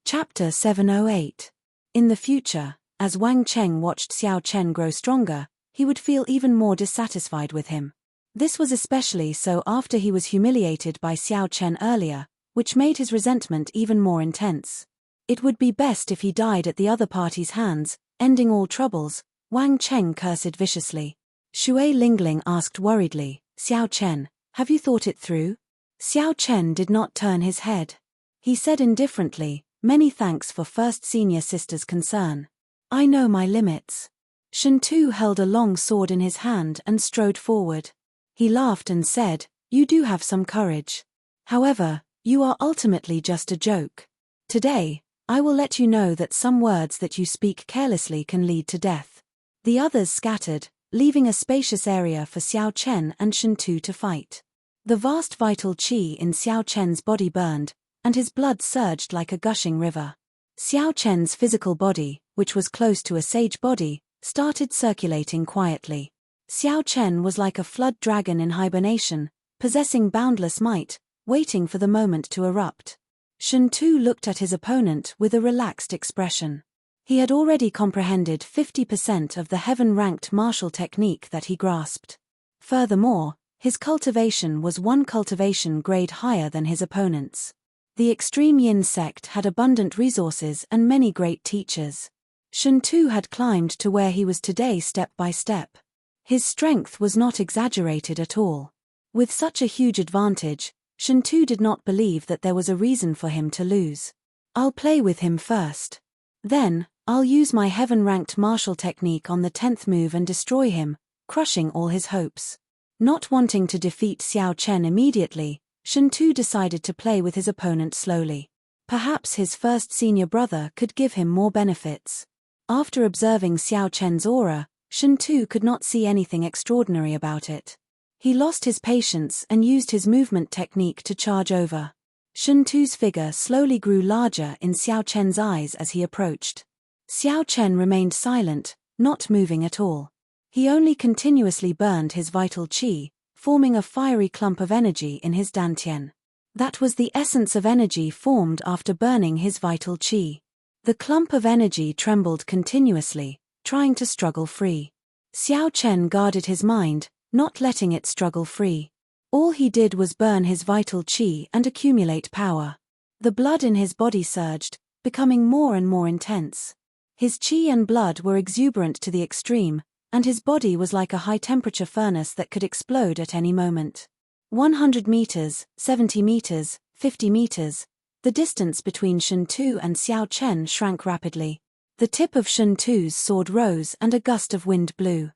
Chapter 708. In the future, as Wang Cheng watched Xiao Chen grow stronger, he would feel even more dissatisfied with him. This was especially so after he was humiliated by Xiao Chen earlier, which made his resentment even more intense. It would be best if he died at the other party's hands, ending all troubles, Wang Cheng cursed viciously. Shui Lingling asked worriedly, "Xiao Chen, have you thought it through?" Xiao Chen did not turn his head. He said indifferently, "Many thanks for First Senior Sister's concern. I know my limits." Shen Tu held a long sword in his hand and strode forward. He laughed and said, "You do have some courage. However, you are ultimately just a joke. Today, I will let you know that some words that you speak carelessly can lead to death." The others scattered, leaving a spacious area for Xiao Chen and Shen Tu to fight. The vast vital qi in Xiao Chen's body burned, and his blood surged like a gushing river. Xiao Chen's physical body, which was close to a sage body, started circulating quietly. Xiao Chen was like a flood dragon in hibernation, possessing boundless might, waiting for the moment to erupt. Shen Tu looked at his opponent with a relaxed expression. He had already comprehended 50% of the heaven-ranked martial technique that he grasped. Furthermore, his cultivation was one cultivation grade higher than his opponent's. The extreme Yin sect had abundant resources and many great teachers. Shen Tu had climbed to where he was today step by step. His strength was not exaggerated at all. With such a huge advantage, Shen Tu did not believe that there was a reason for him to lose. "I'll play with him first. Then, I'll use my heaven-ranked martial technique on the 10th move and destroy him, crushing all his hopes." Not wanting to defeat Xiao Chen immediately, Shen Tu decided to play with his opponent slowly. Perhaps his first senior brother could give him more benefits. After observing Xiao Chen's aura, Shen Tu could not see anything extraordinary about it. He lost his patience and used his movement technique to charge over. Shen Tu's figure slowly grew larger in Xiao Chen's eyes as he approached. Xiao Chen remained silent, not moving at all. He only continuously burned his vital qi, forming a fiery clump of energy in his dantian. That was the essence of energy formed after burning his vital qi. The clump of energy trembled continuously, trying to struggle free. Xiao Chen guarded his mind, not letting it struggle free. All he did was burn his vital qi and accumulate power. The blood in his body surged, becoming more and more intense. His qi and blood were exuberant to the extreme, and his body was like a high-temperature furnace that could explode at any moment. 100 meters, 70 meters, 50 meters. The distance between Shen Tu and Xiao Chen shrank rapidly. The tip of Shen Tu's sword rose and a gust of wind blew.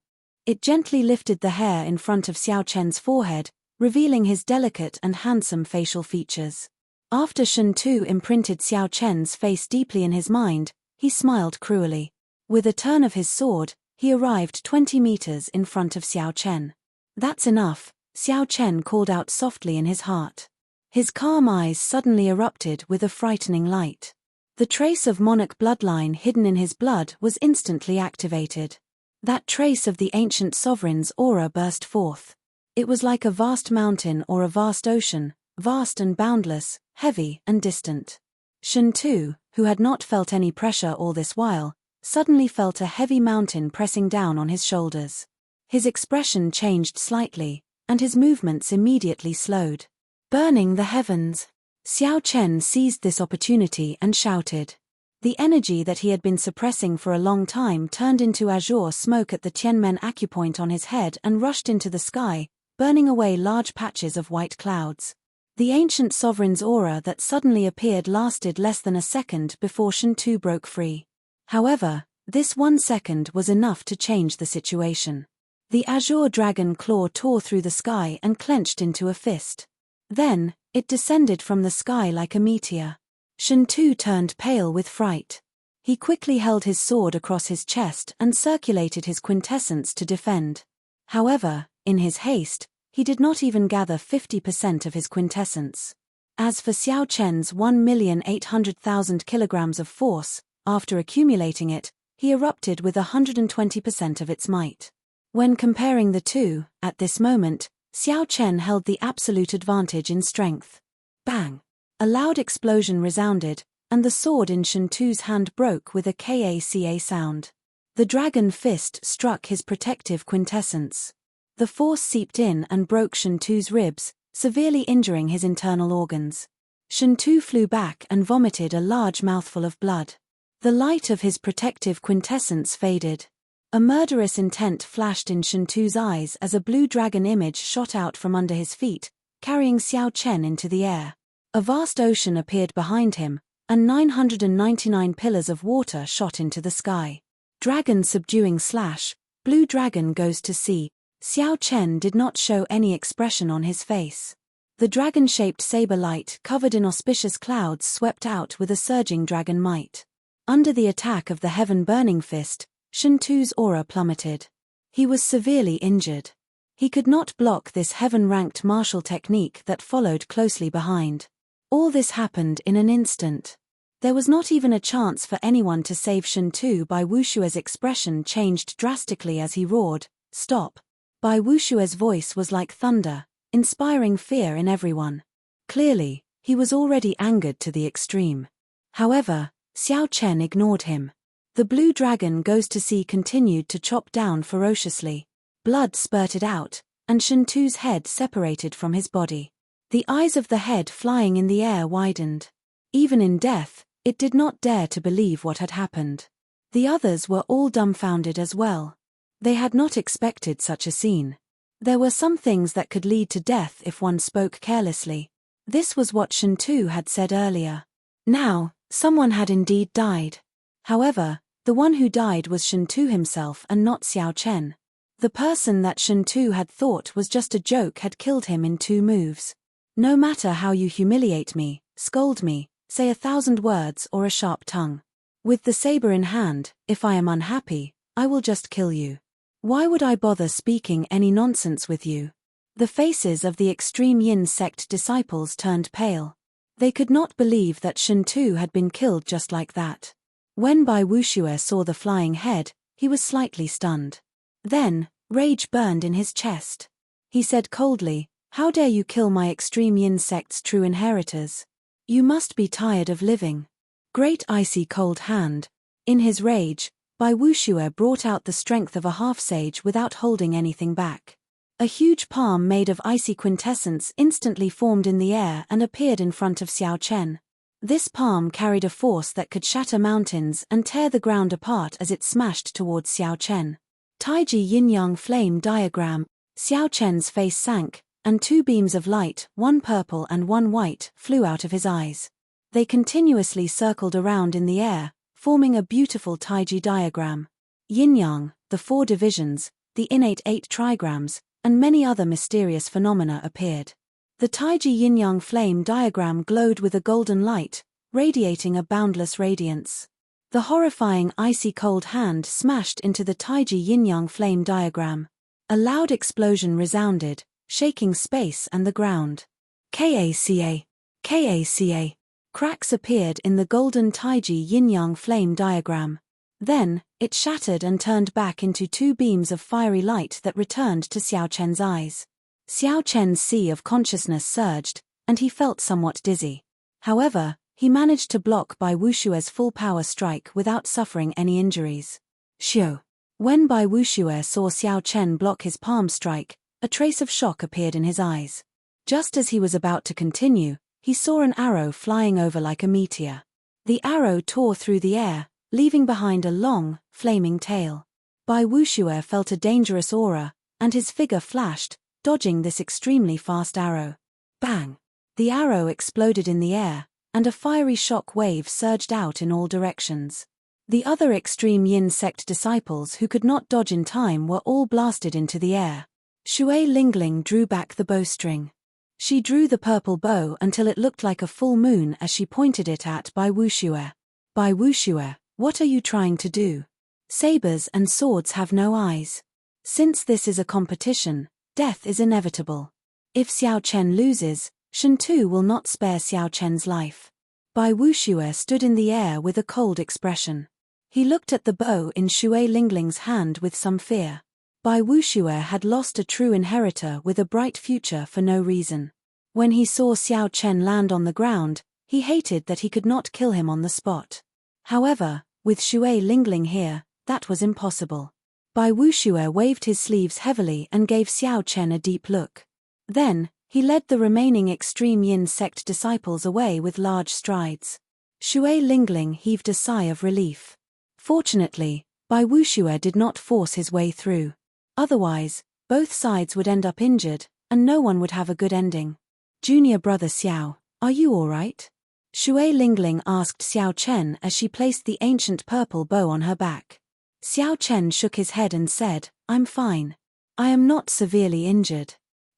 It gently lifted the hair in front of Xiao Chen's forehead, revealing his delicate and handsome facial features. After Shen Tu imprinted Xiao Chen's face deeply in his mind, he smiled cruelly. With a turn of his sword, he arrived 20 meters in front of Xiao Chen. "That's enough," Xiao Chen called out softly in his heart. His calm eyes suddenly erupted with a frightening light. The trace of monarch bloodline hidden in his blood was instantly activated. That trace of the ancient sovereign's aura burst forth. It was like a vast mountain or a vast ocean, vast and boundless, heavy and distant. Shen Tu, who had not felt any pressure all this while, suddenly felt a heavy mountain pressing down on his shoulders. His expression changed slightly, and his movements immediately slowed. "Burning the heavens!" Xiao Chen seized this opportunity and shouted. The energy that he had been suppressing for a long time turned into azure smoke at the Tianmen acupoint on his head and rushed into the sky, burning away large patches of white clouds. The ancient sovereign's aura that suddenly appeared lasted less than a second before Shen Tu broke free. However, this 1 second was enough to change the situation. The azure dragon claw tore through the sky and clenched into a fist. Then, it descended from the sky like a meteor. Shen Tu turned pale with fright. He quickly held his sword across his chest and circulated his quintessence to defend. However, in his haste, he did not even gather 50% of his quintessence. As for Xiao Chen's 1,800,000 kilograms of force, after accumulating it, he erupted with 120% of its might. When comparing the two, at this moment, Xiao Chen held the absolute advantage in strength. Bang! A loud explosion resounded, and the sword in Shen Tu's hand broke with a kaca sound. The dragon fist struck his protective quintessence. The force seeped in and broke Shen Tu's ribs, severely injuring his internal organs. Shen Tu flew back and vomited a large mouthful of blood. The light of his protective quintessence faded. A murderous intent flashed in Shen Tu's eyes as a blue dragon image shot out from under his feet, carrying Xiao Chen into the air. A vast ocean appeared behind him, and 999 pillars of water shot into the sky. Dragon subduing / blue dragon goes to sea. Xiao Chen did not show any expression on his face. The dragon-shaped saber light covered in auspicious clouds swept out with a surging dragon might. Under the attack of the heaven-burning fist, Shen Tu's aura plummeted. He was severely injured. He could not block this heaven-ranked martial technique that followed closely behind. All this happened in an instant. There was not even a chance for anyone to save Shen Tu. Bai Wushue's expression changed drastically as he roared, "Stop!" Bai Wushue's voice was like thunder, inspiring fear in everyone. Clearly, he was already angered to the extreme. However, Xiao Chen ignored him. The blue dragon goes to sea continued to chop down ferociously. Blood spurted out, and Shen Tu's head separated from his body. The eyes of the head flying in the air widened. Even in death, it did not dare to believe what had happened. The others were all dumbfounded as well. They had not expected such a scene. There were some things that could lead to death if one spoke carelessly. This was what Shen Tu had said earlier. Now, someone had indeed died. However, the one who died was Shen Tu himself and not Xiao Chen. The person that Shen Tu had thought was just a joke had killed him in 2 moves. No matter how you humiliate me, scold me, say 1,000 words or a sharp tongue. With the saber in hand, if I am unhappy, I will just kill you. Why would I bother speaking any nonsense with you? The faces of the extreme Yin sect disciples turned pale. They could not believe that Shen Tu had been killed just like that. When Bai Wushue saw the flying head, he was slightly stunned. Then, rage burned in his chest. He said coldly, "How dare you kill my extreme Yin sect's true inheritors? You must be tired of living." Great icy cold hand. In his rage, Bai Wushue brought out the strength of a half-sage without holding anything back. A huge palm made of icy quintessence instantly formed in the air and appeared in front of Xiao Chen. This palm carried a force that could shatter mountains and tear the ground apart as it smashed towards Xiao Chen. Taiji Yin-Yang flame diagram. Xiao Chen's face sank, and 2 beams of light, one purple and one white, flew out of his eyes. They continuously circled around in the air, forming a beautiful Taiji diagram. Yin-Yang, the 4 divisions, the innate 8 trigrams, and many other mysterious phenomena appeared. The Taiji Yin-Yang flame diagram glowed with a golden light, radiating a boundless radiance. The horrifying icy cold hand smashed into the Taiji Yin-Yang flame diagram. A loud explosion resounded, shaking space and the ground. Kaca. Kaca. Cracks appeared in the golden Taiji Yin-Yang flame diagram. Then, it shattered and turned back into 2 beams of fiery light that returned to Xiao Chen's eyes. Xiao Chen's sea of consciousness surged, and he felt somewhat dizzy. However, he managed to block Bai Wushue's full-power strike without suffering any injuries. Xiao. When Bai Wushue saw Xiao Chen block his palm strike, a trace of shock appeared in his eyes. Just as he was about to continue, he saw an arrow flying over like a meteor. The arrow tore through the air, leaving behind a long, flaming tail. Bai Wushue felt a dangerous aura, and his figure flashed, dodging this extremely fast arrow. Bang! The arrow exploded in the air, and a fiery shock wave surged out in all directions. The other extreme Yin sect disciples who could not dodge in time were all blasted into the air. Shui Lingling drew back the bowstring. She drew the purple bow until it looked like a full moon as she pointed it at Bai Wushue. Bai Wushue, what are you trying to do? Sabers and swords have no eyes. Since this is a competition, death is inevitable. If Xiao Chen loses, Shen Tu will not spare Xiao Chen's life. Bai Wushue stood in the air with a cold expression. He looked at the bow in Shui Lingling's hand with some fear. Bai Wushue had lost a true inheritor with a bright future for no reason. When he saw Xiao Chen land on the ground, He hated that he could not kill him on the spot. However, with Shui Lingling here, that was impossible. Bai Wuxue waved his sleeves heavily and gave Xiao Chen a deep look. Then, he led the remaining extreme Yin sect disciples away with large strides. Shui Lingling heaved a sigh of relief. Fortunately, Bai Wuxue did not force his way through. Otherwise, both sides would end up injured, and no one would have a good ending. Junior brother Xiao, are you all right? Shui Lingling asked Xiao Chen as she placed the ancient purple bow on her back. Xiao Chen shook his head and said, I'm fine. I am not severely injured.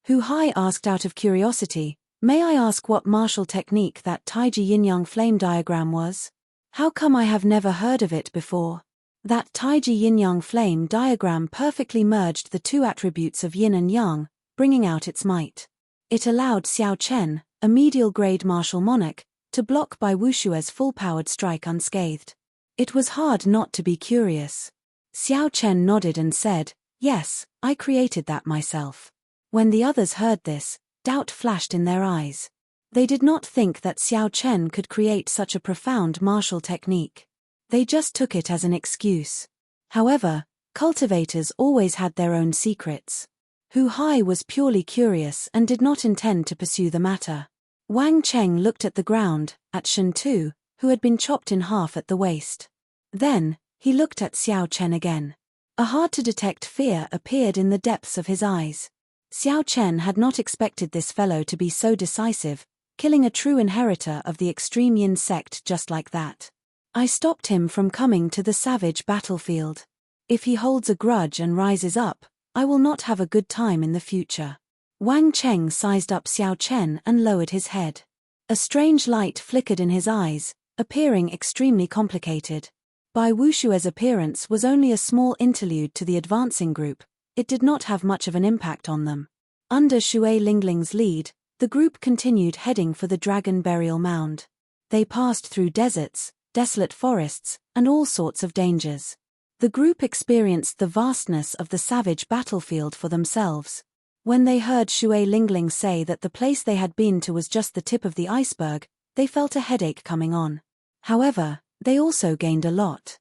Hu Hai asked out of curiosity, may I ask what martial technique that Taiji Yin-Yang flame diagram was? How come I have never heard of it before? That Taiji Yin-Yang flame diagram perfectly merged the two attributes of yin and yang, bringing out its might. It allowed Xiao Chen, a medial-grade martial monarch, to block Bai Wuxue's full-powered strike unscathed. It was hard not to be curious. Xiao Chen nodded and said, yes, I created that myself. When the others heard this, doubt flashed in their eyes. They did not think that Xiao Chen could create such a profound martial technique. They just took it as an excuse. However, cultivators always had their own secrets. Hu Hai was purely curious and did not intend to pursue the matter. Wang Cheng looked at the ground, at Shen Tu, who had been chopped in half at the waist. Then, he looked at Xiao Chen again. A hard-to-detect fear appeared in the depths of his eyes. Xiao Chen had not expected this fellow to be so decisive, killing a true inheritor of the extreme Yin sect just like that. I stopped him from coming to the savage battlefield. If he holds a grudge and rises up, I will not have a good time in the future. Wang Cheng sized up Xiao Chen and lowered his head. A strange light flickered in his eyes, appearing extremely complicated. Bai Wuxue's appearance was only a small interlude to the advancing group. It did not have much of an impact on them. Under Shui Lingling's lead, the group continued heading for the dragon burial mound. They passed through deserts, desolate forests, and all sorts of dangers. The group experienced the vastness of the savage battlefield for themselves. When they heard Shui Lingling say that the place they had been to was just the tip of the iceberg, they felt a headache coming on. However, they also gained a lot.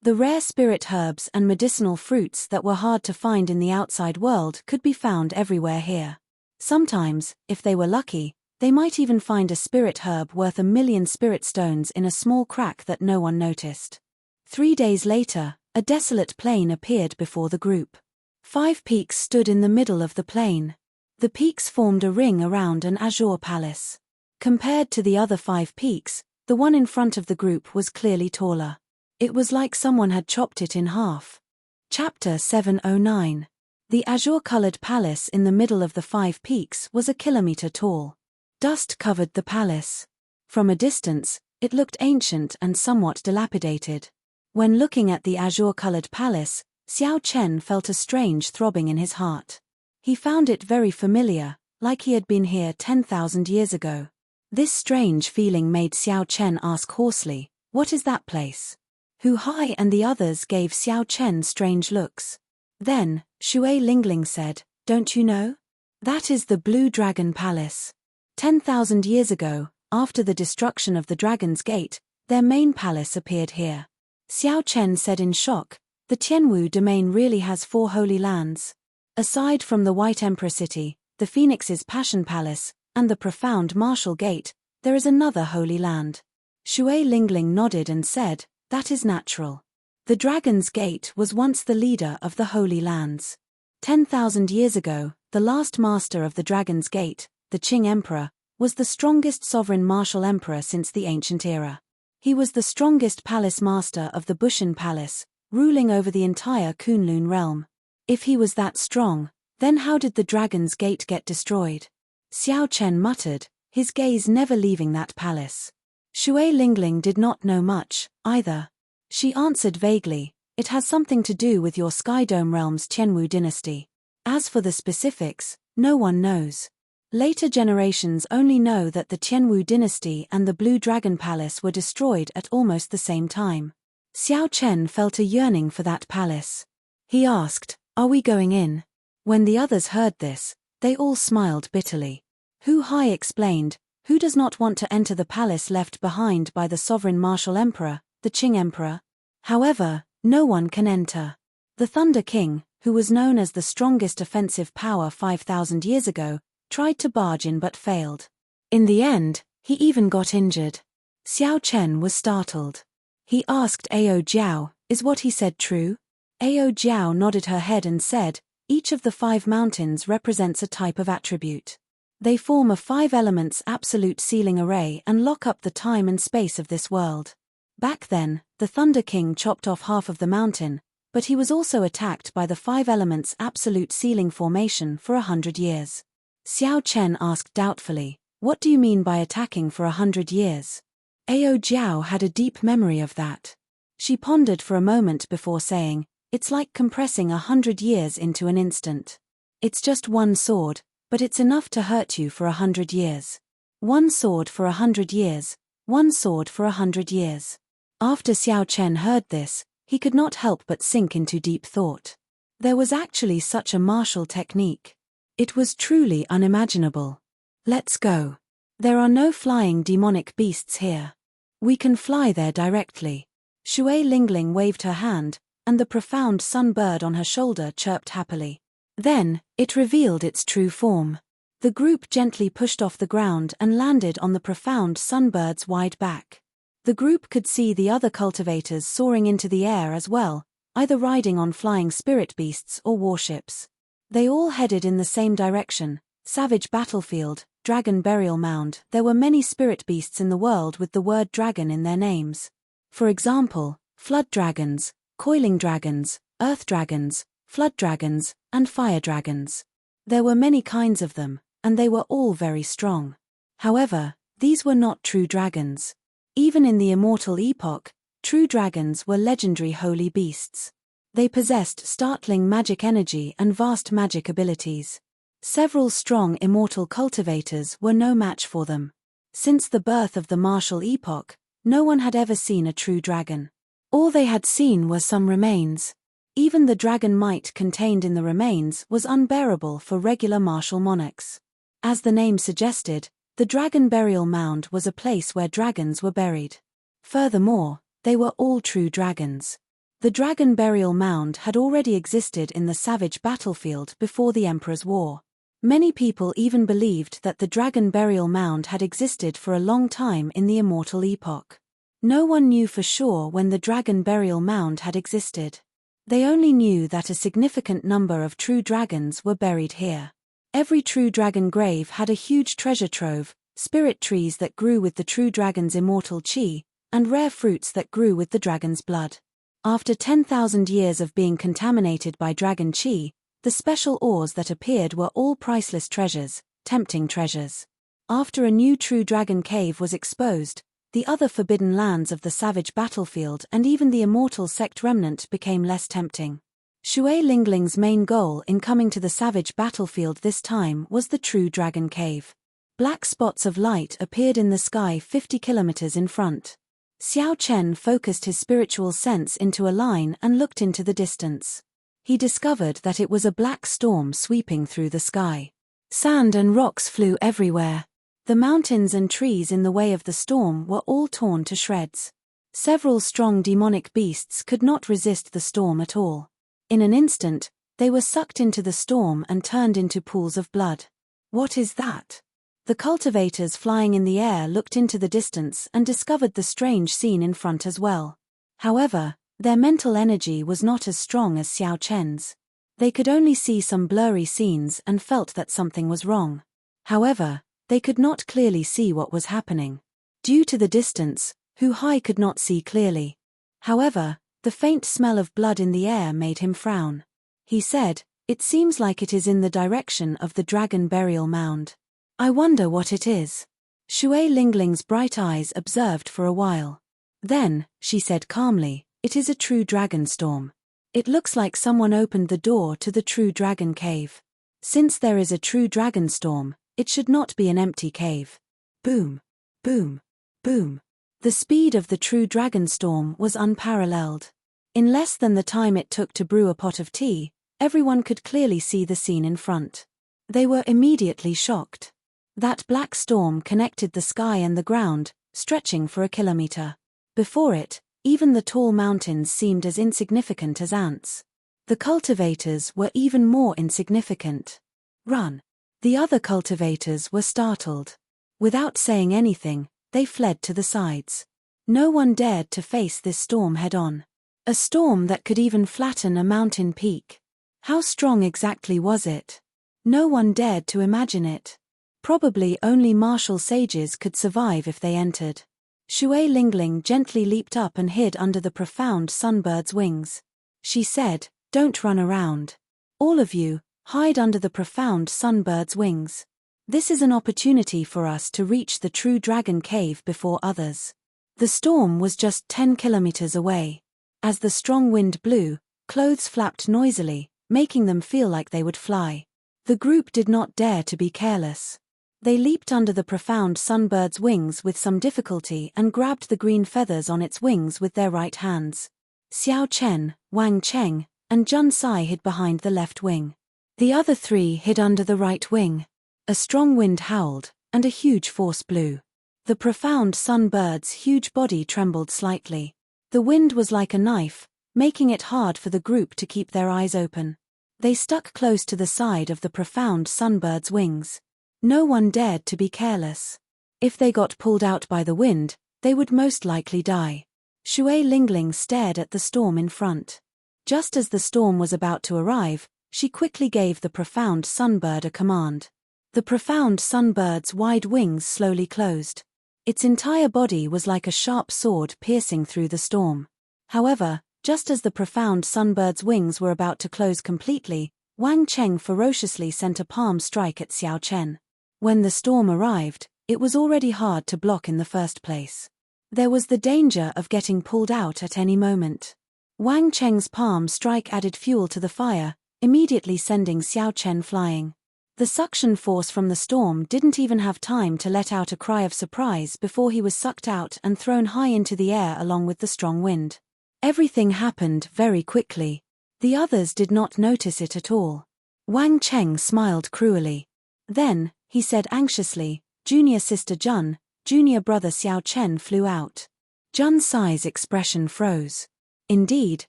The rare spirit herbs and medicinal fruits that were hard to find in the outside world could be found everywhere here. Sometimes, if they were lucky, they might even find a spirit herb worth 1,000,000 spirit stones in a small crack that no one noticed. 3 days later, a desolate plain appeared before the group. 5 peaks stood in the middle of the plain. The peaks formed a ring around an azure palace. Compared to the other 5 peaks, the one in front of the group was clearly taller. It was like someone had chopped it in half. Chapter 709. The azure-colored palace in the middle of the 5 peaks was a kilometer tall. Dust covered the palace. From a distance, it looked ancient and somewhat dilapidated. When looking at the azure-colored palace, Xiao Chen felt a strange throbbing in his heart. He found it very familiar, like he had been here 10,000 years ago. This strange feeling made Xiao Chen ask hoarsely, "What is that place?" Hu Hai and the others gave Xiao Chen strange looks. Then, Shui Lingling said, "Don't you know? That is the Blue Dragon Palace. 10,000 years ago, after the destruction of the Dragon's Gate, their main palace appeared here." Xiao Chen said in shock, "The Tianwu domain really has 4 holy lands. Aside from the White Emperor City, the Phoenix's Passion Palace, and the profound Martial Gate, there is another holy land." Shui Lingling nodded and said, "That is natural. The Dragon's Gate was once the leader of the Holy Lands. 10,000 years ago, the last master of the Dragon's Gate, the Qing Emperor, was the strongest sovereign martial emperor since the ancient era. He was the strongest palace master of the Bushan Palace, ruling over the entire Kunlun realm. If he was that strong, then how did the Dragon's Gate get destroyed?" Xiao Chen muttered, his gaze never leaving that palace. Shui Lingling did not know much, either. She answered vaguely, "It has something to do with your Sky Dome realm's Tianwu dynasty. As for the specifics, no one knows. Later generations only know that the Tianwu dynasty and the Blue Dragon Palace were destroyed at almost the same time." Xiao Chen felt a yearning for that palace. He asked, "Are we going in?" When the others heard this, they all smiled bitterly. Hu Hai explained, Who does not want to enter the palace left behind by the sovereign martial emperor, the Qing emperor? However, no one can enter. The Thunder King, who was known as the strongest offensive power 5,000 years ago, tried to barge in but failed. In the end, he even got injured. Xiao Chen was startled. He asked Ao Jiao, "Is what he said true?" Ao Jiao nodded her head and said, "Each of the 5 mountains represents a type of attribute. They form a 5 elements absolute ceiling array and lock up the time and space of this world." Back then, the Thunder King chopped off half of the mountain, but he was also attacked by the 5 elements absolute ceiling formation for 100 years. Xiao Chen asked doubtfully, "What do you mean by attacking for 100 years? Ao Jiao had a deep memory of that. She pondered for a moment before saying, "It's like compressing 100 years into an instant. It's just one sword, but it's enough to hurt you for 100 years. One sword for 100 years, one sword for 100 years. After Xiao Chen heard this, he could not help but sink into deep thought. There was actually such a martial technique. It was truly unimaginable. Let's go. There are no flying demonic beasts here. We can fly there directly." Shui Lingling waved her hand, and the profound sunbird on her shoulder chirped happily. Then, it revealed its true form. The group gently pushed off the ground and landed on the profound sunbird's wide back. The group could see the other cultivators soaring into the air as well, either riding on flying spirit beasts or warships. They all headed in the same direction: savage battlefield, dragon burial mound. There were many spirit beasts in the world with the word dragon in their names. For example, flood dragons, coiling dragons, earth dragons, flood dragons, and fire dragons. There were many kinds of them, and they were all very strong. However, these were not true dragons. Even in the Immortal epoch, true dragons were legendary holy beasts. They possessed startling magic energy and vast magic abilities. Several strong immortal cultivators were no match for them. Since the birth of the martial epoch, no one had ever seen a true dragon. All they had seen were some remains. Even the dragon might contained in the remains was unbearable for regular martial monarchs. As the name suggested, the dragon burial mound was a place where dragons were buried. Furthermore, they were all true dragons. The dragon burial mound had already existed in the savage battlefield before the Emperor's War. Many people even believed that the dragon burial mound had existed for a long time in the Immortal epoch. No one knew for sure when the dragon burial mound had existed. They only knew that a significant number of true dragons were buried here. Every true dragon grave had a huge treasure trove, spirit trees that grew with the true dragon's immortal chi, and rare fruits that grew with the dragon's blood. After 10,000 years of being contaminated by dragon chi, the special ores that appeared were all priceless treasures, tempting treasures. After a new true dragon cave was exposed, the other forbidden lands of the savage battlefield and even the immortal sect remnant became less tempting. Shui Lingling's main goal in coming to the savage battlefield this time was the true dragon cave. Black spots of light appeared in the sky 50 kilometers in front. Xiao Chen focused his spiritual sense into a line and looked into the distance. He discovered that it was a black storm sweeping through the sky. Sand and rocks flew everywhere. The mountains and trees in the way of the storm were all torn to shreds. Several strong demonic beasts could not resist the storm at all. In an instant, they were sucked into the storm and turned into pools of blood. What is that? The cultivators flying in the air looked into the distance and discovered the strange scene in front as well. However, their mental energy was not as strong as Xiao Chen's. They could only see some blurry scenes and felt that something was wrong. However, they could not clearly see what was happening. Due to the distance, Hu Hai could not see clearly. However, the faint smell of blood in the air made him frown. He said, "It seems like it is in the direction of the dragon burial mound. I wonder what it is." Shui Lingling's bright eyes observed for a while. Then, she said calmly, "It is a true dragon storm. It looks like someone opened the door to the true dragon cave. Since there is a true dragon storm, it should not be an empty cave." Boom, boom, boom. The speed of the true dragon storm was unparalleled. In less than the time it took to brew a pot of tea, everyone could clearly see the scene in front. They were immediately shocked. That black storm connected the sky and the ground, stretching for a kilometer. Before it, even the tall mountains seemed as insignificant as ants. The cultivators were even more insignificant. Run! The other cultivators were startled. Without saying anything, they fled to the sides. No one dared to face this storm head-on. A storm that could even flatten a mountain peak. How strong exactly was it? No one dared to imagine it. Probably only martial sages could survive if they entered. Shui Lingling gently leaped up and hid under the profound sunbird's wings. She said, "Don't run around. All of you, hide under the profound sunbird's wings. This is an opportunity for us to reach the true dragon cave before others." The storm was just 10 kilometers away. As the strong wind blew, clothes flapped noisily, making them feel like they would fly. The group did not dare to be careless. They leaped under the profound sunbird's wings with some difficulty and grabbed the green feathers on its wings with their right hands. Xiao Chen, Wang Cheng, and Jun Sai hid behind the left wing. The other three hid under the right wing. A strong wind howled, and a huge force blew. The profound sunbird's huge body trembled slightly. The wind was like a knife, making it hard for the group to keep their eyes open. They stuck close to the side of the profound sunbird's wings. No one dared to be careless. If they got pulled out by the wind, they would most likely die. Shui Lingling stared at the storm in front. Just as the storm was about to arrive, she quickly gave the profound sunbird a command. The profound sunbird's wide wings slowly closed. Its entire body was like a sharp sword piercing through the storm. However, just as the profound sunbird's wings were about to close completely, Wang Cheng ferociously sent a palm strike at Xiao Chen. When the storm arrived, it was already hard to block in the first place. There was the danger of getting pulled out at any moment. Wang Cheng's palm strike added fuel to the fire, immediately sending Xiao Chen flying. The suction force from the storm didn't even have time to let out a cry of surprise before he was sucked out and thrown high into the air along with the strong wind. Everything happened very quickly. The others did not notice it at all. Wang Cheng smiled cruelly. Then, he said anxiously, "Junior sister Jun, junior brother Xiao Chen flew out." Jun Sai's expression froze. Indeed,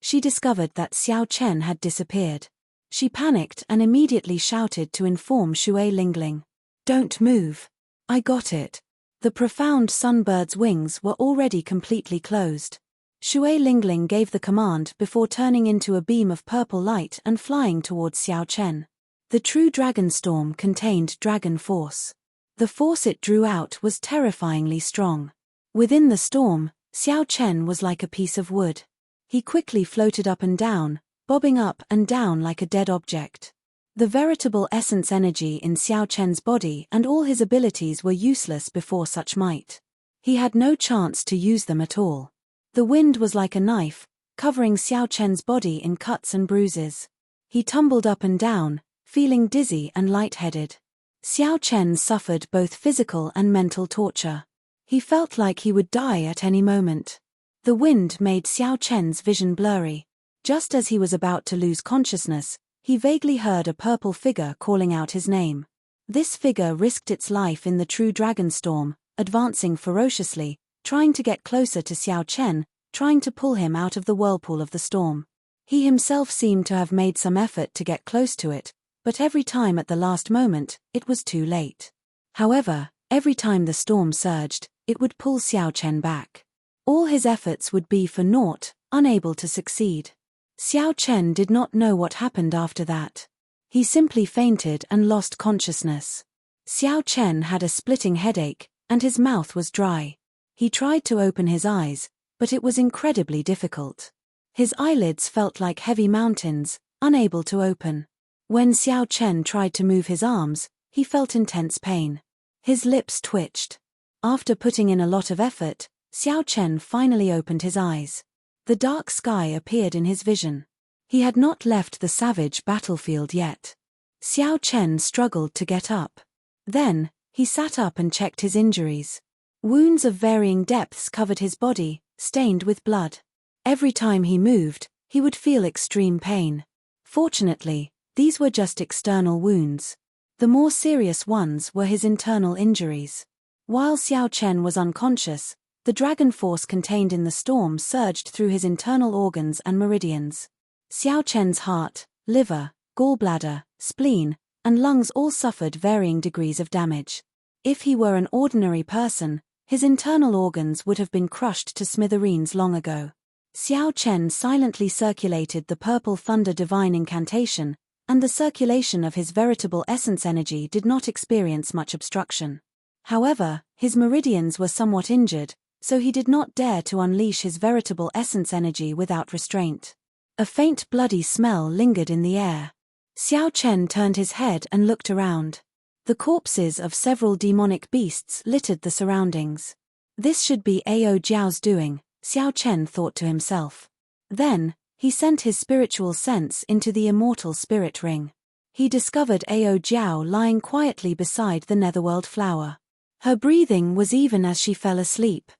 she discovered that Xiao Chen had disappeared. She panicked and immediately shouted to inform Shui Lingling. "Don't move. I got it." The profound sunbird's wings were already completely closed. Shui Lingling gave the command before turning into a beam of purple light and flying towards Xiao Chen. The true dragon storm contained dragon force. The force it drew out was terrifyingly strong. Within the storm, Xiao Chen was like a piece of wood. He quickly floated up and down, bobbing up and down like a dead object. The veritable essence energy in Xiao Chen's body and all his abilities were useless before such might. He had no chance to use them at all. The wind was like a knife, covering Xiao Chen's body in cuts and bruises. He tumbled up and down, feeling dizzy and lightheaded. Xiao Chen suffered both physical and mental torture. He felt like he would die at any moment. The wind made Xiao Chen's vision blurry. Just as he was about to lose consciousness, he vaguely heard a purple figure calling out his name. This figure risked its life in the true dragon storm, advancing ferociously, trying to get closer to Xiao Chen, trying to pull him out of the whirlpool of the storm. He himself seemed to have made some effort to get close to it, but every time at the last moment, it was too late. However, every time the storm surged, it would pull Xiao Chen back. All his efforts would be for naught, unable to succeed. Xiao Chen did not know what happened after that. He simply fainted and lost consciousness. Xiao Chen had a splitting headache, and his mouth was dry. He tried to open his eyes, but it was incredibly difficult. His eyelids felt like heavy mountains, unable to open. When Xiao Chen tried to move his arms, he felt intense pain. His lips twitched. After putting in a lot of effort, Xiao Chen finally opened his eyes. The dark sky appeared in his vision. He had not left the savage battlefield yet. Xiao Chen struggled to get up. Then, he sat up and checked his injuries. Wounds of varying depths covered his body, stained with blood. Every time he moved, he would feel extreme pain. Fortunately, these were just external wounds. The more serious ones were his internal injuries. While Xiao Chen was unconscious, the dragon force contained in the storm surged through his internal organs and meridians. Xiao Chen's heart, liver, gallbladder, spleen, and lungs all suffered varying degrees of damage. If he were an ordinary person, his internal organs would have been crushed to smithereens long ago. Xiao Chen silently circulated the purple thunder divine incantation, and the circulation of his veritable essence energy did not experience much obstruction. However, his meridians were somewhat injured, so he did not dare to unleash his veritable essence energy without restraint. A faint bloody smell lingered in the air. Xiao Chen turned his head and looked around. The corpses of several demonic beasts littered the surroundings. This should be Ao Jiao's doing, Xiao Chen thought to himself. Then, he sent his spiritual sense into the Immortal spirit ring. He discovered Ao Jiao lying quietly beside the netherworld flower. Her breathing was even as she fell asleep.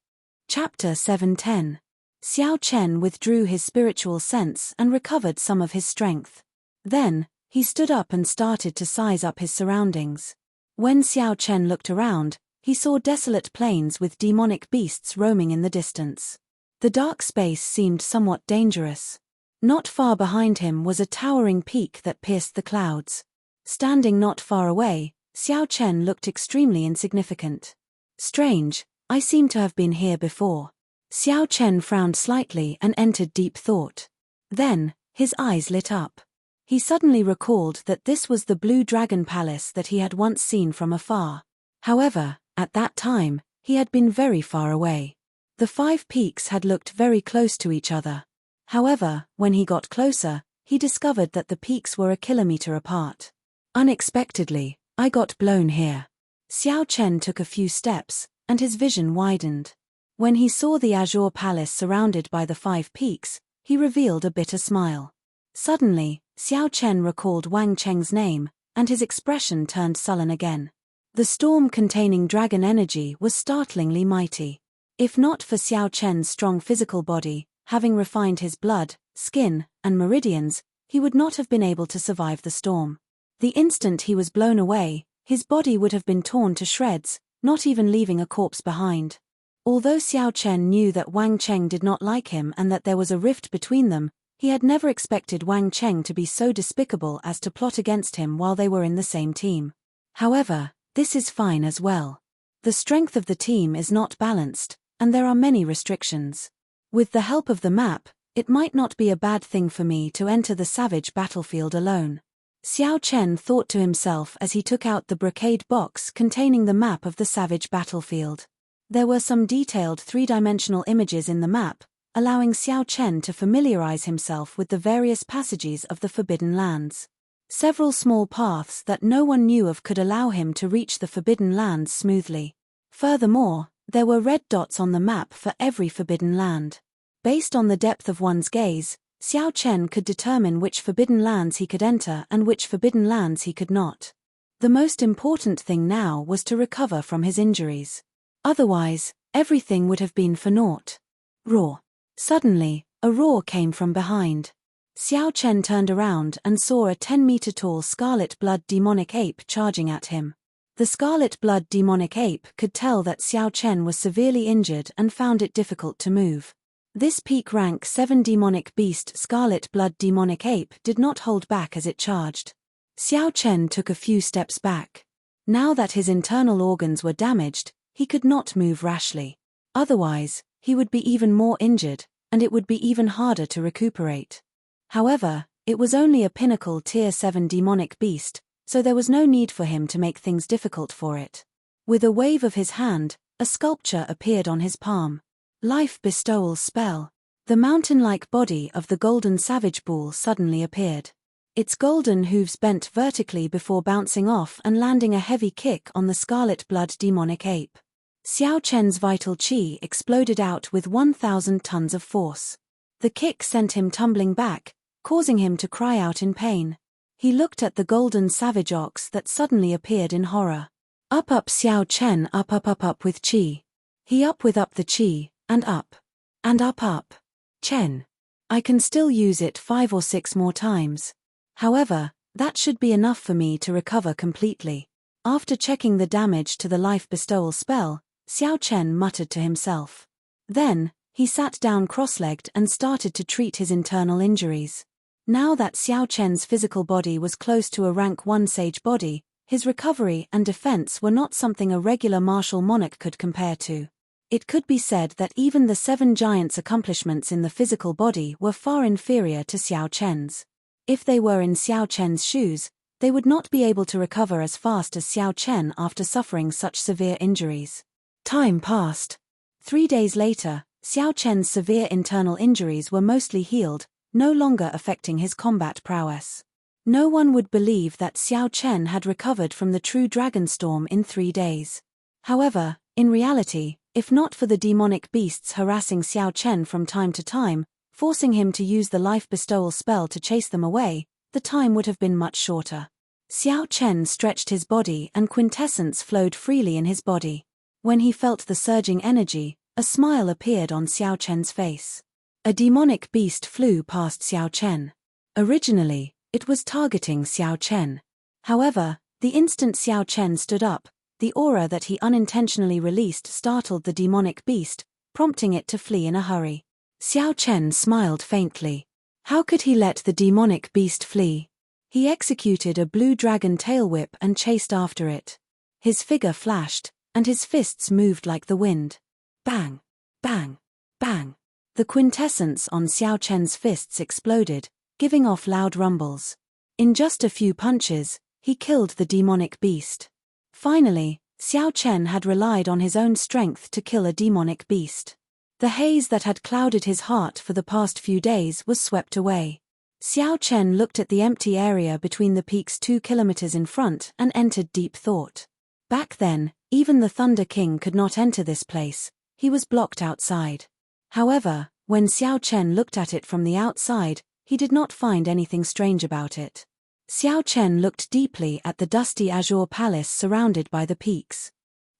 Chapter 710. Xiao Chen withdrew his spiritual sense and recovered some of his strength. Then, he stood up and started to size up his surroundings. When Xiao Chen looked around, he saw desolate plains with demonic beasts roaming in the distance. The dark space seemed somewhat dangerous. Not far behind him was a towering peak that pierced the clouds. Standing not far away, Xiao Chen looked extremely insignificant. Strange, I seem to have been here before. Xiao Chen frowned slightly and entered deep thought. Then, his eyes lit up. He suddenly recalled that this was the Blue Dragon Palace that he had once seen from afar. However, at that time, he had been very far away. The 5 peaks had looked very close to each other. However, when he got closer, he discovered that the peaks were a kilometer apart. Unexpectedly, I got blown here. Xiao Chen took a few steps, and his vision widened. When he saw the Azure Palace surrounded by the 5 peaks, he revealed a bitter smile. Suddenly, Xiao Chen recalled Wang Cheng's name, and his expression turned sullen again. The storm containing dragon energy was startlingly mighty. If not for Xiao Chen's strong physical body, having refined his blood, skin, and meridians, he would not have been able to survive the storm. The instant he was blown away, his body would have been torn to shreds, not even leaving a corpse behind. Although Xiao Chen knew that Wang Cheng did not like him and that there was a rift between them, he had never expected Wang Cheng to be so despicable as to plot against him while they were in the same team. However, this is fine as well. The strength of the team is not balanced, and there are many restrictions. With the help of the map, it might not be a bad thing for me to enter the savage battlefield alone. Xiao Chen thought to himself as he took out the brocade box containing the map of the savage battlefield. There were some detailed 3-dimensional images in the map, allowing Xiao Chen to familiarize himself with the various passages of the Forbidden Lands. Several small paths that no one knew of could allow him to reach the Forbidden Lands smoothly. Furthermore, there were red dots on the map for every forbidden land. Based on the depth of one's gaze, Xiao Chen could determine which forbidden lands he could enter and which forbidden lands he could not. The most important thing now was to recover from his injuries. Otherwise, everything would have been for naught. Roar. Suddenly, a roar came from behind. Xiao Chen turned around and saw a 10-meter-tall scarlet blood demonic ape charging at him. The scarlet blood demonic ape could tell that Xiao Chen was severely injured and found it difficult to move. This peak rank 7 demonic beast scarlet blood demonic ape did not hold back as it charged. Xiao Chen took a few steps back. Now that his internal organs were damaged, he could not move rashly. Otherwise, he would be even more injured, and it would be even harder to recuperate. However, it was only a pinnacle tier 7 demonic beast, so there was no need for him to make things difficult for it. With a wave of his hand, a sculpture appeared on his palm. Life bestowal spell. The mountain-like body of the golden savage bull suddenly appeared. Its golden hooves bent vertically before bouncing off and landing a heavy kick on the scarlet blood demonic ape. Xiao Chen's vital qi exploded out with 1,000 tons of force. The kick sent him tumbling back, causing him to cry out in pain. He looked at the golden savage ox that suddenly appeared in horror. Up Xiao Chen up with qi. He up the qi, and up. And up. Chen. I can still use it 5 or 6 more times. However, That should be enough for me to recover completely. After checking the damage to the life bestowal spell, Xiao Chen muttered to himself. Then, he sat down cross-legged and started to treat his internal injuries. Now that Xiao Chen's physical body was close to a rank 1 sage body, his recovery and defense were not something a regular martial monarch could compare to. It could be said that even the 7 giants' accomplishments in the physical body were far inferior to Xiao Chen's. If they were in Xiao Chen's shoes, they would not be able to recover as fast as Xiao Chen after suffering such severe injuries. Time passed. 3 days later, Xiao Chen's severe internal injuries were mostly healed, no longer affecting his combat prowess. No one would believe that Xiao Chen had recovered from the true dragon storm in 3 days. However, in reality, if not for the demonic beasts harassing Xiao Chen from time to time, forcing him to use the life bestowal spell to chase them away, the time would have been much shorter. Xiao Chen stretched his body and quintessence flowed freely in his body. When he felt the surging energy, a smile appeared on Xiao Chen's face. A demonic beast flew past Xiao Chen. Originally, it was targeting Xiao Chen. However, the instant Xiao Chen stood up, the aura that he unintentionally released startled the demonic beast, prompting it to flee in a hurry. Xiao Chen smiled faintly. How could he let the demonic beast flee? He executed a blue dragon tail whip and chased after it. His figure flashed, and his fists moved like the wind. Bang! Bang! Bang! The quintessence on Xiao Chen's fists exploded, giving off loud rumbles. In just a few punches, he killed the demonic beast. Finally, Xiao Chen had relied on his own strength to kill a demonic beast. The haze that had clouded his heart for the past few days was swept away. Xiao Chen looked at the empty area between the peaks 2 kilometers in front and entered deep thought. Back then, even the Thunder King could not enter this place, he was blocked outside. However, when Xiao Chen looked at it from the outside, he did not find anything strange about it. Xiao Chen looked deeply at the dusty azure palace surrounded by the peaks.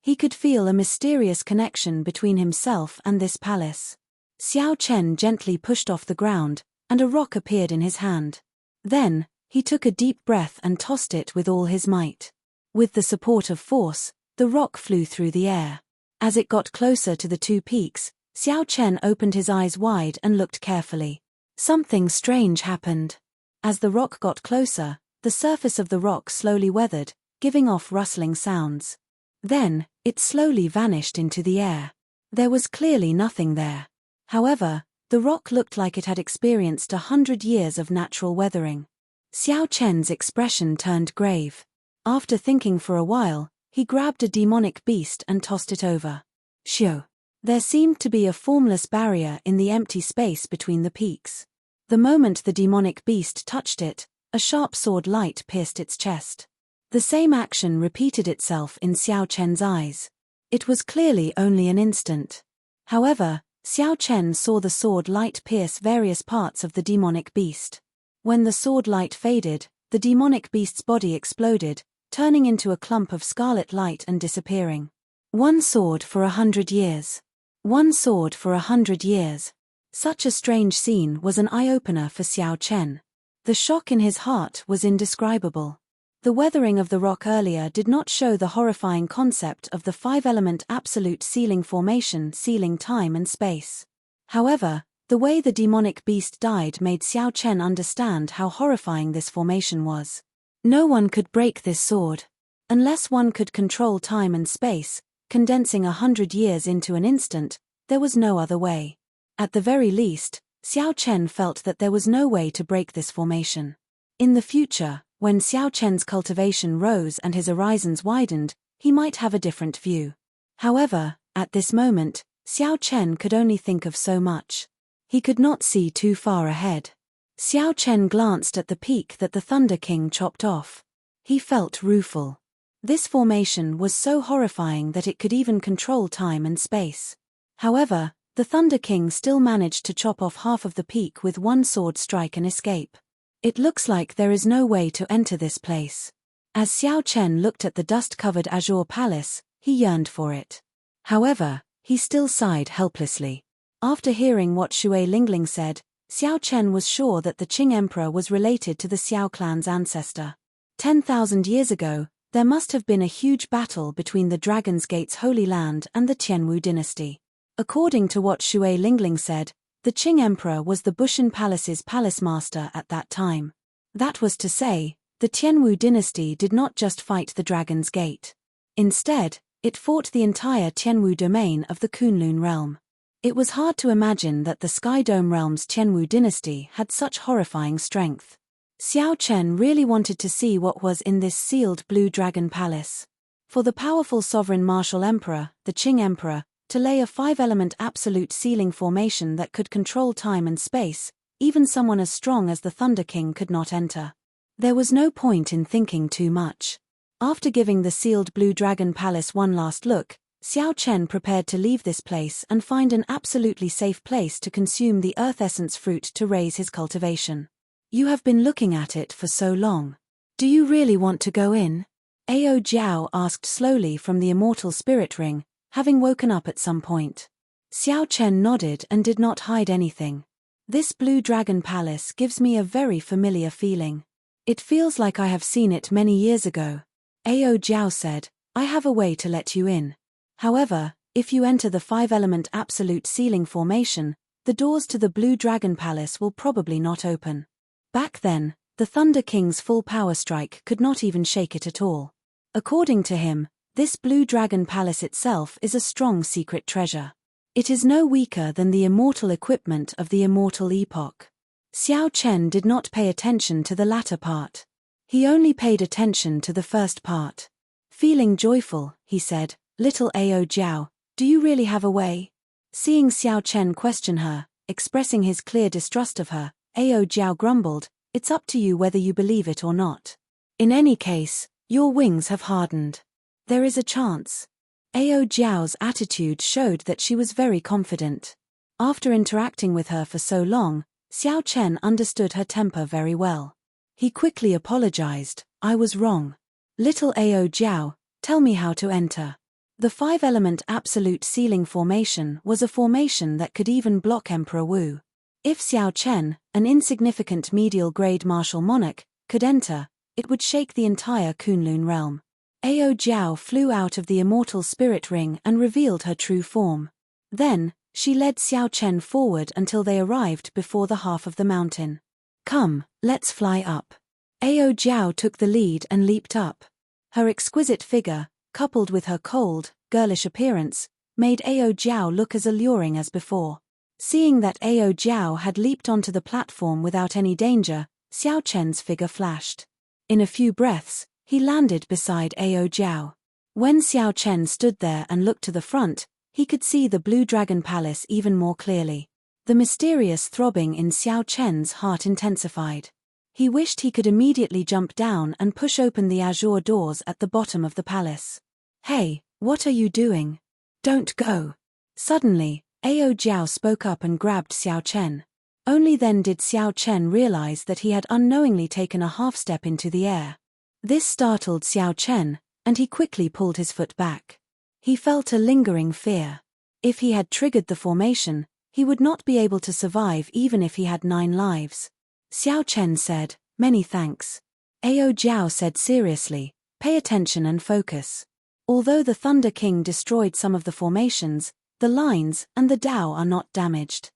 He could feel a mysterious connection between himself and this palace. Xiao Chen gently pushed off the ground, and a rock appeared in his hand. Then, he took a deep breath and tossed it with all his might. With the support of force, the rock flew through the air. As it got closer to the 2 peaks, Xiao Chen opened his eyes wide and looked carefully. Something strange happened. As the rock got closer, the surface of the rock slowly weathered, giving off rustling sounds. Then, it slowly vanished into the air. There was clearly nothing there. However, the rock looked like it had experienced 100 years of natural weathering. Xiao Chen's expression turned grave. After thinking for a while, he grabbed a demonic beast and tossed it over. Shoo! There seemed to be a formless barrier in the empty space between the peaks. The moment the demonic beast touched it, a sharp sword light pierced its chest. The same action repeated itself in Xiao Chen's eyes. It was clearly only an instant. However, Xiao Chen saw the sword light pierce various parts of the demonic beast. When the sword light faded, the demonic beast's body exploded, turning into a clump of scarlet light and disappearing. 1 sword for 100 years. 1 sword for 100 years. Such a strange scene was an eye-opener for Xiao Chen. The shock in his heart was indescribable. The weathering of the rock earlier did not show the horrifying concept of the 5-element absolute sealing formation sealing time and space. However, the way the demonic beast died made Xiao Chen understand how horrifying this formation was. No one could break this sword. Unless one could control time and space, condensing 100 years into an instant, there was no other way. At the very least, Xiao Chen felt that there was no way to break this formation. In the future, when Xiao Chen's cultivation rose and his horizons widened, he might have a different view. However, at this moment, Xiao Chen could only think of so much. He could not see too far ahead. Xiao Chen glanced at the peak that the Thunder King chopped off. He felt rueful. This formation was so horrifying that it could even control time and space. However, the Thunder King still managed to chop off half of the peak with 1 sword strike and escape. It looks like there is no way to enter this place. As Xiao Chen looked at the dust-covered azure palace, he yearned for it. However, he still sighed helplessly. After hearing what Xue Lingling said, Xiao Chen was sure that the Qing emperor was related to the Xiao clan's ancestor. 10,000 years ago, there must have been a huge battle between the Dragon's Gate's Holy Land and the Tianwu dynasty. According to what Shui Lingling said, the Qing emperor was the Bushan Palace's palace master at that time. That was to say, the Tianwu dynasty did not just fight the Dragon's Gate. Instead, it fought the entire Tianwu domain of the Kunlun realm. It was hard to imagine that the Sky Dome realm's Tianwu dynasty had such horrifying strength. Xiao Chen really wanted to see what was in this sealed Blue Dragon Palace. For the powerful sovereign martial emperor, the Qing emperor, to lay a 5-element absolute sealing formation that could control time and space, even someone as strong as the Thunder King could not enter. There was no point in thinking too much. After giving the sealed Blue Dragon Palace one last look, Xiao Chen prepared to leave this place and find an absolutely safe place to consume the Earth Essence fruit to raise his cultivation. You have been looking at it for so long. Do you really want to go in? Ao Jiao asked slowly from the Immortal Spirit Ring, having woken up at some point. Xiao Chen nodded and did not hide anything. This Blue Dragon Palace gives me a very familiar feeling. It feels like I have seen it many years ago. Ao Jiao said, I have a way to let you in. However, if you enter the 5-element absolute sealing formation, the doors to the Blue Dragon Palace will probably not open. Back then, the Thunder King's full power strike could not even shake it at all. According to him, this Blue Dragon Palace itself is a strong secret treasure. It is no weaker than the immortal equipment of the Immortal Epoch. Xiao Chen did not pay attention to the latter part. He only paid attention to the first part. Feeling joyful, he said, Little Ao Jiao, do you really have a way? Seeing Xiao Chen question her, expressing his clear distrust of her, Ao Jiao grumbled, It's up to you whether you believe it or not. In any case, your wings have hardened. There is a chance. Ao Jiao's attitude showed that she was very confident. After interacting with her for so long, Xiao Chen understood her temper very well. He quickly apologized, I was wrong. Little Ao Jiao, tell me how to enter. The 5-element absolute sealing formation was a formation that could even block Emperor Wu. If Xiao Chen, an insignificant medial-grade martial monarch, could enter, it would shake the entire Kunlun realm. Ao Jiao flew out of the Immortal Spirit Ring and revealed her true form. Then, she led Xiao Chen forward until they arrived before the half of the mountain. Come, let's fly up. Ao Jiao took the lead and leaped up. Her exquisite figure, coupled with her cold, girlish appearance, made Ao Jiao look as alluring as before. Seeing that Ao Jiao had leaped onto the platform without any danger, Xiao Chen's figure flashed. In a few breaths, he landed beside Ao Jiao. When Xiao Chen stood there and looked to the front, he could see the Blue Dragon Palace even more clearly. The mysterious throbbing in Xiao Chen's heart intensified. He wished he could immediately jump down and push open the azure doors at the bottom of the palace. Hey, what are you doing? Don't go. Suddenly, Ao Jiao spoke up and grabbed Xiao Chen. Only then did Xiao Chen realize that he had unknowingly taken a half-step into the air. This startled Xiao Chen, and he quickly pulled his foot back. He felt a lingering fear. If he had triggered the formation, he would not be able to survive even if he had 9 lives. Xiao Chen said, Many thanks. Ao Jiao said seriously, Pay attention and focus. Although the Thunder King destroyed some of the formations, the lines and the Dao are not damaged.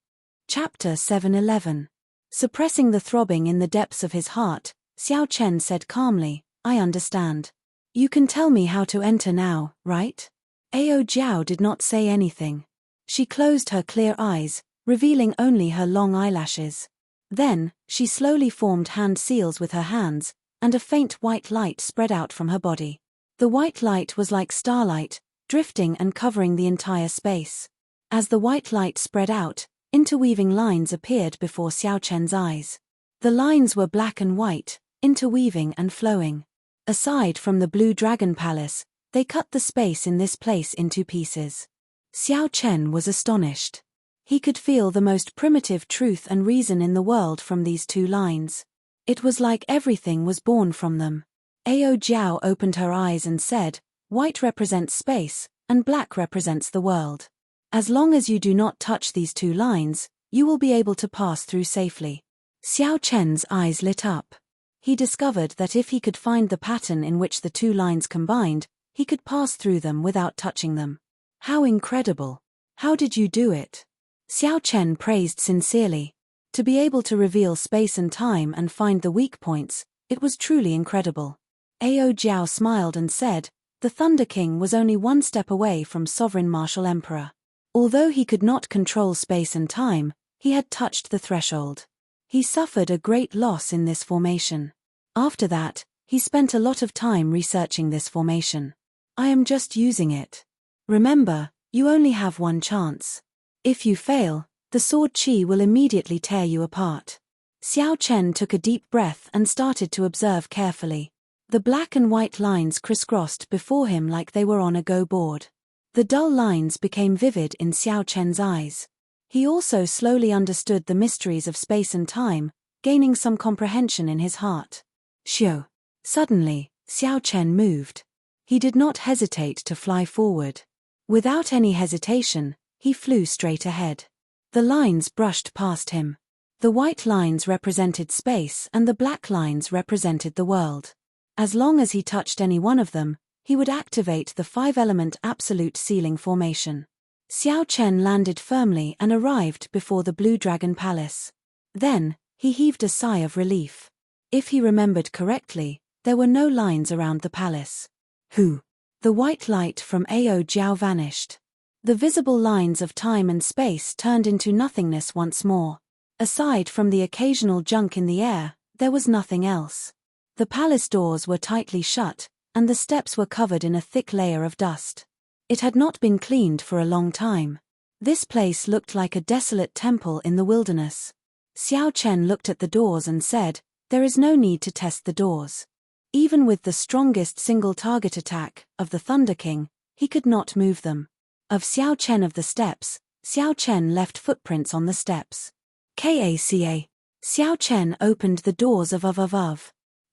Chapter 7:11. Suppressing the throbbing in the depths of his heart, Xiao Chen said calmly, I understand. You can tell me how to enter now, right? Ao Jiao did not say anything. She closed her clear eyes, revealing only her long eyelashes. Then, she slowly formed hand seals with her hands, and a faint white light spread out from her body. The white light was like starlight, drifting and covering the entire space. As the white light spread out, interweaving lines appeared before Xiao Chen's eyes. The lines were black and white, interweaving and flowing. Aside from the Blue Dragon Palace, they cut the space in this place into pieces. Xiao Chen was astonished. He could feel the most primitive truth and reason in the world from these 2 lines. It was like everything was born from them. Ao Jiao opened her eyes and said, White represents space, and black represents the world. As long as you do not touch these 2 lines, You will be able to pass through safely. Xiao Chen's eyes lit up. He discovered that if he could find the pattern in which the two lines combined, he could pass through them without touching them. How incredible! How did you do it? Xiao Chen praised sincerely. To be able to reveal space and time and find the weak points, it was truly incredible. Ao Jiao smiled and said, the Thunder King was only one step away from Sovereign Martial Emperor. Although he could not control space and time, he had touched the threshold. He suffered a great loss in this formation. After that, he spent a lot of time researching this formation. I am just using it. Remember, you only have one chance. If you fail, the sword qi will immediately tear you apart. Xiao Chen took a deep breath and started to observe carefully. The black and white lines crisscrossed before him like they were on a go board. The dull lines became vivid in Xiao Chen's eyes. He also slowly understood the mysteries of space and time, gaining some comprehension in his heart. Xiao. Suddenly, Xiao Chen moved. He did not hesitate to fly forward. Without any hesitation, he flew straight ahead. The lines brushed past him. The white lines represented space and the black lines represented the world. As long as he touched any one of them, he would activate the five-element absolute ceiling formation. Xiao Chen landed firmly and arrived before the Blue Dragon Palace. Then, he heaved a sigh of relief. If he remembered correctly, there were no lines around the palace. Who? The white light from Ao Jiao vanished. The visible lines of time and space turned into nothingness once more. Aside from the occasional junk in the air, there was nothing else. The palace doors were tightly shut, and the steps were covered in a thick layer of dust. It had not been cleaned for a long time. This place looked like a desolate temple in the wilderness. Xiao Chen looked at the doors and said, there is no need to test the doors. Even with the strongest single target attack of the Thunder King, he could not move them. Of Xiao Chen of the steps, Xiao Chen left footprints on the steps. Kaca. Xiao Chen opened the doors of.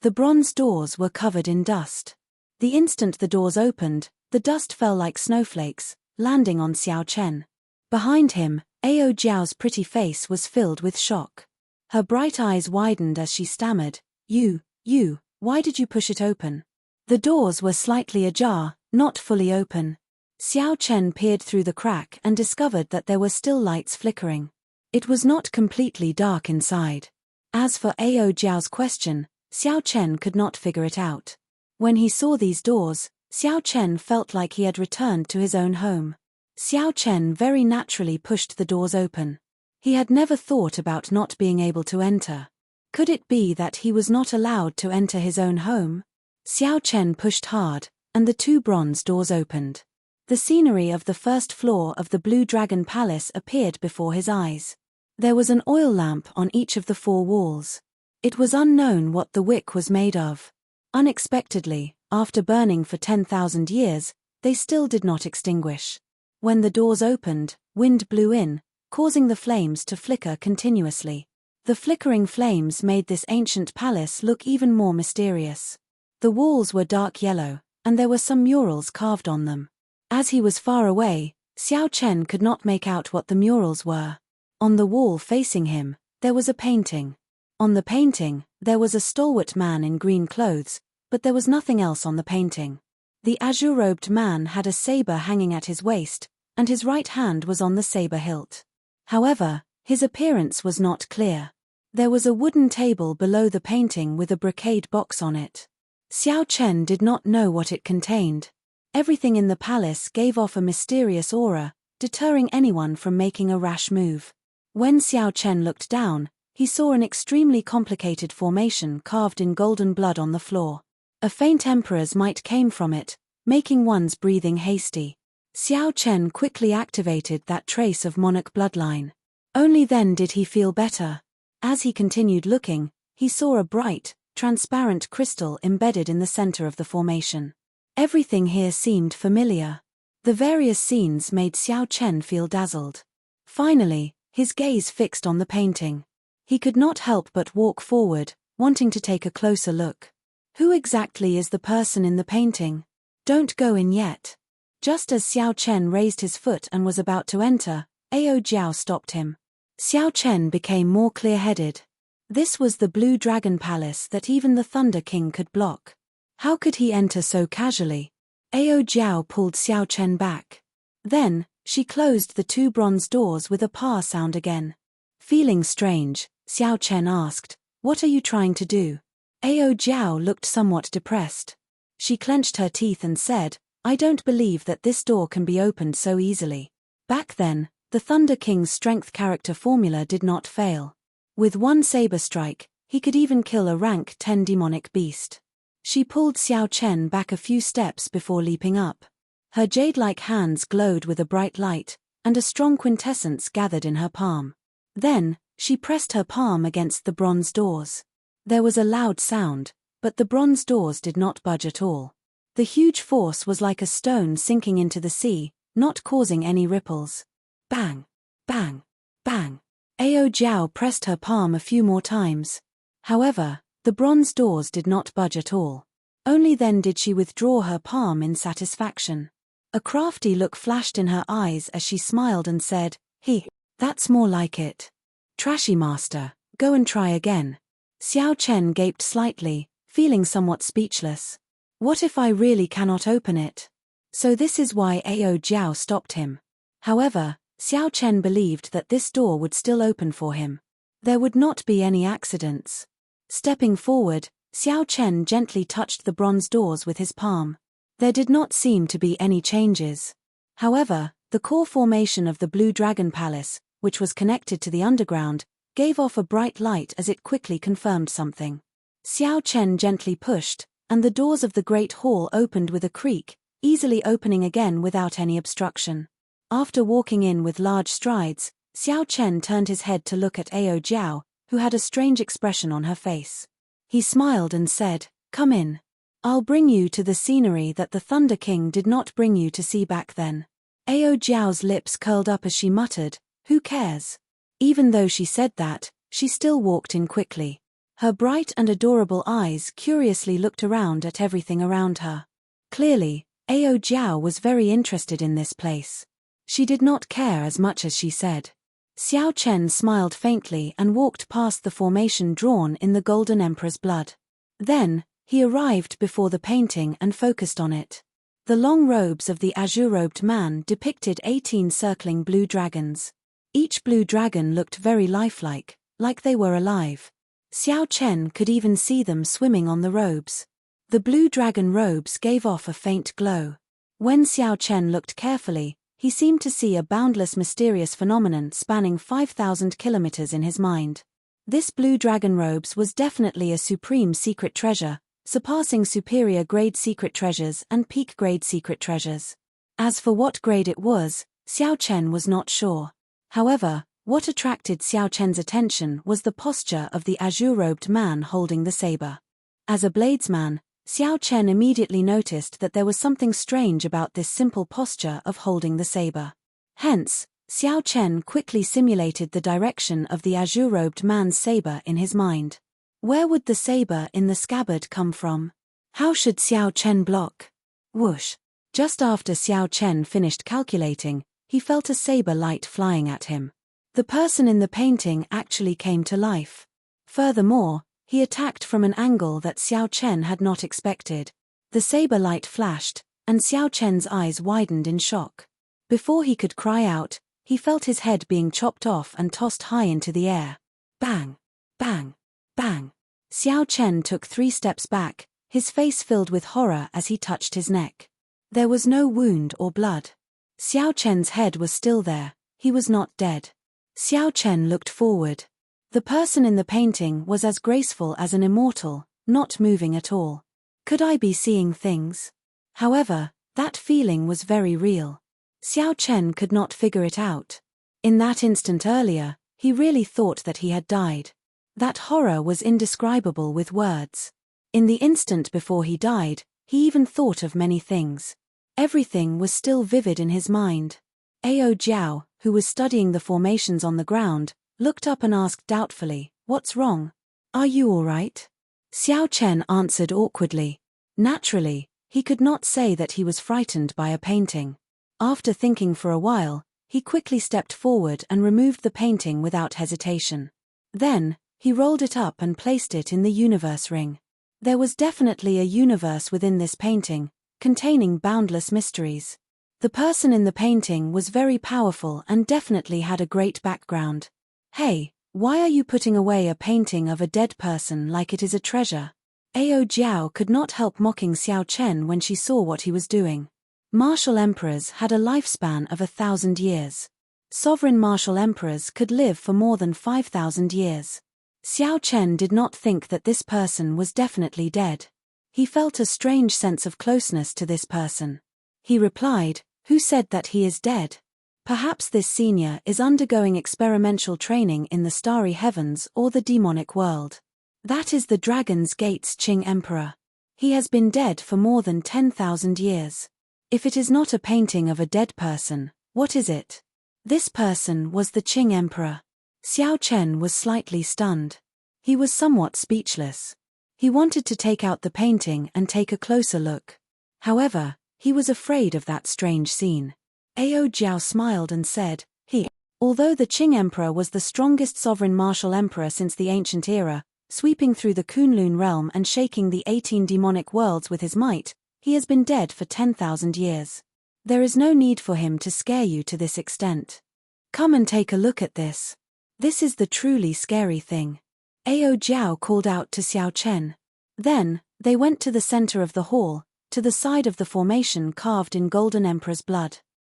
The bronze doors were covered in dust. The instant the doors opened, the dust fell like snowflakes, landing on Xiao Chen. Behind him, Ao Jiao's pretty face was filled with shock. Her bright eyes widened as she stammered, You, why did you push it open? The doors were slightly ajar, not fully open. Xiao Chen peered through the crack and discovered that there were still lights flickering. It was not completely dark inside. As for Ao Jiao's question, Xiao Chen could not figure it out. When he saw these doors, Xiao Chen felt like he had returned to his own home. Xiao Chen very naturally pushed the doors open. He had never thought about not being able to enter. Could it be that he was not allowed to enter his own home? Xiao Chen pushed hard, and the two bronze doors opened. The scenery of the first floor of the Blue Dragon Palace appeared before his eyes. There was an oil lamp on each of the four walls. It was unknown what the wick was made of. Unexpectedly, after burning for 10,000 years, they still did not extinguish. When the doors opened, wind blew in, causing the flames to flicker continuously. The flickering flames made this ancient palace look even more mysterious. The walls were dark yellow, and there were some murals carved on them. As he was far away, Xiao Chen could not make out what the murals were. On the wall facing him, there was a painting. On the painting, there was a stalwart man in green clothes, but there was nothing else on the painting. The azure-robed man had a saber hanging at his waist, and his right hand was on the saber hilt. However, his appearance was not clear. There was a wooden table below the painting with a brocade box on it. Xiao Chen did not know what it contained. Everything in the palace gave off a mysterious aura, deterring anyone from making a rash move. When Xiao Chen looked down, he saw an extremely complicated formation carved in golden blood on the floor. A faint emperor's might came from it, making one's breathing hasty. Xiao Chen quickly activated that trace of monarch bloodline. Only then did he feel better. As he continued looking, he saw a bright, transparent crystal embedded in the center of the formation. Everything here seemed familiar. The various scenes made Xiao Chen feel dazzled. Finally, his gaze fixed on the painting. He could not help but walk forward, wanting to take a closer look. Who exactly is the person in the painting? Don't go in yet. Just as Xiao Chen raised his foot and was about to enter, Ao Jiao stopped him. Xiao Chen became more clear-headed. This was the Blue Dragon Palace that even the Thunder King could block. How could he enter so casually? Ao Jiao pulled Xiao Chen back. Then, she closed the two bronze doors with a pa sound again. Feeling strange, Xiao Chen asked, "What are you trying to do?" Ao Jiao looked somewhat depressed. She clenched her teeth and said, "I don't believe that this door can be opened so easily." Back then, the Thunder King's strength character formula did not fail. With one saber strike, he could even kill a rank 10 demonic beast. She pulled Xiao Chen back a few steps before leaping up. Her jade-like hands glowed with a bright light, and a strong quintessence gathered in her palm. Then, she pressed her palm against the bronze doors. There was a loud sound, but the bronze doors did not budge at all. The huge force was like a stone sinking into the sea, not causing any ripples. Bang! Bang! Bang! Ao Jiao pressed her palm a few more times. However, the bronze doors did not budge at all. Only then did she withdraw her palm in satisfaction. A crafty look flashed in her eyes as she smiled and said, "That's more like it. Trashy master, go and try again." Xiao Chen gaped slightly, feeling somewhat speechless. What if I really cannot open it? So this is why Ao Jiao stopped him. However, Xiao Chen believed that this door would still open for him. There would not be any accidents. Stepping forward, Xiao Chen gently touched the bronze doors with his palm. There did not seem to be any changes. However, the core formation of the Blue Dragon Palace, which was connected to the underground, gave off a bright light as it quickly confirmed something. Xiao Chen gently pushed, and the doors of the Great Hall opened with a creak, easily opening again without any obstruction. After walking in with large strides, Xiao Chen turned his head to look at Ao Jiao, who had a strange expression on her face. He smiled and said, "Come in. I'll bring you to the scenery that the Thunder King did not bring you to see back then." Ao Jiao's lips curled up as she muttered, "Who cares?" Even though she said that, she still walked in quickly. Her bright and adorable eyes curiously looked around at everything around her. Clearly, Ao Jiao was very interested in this place. She did not care as much as she said. Xiao Chen smiled faintly and walked past the formation drawn in the Golden Emperor's blood. Then, he arrived before the painting and focused on it. The long robes of the azure-robed man depicted 18 circling blue dragons. Each blue dragon looked very lifelike, like they were alive. Xiao Chen could even see them swimming on the robes. The blue dragon robes gave off a faint glow. When Xiao Chen looked carefully, he seemed to see a boundless mysterious phenomenon spanning 5,000 kilometers in his mind. This blue dragon robes was definitely a supreme secret treasure, surpassing superior grade secret treasures and peak grade secret treasures. As for what grade it was, Xiao Chen was not sure. However, what attracted Xiao Chen's attention was the posture of the azure-robed man holding the saber. As a bladesman, Xiao Chen immediately noticed that there was something strange about this simple posture of holding the saber. Hence, Xiao Chen quickly simulated the direction of the azure-robed man's saber in his mind. Where would the saber in the scabbard come from? How should Xiao Chen block? Whoosh! Just after Xiao Chen finished calculating, he felt a saber light flying at him. The person in the painting actually came to life. Furthermore, he attacked from an angle that Xiao Chen had not expected. The saber light flashed, and Xiao Chen's eyes widened in shock. Before he could cry out, he felt his head being chopped off and tossed high into the air. Bang! Bang! Bang! Xiao Chen took 3 steps back, his face filled with horror as he touched his neck. There was no wound or blood. Xiao Chen's head was still there, he was not dead. Xiao Chen looked forward. The person in the painting was as graceful as an immortal, not moving at all. Could I be seeing things? However, that feeling was very real. Xiao Chen could not figure it out. In that instant earlier, he really thought that he had died. That horror was indescribable with words. In the instant before he died, he even thought of many things. Everything was still vivid in his mind. Ao Jiao, who was studying the formations on the ground, looked up and asked doubtfully, "What's wrong? Are you all right?" Xiao Chen answered awkwardly. Naturally, he could not say that he was frightened by a painting. After thinking for a while, He quickly stepped forward and removed the painting without hesitation. Then, he rolled it up and placed it in the universe ring. There was definitely a universe within this painting, containing boundless mysteries. The person in the painting was very powerful and definitely had a great background. Hey, why are you putting away a painting of a dead person like it is a treasure? Ao Jiao could not help mocking Xiao Chen when she saw what he was doing. Martial emperors had a lifespan of 1,000 years. Sovereign martial emperors could live for more than 5,000 years. Xiao Chen did not think that this person was definitely dead. He felt a strange sense of closeness to this person. He replied, "Who said that he is dead? Perhaps this senior is undergoing experimental training in the starry heavens or the demonic world. That is the Dragon's Gate's Qing Emperor. He has been dead for more than 10,000 years. If it is not a painting of a dead person, what is it?" This person was the Qing Emperor. Xiao Chen was slightly stunned. He was somewhat speechless. He wanted to take out the painting and take a closer look. However, he was afraid of that strange scene. Ao Jiao smiled and said, Although the Qing Emperor was the strongest sovereign martial emperor since the ancient era, sweeping through the Kunlun realm and shaking the 18 demonic worlds with his might, he has been dead for 10,000 years. There is no need for him to scare you to this extent. Come and take a look at this. This is the truly scary thing. Ao Jiao called out to Xiao Chen. Then, they went to the center of the hall, to the side of the formation carved in Golden Emperor's blood.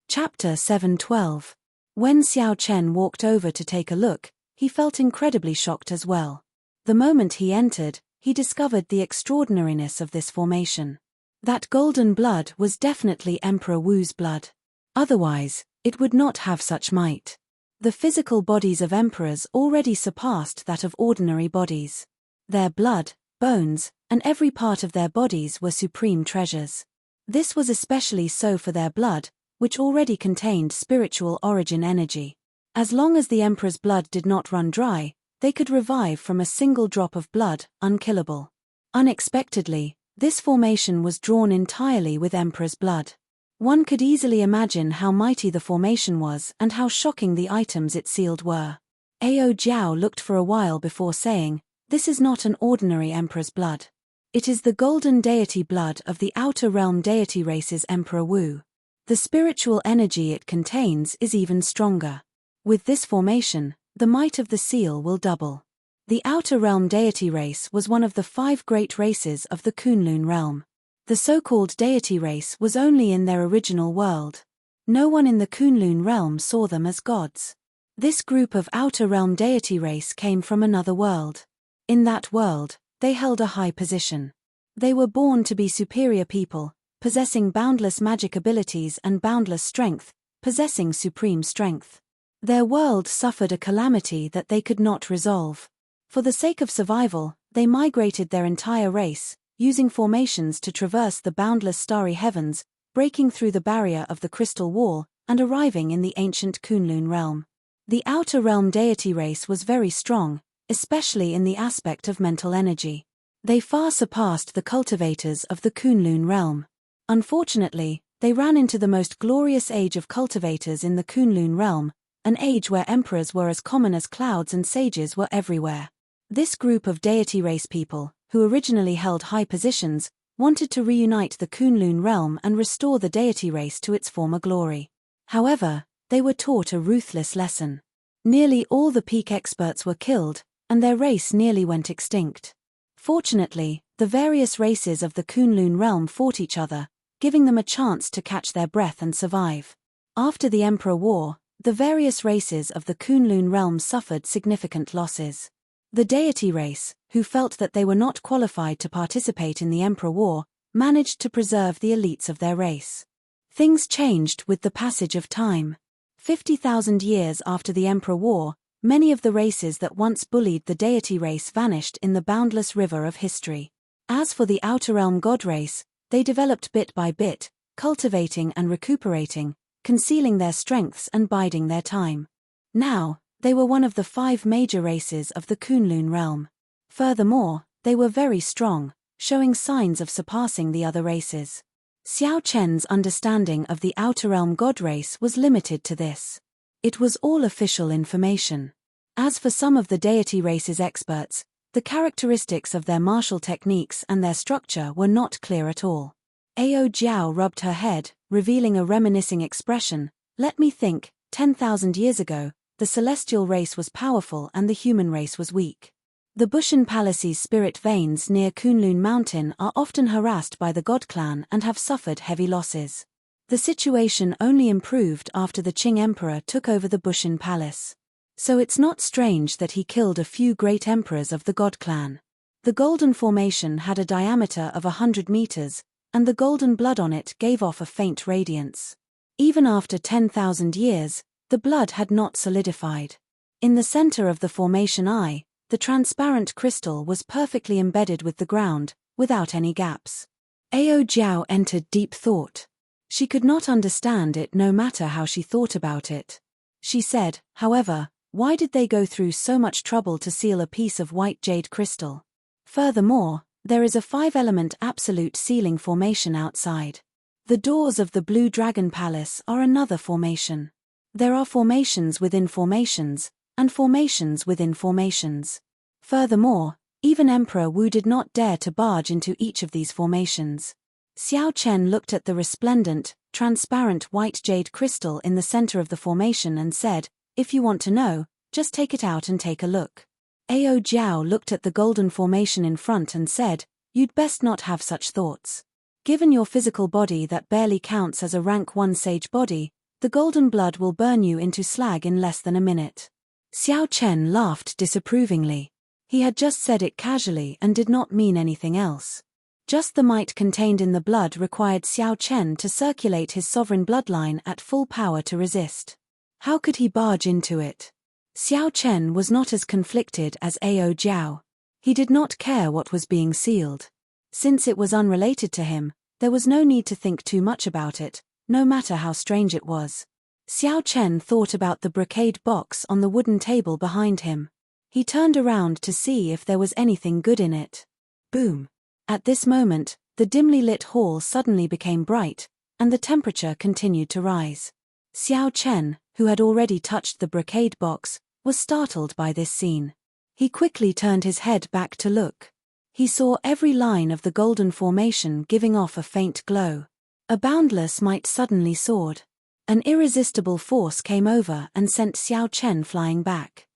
Chapter 7:12. When Xiao Chen walked over to take a look, he felt incredibly shocked as well. The moment he entered, he discovered the extraordinariness of this formation. That golden blood was definitely Emperor Wu's blood. Otherwise, it would not have such might. The physical bodies of emperors already surpassed that of ordinary bodies. Their blood, bones, and every part of their bodies were supreme treasures. This was especially so for their blood, which already contained spiritual origin energy. As long as the emperor's blood did not run dry, they could revive from a single drop of blood, unkillable. Unexpectedly, this formation was drawn entirely with emperor's blood. One could easily imagine how mighty the formation was and how shocking the items it sealed were. Ao Jiao looked for a while before saying, "This is not an ordinary emperor's blood. It is the golden deity blood of the outer realm deity race's Emperor Wu. The spiritual energy it contains is even stronger. With this formation, the might of the seal will double." The outer realm deity race was one of the 5 great races of the Kunlun realm. The so-called deity race was only in their original world. No one in the Kunlun realm saw them as gods. This group of outer realm deity race came from another world. In that world, they held a high position. They were born to be superior people, possessing boundless magic abilities and boundless strength, possessing supreme strength. Their world suffered a calamity that they could not resolve. For the sake of survival, they migrated their entire race, using formations to traverse the boundless starry heavens, breaking through the barrier of the crystal wall, and arriving in the ancient Kunlun realm. The outer realm deity race was very strong, especially in the aspect of mental energy. They far surpassed the cultivators of the Kunlun realm. Unfortunately, they ran into the most glorious age of cultivators in the Kunlun realm, an age where emperors were as common as clouds and sages were everywhere. This group of deity race people, who originally held high positions, wanted to reunite the Kunlun realm and restore the deity race to its former glory. However, they were taught a ruthless lesson. Nearly all the peak experts were killed, and their race nearly went extinct. Fortunately, the various races of the Kunlun realm fought each other, giving them a chance to catch their breath and survive. After the Emperor War, the various races of the Kunlun realm suffered significant losses. The deity race, who felt that they were not qualified to participate in the Emperor War, managed to preserve the elites of their race. Things changed with the passage of time. 50,000 years after the Emperor War, many of the races that once bullied the deity race vanished in the boundless river of history. As for the outer realm god race, they developed bit by bit, cultivating and recuperating, concealing their strengths and biding their time. Now, they were one of the 5 major races of the Kunlun realm. Furthermore, they were very strong, showing signs of surpassing the other races. Xiao Chen's understanding of the Outer Realm god race was limited to this. It was all official information. As for some of the deity race's experts, the characteristics of their martial techniques and their structure were not clear at all. Ao Jiao rubbed her head, revealing a reminiscing expression. Let me think, 10,000 years ago, the celestial race was powerful and the human race was weak. The Bushan Palace's spirit veins near Kunlun Mountain are often harassed by the god clan and have suffered heavy losses. The situation only improved after the Qing emperor took over the Bushan Palace. So it's not strange that he killed a few great emperors of the god clan. The golden formation had a diameter of 100 meters, and the golden blood on it gave off a faint radiance. Even after 10,000 years, the blood had not solidified. In the center of the formation eye, the transparent crystal was perfectly embedded with the ground, without any gaps. Ao Jiao entered deep thought. She could not understand it no matter how she thought about it. She said, however, why did they go through so much trouble to seal a piece of white jade crystal? Furthermore, there is a 5-element absolute sealing formation outside. The doors of the Blue Dragon Palace are another formation. There are formations within formations, and formations within formations. Furthermore, even Emperor Wu did not dare to barge into each of these formations. Xiao Chen looked at the resplendent, transparent white jade crystal in the center of the formation and said, if you want to know, just take it out and take a look. Ao Jiao looked at the golden formation in front and said, you'd best not have such thoughts. Given your physical body that barely counts as a rank 1 sage body, the golden blood will burn you into slag in less than a minute. Xiao Chen laughed disapprovingly. He had just said it casually and did not mean anything else. Just the might contained in the blood required Xiao Chen to circulate his sovereign bloodline at full power to resist. How could he barge into it? Xiao Chen was not as conflicted as Ao Jiao. He did not care what was being sealed. Since it was unrelated to him, there was no need to think too much about it, no matter how strange it was. Xiao Chen thought about the brocade box on the wooden table behind him. He turned around to see if there was anything good in it. Boom! At this moment, the dimly lit hall suddenly became bright, and the temperature continued to rise. Xiao Chen, who had already touched the brocade box, was startled by this scene. He quickly turned his head back to look. He saw every line of the golden formation giving off a faint glow. A boundless might suddenly soared. An irresistible force came over and sent Xiao Chen flying back.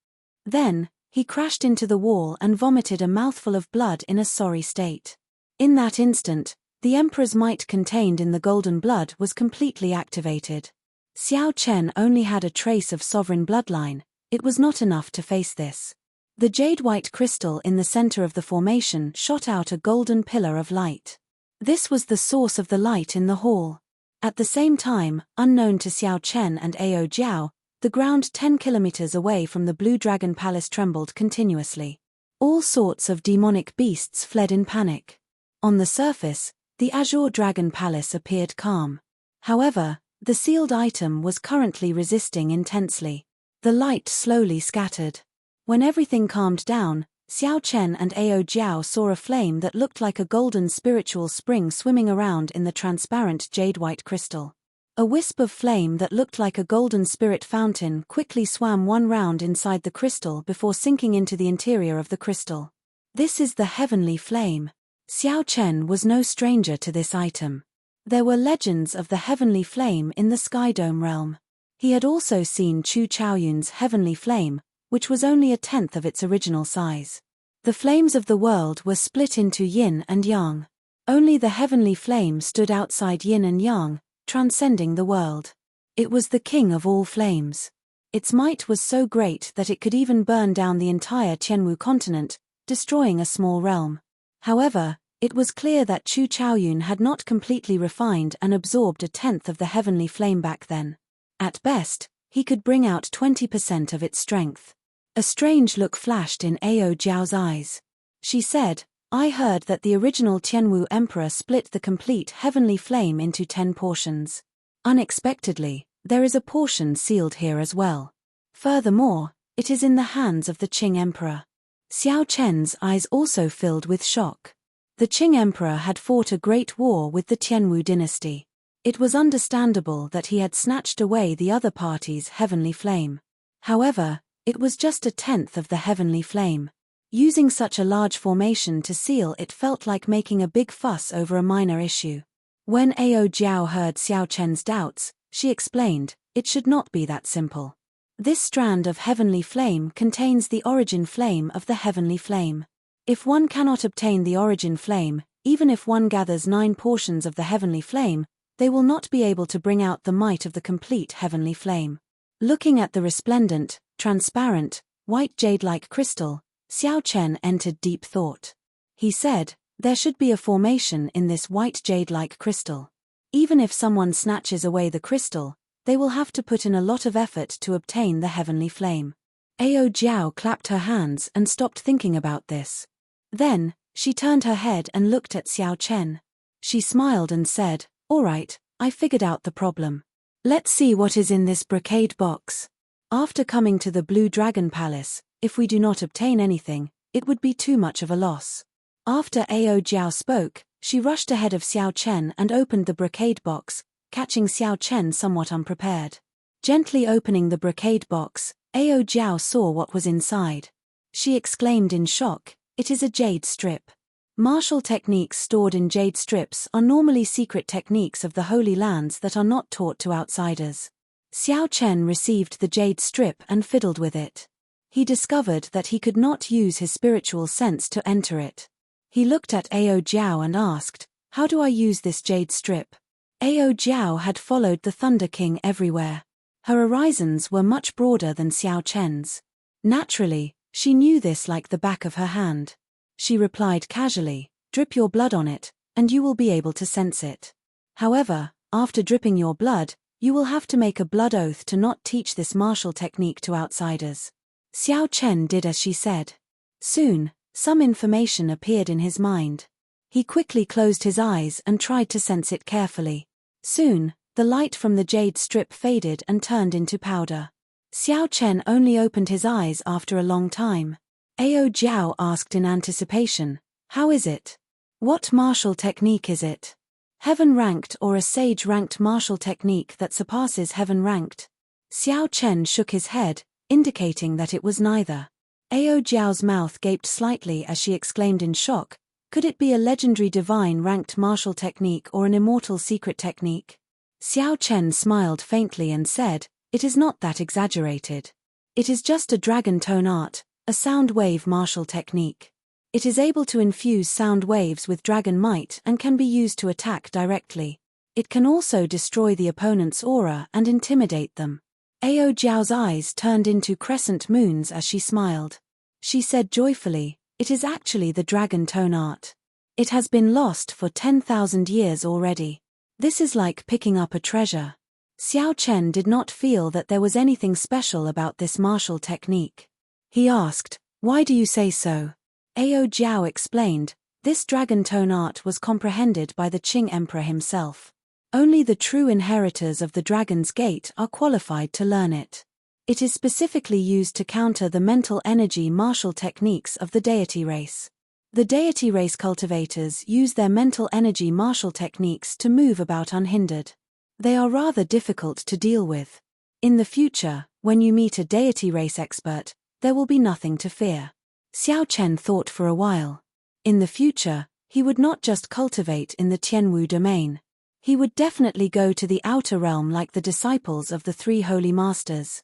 Then, he crashed into the wall and vomited a mouthful of blood in a sorry state. In that instant, the Emperor's might contained in the golden blood was completely activated. Xiao Chen only had a trace of sovereign bloodline. It was not enough to face this. The jade-white crystal in the center of the formation shot out a golden pillar of light. This was the source of the light in the hall. At the same time, unknown to Xiao Chen and Ao Jiao, the ground 10 kilometers away from the Blue Dragon Palace trembled continuously. All sorts of demonic beasts fled in panic. On the surface, the Azure Dragon Palace appeared calm. However, the sealed item was currently resisting intensely. The light slowly scattered. When everything calmed down, Xiao Chen and Ao Jiao saw a flame that looked like a golden spiritual spring swimming around in the transparent jade-white crystal. A wisp of flame that looked like a golden spirit fountain quickly swam one round inside the crystal before sinking into the interior of the crystal. This is the heavenly flame. Xiao Chen was no stranger to this item. There were legends of the heavenly flame in the Sky Dome realm. He had also seen Chu Chaoyun's heavenly flame, which was only a tenth of its original size. The flames of the world were split into yin and yang. Only the heavenly flame stood outside yin and yang, transcending the world. It was the king of all flames. Its might was so great that it could even burn down the entire Tianwu continent, destroying a small realm. However, it was clear that Chu Chaoyun had not completely refined and absorbed a tenth of the heavenly flame back then. At best, he could bring out 20% of its strength. A strange look flashed in Ao Jiao's eyes. She said, I heard that the original Tianwu emperor split the complete heavenly flame into 10 portions. Unexpectedly, there is a portion sealed here as well. Furthermore, it is in the hands of the Qing emperor. Xiao Chen's eyes also filled with shock. The Qing emperor had fought a great war with the Tianwu dynasty. It was understandable that he had snatched away the other party's heavenly flame. However, it was just a tenth of the heavenly flame. Using such a large formation to seal it felt like making a big fuss over a minor issue. When Ao Jiao heard Xiao Chen's doubts, she explained, it should not be that simple. This strand of heavenly flame contains the origin flame of the heavenly flame. If one cannot obtain the origin flame, even if one gathers 9 portions of the heavenly flame, they will not be able to bring out the might of the complete heavenly flame. Looking at the resplendent, transparent, white jade-like crystal, Xiao Chen entered deep thought. He said, there should be a formation in this white jade-like crystal. Even if someone snatches away the crystal, they will have to put in a lot of effort to obtain the heavenly flame. Ao Jiao clapped her hands and stopped thinking about this. Then, she turned her head and looked at Xiao Chen. She smiled and said, all right, I figured out the problem. Let's see what is in this brocade box. After coming to the Blue Dragon Palace, if we do not obtain anything, it would be too much of a loss. After Ao Jiao spoke, she rushed ahead of Xiao Chen and opened the brocade box, catching Xiao Chen somewhat unprepared. Gently opening the brocade box, Ao Jiao saw what was inside. She exclaimed in shock, it is a jade strip. Martial techniques stored in jade strips are normally secret techniques of the Holy Lands that are not taught to outsiders. Xiao Chen received the jade strip and fiddled with it. He discovered that he could not use his spiritual sense to enter it. He looked at Ao Jiao and asked, how do I use this jade strip? Ao Jiao had followed the Thunder King everywhere. Her horizons were much broader than Xiao Chen's. Naturally, she knew this like the back of her hand. She replied casually, drip your blood on it, and you will be able to sense it. However, after dripping your blood, you will have to make a blood oath to not teach this martial technique to outsiders. Xiao Chen did as she said. Soon, some information appeared in his mind. He quickly closed his eyes and tried to sense it carefully. Soon, the light from the jade strip faded and turned into powder. Xiao Chen only opened his eyes after a long time. Ao Jiao asked in anticipation, how is it? What martial technique is it? Heaven-ranked or a sage-ranked martial technique that surpasses heaven-ranked? Xiao Chen shook his head, indicating that it was neither. Ao Jiao's mouth gaped slightly as she exclaimed in shock, could it be a legendary divine-ranked martial technique or an immortal secret technique? Xiao Chen smiled faintly and said, it is not that exaggerated. It is just a dragon tone art, a sound wave martial technique. It is able to infuse sound waves with dragon might and can be used to attack directly. It can also destroy the opponent's aura and intimidate them. Ao Jiao's eyes turned into crescent moons as she smiled. She said joyfully, it is actually the dragon tone art. It has been lost for 10,000 years already. This is like picking up a treasure. Xiao Chen did not feel that there was anything special about this martial technique. He asked, why do you say so? Ao Jiao explained, this dragon tone art was comprehended by the Qing emperor himself. Only the true inheritors of the Dragon's Gate are qualified to learn it. It is specifically used to counter the mental energy martial techniques of the deity race. The deity race cultivators use their mental energy martial techniques to move about unhindered. They are rather difficult to deal with. In the future, when you meet a deity race expert, there will be nothing to fear. Xiao Chen thought for a while. In the future, he would not just cultivate in the Tianwu domain. He would definitely go to the outer realm like the disciples of the 3 holy masters.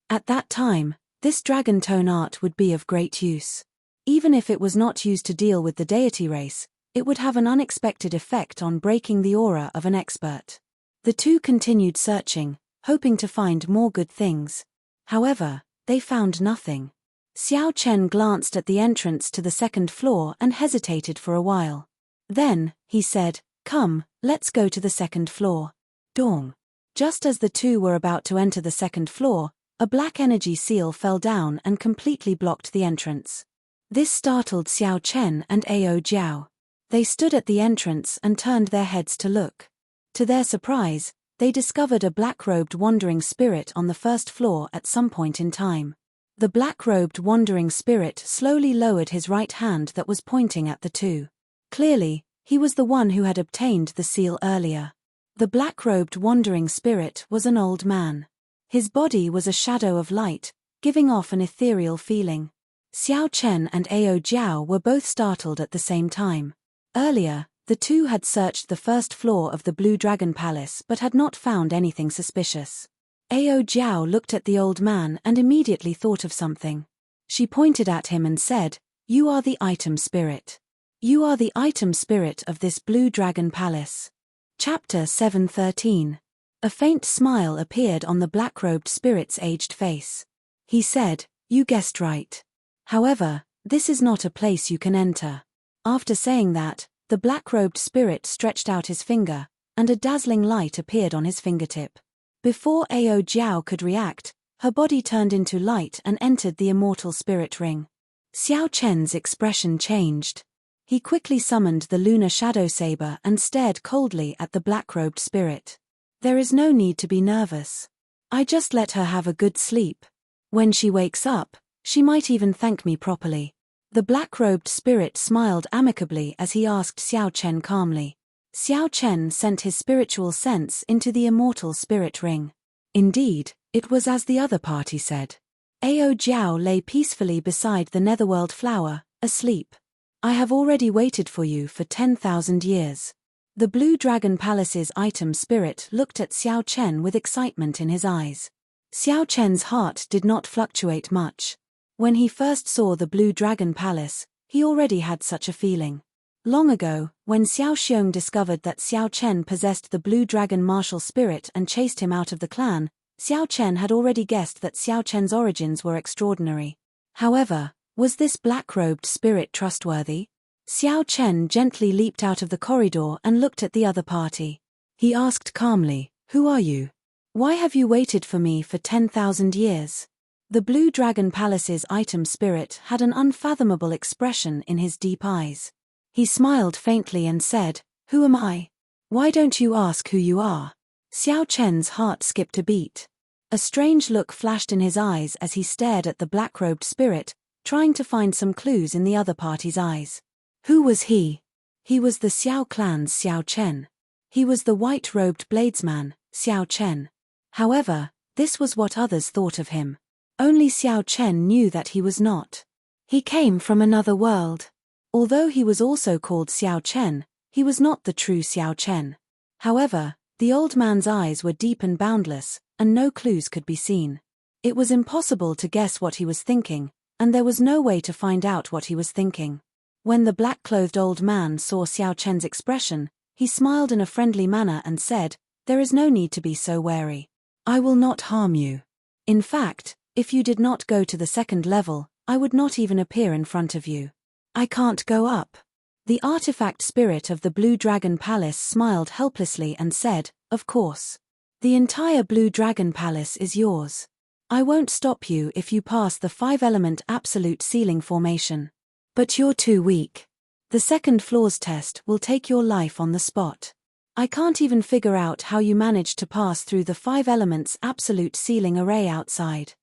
At that time, this dragon tone art would be of great use. Even if it was not used to deal with the deity race, it would have an unexpected effect on breaking the aura of an expert. The two continued searching, hoping to find more good things. However, they found nothing. Xiao Chen glanced at the entrance to the 2nd floor and hesitated for a while. Then, he said, come, let's go to the 2nd floor. Dong. Just as the two were about to enter the 2nd floor, a black energy seal fell down and completely blocked the entrance. This startled Xiao Chen and Ao Jiao. They stood at the entrance and turned their heads to look. To their surprise, they discovered a black-robed wandering spirit on the 1st floor at some point in time. The black-robed wandering spirit slowly lowered his right hand that was pointing at the two. Clearly, he was the one who had obtained the seal earlier. The black-robed wandering spirit was an old man. His body was a shadow of light, giving off an ethereal feeling. Xiao Chen and Ao Jiao were both startled at the same time. Earlier, the two had searched the first floor of the Blue Dragon Palace but had not found anything suspicious. Ao Jiao looked at the old man and immediately thought of something. She pointed at him and said, "You are the item spirit. You are the item spirit of this Blue Dragon Palace." Chapter 7:13. A faint smile appeared on the black-robed spirit's aged face. He said, "You guessed right. However, this is not a place you can enter." After saying that, the black-robed spirit stretched out his finger, and a dazzling light appeared on his fingertip. Before Ao Jiao could react, her body turned into light and entered the immortal spirit ring. Xiao Chen's expression changed. He quickly summoned the lunar shadow saber and stared coldly at the black-robed spirit. "There is no need to be nervous. I just let her have a good sleep. When she wakes up, she might even thank me properly." The black-robed spirit smiled amicably as he asked Xiao Chen calmly. Xiao Chen sent his spiritual sense into the immortal spirit ring. Indeed, it was as the other party said. Ao Jiao lay peacefully beside the netherworld flower, asleep. "I have already waited for you for 10,000 years. The Blue Dragon Palace's item spirit looked at Xiao Chen with excitement in his eyes. Xiao Chen's heart did not fluctuate much. When he first saw the Blue Dragon Palace, he already had such a feeling. Long ago, when Xiao Xiong discovered that Xiao Chen possessed the Blue Dragon martial spirit and chased him out of the clan, Xiao Chen had already guessed that Xiao Chen's origins were extraordinary. However, was this black-robed spirit trustworthy? Xiao Chen gently leaped out of the corridor and looked at the other party. He asked calmly, "Who are you? Why have you waited for me for 10,000 years?" The Blue Dragon Palace's item spirit had an unfathomable expression in his deep eyes. He smiled faintly and said, "Who am I? Why don't you ask who you are?" Xiao Chen's heart skipped a beat. A strange look flashed in his eyes as he stared at the black-robed spirit, trying to find some clues in the other party's eyes. Who was he? He was the Xiao clan's Xiao Chen. He was the white-robed bladesman, Xiao Chen. However, this was what others thought of him. Only Xiao Chen knew that he was not. He came from another world. Although he was also called Xiao Chen, he was not the true Xiao Chen. However, the old man's eyes were deep and boundless, and no clues could be seen. It was impossible to guess what he was thinking, and there was no way to find out what he was thinking. When the black-clothed old man saw Xiao Chen's expression, he smiled in a friendly manner and said, "There is no need to be so wary. I will not harm you. In fact, if you did not go to the second level, I would not even appear in front of you. I can't go up." The artifact spirit of the Blue Dragon Palace smiled helplessly and said, "Of course. The entire Blue Dragon Palace is yours. I won't stop you if you pass the 5-element absolute ceiling formation. But you're too weak. The second floor's test will take your life on the spot. I can't even figure out how you managed to pass through the 5 elements absolute ceiling array outside."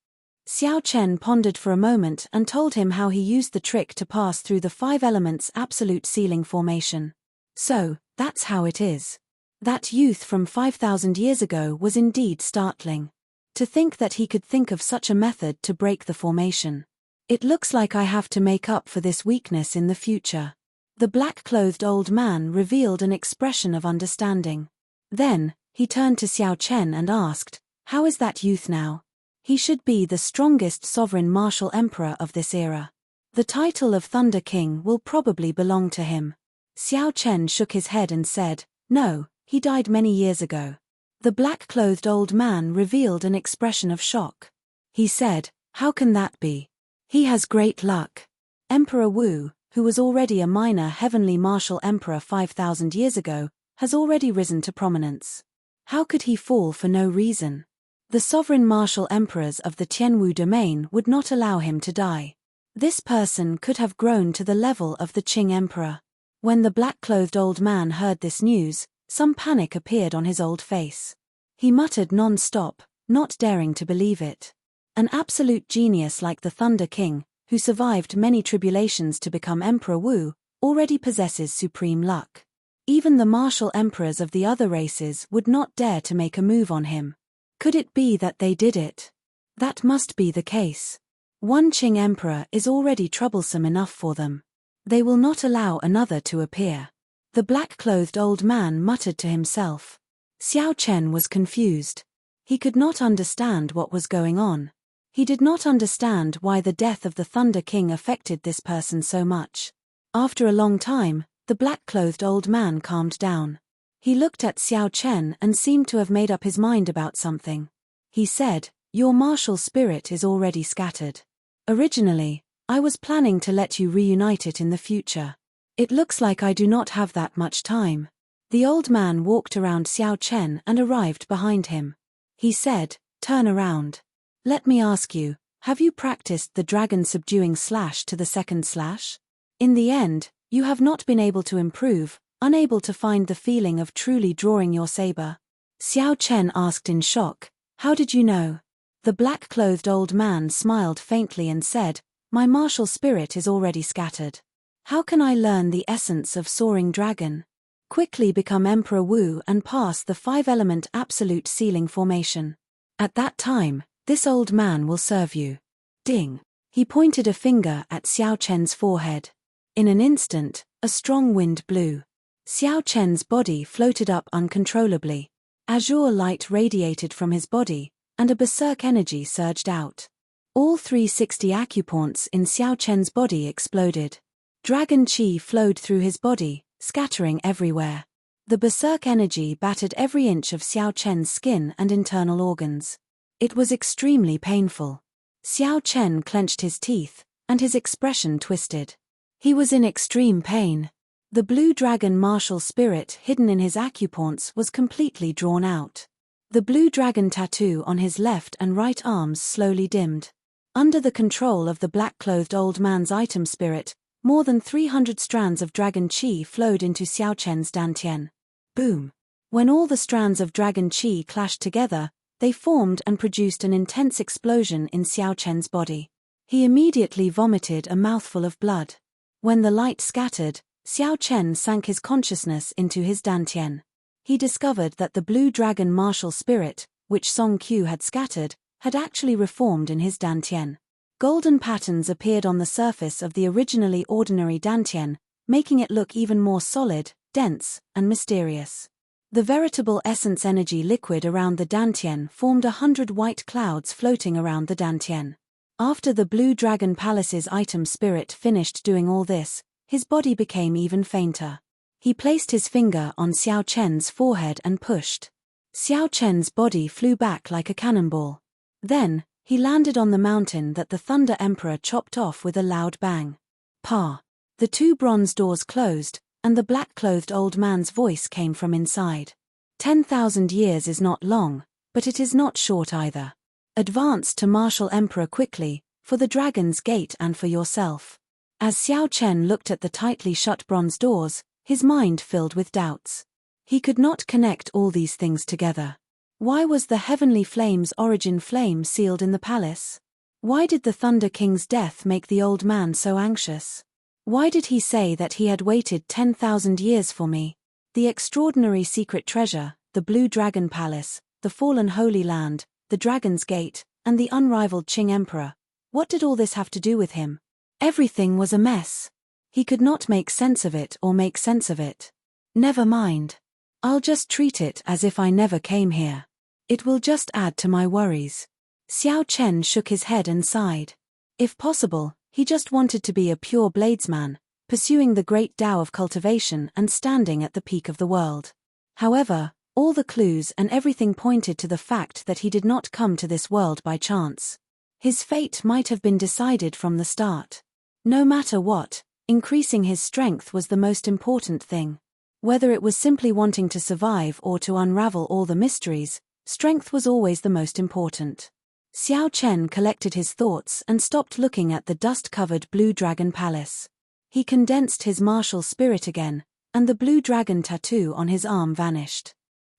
Xiao Chen pondered for a moment and told him how he used the trick to pass through the 5 elements absolute ceiling formation. "So, that's how it is." That youth from 5,000 years ago was indeed startling. To think that he could think of such a method to break the formation. "It looks like I have to make up for this weakness in the future." The black-clothed old man revealed an expression of understanding. Then, he turned to Xiao Chen and asked, "How is that youth now? He should be the strongest sovereign martial emperor of this era. The title of Thunder King will probably belong to him." Xiao Chen shook his head and said, "No, he died many years ago." The black-clothed old man revealed an expression of shock. He said, "How can that be? He has great luck. Emperor Wu, who was already a minor heavenly martial emperor 5,000 years ago, has already risen to prominence. How could he fall for no reason? The sovereign martial emperors of the Tianwu domain would not allow him to die. This person could have grown to the level of the Qing emperor." When the black-clothed old man heard this news, some panic appeared on his old face. He muttered non-stop, not daring to believe it. An absolute genius like the Thunder King, who survived many tribulations to become Emperor Wu, already possesses supreme luck. Even the martial emperors of the other races would not dare to make a move on him. Could it be that they did it? That must be the case. One Qing emperor is already troublesome enough for them. They will not allow another to appear. The black-clothed old man muttered to himself. Xiao Chen was confused. He could not understand what was going on. He did not understand why the death of the Thunder King affected this person so much. After a long time, the black-clothed old man calmed down. He looked at Xiao Chen and seemed to have made up his mind about something. He said, "Your martial spirit is already scattered. Originally, I was planning to let you reunite it in the future. It looks like I do not have that much time." The old man walked around Xiao Chen and arrived behind him. He said, "Turn around. Let me ask you, have you practiced the dragon subduing slash to the second slash? In the end, you have not been able to improve, unable to find the feeling of truly drawing your saber?" Xiao Chen asked in shock, "How did you know?" The black-clothed old man smiled faintly and said, "My martial spirit is already scattered. How can I learn the essence of soaring dragon? Quickly become Emperor Wu and pass the 5-element absolute ceiling formation. At that time, this old man will serve you." Ding! He pointed a finger at Xiao Chen's forehead. In an instant, a strong wind blew. Xiao Chen's body floated up uncontrollably. Azure light radiated from his body, and a berserk energy surged out. All 360 acupoints in Xiao Chen's body exploded. Dragon Qi flowed through his body, scattering everywhere. The berserk energy battered every inch of Xiao Chen's skin and internal organs. It was extremely painful. Xiao Chen clenched his teeth, and his expression twisted. He was in extreme pain. The blue dragon martial spirit hidden in his acupoints was completely drawn out. The blue dragon tattoo on his left and right arms slowly dimmed. Under the control of the black-clothed old man's item spirit, more than 300 strands of dragon qi flowed into Xiao Chen's dantian. Boom! When all the strands of dragon qi clashed together, they formed and produced an intense explosion in Xiao Chen's body. He immediately vomited a mouthful of blood. When the light scattered, Xiao Chen sank his consciousness into his dantian. He discovered that the blue dragon martial spirit, which Song Qiu had scattered, had actually reformed in his dantian. Golden patterns appeared on the surface of the originally ordinary dantian, making it look even more solid, dense, and mysterious. The veritable essence energy liquid around the dantian formed 100 white clouds floating around the dantian. After the Blue Dragon Palace's item spirit finished doing all this, his body became even fainter. He placed his finger on Xiao Chen's forehead and pushed. Xiao Chen's body flew back like a cannonball. Then, he landed on the mountain that the Thunder Emperor chopped off with a loud bang. Pa! The 2 bronze doors closed, and the black-clothed old man's voice came from inside. 10,000 years is not long, but it is not short either. Advance to Martial Emperor quickly, for the Dragon's Gate and for yourself. As Xiao Chen looked at the tightly shut bronze doors, his mind filled with doubts. He could not connect all these things together. Why was the Heavenly Flame's origin flame sealed in the palace? Why did the Thunder King's death make the old man so anxious? Why did he say that he had waited 10,000 years for me? The extraordinary secret treasure, the Blue Dragon Palace, the fallen Holy Land, the Dragon's Gate, and the unrivaled Qing Emperor. What did all this have to do with him? Everything was a mess. He could not make sense of it or make sense of it. Never mind. I'll just treat it as if I never came here. It will just add to my worries. Xiao Chen shook his head and sighed. If possible, he just wanted to be a pure bladesman, pursuing the great Tao of cultivation and standing at the peak of the world. However, all the clues and everything pointed to the fact that he did not come to this world by chance. His fate might have been decided from the start. No matter what, increasing his strength was the most important thing. Whether it was simply wanting to survive or to unravel all the mysteries, strength was always the most important. Xiao Chen collected his thoughts and stopped looking at the dust-covered Blue Dragon Palace. He condensed his martial spirit again, and the blue dragon tattoo on his arm vanished.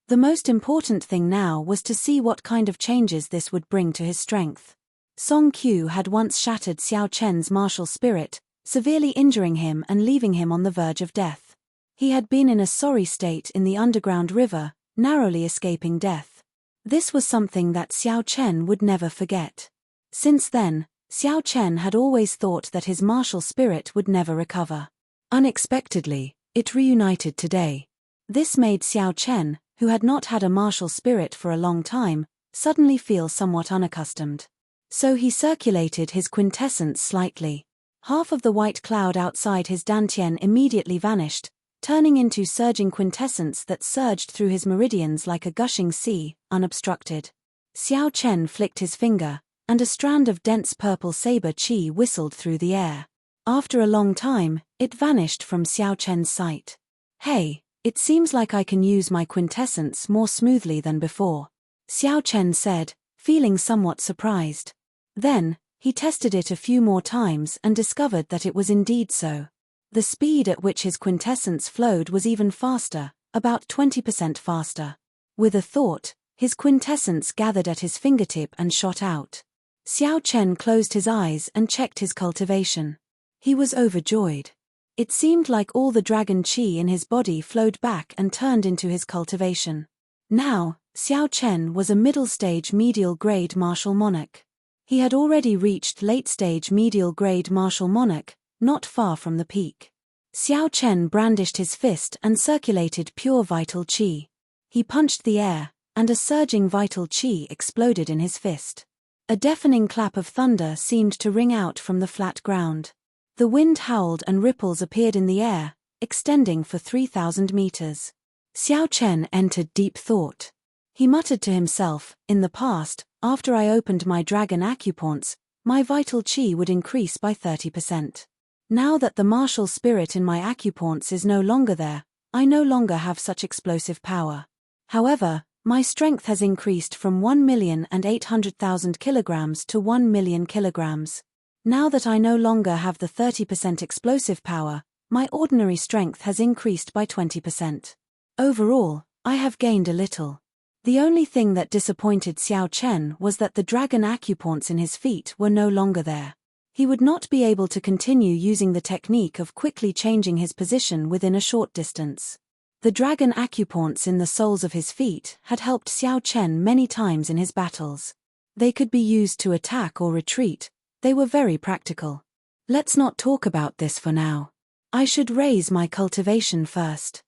The most important thing now was to see what kind of changes this would bring to his strength. Song Qiu had once shattered Xiao Chen's martial spirit, severely injuring him and leaving him on the verge of death. He had been in a sorry state in the underground river, narrowly escaping death. This was something that Xiao Chen would never forget. Since then, Xiao Chen had always thought that his martial spirit would never recover. Unexpectedly, it reunited today. This made Xiao Chen, who had not had a martial spirit for a long time, suddenly feel somewhat unaccustomed. So he circulated his quintessence slightly. Half of the white cloud outside his dantian immediately vanished, turning into surging quintessence that surged through his meridians like a gushing sea, unobstructed. Xiao Chen flicked his finger, and a strand of dense purple saber qi whistled through the air. After a long time, it vanished from Xiao Chen's sight. Hey, it seems like I can use my quintessence more smoothly than before, Xiao Chen said, feeling somewhat surprised. Then, he tested it a few more times and discovered that it was indeed so. The speed at which his quintessence flowed was even faster, about 20% faster. With a thought, his quintessence gathered at his fingertip and shot out. Xiao Chen closed his eyes and checked his cultivation. He was overjoyed. It seemed like all the dragon qi in his body flowed back and turned into his cultivation. Now, Xiao Chen was a middle-stage medial-grade martial monarch. He had already reached late-stage medial-grade martial monarch, not far from the peak. Xiao Chen brandished his fist and circulated pure vital qi. He punched the air, and a surging vital qi exploded in his fist. A deafening clap of thunder seemed to ring out from the flat ground. The wind howled and ripples appeared in the air, extending for 3,000 meters. Xiao Chen entered deep thought. He muttered to himself, in the past, after I opened my dragon acupoints, my vital qi would increase by 30%. Now that the martial spirit in my acupoints is no longer there, I no longer have such explosive power. However, my strength has increased from 1,800,000 kilograms to 1 million kilograms. Now that I no longer have the 30% explosive power, my ordinary strength has increased by 20%. Overall, I have gained a little. The only thing that disappointed Xiao Chen was that the dragon acupoints in his feet were no longer there. He would not be able to continue using the technique of quickly changing his position within a short distance. The dragon acupoints in the soles of his feet had helped Xiao Chen many times in his battles. They could be used to attack or retreat. They were very practical. Let's not talk about this for now. I should raise my cultivation first.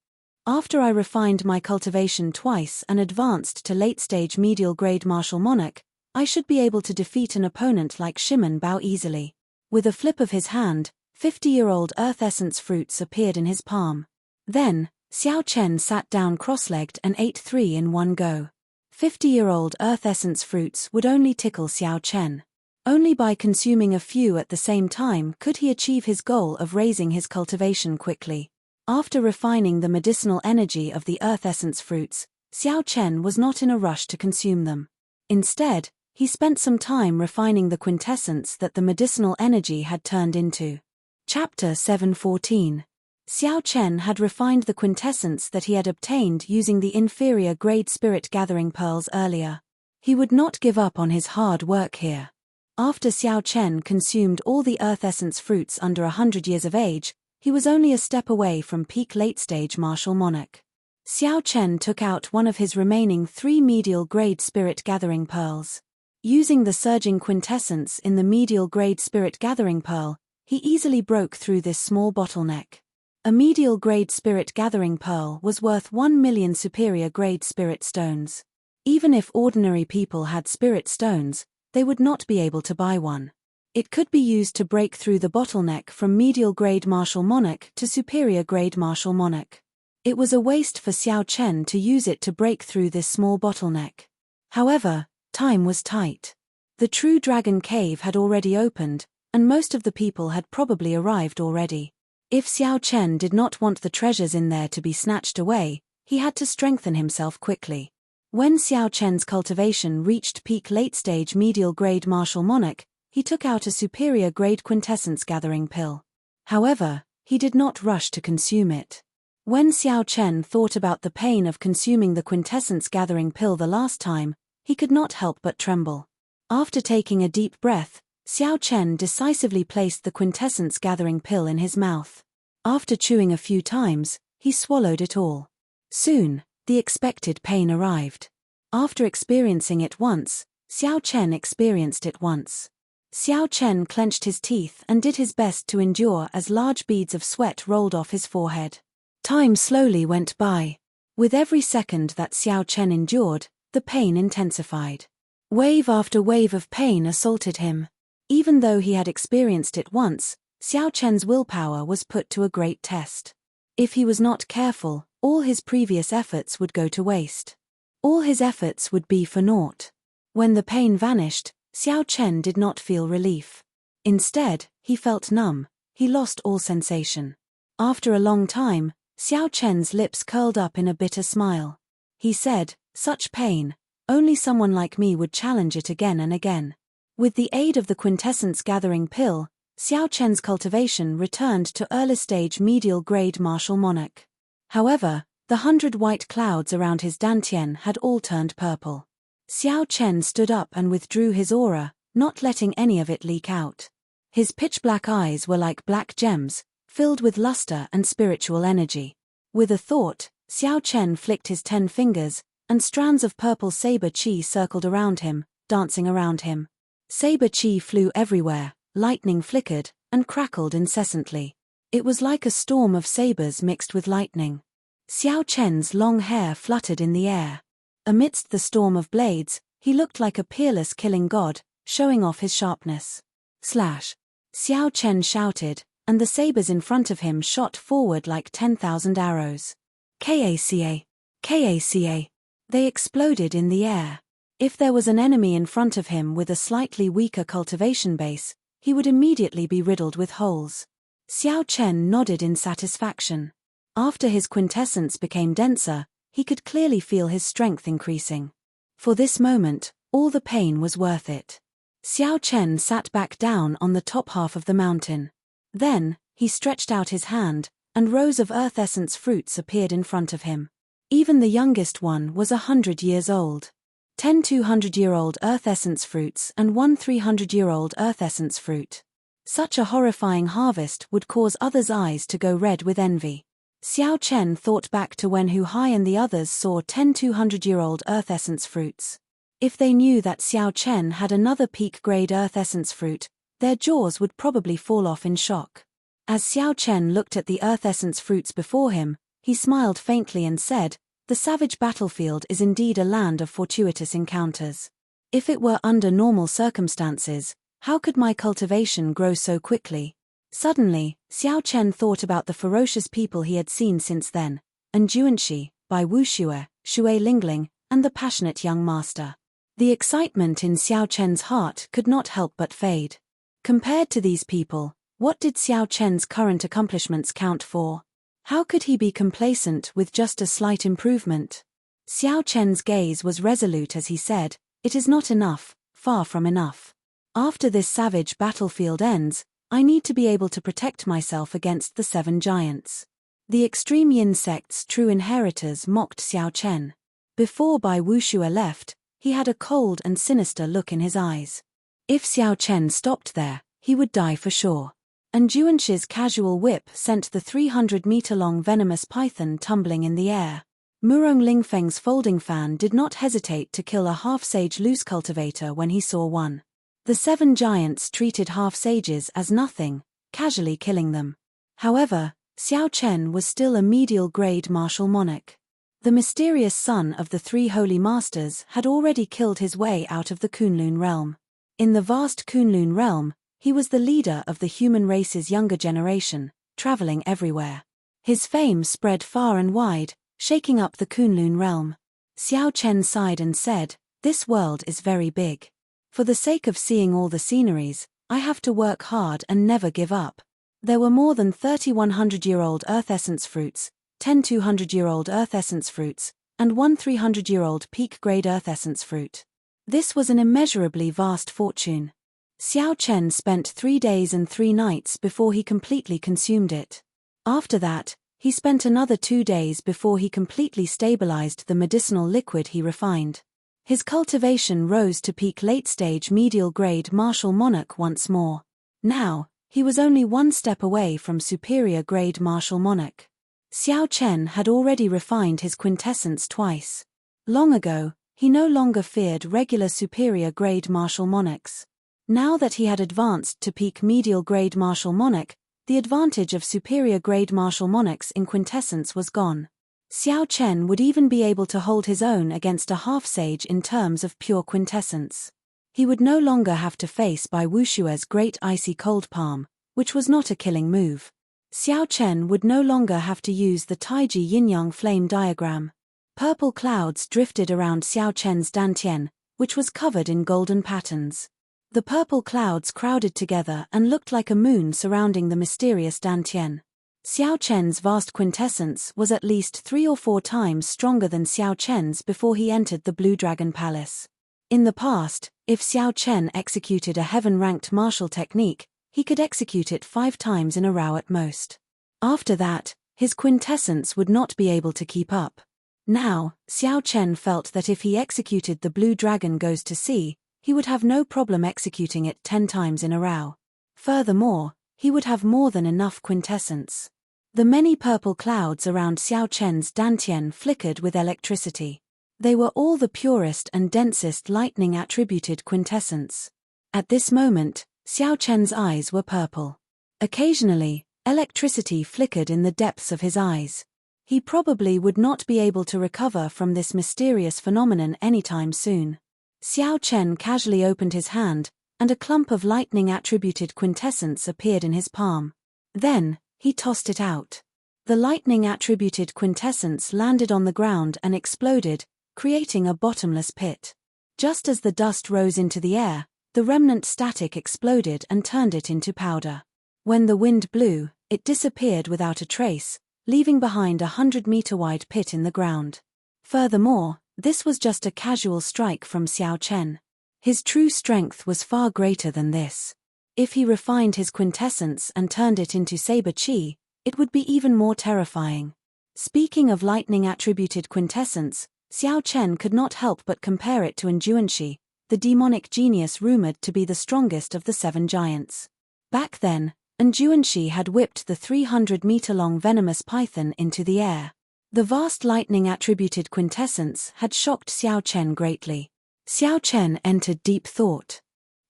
After I refined my cultivation twice and advanced to late-stage medial-grade martial monarch, I should be able to defeat an opponent like Shimon Bao easily. With a flip of his hand, 50-year-old earth essence fruits appeared in his palm. Then, Xiao Chen sat down cross-legged and ate 3 in one go. 50-year-old earth essence fruits would only tickle Xiao Chen. Only by consuming a few at the same time could he achieve his goal of raising his cultivation quickly. After refining the medicinal energy of the earth essence fruits, Xiao Chen was not in a rush to consume them. Instead, he spent some time refining the quintessence that the medicinal energy had turned into. Chapter 7:14. Xiao Chen had refined the quintessence that he had obtained using the inferior grade spirit gathering pearls earlier. He would not give up on his hard work here. After Xiao Chen consumed all the earth essence fruits under 100 years of age, he was only a step away from peak late-stage martial monarch. Xiao Chen took out one of his remaining 3 medial-grade spirit-gathering pearls. Using the surging quintessence in the medial-grade spirit-gathering pearl, he easily broke through this small bottleneck. A medial-grade spirit-gathering pearl was worth 1 million superior-grade spirit stones. Even if ordinary people had spirit stones, they would not be able to buy one. It could be used to break through the bottleneck from medial-grade martial monarch to superior-grade martial monarch. It was a waste for Xiao Chen to use it to break through this small bottleneck. However, time was tight. The true dragon cave had already opened, and most of the people had probably arrived already. If Xiao Chen did not want the treasures in there to be snatched away, he had to strengthen himself quickly. When Xiao Chen's cultivation reached peak late-stage medial-grade martial monarch, he took out a superior-grade quintessence gathering pill. However, he did not rush to consume it. When Xiao Chen thought about the pain of consuming the quintessence gathering pill the last time, he could not help but tremble. After taking a deep breath, Xiao Chen decisively placed the quintessence-gathering pill in his mouth. After chewing a few times, he swallowed it all. Soon, the expected pain arrived. After experiencing it once, Xiao Chen experienced it once. Xiao Chen clenched his teeth and did his best to endure as large beads of sweat rolled off his forehead. Time slowly went by. With every second that Xiao Chen endured, the pain intensified. Wave after wave of pain assaulted him. Even though he had experienced it once, Xiao Chen's willpower was put to a great test. If he was not careful, all his previous efforts would go to waste. All his efforts would be for naught. When the pain vanished, Xiao Chen did not feel relief. Instead, he felt numb. He lost all sensation. After a long time, Xiao Chen's lips curled up in a bitter smile. He said, "Such pain, only someone like me would challenge it again and again." With the aid of the quintessence-gathering pill, Xiao Chen's cultivation returned to early-stage medial-grade martial monarch. However, the 100 white clouds around his dantian had all turned purple. Xiao Chen stood up and withdrew his aura, not letting any of it leak out. His pitch-black eyes were like black gems, filled with luster and spiritual energy. With a thought, Xiao Chen flicked his 10 fingers, and strands of purple saber chi circled around him, dancing around him. Saber chi flew everywhere, lightning flickered, and crackled incessantly. It was like a storm of sabers mixed with lightning. Xiao Chen's long hair fluttered in the air. Amidst the storm of blades, he looked like a peerless killing god, showing off his sharpness. Slash! Xiao Chen shouted, and the sabers in front of him shot forward like 10,000 arrows. Kaca! Kaca! They exploded in the air. If there was an enemy in front of him with a slightly weaker cultivation base, he would immediately be riddled with holes. Xiao Chen nodded in satisfaction. After his quintessence became denser, he could clearly feel his strength increasing. For this moment, all the pain was worth it. Xiao Chen sat back down on the top half of the mountain. Then, he stretched out his hand, and rows of earth essence fruits appeared in front of him. Even the youngest one was 100 years old. 10 200-year-old earth essence fruits and 1 300-year-old earth essence fruit. Such a horrifying harvest would cause others' eyes to go red with envy. Xiao Chen thought back to when Hu Hai and the others saw 10 200-year-old earth essence fruits. If they knew that Xiao Chen had another peak-grade earth essence fruit, their jaws would probably fall off in shock. As Xiao Chen looked at the earth essence fruits before him, he smiled faintly and said, "The savage battlefield is indeed a land of fortuitous encounters. If it were under normal circumstances, how could my cultivation grow so quickly?" Suddenly, Xiao Chen thought about the ferocious people he had seen since then, and Juanxi, Bai Wuxue, Shui Lingling, and the passionate young master. The excitement in Xiao Chen's heart could not help but fade. Compared to these people, what did Xiao Chen's current accomplishments count for? How could he be complacent with just a slight improvement? Xiao Chen's gaze was resolute as he said, "It is not enough, far from enough. After this savage battlefield ends, I need to be able to protect myself against the 7 giants." The extreme yin sect's true inheritors mocked Xiao Chen. Before Bai Wuxue left, he had a cold and sinister look in his eyes. If Xiao Chen stopped there, he would die for sure. And Juanxi's casual whip sent the 300-meter-long venomous python tumbling in the air. Murong Lingfeng's folding fan did not hesitate to kill a half-sage loose cultivator when he saw one. The 7 giants treated half-sages as nothing, casually killing them. However, Xiao Chen was still a medial-grade martial monarch. The mysterious son of the 3 holy masters had already killed his way out of the Kunlun realm. In the vast Kunlun realm, he was the leader of the human race's younger generation, traveling everywhere. His fame spread far and wide, shaking up the Kunlun realm. Xiao Chen sighed and said, "This world is very big. For the sake of seeing all the sceneries, I have to work hard and never give up." There were more than 30 100-year-old earth essence fruits, 10 200-year-old earth essence fruits, and 1 300-year-old peak-grade earth essence fruit. This was an immeasurably vast fortune. Xiao Chen spent 3 days and 3 nights before he completely consumed it. After that, he spent another 2 days before he completely stabilized the medicinal liquid he refined. His cultivation rose to peak late-stage medial-grade martial monarch once more. Now, he was only one step away from superior-grade martial monarch. Xiao Chen had already refined his quintessence twice. Long ago, he no longer feared regular superior-grade martial monarchs. Now that he had advanced to peak medial-grade martial monarch, the advantage of superior-grade martial monarchs in quintessence was gone. Xiao Chen would even be able to hold his own against a half-sage in terms of pure quintessence. He would no longer have to face Bai Wushue's great icy cold palm, which was not a killing move. Xiao Chen would no longer have to use the Taiji yin-yang flame diagram. Purple clouds drifted around Xiao Chen's dantian, which was covered in golden patterns. The purple clouds crowded together and looked like a moon surrounding the mysterious dantian. Xiao Chen's vast quintessence was at least 3 or 4 times stronger than Xiao Chen's before he entered the Blue Dragon Palace. In the past, if Xiao Chen executed a heaven-ranked martial technique, he could execute it 5 times in a row at most. After that, his quintessence would not be able to keep up. Now, Xiao Chen felt that if he executed the Blue Dragon Goes to Sea, he would have no problem executing it 10 times in a row. Furthermore, he would have more than enough quintessence. The many purple clouds around Xiao Chen's dantian flickered with electricity. They were all the purest and densest lightning-attributed quintessence. At this moment, Xiao Chen's eyes were purple. Occasionally, electricity flickered in the depths of his eyes. He probably would not be able to recover from this mysterious phenomenon anytime soon. Xiao Chen casually opened his hand, and a clump of lightning-attributed quintessence appeared in his palm. Then, he tossed it out. The lightning-attributed quintessence landed on the ground and exploded, creating a bottomless pit. Just as the dust rose into the air, the remnant static exploded and turned it into powder. When the wind blew, it disappeared without a trace, leaving behind a 100-meter-wide pit in the ground. Furthermore, this was just a casual strike from Xiao Chen. His true strength was far greater than this. If he refined his quintessence and turned it into saber chi, it would be even more terrifying. Speaking of lightning-attributed quintessence, Xiao Chen could not help but compare it to Enjuanshi, the demonic genius rumored to be the strongest of the 7 giants. Back then, Enjuanshi had whipped the 300-meter-long venomous python into the air. The vast lightning-attributed quintessence had shocked Xiao Chen greatly. Xiao Chen entered deep thought.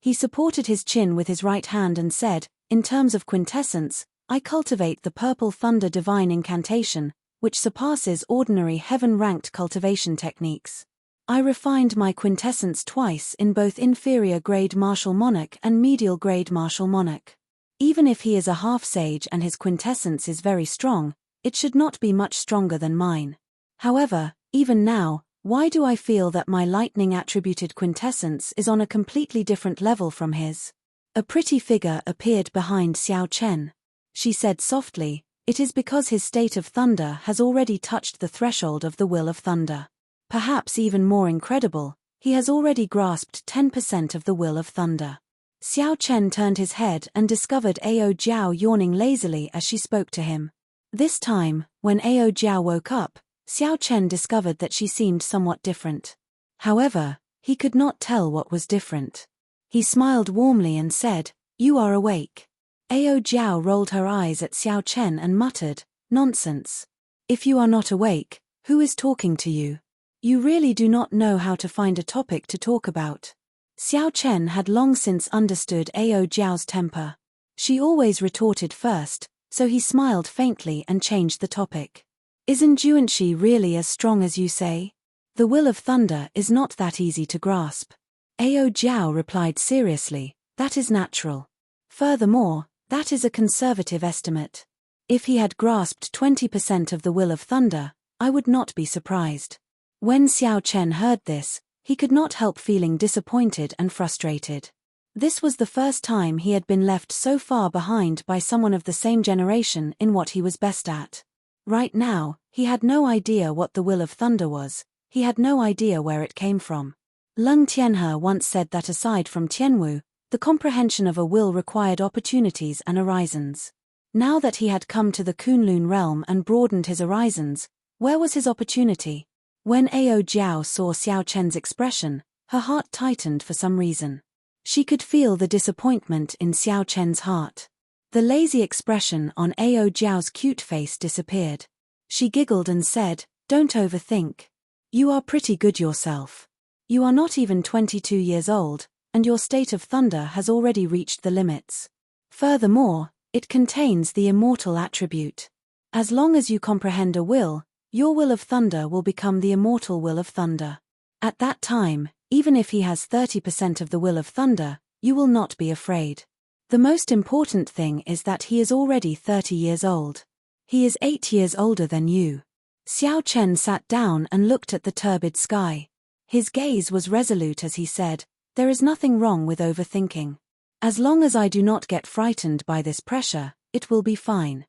He supported his chin with his right hand and said, "In terms of quintessence, I cultivate the Purple Thunder Divine Incantation, which surpasses ordinary heaven-ranked cultivation techniques. I refined my quintessence twice in both inferior-grade martial monarch and medial-grade martial monarch. Even if he is a half-sage and his quintessence is very strong, it should not be much stronger than mine. However, even now, why do I feel that my lightning-attributed quintessence is on a completely different level from his?" A pretty figure appeared behind Xiao Chen. She said softly, "It is because his state of thunder has already touched the threshold of the will of thunder. Perhaps even more incredible, he has already grasped 10% of the will of thunder." Xiao Chen turned his head and discovered Ao Jiao yawning lazily as she spoke to him. This time, when Ao Jiao woke up, Xiao Chen discovered that she seemed somewhat different. However, he could not tell what was different. He smiled warmly and said, "You are awake." Ao Jiao rolled her eyes at Xiao Chen and muttered, "Nonsense. If you are not awake, who is talking to you? You really do not know how to find a topic to talk about." Xiao Chen had long since understood Ao Jiao's temper. She always retorted first, so he smiled faintly and changed the topic. "Isn't Juanshi really as strong as you say? The will of thunder is not that easy to grasp." Ao Jiao replied seriously, "That is natural. Furthermore, that is a conservative estimate. If he had grasped 20% of the will of thunder, I would not be surprised." When Xiao Chen heard this, he could not help feeling disappointed and frustrated. This was the first time he had been left so far behind by someone of the same generation in what he was best at. Right now, he had no idea what the will of thunder was, he had no idea where it came from. Leng Tianhe once said that aside from Tianwu, the comprehension of a will required opportunities and horizons. Now that he had come to the Kunlun realm and broadened his horizons, where was his opportunity? When Ao Jiao saw Xiao Chen's expression, her heart tightened for some reason. She could feel the disappointment in Xiao Chen's heart. The lazy expression on Ao Jiao's cute face disappeared. She giggled and said, "Don't overthink. You are pretty good yourself. You are not even 22 years old, and your state of thunder has already reached the limits. Furthermore, it contains the immortal attribute. As long as you comprehend a will, your will of thunder will become the immortal will of thunder. At that time, even if he has 30% of the will of thunder, you will not be afraid. The most important thing is that he is already 30 years old. He is 8 years older than you." Xiao Chen sat down and looked at the turbid sky. His gaze was resolute as he said, "There is nothing wrong with overthinking. As long as I do not get frightened by this pressure, it will be fine.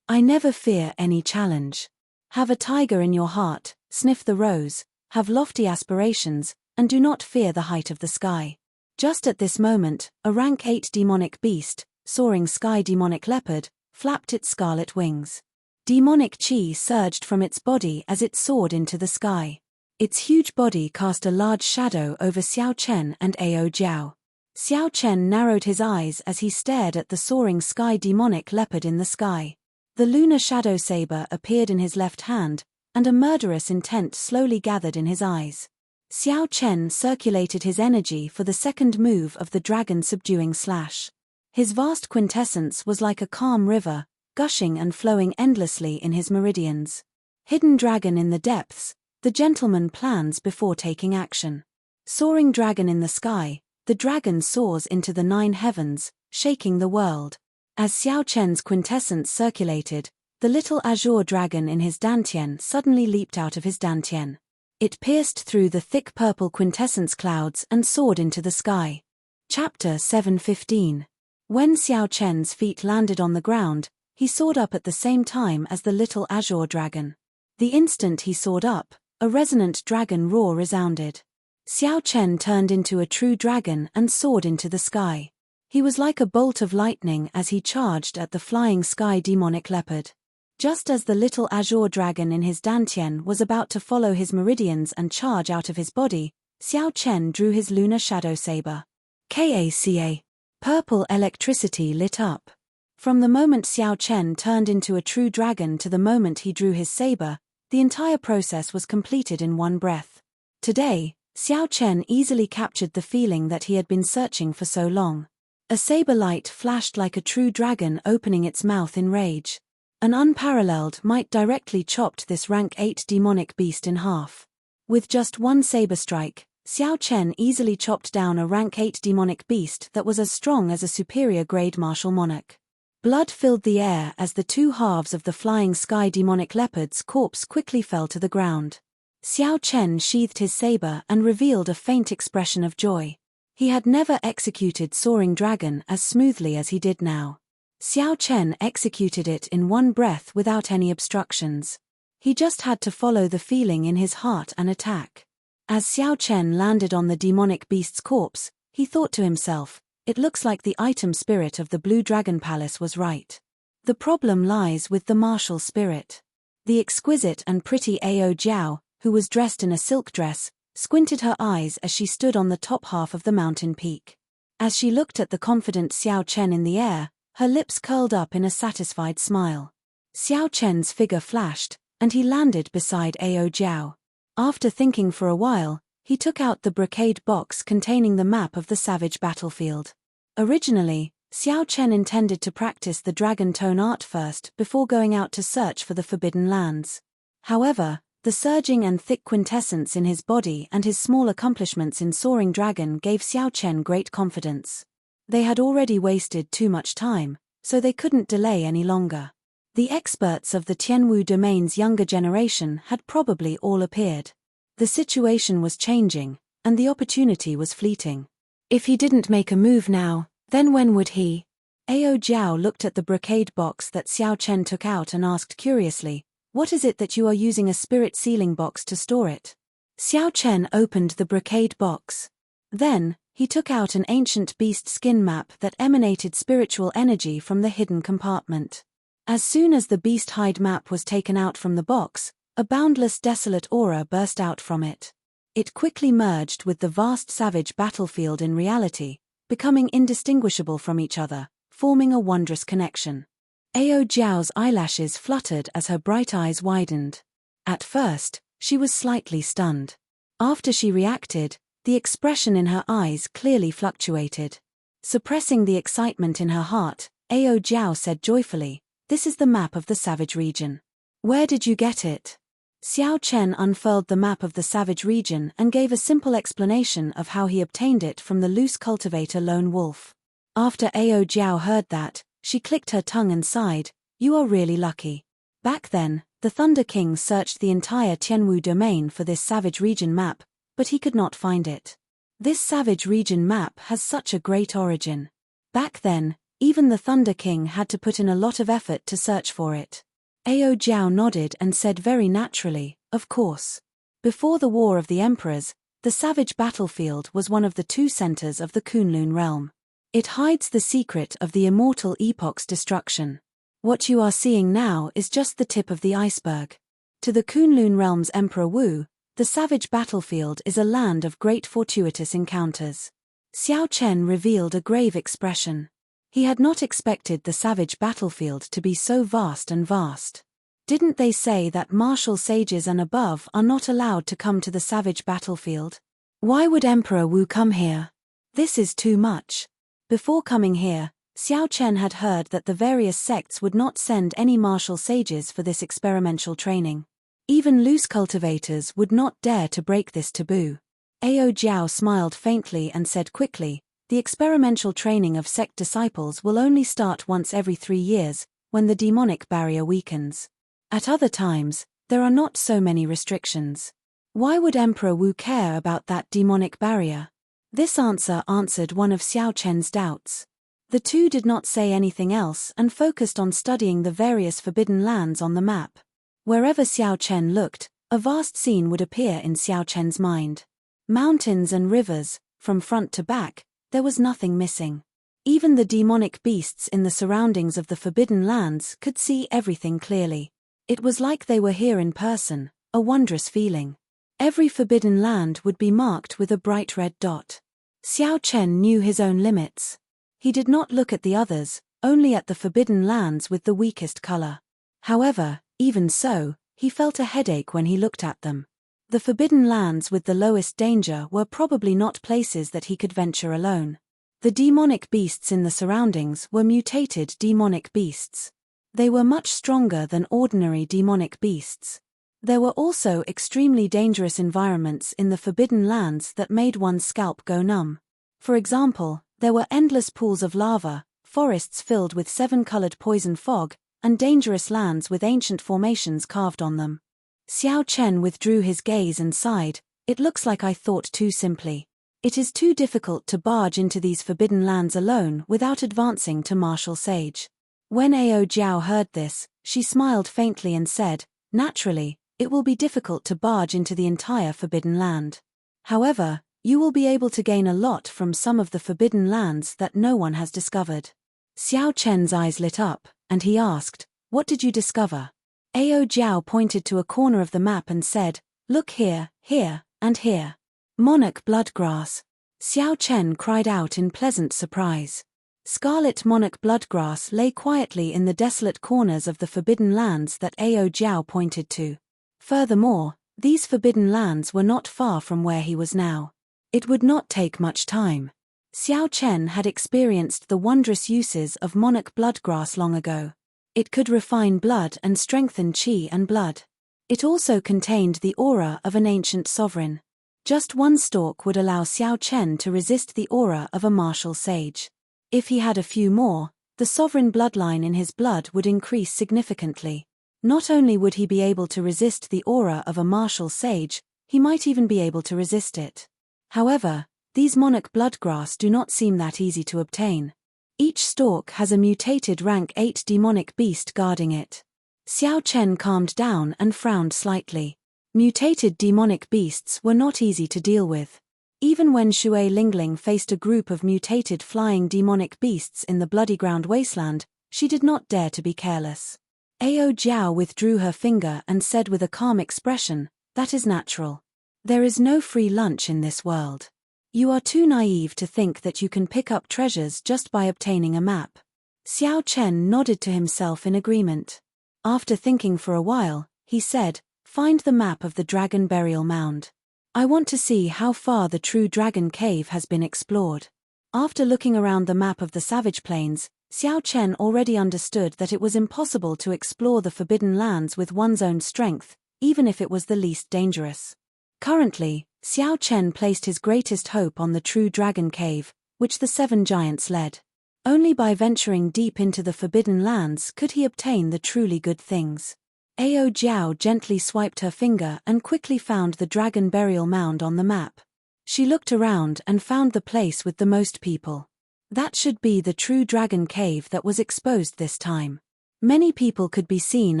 I never fear any challenge. Have a tiger in your heart, sniff the rose, have lofty aspirations, and do not fear the height of the sky." Just at this moment, a rank 8 demonic beast, soaring sky demonic leopard, flapped its scarlet wings. Demonic chi surged from its body as it soared into the sky. Its huge body cast a large shadow over Xiao Chen and Ao Jiao. Xiao Chen narrowed his eyes as he stared at the soaring sky demonic leopard in the sky. The lunar shadow saber appeared in his left hand, and a murderous intent slowly gathered in his eyes. Xiao Chen circulated his energy for the second move of the dragon subduing slash. His vast quintessence was like a calm river, gushing and flowing endlessly in his meridians. Hidden dragon in the depths, the gentleman plans before taking action. Soaring dragon in the sky, the dragon soars into the 9 heavens, shaking the world. As Xiao Chen's quintessence circulated, the little azure dragon in his dantian suddenly leaped out of his dantian. It pierced through the thick purple quintessence clouds and soared into the sky. Chapter 7:15. When Xiao Chen's feet landed on the ground, he soared up at the same time as the little azure dragon. The instant he soared up, a resonant dragon roar resounded. Xiao Chen turned into a true dragon and soared into the sky. He was like a bolt of lightning as he charged at the flying sky demonic leopard. Just as the little azure dragon in his dantian was about to follow his meridians and charge out of his body, Xiao Chen drew his lunar shadow saber. Kaca. Purple electricity lit up. From the moment Xiao Chen turned into a true dragon to the moment he drew his saber, the entire process was completed in one breath. Today, Xiao Chen easily captured the feeling that he had been searching for so long. A saber light flashed like a true dragon opening its mouth in rage. An unparalleled might directly chopped this rank 8 demonic beast in half. With just one saber strike, Xiao Chen easily chopped down a rank 8 demonic beast that was as strong as a superior grade martial monarch. Blood filled the air as the 2 halves of the flying sky demonic leopard's corpse quickly fell to the ground. Xiao Chen sheathed his saber and revealed a faint expression of joy. He had never executed Soaring Dragon as smoothly as he did now. Xiao Chen executed it in one breath without any obstructions. He just had to follow the feeling in his heart and attack. As Xiao Chen landed on the demonic beast's corpse, he thought to himself, "It looks like the item spirit of the Blue Dragon Palace was right. The problem lies with the martial spirit." The exquisite and pretty Ao Jiao, who was dressed in a silk dress, squinted her eyes as she stood on the top half of the mountain peak. As she looked at the confident Xiao Chen in the air, her lips curled up in a satisfied smile. Xiao Chen's figure flashed, and he landed beside Ao Jiao. After thinking for a while, he took out the brocade box containing the map of the savage battlefield. Originally, Xiao Chen intended to practice the dragon tone art first before going out to search for the forbidden lands. However, the surging and thick quintessence in his body and his small accomplishments in Soaring Dragon gave Xiao Chen great confidence. They had already wasted too much time, so they couldn't delay any longer. The experts of the Tianwu domain's younger generation had probably all appeared. The situation was changing, and the opportunity was fleeting. If he didn't make a move now, then when would he? Ao Jiao looked at the brocade box that Xiao Chen took out and asked curiously, "What is it that you are using a spirit sealing box to store it?" Xiao Chen opened the brocade box. Then, he took out an ancient beast skin map that emanated spiritual energy from the hidden compartment. As soon as the beast hide map was taken out from the box, A boundless desolate aura burst out from it. It quickly merged with the vast savage battlefield in reality, becoming indistinguishable from each other, forming a wondrous connection. Ao Jiao's eyelashes fluttered as her bright eyes widened. At first, she was slightly stunned. After she reacted, the expression in her eyes clearly fluctuated. Suppressing the excitement in her heart, Ao Jiao said joyfully, "This is the map of the savage region. Where did you get it?" Xiao Chen unfurled the map of the savage region and gave a simple explanation of how he obtained it from the loose cultivator Lone Wolf. After Ao Jiao heard that, she clicked her tongue and sighed, "You are really lucky." Back then, the Thunder King searched the entire Tianwu domain for this savage region map, but he could not find it. This savage region map has such a great origin. Back then, even the Thunder King had to put in a lot of effort to search for it. Ao Jiao nodded and said very naturally, "Of course. Before the War of the Emperors, the savage battlefield was one of the two centers of the Kunlun realm. It hides the secret of the Immortal epoch's destruction. What you are seeing now is just the tip of the iceberg. To the Kunlun realm's Emperor Wu, the savage battlefield is a land of great fortuitous encounters." Xiao Chen revealed a grave expression. He had not expected the savage battlefield to be so vast and vast. Didn't they say that martial sages and above are not allowed to come to the savage battlefield? Why would Emperor Wu come here? This is too much. Before coming here, Xiao Chen had heard that the various sects would not send any martial sages for this experimental training. Even loose cultivators would not dare to break this taboo. Ao Jiao smiled faintly and said quickly, "The experimental training of sect disciples will only start once every 3 years, when the demonic barrier weakens. At other times, there are not so many restrictions. Why would Emperor Wu care about that demonic barrier?" This answer answered one of Xiao Chen's doubts. The two did not say anything else and focused on studying the various forbidden lands on the map. Wherever Xiao Chen looked, a vast scene would appear in Xiao Chen's mind. Mountains and rivers, from front to back, there was nothing missing. Even the demonic beasts in the surroundings of the forbidden lands could see everything clearly. It was like they were here in person, a wondrous feeling. Every forbidden land would be marked with a bright red dot. Xiao Chen knew his own limits. He did not look at the others, only at the forbidden lands with the weakest color. However, even so, he felt a headache when he looked at them. The forbidden lands with the lowest danger were probably not places that he could venture alone. The demonic beasts in the surroundings were mutated demonic beasts. They were much stronger than ordinary demonic beasts. There were also extremely dangerous environments in the forbidden lands that made one's scalp go numb. For example, there were endless pools of lava, forests filled with 7-colored poison fog, and dangerous lands with ancient formations carved on them. Xiao Chen withdrew his gaze and sighed, "It looks like I thought too simply. It is too difficult to barge into these forbidden lands alone without advancing to martial sage." When Ao Jiao heard this, she smiled faintly and said, "Naturally, it will be difficult to barge into the entire forbidden land. However, you will be able to gain a lot from some of the forbidden lands that no one has discovered." Xiao Chen's eyes lit up, and he asked, "What did you discover?" Ao Jiao pointed to a corner of the map and said, "Look here, here, and here. Monarch bloodgrass." Xiao Chen cried out in pleasant surprise. Scarlet monarch bloodgrass lay quietly in the desolate corners of the forbidden lands that Ao Jiao pointed to. Furthermore, these forbidden lands were not far from where he was now. It would not take much time. Xiao Chen had experienced the wondrous uses of monarch bloodgrass long ago. It could refine blood and strengthen qi and blood. It also contained the aura of an ancient sovereign. Just one stalk would allow Xiao Chen to resist the aura of a martial sage. If he had a few more, the sovereign bloodline in his blood would increase significantly. Not only would he be able to resist the aura of a martial sage, he might even be able to resist it. However, these monarch bloodgrass do not seem that easy to obtain. Each stalk has a mutated rank 8 demonic beast guarding it. Xiao Chen calmed down and frowned slightly. Mutated demonic beasts were not easy to deal with. Even when Shui Lingling faced a group of mutated flying demonic beasts in the bloody ground wasteland, she did not dare to be careless. Ao Jiao withdrew her finger and said with a calm expression, "That is natural. There is no free lunch in this world. You are too naive to think that you can pick up treasures just by obtaining a map." Xiao Chen nodded to himself in agreement. After thinking for a while, he said, "Find the map of the Dragon Burial Mound. I want to see how far the true Dragon Cave has been explored." After looking around the map of the Savage Plains, Xiao Chen already understood that it was impossible to explore the Forbidden Lands with one's own strength, even if it was the least dangerous. Currently, Xiao Chen placed his greatest hope on the true Dragon Cave, which the 7 giants led. Only by venturing deep into the Forbidden Lands could he obtain the truly good things. Ao Jiao gently swiped her finger and quickly found the Dragon Burial Mound on the map. She looked around and found the place with the most people. That should be the true Dragon Cave that was exposed this time. Many people could be seen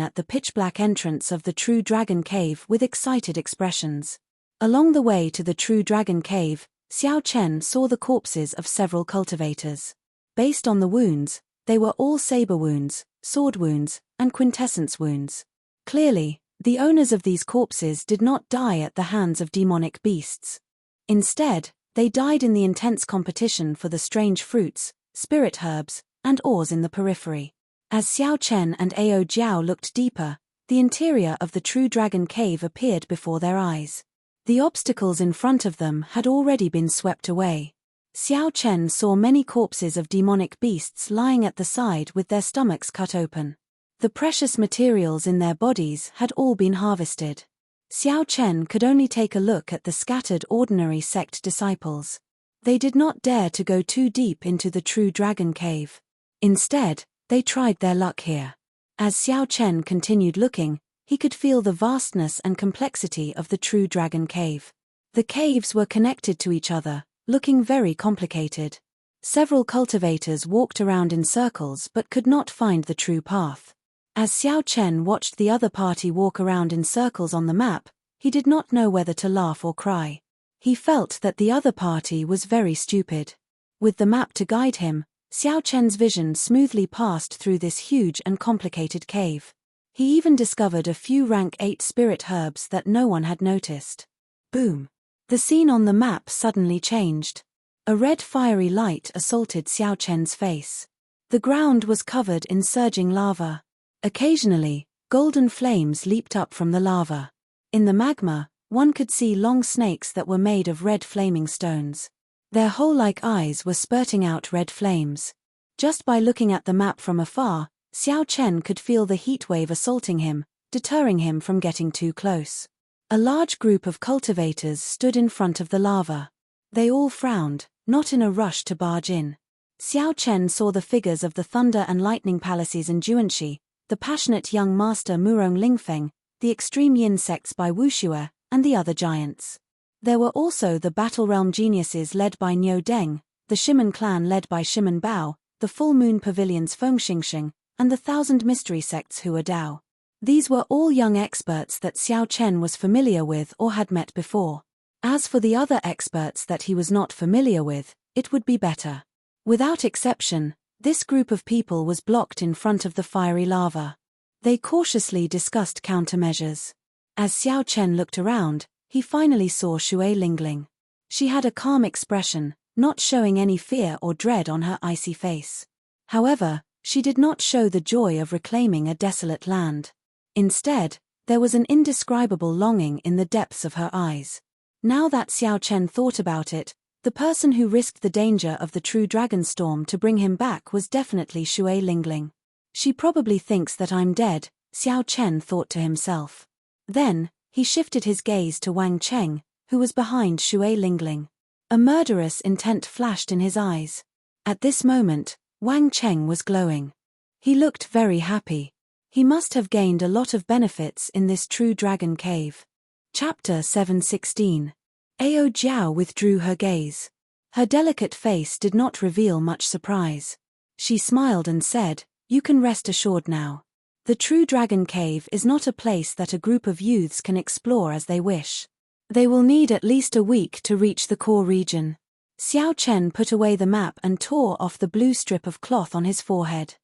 at the pitch-black entrance of the true Dragon Cave with excited expressions. Along the way to the true Dragon Cave, Xiao Chen saw the corpses of several cultivators. Based on the wounds, they were all saber wounds, sword wounds, and quintessence wounds. Clearly, the owners of these corpses did not die at the hands of demonic beasts. Instead, they died in the intense competition for the strange fruits, spirit herbs, and ores in the periphery. As Xiao Chen and Ao Jiao looked deeper, the interior of the true Dragon Cave appeared before their eyes. The obstacles in front of them had already been swept away. Xiao Chen saw many corpses of demonic beasts lying at the side with their stomachs cut open. The precious materials in their bodies had all been harvested. Xiao Chen could only take a look at the scattered ordinary sect disciples. They did not dare to go too deep into the true Dragon Cave. Instead, they tried their luck here. As Xiao Chen continued looking, he could feel the vastness and complexity of the true Dragon Cave. The caves were connected to each other, looking very complicated. Several cultivators walked around in circles but could not find the true path. As Xiao Chen watched the other party walk around in circles on the map, he did not know whether to laugh or cry. He felt that the other party was very stupid. With the map to guide him, Xiao Chen's vision smoothly passed through this huge and complicated cave. He even discovered a few rank 8 spirit herbs that no one had noticed. Boom! The scene on the map suddenly changed. A red fiery light assaulted Xiao Chen's face. The ground was covered in surging lava. Occasionally, golden flames leaped up from the lava. In the magma, one could see long snakes that were made of red flaming stones. Their hole-like eyes were spurting out red flames. Just by looking at the map from afar, Xiao Chen could feel the heat wave assaulting him, deterring him from getting too close. A large group of cultivators stood in front of the lava. They all frowned, not in a rush to barge in. Xiao Chen saw the figures of the Thunder and Lightning Palaces and Juanxi, the passionate young master Murong Lingfeng, the extreme yin sects by Wuxue, and the other giants. There were also the Battle Realm geniuses led by Niu Deng, the Shiman clan led by Shiman Bao, the Full Moon Pavilion's Feng Xingxing, and the Thousand Mystery Sects Hua Dao. These were all young experts that Xiao Chen was familiar with or had met before. As for the other experts that he was not familiar with, it would be better. Without exception, this group of people was blocked in front of the fiery lava. They cautiously discussed countermeasures. As Xiao Chen looked around, he finally saw Shui Lingling. She had a calm expression, not showing any fear or dread on her icy face. However, she did not show the joy of reclaiming a desolate land. Instead, there was an indescribable longing in the depths of her eyes. Now that Xiao Chen thought about it, the person who risked the danger of the true dragon storm to bring him back was definitely Shui Lingling. She probably thinks that I'm dead, Xiao Chen thought to himself. Then, he shifted his gaze to Wang Cheng, who was behind Shui Lingling. A murderous intent flashed in his eyes. At this moment, Wang Cheng was glowing. He looked very happy. He must have gained a lot of benefits in this true dragon cave. Chapter 716. Ao Jiao withdrew her gaze. Her delicate face did not reveal much surprise. She smiled and said, "You can rest assured now. The true dragon cave is not a place that a group of youths can explore as they wish. They will need at least a week to reach the core region." Xiao Chen put away the map and tore off the blue strip of cloth on his forehead.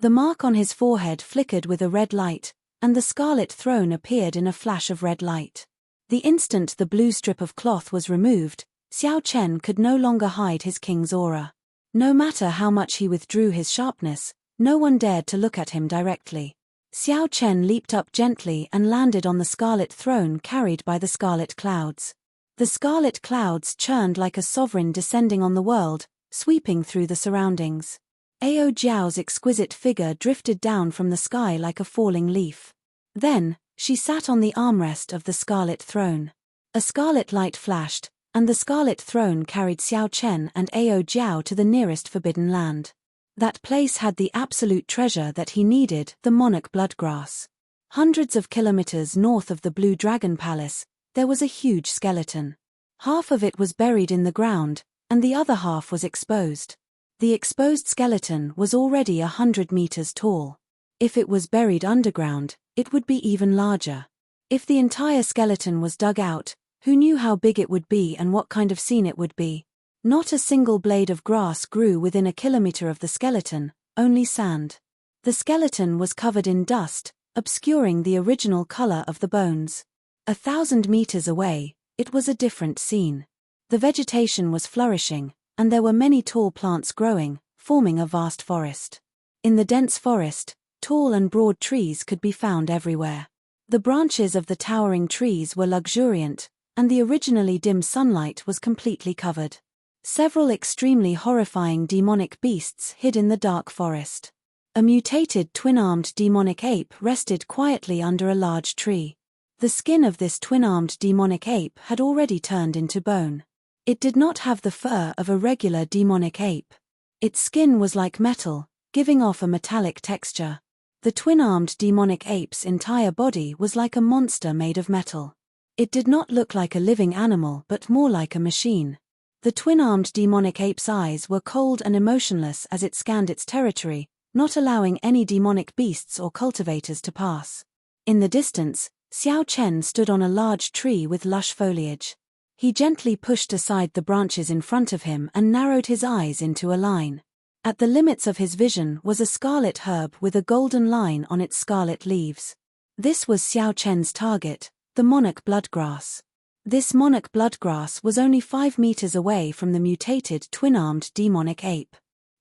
The mark on his forehead flickered with a red light, and the scarlet throne appeared in a flash of red light. The instant the blue strip of cloth was removed, Xiao Chen could no longer hide his king's aura. No matter how much he withdrew his sharpness, no one dared to look at him directly. Xiao Chen leaped up gently and landed on the scarlet throne carried by the scarlet clouds. The scarlet clouds churned like a sovereign descending on the world, sweeping through the surroundings. Ao Jiao's exquisite figure drifted down from the sky like a falling leaf. Then, she sat on the armrest of the scarlet throne. A scarlet light flashed, and the scarlet throne carried Xiao Chen and Ao Jiao to the nearest forbidden land. That place had the absolute treasure that he needed, the monarch bloodgrass. Hundreds of kilometers north of the Blue Dragon Palace, there was a huge skeleton. Half of it was buried in the ground, and the other half was exposed. The exposed skeleton was already 100 meters tall. If it was buried underground, it would be even larger. If the entire skeleton was dug out, who knew how big it would be and what kind of scene it would be? Not a single blade of grass grew within a kilometer of the skeleton, only sand. The skeleton was covered in dust, obscuring the original color of the bones. 1,000 meters away, it was a different scene. The vegetation was flourishing, and there were many tall plants growing, forming a vast forest. In the dense forest, tall and broad trees could be found everywhere. The branches of the towering trees were luxuriant, and the originally dim sunlight was completely covered. Several extremely horrifying demonic beasts hid in the dark forest. A mutated twin-armed demonic ape rested quietly under a large tree. The skin of this twin-armed demonic ape had already turned into bone. It did not have the fur of a regular demonic ape. Its skin was like metal, giving off a metallic texture. The twin-armed demonic ape's entire body was like a monster made of metal. It did not look like a living animal but more like a machine. The twin-armed demonic ape's eyes were cold and emotionless as it scanned its territory, not allowing any demonic beasts or cultivators to pass. In the distance, Xiao Chen stood on a large tree with lush foliage. He gently pushed aside the branches in front of him and narrowed his eyes into a line. At the limits of his vision was a scarlet herb with a golden line on its scarlet leaves. This was Xiao Chen's target, the monarch bloodgrass. This monarch bloodgrass was only 5 meters away from the mutated twin-armed demonic ape.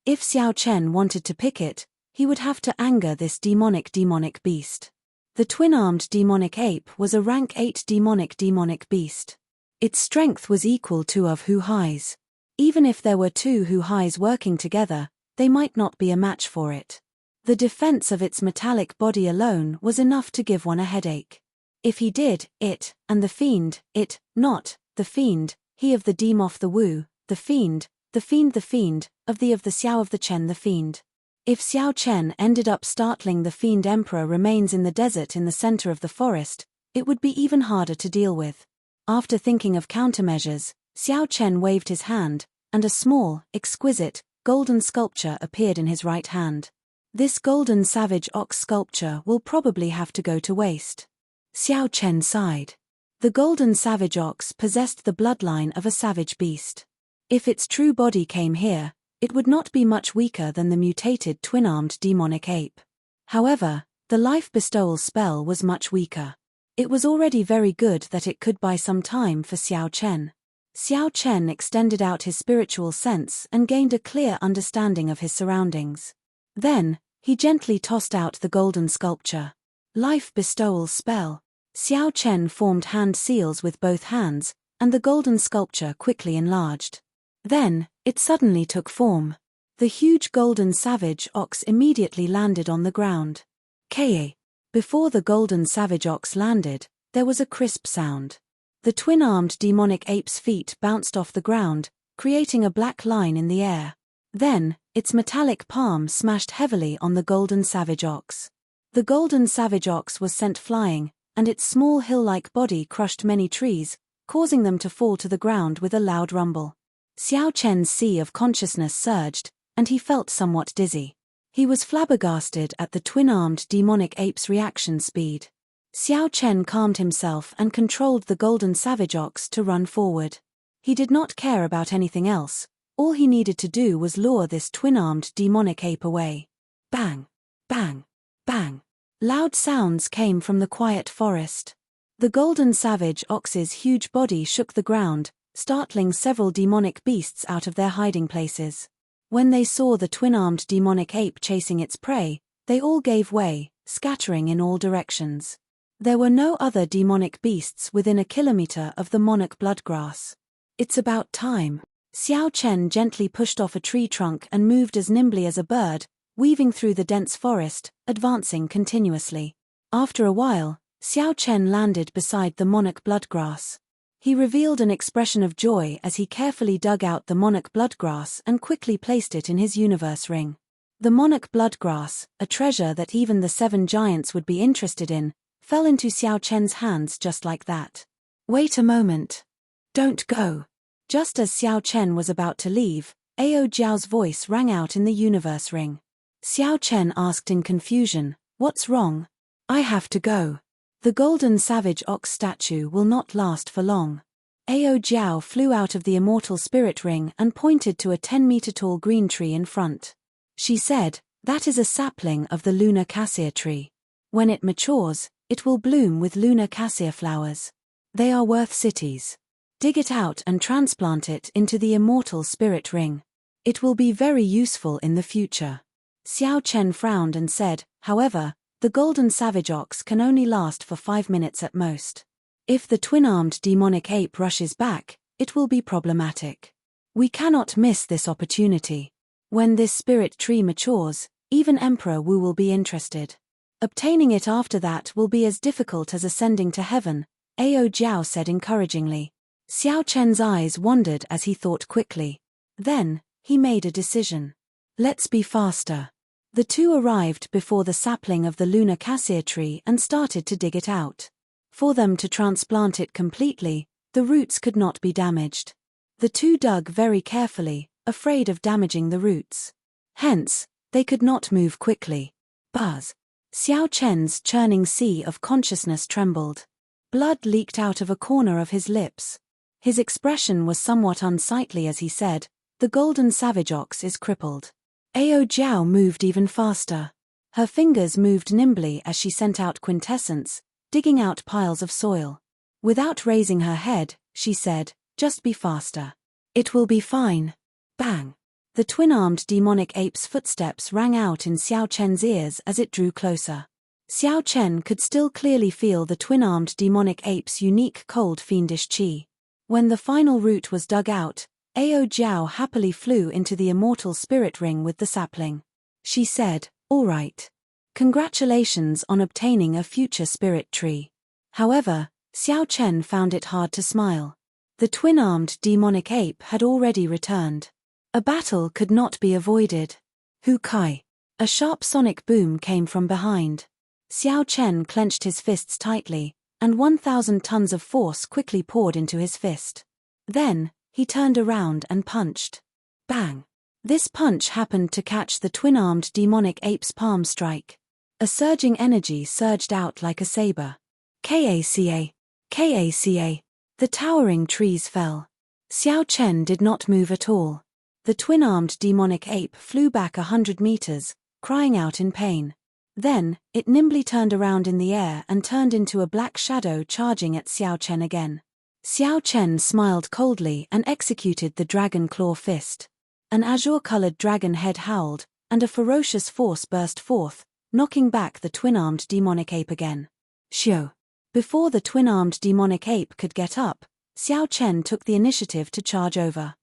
If Xiao Chen wanted to pick it, he would have to anger this demonic beast. The twin-armed demonic ape was a rank 8 demonic beast. Its strength was equal to of Hu Hai's. Even if there were 2 Hu Hai's working together, they might not be a match for it. The defense of its metallic body alone was enough to give one a headache. If he did, it, and the fiend, it, not, the fiend, he of the Demoth the Wu, the fiend, of the Xiao of the Chen the fiend. If Xiao Chen ended up startling the fiend emperor remains in the desert in the center of the forest, it would be even harder to deal with. After thinking of countermeasures, Xiao Chen waved his hand, and a small, exquisite, golden sculpture appeared in his right hand. This golden savage ox sculpture will probably have to go to waste. Xiao Chen sighed. The golden savage ox possessed the bloodline of a savage beast. If its true body came here, it would not be much weaker than the mutated twin-armed demonic ape. However, the life bestowal spell was much weaker. It was already very good that it could buy some time for Xiao Chen. Xiao Chen extended out his spiritual sense and gained a clear understanding of his surroundings. Then, he gently tossed out the golden sculpture. Life bestowal spell. Xiao Chen formed hand seals with both hands, and the golden sculpture quickly enlarged. Then, it suddenly took form. The huge golden savage ox immediately landed on the ground. Ka. Before the golden savage ox landed, there was a crisp sound. The twin-armed demonic ape's feet bounced off the ground, creating a black line in the air. Then, its metallic palm smashed heavily on the golden savage ox. The golden savage ox was sent flying, and its small hill-like body crushed many trees, causing them to fall to the ground with a loud rumble. Xiao Chen's sea of consciousness surged, and he felt somewhat dizzy. He was flabbergasted at the twin-armed demonic ape's reaction speed. Xiao Chen calmed himself and controlled the golden savage ox to run forward. He did not care about anything else. All he needed to do was lure this twin-armed demonic ape away. Bang! Bang! Bang! Loud sounds came from the quiet forest. The golden savage ox's huge body shook the ground, startling several demonic beasts out of their hiding places. When they saw the twin-armed demonic ape chasing its prey, they all gave way, scattering in all directions. There were no other demonic beasts within a kilometer of the monarch bloodgrass. It's about time. Xiao Chen gently pushed off a tree trunk and moved as nimbly as a bird, weaving through the dense forest, advancing continuously. After a while, Xiao Chen landed beside the monarch bloodgrass. He revealed an expression of joy as he carefully dug out the monarch bloodgrass and quickly placed it in his universe ring. The monarch bloodgrass, a treasure that even the 7 giants would be interested in, fell into Xiao Chen's hands just like that. Wait a moment. Don't go. Just as Xiao Chen was about to leave, Ao Jiao's voice rang out in the universe ring. Xiao Chen asked in confusion, "What's wrong?" "I have to go. The golden savage ox statue will not last for long." Ao Jiao flew out of the immortal spirit ring and pointed to a 10-meter-tall green tree in front. She said, "That is a sapling of the lunar cassia tree. When it matures, it will bloom with lunar cassia flowers. They are worth cities. Dig it out and transplant it into the immortal spirit ring. It will be very useful in the future." Xiao Chen frowned and said, "However, the golden savage ox can only last for 5 minutes at most. If the twin-armed demonic ape rushes back, it will be problematic. We cannot miss this opportunity. When this spirit tree matures, even Emperor Wu will be interested. Obtaining it after that will be as difficult as ascending to heaven," Ao Jiao said encouragingly. Xiao Chen's eyes wandered as he thought quickly. Then, he made a decision. "Let's be faster." The two arrived before the sapling of the lunar cassia tree and started to dig it out. For them to transplant it completely, the roots could not be damaged. The two dug very carefully, afraid of damaging the roots. Hence, they could not move quickly. Buzz! Xiao Chen's churning sea of consciousness trembled. Blood leaked out of a corner of his lips. His expression was somewhat unsightly as he said, "The golden savage ox is crippled." Ao Jiao moved even faster. Her fingers moved nimbly as she sent out quintessence, digging out piles of soil. Without raising her head, she said, "Just be faster. It will be fine." Bang! The twin-armed demonic ape's footsteps rang out in Xiao Chen's ears as it drew closer. Xiao Chen could still clearly feel the twin-armed demonic ape's unique cold fiendish qi. When the final root was dug out, Ao Jiao happily flew into the immortal spirit ring with the sapling. She said, "All right. Congratulations on obtaining a future spirit tree." However, Xiao Chen found it hard to smile. The twin-armed demonic ape had already returned. A battle could not be avoided. Hu Kai! A sharp sonic boom came from behind. Xiao Chen clenched his fists tightly, and 1,000 tons of force quickly poured into his fist. Then, he turned around and punched. Bang! This punch happened to catch the twin-armed demonic ape's palm strike. A surging energy surged out like a saber. Kaca! Kaca! The towering trees fell. Xiao Chen did not move at all. The twin-armed demonic ape flew back 100 meters, crying out in pain. Then, it nimbly turned around in the air and turned into a black shadow charging at Xiao Chen again. Xiao Chen smiled coldly and executed the dragon claw fist. An azure-colored dragon head howled, and a ferocious force burst forth, knocking back the twin-armed demonic ape again. Shio! Before the twin-armed demonic ape could get up, Xiao Chen took the initiative to charge over.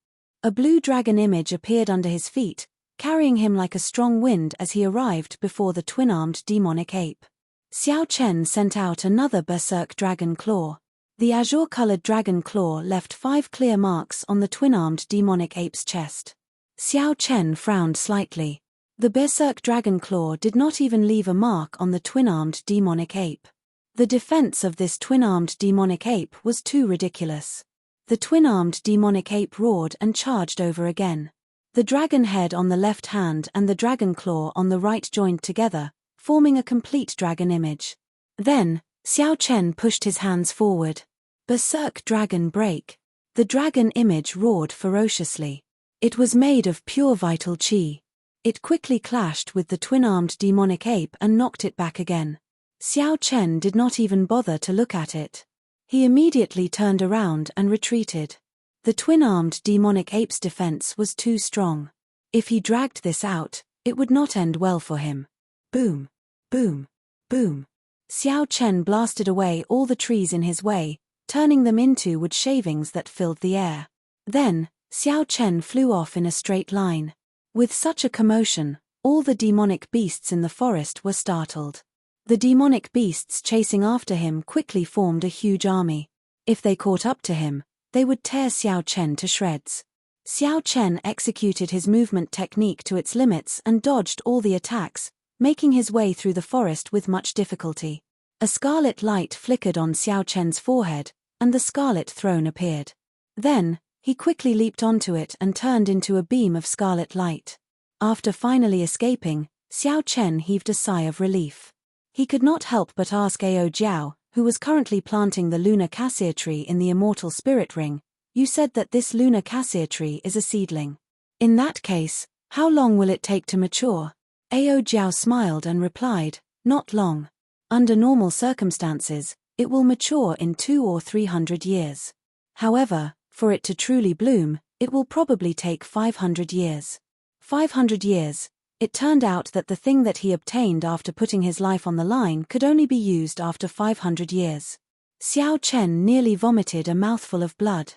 A blue dragon image appeared under his feet, carrying him like a strong wind as he arrived before the twin-armed demonic ape. Xiao Chen sent out another berserk dragon claw. The azure-colored dragon claw left 5 clear marks on the twin-armed demonic ape's chest. Xiao Chen frowned slightly. The berserk dragon claw did not even leave a mark on the twin-armed demonic ape. The defense of this twin-armed demonic ape was too ridiculous. The twin-armed demonic ape roared and charged over again. The dragon head on the left hand and the dragon claw on the right joined together, forming a complete dragon image. Then, Xiao Chen pushed his hands forward. Berserk dragon break. The dragon image roared ferociously. It was made of pure vital qi. It quickly clashed with the twin-armed demonic ape and knocked it back again. Xiao Chen did not even bother to look at it. He immediately turned around and retreated. The twin-armed demonic ape's defense was too strong. If he dragged this out, it would not end well for him. Boom, boom, boom. Xiao Chen blasted away all the trees in his way, turning them into wood shavings that filled the air. Then, Xiao Chen flew off in a straight line. With such a commotion, all the demonic beasts in the forest were startled. The demonic beasts chasing after him quickly formed a huge army. If they caught up to him, they would tear Xiao Chen to shreds. Xiao Chen executed his movement technique to its limits and dodged all the attacks, making his way through the forest with much difficulty. A scarlet light flickered on Xiao Chen's forehead, and the scarlet throne appeared. Then, he quickly leaped onto it and turned into a beam of scarlet light. After finally escaping, Xiao Chen heaved a sigh of relief. He could not help but ask Ao Jiao, who was currently planting the lunar cassia tree in the Immortal Spirit Ring, "You said that this lunar cassia tree is a seedling. In that case, how long will it take to mature?" Ao Jiao smiled and replied, "Not long. Under normal circumstances, it will mature in 200 or 300 years. However, for it to truly bloom, it will probably take 500 years. 500 years. It turned out that the thing that he obtained after putting his life on the line could only be used after 500 years. Xiao Chen nearly vomited a mouthful of blood.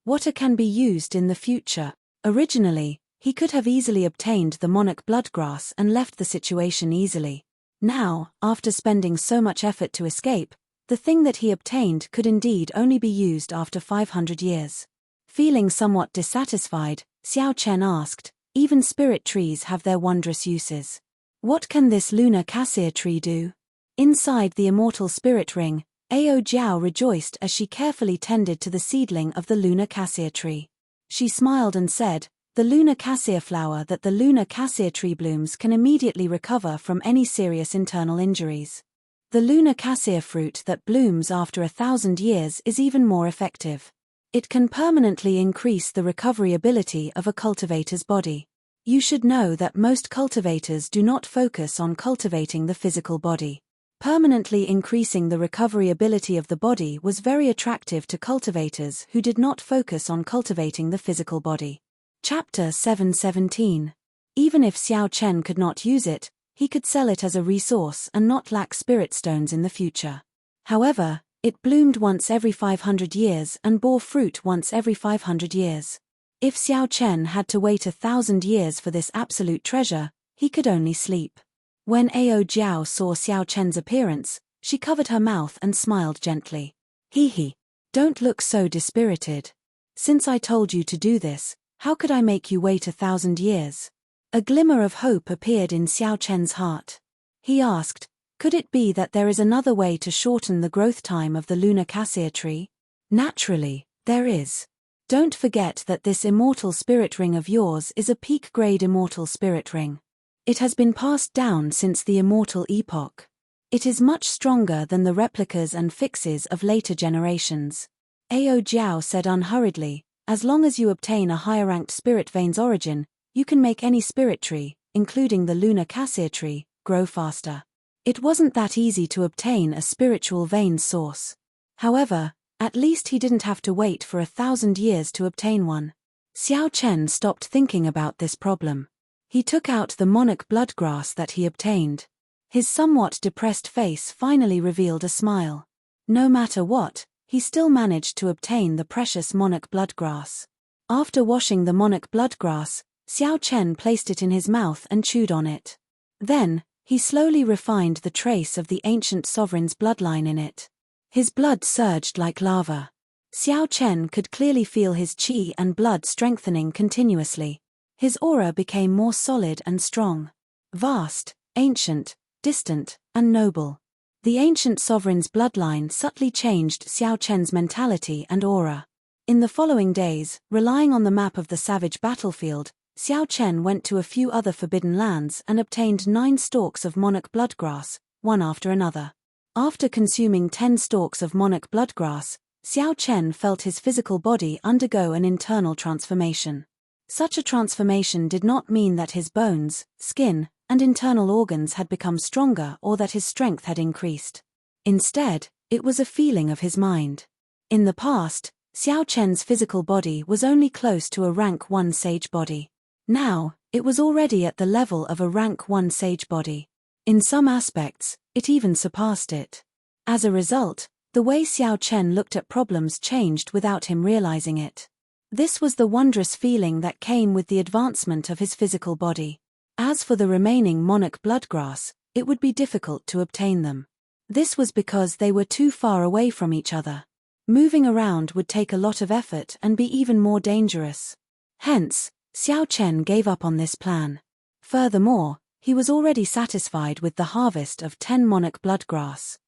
Water can be used in the future. Originally, he could have easily obtained the monarch bloodgrass and left the situation easily. Now, after spending so much effort to escape, the thing that he obtained could indeed only be used after 500 years. Feeling somewhat dissatisfied, Xiao Chen asked, "Even spirit trees have their wondrous uses. What can this lunar cassia tree do?" Inside the Immortal Spirit Ring, Ao Jiao rejoiced as she carefully tended to the seedling of the lunar cassia tree. She smiled and said, "The lunar cassia flower that the lunar cassia tree blooms can immediately recover from any serious internal injuries. The lunar cassia fruit that blooms after 1,000 years is even more effective. It can permanently increase the recovery ability of a cultivator's body. You should know that most cultivators do not focus on cultivating the physical body. Permanently increasing the recovery ability of the body was very attractive to cultivators who did not focus on cultivating the physical body." Chapter 717. Even if Xiao Chen could not use it, he could sell it as a resource and not lack spirit stones in the future. However, it bloomed once every 500 years and bore fruit once every 500 years. If Xiao Chen had to wait 1,000 years for this absolute treasure, he could only sleep. When Ao Jiao saw Xiao Chen's appearance, she covered her mouth and smiled gently. "Hee. Don't look so dispirited. Since I told you to do this, how could I make you wait 1,000 years? A glimmer of hope appeared in Xiao Chen's heart. He asked, "Could it be that there is another way to shorten the growth time of the lunar cassia tree?" "Naturally, there is. Don't forget that this Immortal Spirit Ring of yours is a peak-grade Immortal Spirit Ring. It has been passed down since the Immortal Epoch. It is much stronger than the replicas and fixes of later generations." Ao Jiao said unhurriedly, "As long as you obtain a higher-ranked spirit vein's origin, you can make any spirit tree, including the lunar cassia tree, grow faster. It wasn't that easy to obtain a spiritual vein source. However, at least he didn't have to wait for 1,000 years to obtain one." Xiao Chen stopped thinking about this problem. He took out the monarch bloodgrass that he obtained. His somewhat depressed face finally revealed a smile. No matter what, he still managed to obtain the precious monarch bloodgrass. After washing the monarch bloodgrass, Xiao Chen placed it in his mouth and chewed on it. Then, he slowly refined the trace of the ancient sovereign's bloodline in it. His blood surged like lava. Xiao Chen could clearly feel his qi and blood strengthening continuously. His aura became more solid and strong. Vast, ancient, distant, and noble. The ancient sovereign's bloodline subtly changed Xiao Chen's mentality and aura. In the following days, relying on the map of the savage battlefield, Xiao Chen went to a few other forbidden lands and obtained 9 stalks of monarch bloodgrass, one after another. After consuming 10 stalks of monarch bloodgrass, Xiao Chen felt his physical body undergo an internal transformation. Such a transformation did not mean that his bones, skin, and internal organs had become stronger or that his strength had increased. Instead, it was a feeling of his mind. In the past, Xiao Chen's physical body was only close to a rank 1 sage body. Now, it was already at the level of a rank 1 sage body. In some aspects, it even surpassed it. As a result, the way Xiao Chen looked at problems changed without him realizing it. This was the wondrous feeling that came with the advancement of his physical body. As for the remaining monarch bloodgrass, it would be difficult to obtain them. This was because they were too far away from each other. Moving around would take a lot of effort and be even more dangerous. Hence, Xiao Chen gave up on this plan. Furthermore, he was already satisfied with the harvest of 10 monarch bloodgrass.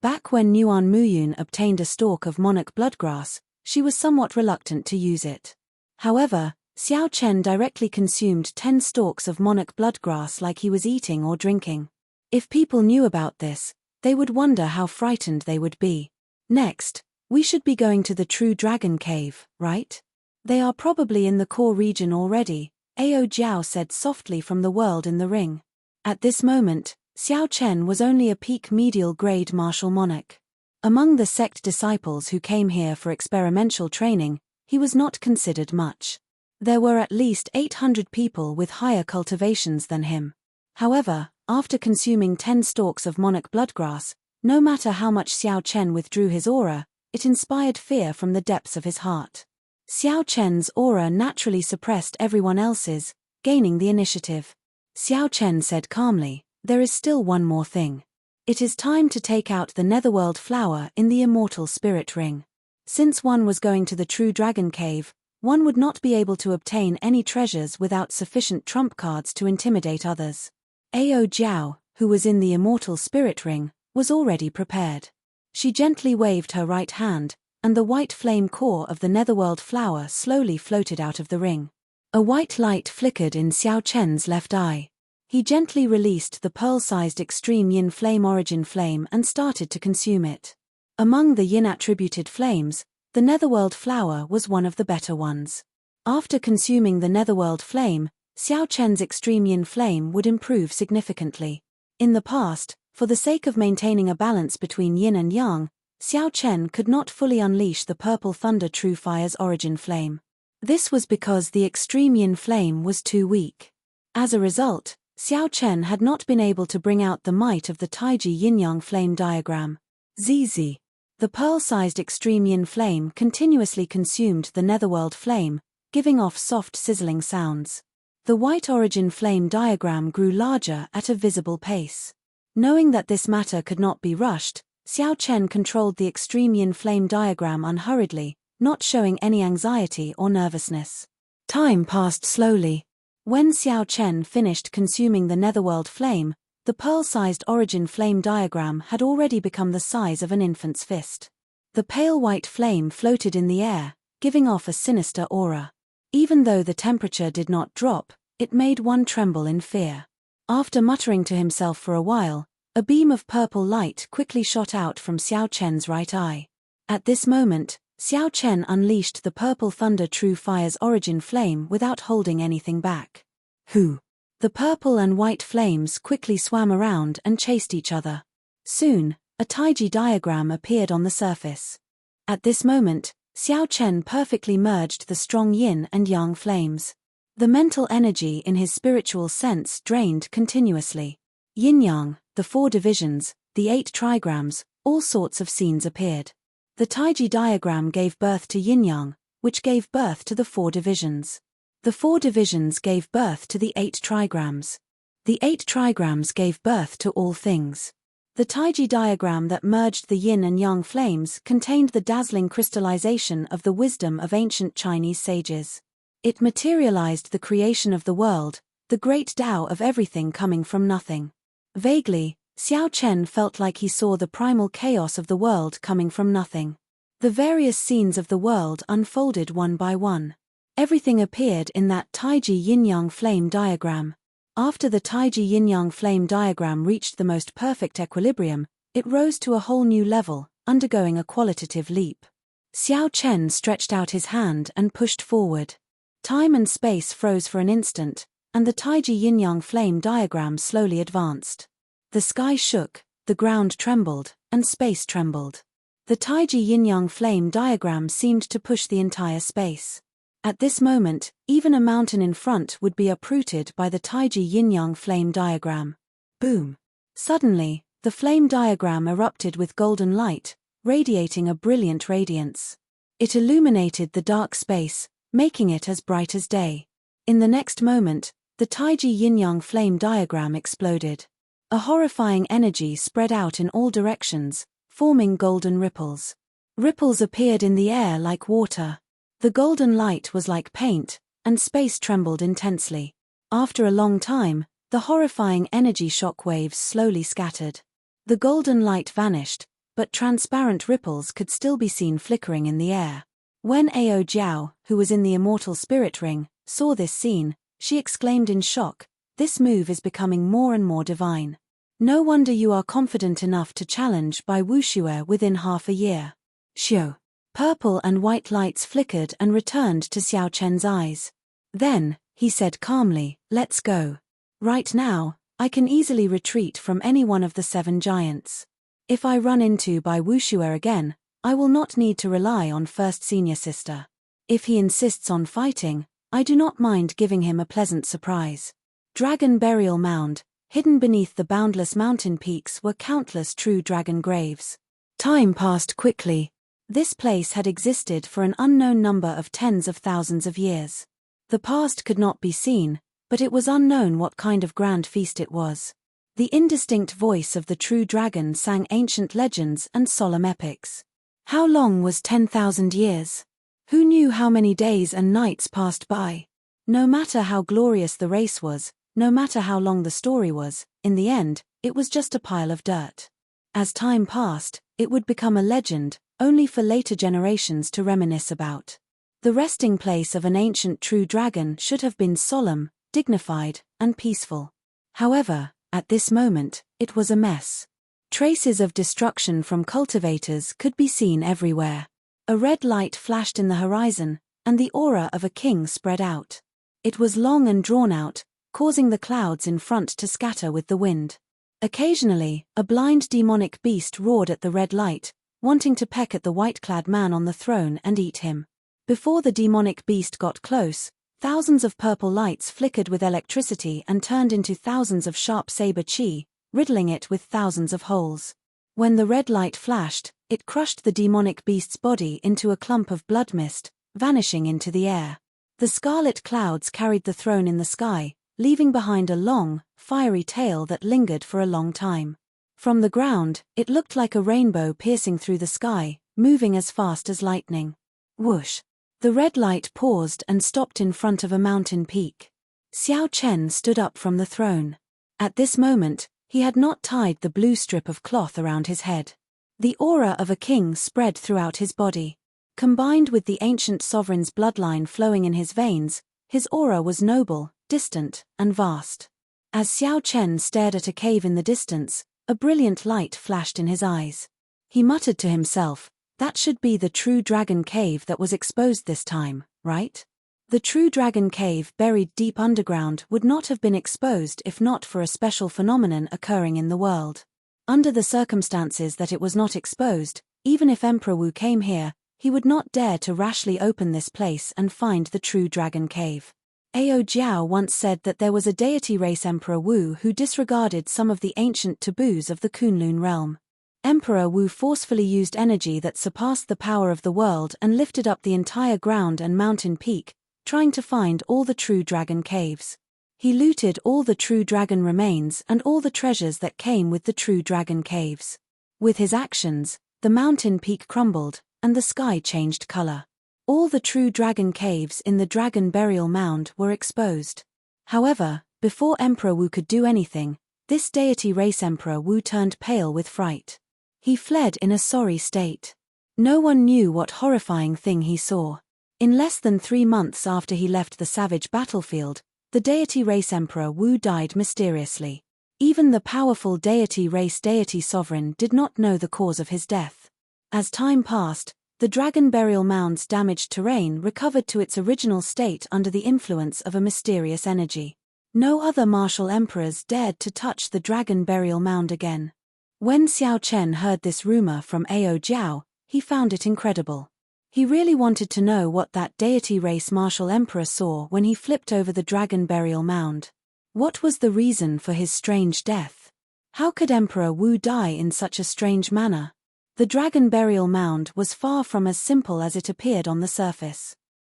Back when Nuan Muyun obtained a stalk of monarch bloodgrass, she was somewhat reluctant to use it. However, Xiao Chen directly consumed 10 stalks of monarch bloodgrass like he was eating or drinking. If people knew about this, they would wonder how frightened they would be. Next, we should be going to the True Dragon Cave, right? They are probably in the core region already, Ao Jiao said softly from the world in the ring. At this moment, Xiao Chen was only a peak medial grade martial monarch. Among the sect disciples who came here for experimental training, he was not considered much. There were at least 800 people with higher cultivations than him. However, after consuming 10 stalks of monarch bloodgrass, no matter how much Xiao Chen withdrew his aura, it inspired fear from the depths of his heart. Xiao Chen's aura naturally suppressed everyone else's, gaining the initiative. Xiao Chen said calmly, "There is still one more thing. It is time to take out the netherworld flower in the Immortal Spirit Ring. Since one was going to the True Dragon Cave, one would not be able to obtain any treasures without sufficient trump cards to intimidate others." Ao Jiao, who was in the Immortal Spirit Ring, was already prepared. She gently waved her right hand, and the white flame core of the netherworld flower slowly floated out of the ring. A white light flickered in Xiao Chen's left eye. He gently released the pearl-sized extreme yin flame origin flame and started to consume it. Among the yin-attributed flames, the netherworld flower was one of the better ones. After consuming the netherworld flame, Xiao Chen's extreme yin flame would improve significantly. In the past, for the sake of maintaining a balance between yin and yang, Xiao Chen could not fully unleash the purple thunder true fire's origin flame. This was because the extreme yin flame was too weak. As a result, Xiao Chen had not been able to bring out the might of the Taiji yin-yang flame diagram. ZZ. The pearl-sized extreme yin flame continuously consumed the netherworld flame, giving off soft sizzling sounds. The white origin flame diagram grew larger at a visible pace. Knowing that this matter could not be rushed, Xiao Chen controlled the extreme yin flame diagram unhurriedly, not showing any anxiety or nervousness. Time passed slowly. When Xiao Chen finished consuming the netherworld flame, the pearl-sized origin flame diagram had already become the size of an infant's fist. The pale white flame floated in the air, giving off a sinister aura. Even though the temperature did not drop, it made one tremble in fear. After muttering to himself for a while, a beam of purple light quickly shot out from Xiao Chen's right eye. At this moment, Xiao Chen unleashed the purple thunder true fire's origin flame without holding anything back. Hoo! The purple and white flames quickly swam around and chased each other. Soon, a Taiji diagram appeared on the surface. At this moment, Xiao Chen perfectly merged the strong yin and yang flames. The mental energy in his spiritual sense drained continuously. Yin-yang, the 4 divisions, the 8 trigrams, all sorts of scenes appeared. The Taiji diagram gave birth to yin-yang, which gave birth to the 4 divisions. The 4 divisions gave birth to the 8 trigrams. The 8 trigrams gave birth to all things. The Taiji diagram that merged the yin and yang flames contained the dazzling crystallization of the wisdom of ancient Chinese sages. It materialized the creation of the world, the great Tao of everything coming from nothing. Vaguely, Xiao Chen felt like he saw the primal chaos of the world coming from nothing. The various scenes of the world unfolded one by one. Everything appeared in that Taiji yin-yang flame diagram. After the Taiji yin-yang flame diagram reached the most perfect equilibrium, it rose to a whole new level, undergoing a qualitative leap. Xiao Chen stretched out his hand and pushed forward. Time and space froze for an instant, and the Taiji yin-yang flame diagram slowly advanced. The sky shook, the ground trembled, and space trembled. The Taiji yin-yang flame diagram seemed to push the entire space. At this moment, even a mountain in front would be uprooted by the Taiji yin-yang flame diagram. Boom! Suddenly, the flame diagram erupted with golden light, radiating a brilliant radiance. It illuminated the dark space, making it as bright as day. In the next moment, the Taiji yin-yang flame diagram exploded. A horrifying energy spread out in all directions, forming golden ripples. Ripples appeared in the air like water. The golden light was like paint, and space trembled intensely. After a long time, the horrifying energy shock waves slowly scattered. The golden light vanished, but transparent ripples could still be seen flickering in the air. When Ao Jiao, who was in the Immortal Spirit Ring, saw this scene, she exclaimed in shock, "This move is becoming more and more divine. No wonder you are confident enough to challenge Bai Wuxue within half a year." Xiu. Purple and white lights flickered and returned to Xiao Chen's eyes. Then, he said calmly, "Let's go. Right now, I can easily retreat from any one of the 7 giants. If I run into Bai Wuxue again, I will not need to rely on First Senior Sister. If he insists on fighting, I do not mind giving him a pleasant surprise." Dragon Burial Mound. Hidden beneath the boundless mountain peaks were countless true dragon graves. Time passed quickly. This place had existed for an unknown number of tens of thousands of years. The past could not be seen, but it was unknown what kind of grand feast it was. The indistinct voice of the true dragon sang ancient legends and solemn epics. How long was 10,000 years? Who knew how many days and nights passed by? No matter how glorious the race was, no matter how long the story was, in the end, it was just a pile of dirt. As time passed, it would become a legend, only for later generations to reminisce about. The resting place of an ancient true dragon should have been solemn, dignified, and peaceful. However, at this moment, it was a mess. Traces of destruction from cultivators could be seen everywhere. A red light flashed in the horizon, and the aura of a king spread out. It was long and drawn out, causing the clouds in front to scatter with the wind. Occasionally, a blind demonic beast roared at the red light, wanting to peck at the white-clad man on the throne and eat him. Before the demonic beast got close, thousands of purple lights flickered with electricity and turned into thousands of sharp saber chi, riddling it with thousands of holes. When the red light flashed, it crushed the demonic beast's body into a clump of blood mist, vanishing into the air. The scarlet clouds carried the throne in the sky, leaving behind a long, fiery tail that lingered for a long time. From the ground, it looked like a rainbow piercing through the sky, moving as fast as lightning. Whoosh! The red light paused and stopped in front of a mountain peak. Xiao Chen stood up from the throne. At this moment, he had not tied the blue strip of cloth around his head. The aura of a king spread throughout his body. Combined with the ancient sovereign's bloodline flowing in his veins, his aura was noble, distant, and vast. As Xiao Chen stared at a cave in the distance, a brilliant light flashed in his eyes. He muttered to himself, "That should be the true dragon cave that was exposed this time, right?" The true dragon cave buried deep underground would not have been exposed if not for a special phenomenon occurring in the world. Under the circumstances that it was not exposed, even if Emperor Wu came here, he would not dare to rashly open this place and find the true dragon cave. Ao Jiao once said that there was a deity race Emperor Wu who disregarded some of the ancient taboos of the Kunlun realm. Emperor Wu forcefully used energy that surpassed the power of the world and lifted up the entire ground and mountain peak, trying to find all the true dragon caves. He looted all the true dragon remains and all the treasures that came with the true dragon caves. With his actions, the mountain peak crumbled, and the sky changed color. All the true dragon caves in the Dragon Burial Mound were exposed. However, before Emperor Wu could do anything, this deity race Emperor Wu turned pale with fright. He fled in a sorry state. No one knew what horrifying thing he saw. In less than 3 months after he left the savage battlefield, the deity race Emperor Wu died mysteriously. Even the powerful deity race deity sovereign did not know the cause of his death. As time passed, The dragon burial mound's damaged terrain recovered to its original state under the influence of a mysterious energy. No other martial emperors dared to touch the dragon burial mound again. When Xiao Chen heard this rumor from Ao Jiao, he found it incredible. He really wanted to know what that deity race martial emperor saw when he flipped over the dragon burial mound. What was the reason for his strange death? How could Emperor Wu die in such a strange manner? The dragon burial mound was far from as simple as it appeared on the surface.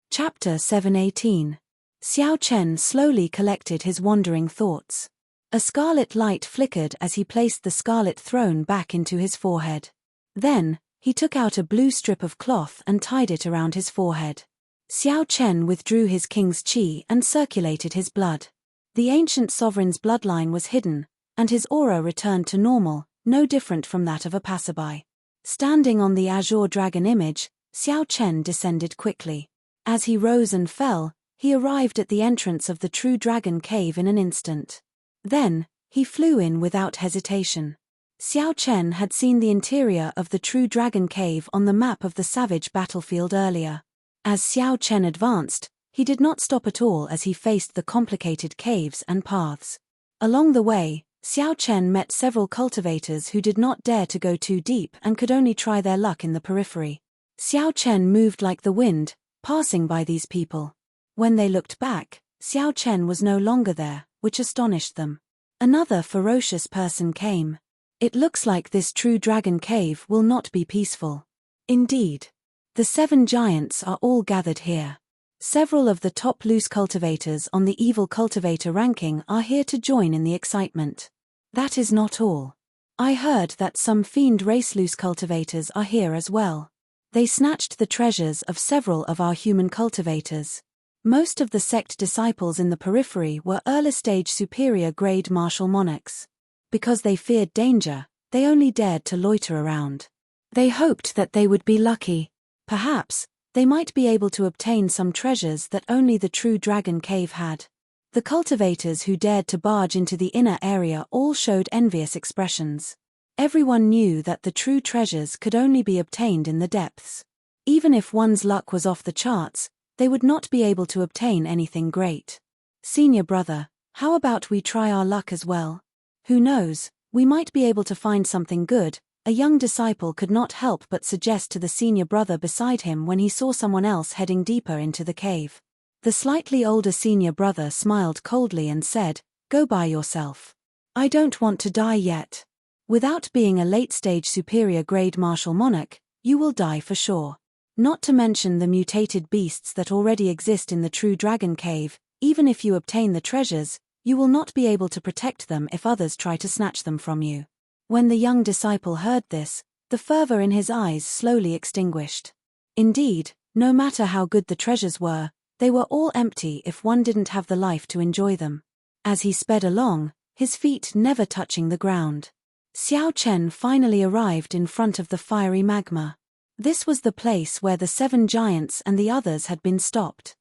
Chapter 718. Xiao Chen slowly collected his wandering thoughts. A scarlet light flickered as he placed the scarlet throne back into his forehead. Then, he took out a blue strip of cloth and tied it around his forehead. Xiao Chen withdrew his king's qi and circulated his blood. The ancient sovereign's bloodline was hidden, and his aura returned to normal, no different from that of a passerby. Standing on the azure dragon image, Xiao Chen descended quickly. As he rose and fell, he arrived at the entrance of the true dragon cave in an instant. Then, he flew in without hesitation. Xiao Chen had seen the interior of the true dragon cave on the map of the savage battlefield earlier. As Xiao Chen advanced, he did not stop at all as he faced the complicated caves and paths. Along the way, Xiao Chen met several cultivators who did not dare to go too deep and could only try their luck in the periphery. Xiao Chen moved like the wind, passing by these people. When they looked back, Xiao Chen was no longer there, which astonished them. Another ferocious person came. It looks like this true dragon cave will not be peaceful. Indeed. The 7 giants are all gathered here. Several of the top loose cultivators on the evil cultivator ranking are here to join in the excitement. That is not all. I heard that some fiend race loose cultivators are here as well. They snatched the treasures of several of our human cultivators. Most of the sect disciples in the periphery were early-stage superior-grade martial monarchs. Because they feared danger, they only dared to loiter around. They hoped that they would be lucky. Perhaps, they might be able to obtain some treasures that only the true dragon cave had. The cultivators who dared to barge into the inner area all showed envious expressions. Everyone knew that the true treasures could only be obtained in the depths. Even if one's luck was off the charts, they would not be able to obtain anything great. Senior brother, how about we try our luck as well? Who knows, we might be able to find something good. A young disciple could not help but suggest to the senior brother beside him when he saw someone else heading deeper into the cave. The slightly older senior brother smiled coldly and said, "Go by yourself. I don't want to die yet. Without being a late-stage superior-grade martial monarch, you will die for sure. Not to mention the mutated beasts that already exist in the true dragon cave. Even if you obtain the treasures, you will not be able to protect them if others try to snatch them from you." When the young disciple heard this, the fervor in his eyes slowly extinguished. Indeed, no matter how good the treasures were, they were all empty if one didn't have the life to enjoy them. As he sped along, his feet never touching the ground, Xiao Chen finally arrived in front of the fiery magma. This was the place where the 7 giants and the others had been stopped.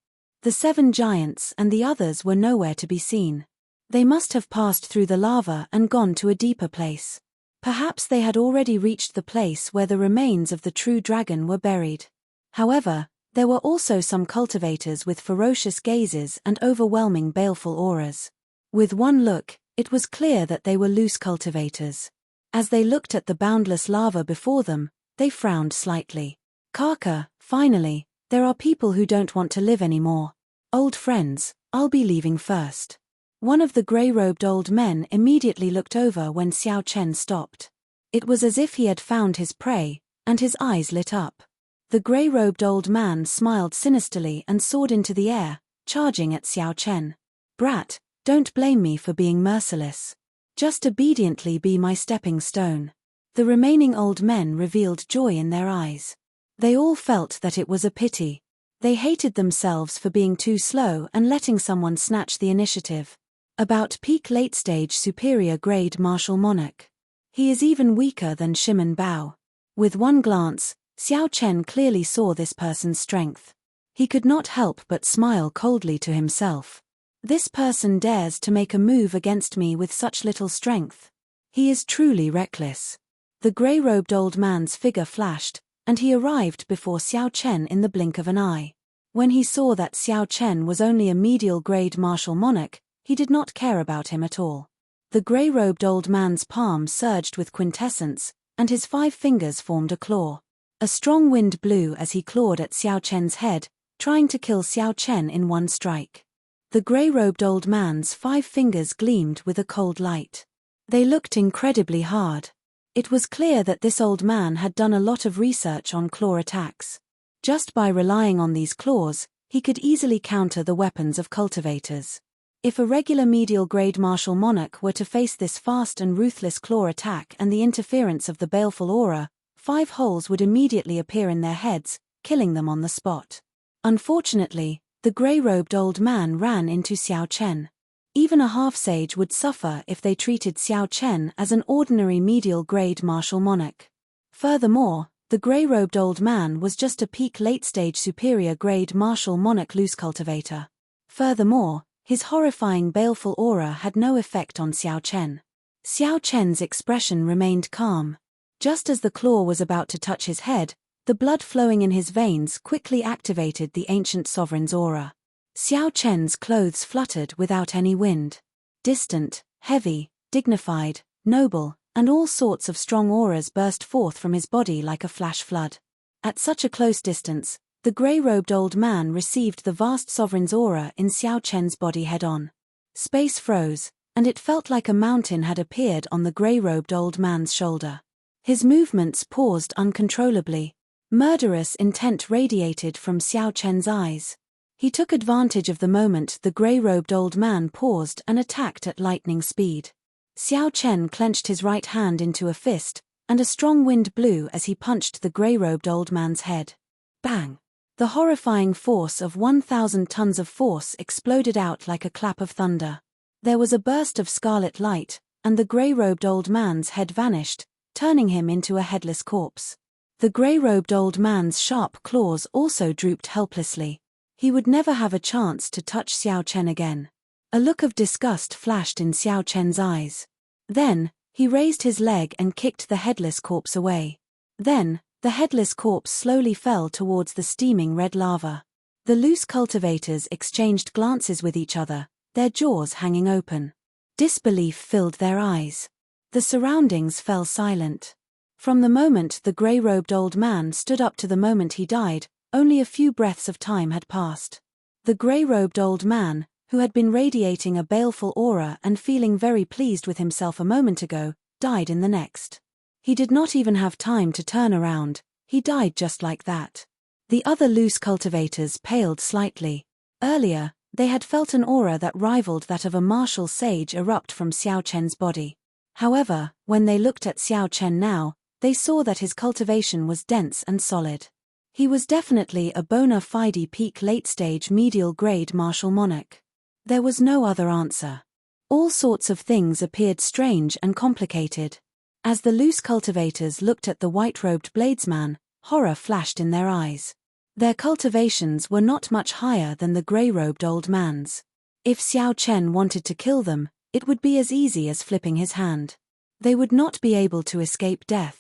The 7 giants and the others were nowhere to be seen. They must have passed through the lava and gone to a deeper place. Perhaps they had already reached the place where the remains of the true dragon were buried. However, there were also some cultivators with ferocious gazes and overwhelming baleful auras. With one look, it was clear that they were loose cultivators. As they looked at the boundless lava before them, they frowned slightly. "Kaka, finally, there are people who don't want to live anymore. Old friends, I'll be leaving first." One of the grey-robed old men immediately looked over when Xiao Chen stopped. It was as if he had found his prey, and his eyes lit up. The grey-robed old man smiled sinisterly and soared into the air, charging at Xiao Chen. "Brat, don't blame me for being merciless. Just obediently be my stepping stone." The remaining old men revealed joy in their eyes. They all felt that it was a pity. They hated themselves for being too slow and letting someone snatch the initiative. About peak late-stage superior-grade martial monarch. He is even weaker than Shimen Bao. With one glance, Xiao Chen clearly saw this person's strength. He could not help but smile coldly to himself. This person dares to make a move against me with such little strength. He is truly reckless. The grey-robed old man's figure flashed, and he arrived before Xiao Chen in the blink of an eye. When he saw that Xiao Chen was only a medial-grade martial monarch, he did not care about him at all. The grey-robed old man's palm surged with quintessence, and his 5 fingers formed a claw. A strong wind blew as he clawed at Xiao Chen's head, trying to kill Xiao Chen in one strike. The grey-robed old man's 5 fingers gleamed with a cold light. They looked incredibly hard. It was clear that this old man had done a lot of research on claw attacks. Just by relying on these claws, he could easily counter the weapons of cultivators. If a regular medial-grade martial monarch were to face this fast and ruthless claw attack and the interference of the baleful aura, 5 holes would immediately appear in their heads, killing them on the spot. Unfortunately, the grey-robed old man ran into Xiao Chen. Even a half-sage would suffer if they treated Xiao Chen as an ordinary medial-grade martial monarch. Furthermore, the grey-robed old man was just a peak late-stage superior-grade martial monarch loose cultivator. Furthermore, his horrifying baleful aura had no effect on Xiao Chen. Xiao Chen's expression remained calm. Just as the claw was about to touch his head, the blood flowing in his veins quickly activated the ancient sovereign's aura. Xiao Chen's clothes fluttered without any wind. Distant, heavy, dignified, noble, and all sorts of strong auras burst forth from his body like a flash flood. At such a close distance, the grey-robed old man received the vast sovereign's aura in Xiao Chen's body head-on. Space froze, and it felt like a mountain had appeared on the grey-robed old man's shoulder. His movements paused uncontrollably. Murderous intent radiated from Xiao Chen's eyes. He took advantage of the moment the grey-robed old man paused and attacked at lightning speed. Xiao Chen clenched his right hand into a fist, and a strong wind blew as he punched the grey-robed old man's head. Bang! The horrifying force of 1,000 tons of force exploded out like a clap of thunder. There was a burst of scarlet light, and the grey-robed old man's head vanished, turning him into a headless corpse. The grey-robed old man's sharp claws also drooped helplessly. He would never have a chance to touch Xiao Chen again. A look of disgust flashed in Xiao Chen's eyes. Then, he raised his leg and kicked the headless corpse away. Then, the headless corpse slowly fell towards the steaming red lava. The loose cultivators exchanged glances with each other, their jaws hanging open. Disbelief filled their eyes. The surroundings fell silent. From the moment the grey-robed old man stood up to the moment he died, only a few breaths of time had passed. The grey-robed old man, who had been radiating a baleful aura and feeling very pleased with himself a moment ago, died in the next. He did not even have time to turn around, he died just like that. The other loose cultivators paled slightly. Earlier, they had felt an aura that rivaled that of a martial sage erupt from Xiao Chen's body. However, when they looked at Xiao Chen now, they saw that his cultivation was dense and solid. He was definitely a bona fide peak late-stage medial-grade martial monarch. There was no other answer. All sorts of things appeared strange and complicated. As the loose cultivators looked at the white-robed bladesman, horror flashed in their eyes. Their cultivations were not much higher than the grey-robed old man's. If Xiao Chen wanted to kill them, it would be as easy as flipping his hand. They would not be able to escape death.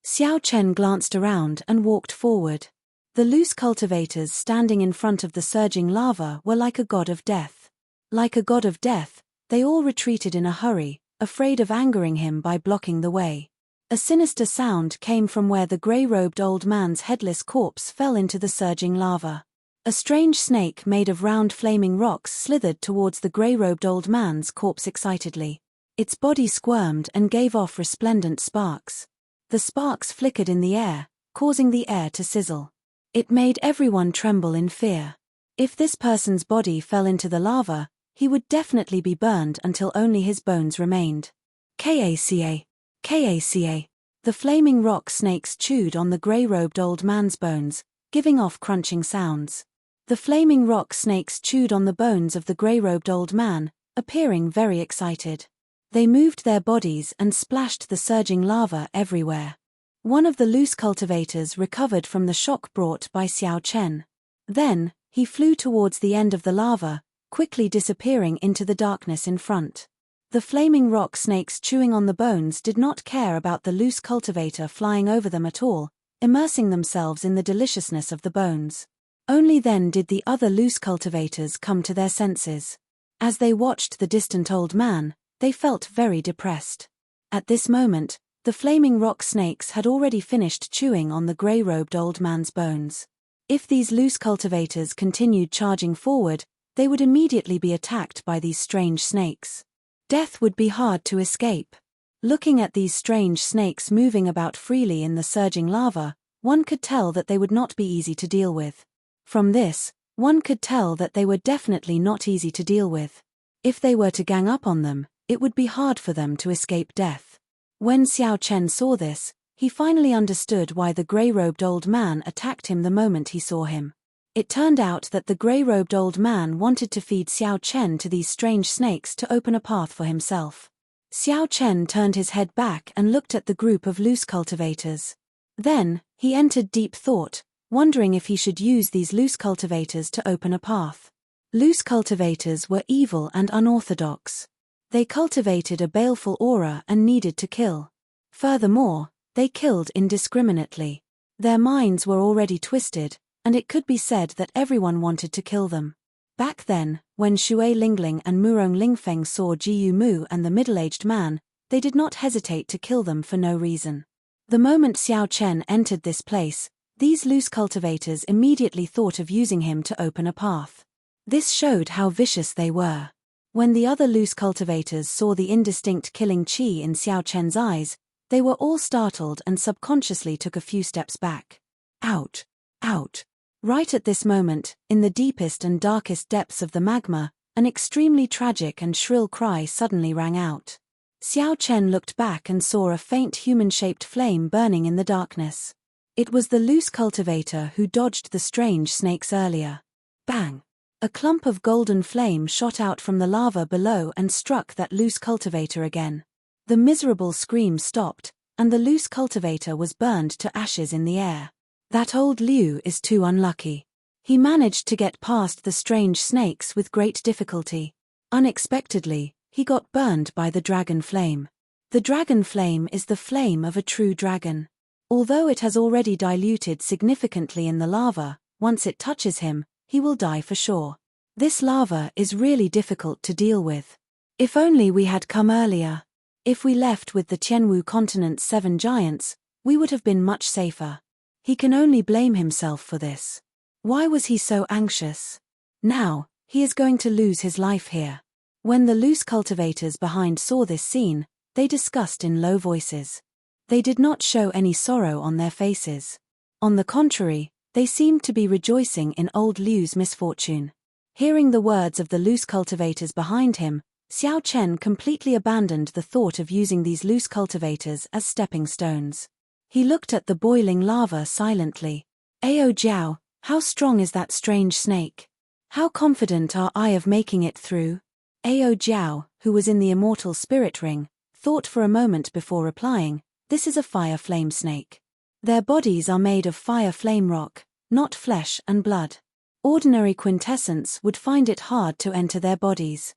Xiao Chen glanced around and walked forward. The loose cultivators standing in front of the surging lava were like a god of death. Like a god of death, they all retreated in a hurry, afraid of angering him by blocking the way. A sinister sound came from where the grey-robed old man's headless corpse fell into the surging lava. A strange snake made of round flaming rocks slithered towards the grey-robed old man's corpse excitedly. Its body squirmed and gave off resplendent sparks. The sparks flickered in the air, causing the air to sizzle. It made everyone tremble in fear. If this person's body fell into the lava, he would definitely be burned until only his bones remained. Kaca. Kaca. The flaming rock snakes chewed on the grey-robed old man's bones, giving off crunching sounds. The flaming rock snakes chewed on the bones of the grey-robed old man, appearing very excited. They moved their bodies and splashed the surging lava everywhere. One of the loose cultivators recovered from the shock brought by Xiao Chen. Then, he flew towards the end of the lava, quickly disappearing into the darkness in front. The flaming rock snakes chewing on the bones did not care about the loose cultivator flying over them at all, immersing themselves in the deliciousness of the bones. Only then did the other loose cultivators come to their senses. As they watched the distant old man, they felt very depressed. At this moment, the flaming rock snakes had already finished chewing on the grey-robed old man's bones. If these loose cultivators continued charging forward, they would immediately be attacked by these strange snakes. Death would be hard to escape. Looking at these strange snakes moving about freely in the surging lava, one could tell that they would not be easy to deal with. From this, one could tell that they were definitely not easy to deal with. If they were to gang up on them, it would be hard for them to escape death. When Xiao Chen saw this, he finally understood why the grey-robed old man attacked him the moment he saw him. It turned out that the grey-robed old man wanted to feed Xiao Chen to these strange snakes to open a path for himself. Xiao Chen turned his head back and looked at the group of loose cultivators. Then, he entered deep thought, wondering if he should use these loose cultivators to open a path. Loose cultivators were evil and unorthodox. They cultivated a baleful aura and needed to kill. Furthermore, they killed indiscriminately. Their minds were already twisted, and it could be said that everyone wanted to kill them. Back then, when Xue Lingling and Murong Lingfeng saw Jiyu Mu and the middle-aged man, they did not hesitate to kill them for no reason. The moment Xiao Chen entered this place, these loose cultivators immediately thought of using him to open a path. This showed how vicious they were. When the other loose cultivators saw the indistinct killing chi in Xiao Chen's eyes, they were all startled and subconsciously took a few steps back. Out! Out! Right at this moment, in the deepest and darkest depths of the magma, an extremely tragic and shrill cry suddenly rang out. Xiao Chen looked back and saw a faint human-shaped flame burning in the darkness. It was the loose cultivator who dodged the strange snakes earlier. Bang! A clump of golden flame shot out from the lava below and struck that loose cultivator again. The miserable scream stopped, and the loose cultivator was burned to ashes in the air. That old Liu is too unlucky. He managed to get past the strange snakes with great difficulty. Unexpectedly, he got burned by the dragon flame. The dragon flame is the flame of a true dragon. Although it has already diluted significantly in the lava, once it touches him, he will die for sure. This lava is really difficult to deal with. If only we had come earlier. If we left with the Tianwu continent's 7 giants, we would have been much safer. He can only blame himself for this. Why was he so anxious? Now, he is going to lose his life here. When the loose cultivators behind saw this scene, they discussed in low voices. They did not show any sorrow on their faces. On the contrary, they seemed to be rejoicing in old Liu's misfortune. Hearing the words of the loose cultivators behind him, Xiao Chen completely abandoned the thought of using these loose cultivators as stepping stones. He looked at the boiling lava silently. Ao Jiao, how strong is that strange snake? How confident are I of making it through? Ao Jiao, who was in the Immortal spirit ring, thought for a moment before replying, this is a fire flame snake. Their bodies are made of fire flame rock, not flesh and blood. Ordinary quintessence would find it hard to enter their bodies.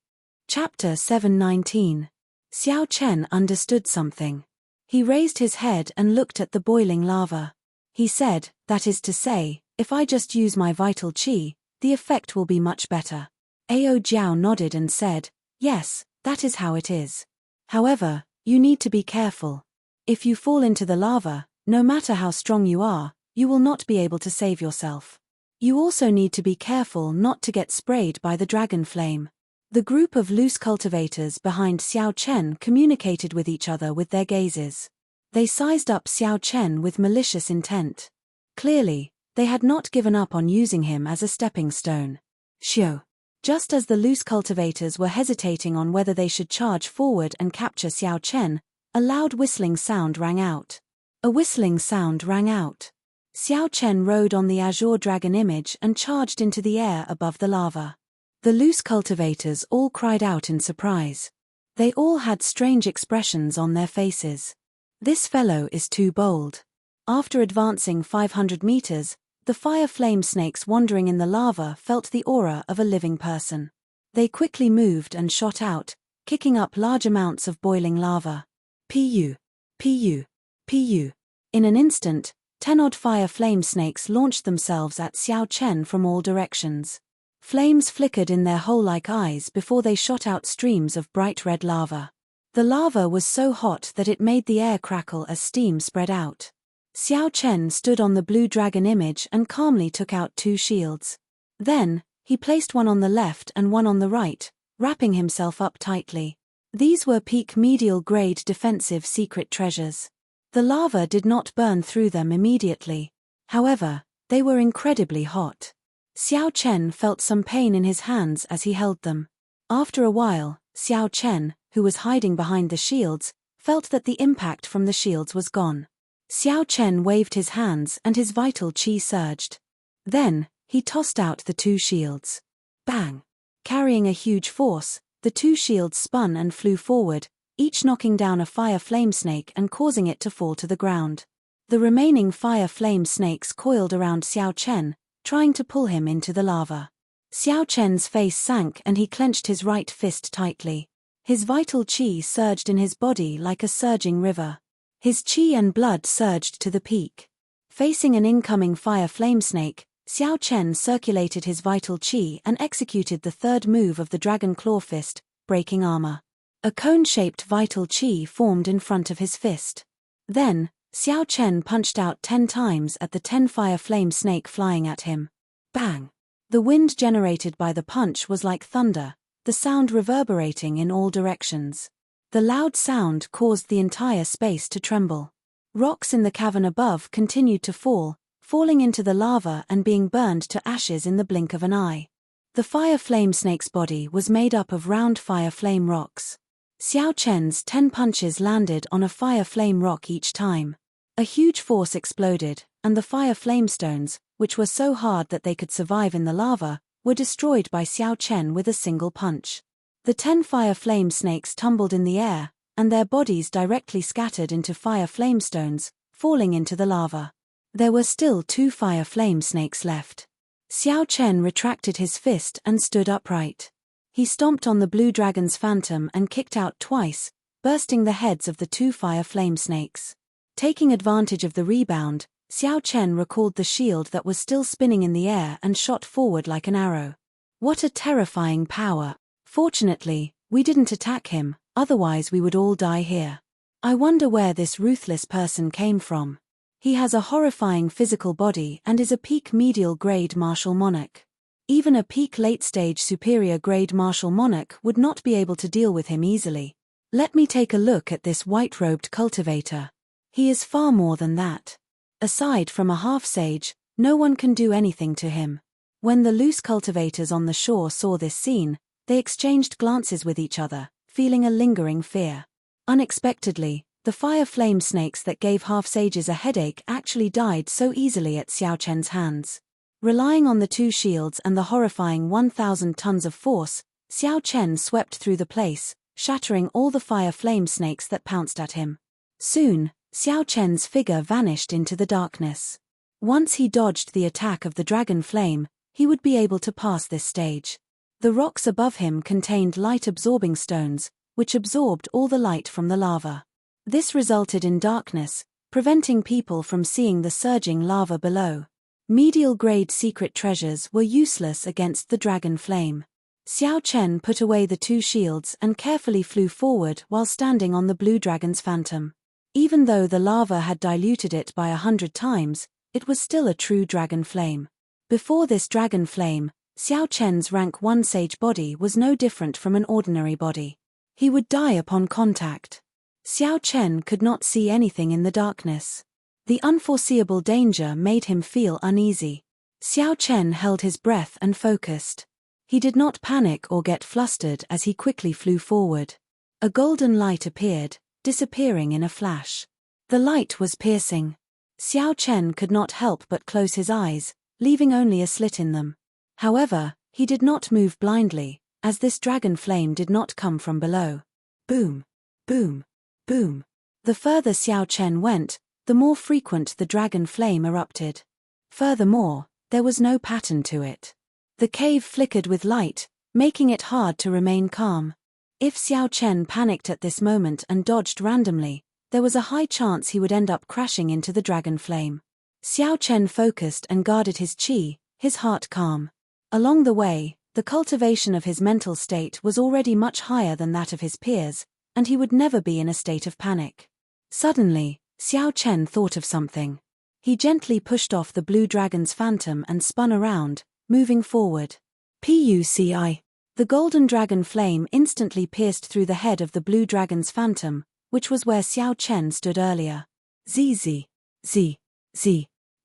Chapter 719. Xiao Chen understood something. He raised his head and looked at the boiling lava. He said, that is to say, if I just use my vital qi, the effect will be much better. Ao Jiao nodded and said, yes, that is how it is. However, you need to be careful. If you fall into the lava, no matter how strong you are, you will not be able to save yourself. You also need to be careful not to get sprayed by the dragon flame. The group of loose cultivators behind Xiao Chen communicated with each other with their gazes. They sized up Xiao Chen with malicious intent. Clearly, they had not given up on using him as a stepping stone. Xiao. Just as the loose cultivators were hesitating on whether they should charge forward and capture Xiao Chen, a loud whistling sound rang out. A whistling sound rang out. Xiao Chen rode on the azure dragon image and charged into the air above the lava. The loose cultivators all cried out in surprise. They all had strange expressions on their faces. This fellow is too bold. After advancing 500 meters, the fire flame snakes wandering in the lava felt the aura of a living person. They quickly moved and shot out, kicking up large amounts of boiling lava. Pu, pu, pu. In an instant, 10-odd fire flame snakes launched themselves at Xiao Chen from all directions. Flames flickered in their hole-like eyes before they shot out streams of bright red lava. The lava was so hot that it made the air crackle as steam spread out. Xiao Chen stood on the blue dragon image and calmly took out 2 shields. Then, he placed one on the left and one on the right, wrapping himself up tightly. These were peak medial-grade defensive secret treasures. The lava did not burn through them immediately. However, they were incredibly hot. Xiao Chen felt some pain in his hands as he held them. After a while, Xiao Chen, who was hiding behind the shields, felt that the impact from the shields was gone. Xiao Chen waved his hands and his vital qi surged. Then, he tossed out the 2 shields. Bang! Carrying a huge force, the 2 shields spun and flew forward, each knocking down a fire flame snake and causing it to fall to the ground. The remaining fire flame snakes coiled around Xiao Chen, trying to pull him into the lava. Xiao Chen's face sank and he clenched his right fist tightly. His vital qi surged in his body like a surging river. His qi and blood surged to the peak. Facing an incoming fire flame snake, Xiao Chen circulated his vital qi and executed the 3rd move of the dragon claw fist, breaking armor. A cone-shaped vital qi formed in front of his fist. Then, Xiao Chen punched out 10 times at the 10 fire flame snake flying at him. Bang! The wind generated by the punch was like thunder, the sound reverberating in all directions. The loud sound caused the entire space to tremble. Rocks in the cavern above continued to fall, falling into the lava and being burned to ashes in the blink of an eye. The fire flame snake's body was made up of round fire flame rocks. Xiao Chen's 10 punches landed on a fire flame rock each time. A huge force exploded, and the fire flame stones, which were so hard that they could survive in the lava, were destroyed by Xiao Chen with a single punch. The 10 fire flame snakes tumbled in the air, and their bodies directly scattered into fire flame stones, falling into the lava. There were still 2 fire flame snakes left. Xiao Chen retracted his fist and stood upright. He stomped on the blue dragon's phantom and kicked out twice, bursting the heads of the 2 fire flame snakes. Taking advantage of the rebound, Xiao Chen recalled the shield that was still spinning in the air and shot forward like an arrow. What a terrifying power! Fortunately, we didn't attack him, otherwise we would all die here. I wonder where this ruthless person came from. He has a horrifying physical body and is a peak medial grade martial monarch. Even a peak late-stage superior grade martial monarch would not be able to deal with him easily. Let me take a look at this white-robed cultivator. He is far more than that. Aside from a half-sage, no one can do anything to him. When the loose cultivators on the shore saw this scene, they exchanged glances with each other, feeling a lingering fear. Unexpectedly, the fire flame snakes that gave half-sages a headache actually died so easily at Xiao Chen's hands. Relying on the 2 shields and the horrifying 1,000 tons of force, Xiao Chen swept through the place, shattering all the fire flame snakes that pounced at him. Soon, Xiao Chen's figure vanished into the darkness. Once he dodged the attack of the dragon flame, he would be able to pass this stage. The rocks above him contained light-absorbing stones, which absorbed all the light from the lava. This resulted in darkness, preventing people from seeing the surging lava below. Medial-grade secret treasures were useless against the dragon flame. Xiao Chen put away the 2 shields and carefully flew forward while standing on the blue dragon's phantom. Even though the lava had diluted it by 100 times, it was still a true dragon flame. Before this dragon flame, Xiao Chen's rank 1 sage body was no different from an ordinary body. He would die upon contact. Xiao Chen could not see anything in the darkness. The unforeseeable danger made him feel uneasy. Xiao Chen held his breath and focused. He did not panic or get flustered as he quickly flew forward. A golden light appeared, disappearing in a flash. The light was piercing. Xiao Chen could not help but close his eyes, leaving only a slit in them. However, he did not move blindly, as this dragon flame did not come from below. Boom! Boom! Boom! The further Xiao Chen went, the more frequent the dragon flame erupted. Furthermore, there was no pattern to it. The cave flickered with light, making it hard to remain calm. If Xiao Chen panicked at this moment and dodged randomly, there was a high chance he would end up crashing into the dragon flame. Xiao Chen focused and guarded his qi, his heart calm. Along the way, the cultivation of his mental state was already much higher than that of his peers, and he would never be in a state of panic. Suddenly, Xiao Chen thought of something. He gently pushed off the blue dragon's phantom and spun around, moving forward. Puci. The golden dragon flame instantly pierced through the head of the blue dragon's phantom, which was where Xiao Chen stood earlier. Z.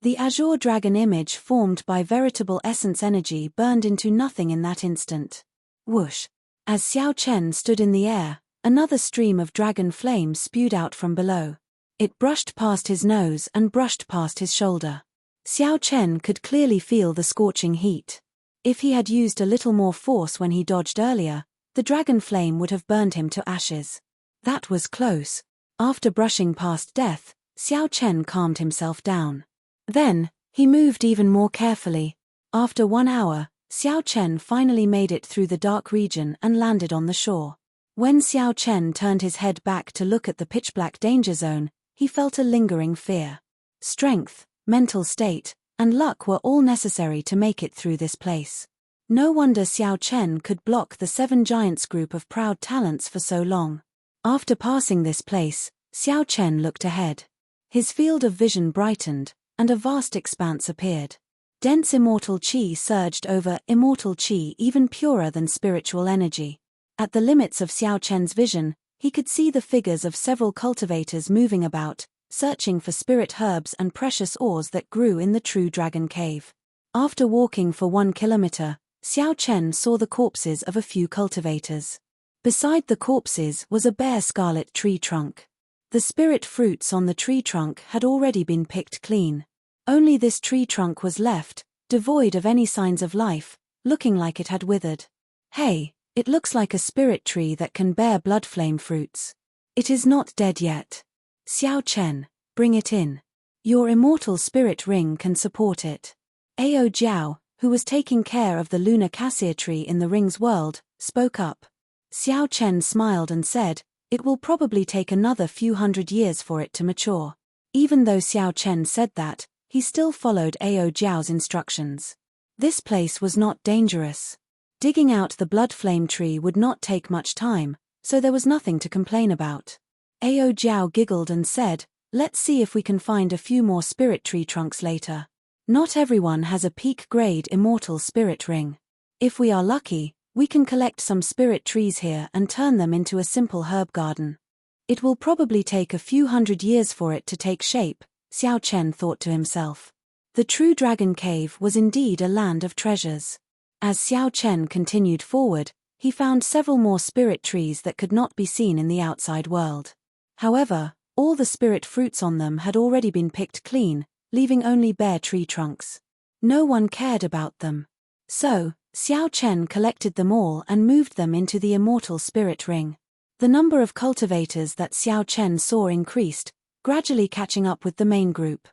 The azure dragon image formed by veritable essence energy burned into nothing in that instant. Whoosh! As Xiao Chen stood in the air, another stream of dragon flame spewed out from below. It brushed past his nose and brushed past his shoulder. Xiao Chen could clearly feel the scorching heat. If he had used a little more force when he dodged earlier, the dragon flame would have burned him to ashes. That was close. After brushing past death, Xiao Chen calmed himself down. Then, he moved even more carefully. After 1 hour, Xiao Chen finally made it through the dark region and landed on the shore. When Xiao Chen turned his head back to look at the pitch-black danger zone, he felt a lingering fear. Strength, mental state, and luck were all necessary to make it through this place. No wonder Xiao Chen could block the 7 giants group of proud talents for so long. After passing this place, Xiao Chen looked ahead. His field of vision brightened, and a vast expanse appeared. Dense immortal qi surged over immortal qi even purer than spiritual energy. At the limits of Xiao Chen's vision, he could see the figures of several cultivators moving about, searching for spirit herbs and precious ores that grew in the true dragon cave. After walking for 1 kilometer, Xiao Chen saw the corpses of a few cultivators. Beside the corpses was a bare scarlet tree trunk. The spirit fruits on the tree trunk had already been picked clean. Only this tree trunk was left, devoid of any signs of life, looking like it had withered. Hey, it looks like a spirit tree that can bear blood flame fruits. It is not dead yet. Xiao Chen, bring it in. Your immortal spirit ring can support it. Ao Jiao, who was taking care of the lunar cassia tree in the ring's world, spoke up. Xiao Chen smiled and said, "It will probably take another few hundred years for it to mature." Even though Xiao Chen said that, he still followed Ao Jiao's instructions. This place was not dangerous. Digging out the blood flame tree would not take much time, so there was nothing to complain about. Ao Jiao giggled and said, "Let's see if we can find a few more spirit tree trunks later. Not everyone has a peak-grade immortal spirit ring. If we are lucky, we can collect some spirit trees here and turn them into a simple herb garden. It will probably take a few hundred years for it to take shape," Xiao Chen thought to himself. The true dragon cave was indeed a land of treasures. As Xiao Chen continued forward, he found several more spirit trees that could not be seen in the outside world. However, all the spirit fruits on them had already been picked clean, leaving only bare tree trunks. No one cared about them. So, Xiao Chen collected them all and moved them into the immortal spirit ring. The number of cultivators that Xiao Chen saw increased, gradually catching up with the main group.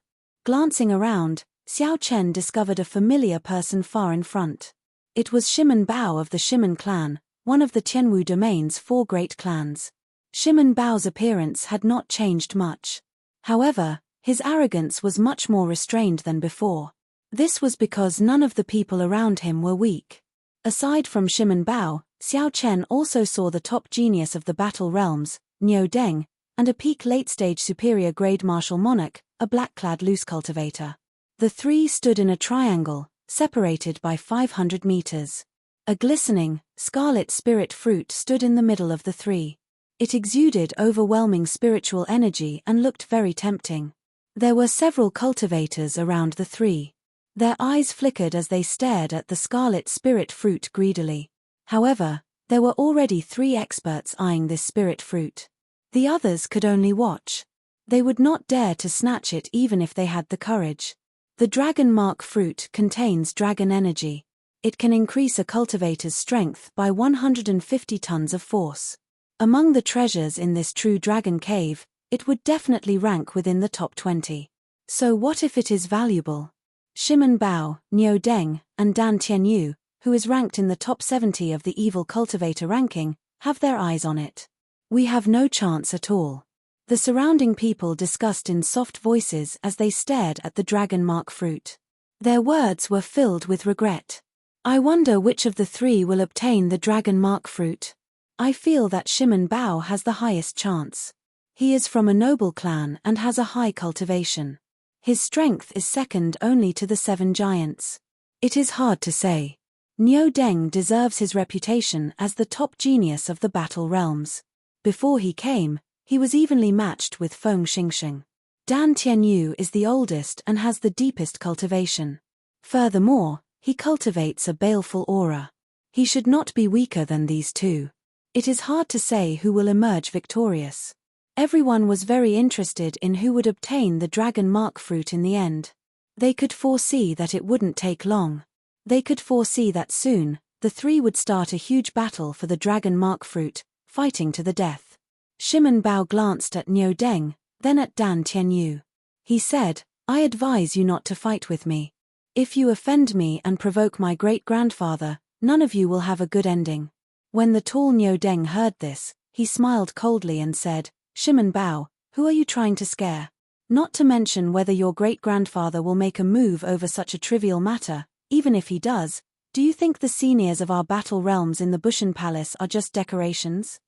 Glancing around, Xiao Chen discovered a familiar person far in front. It was Shimen Bao of the Shimen clan, one of the Tianwu domain's 4 great clans. Shimen Bao's appearance had not changed much. However, his arrogance was much more restrained than before. This was because none of the people around him were weak. Aside from Shimen Bao, Xiao Chen also saw the top genius of the battle realms, Niu Deng, and a peak late-stage superior grade martial monarch, a black-clad loose cultivator. The 3 stood in a triangle, separated by 500 meters. A glistening, scarlet spirit fruit stood in the middle of the 3. It exuded overwhelming spiritual energy and looked very tempting. There were several cultivators around the 3. Their eyes flickered as they stared at the scarlet spirit fruit greedily. However, there were already 3 experts eyeing this spirit fruit. The others could only watch. They would not dare to snatch it even if they had the courage. The dragon mark fruit contains dragon energy. It can increase a cultivator's strength by 150 tons of force. Among the treasures in this true dragon cave, it would definitely rank within the top 20. So what if it is valuable? Shimen Bao, Niu Deng, and Dan Tianyu, who is ranked in the top 70 of the evil cultivator ranking, have their eyes on it. We have no chance at all. The surrounding people discussed in soft voices as they stared at the dragon mark fruit. Their words were filled with regret. I wonder which of the three will obtain the dragon mark fruit. I feel that Shimon Bao has the highest chance. He is from a noble clan and has a high cultivation. His strength is second only to the 7 giants. It is hard to say. Niu Deng deserves his reputation as the top genius of the battle realms. Before he came, he was evenly matched with Feng Xingxing. Dan Tianyu is the oldest and has the deepest cultivation. Furthermore, he cultivates a baleful aura. He should not be weaker than these two. It is hard to say who will emerge victorious. Everyone was very interested in who would obtain the dragon mark fruit in the end. They could foresee that it wouldn't take long. They could foresee that soon, the three would start a huge battle for the dragon mark fruit, fighting to the death. Shimon Bao glanced at Niu Deng, then at Dan Tianyu. He said, I advise you not to fight with me. If you offend me and provoke my great-grandfather, none of you will have a good ending. When the tall Niu Deng heard this, he smiled coldly and said, Shimon Bao, who are you trying to scare? Not to mention whether your great-grandfather will make a move over such a trivial matter. Even if he does, do you think the seniors of our battle realms in the Bushan Palace are just decorations?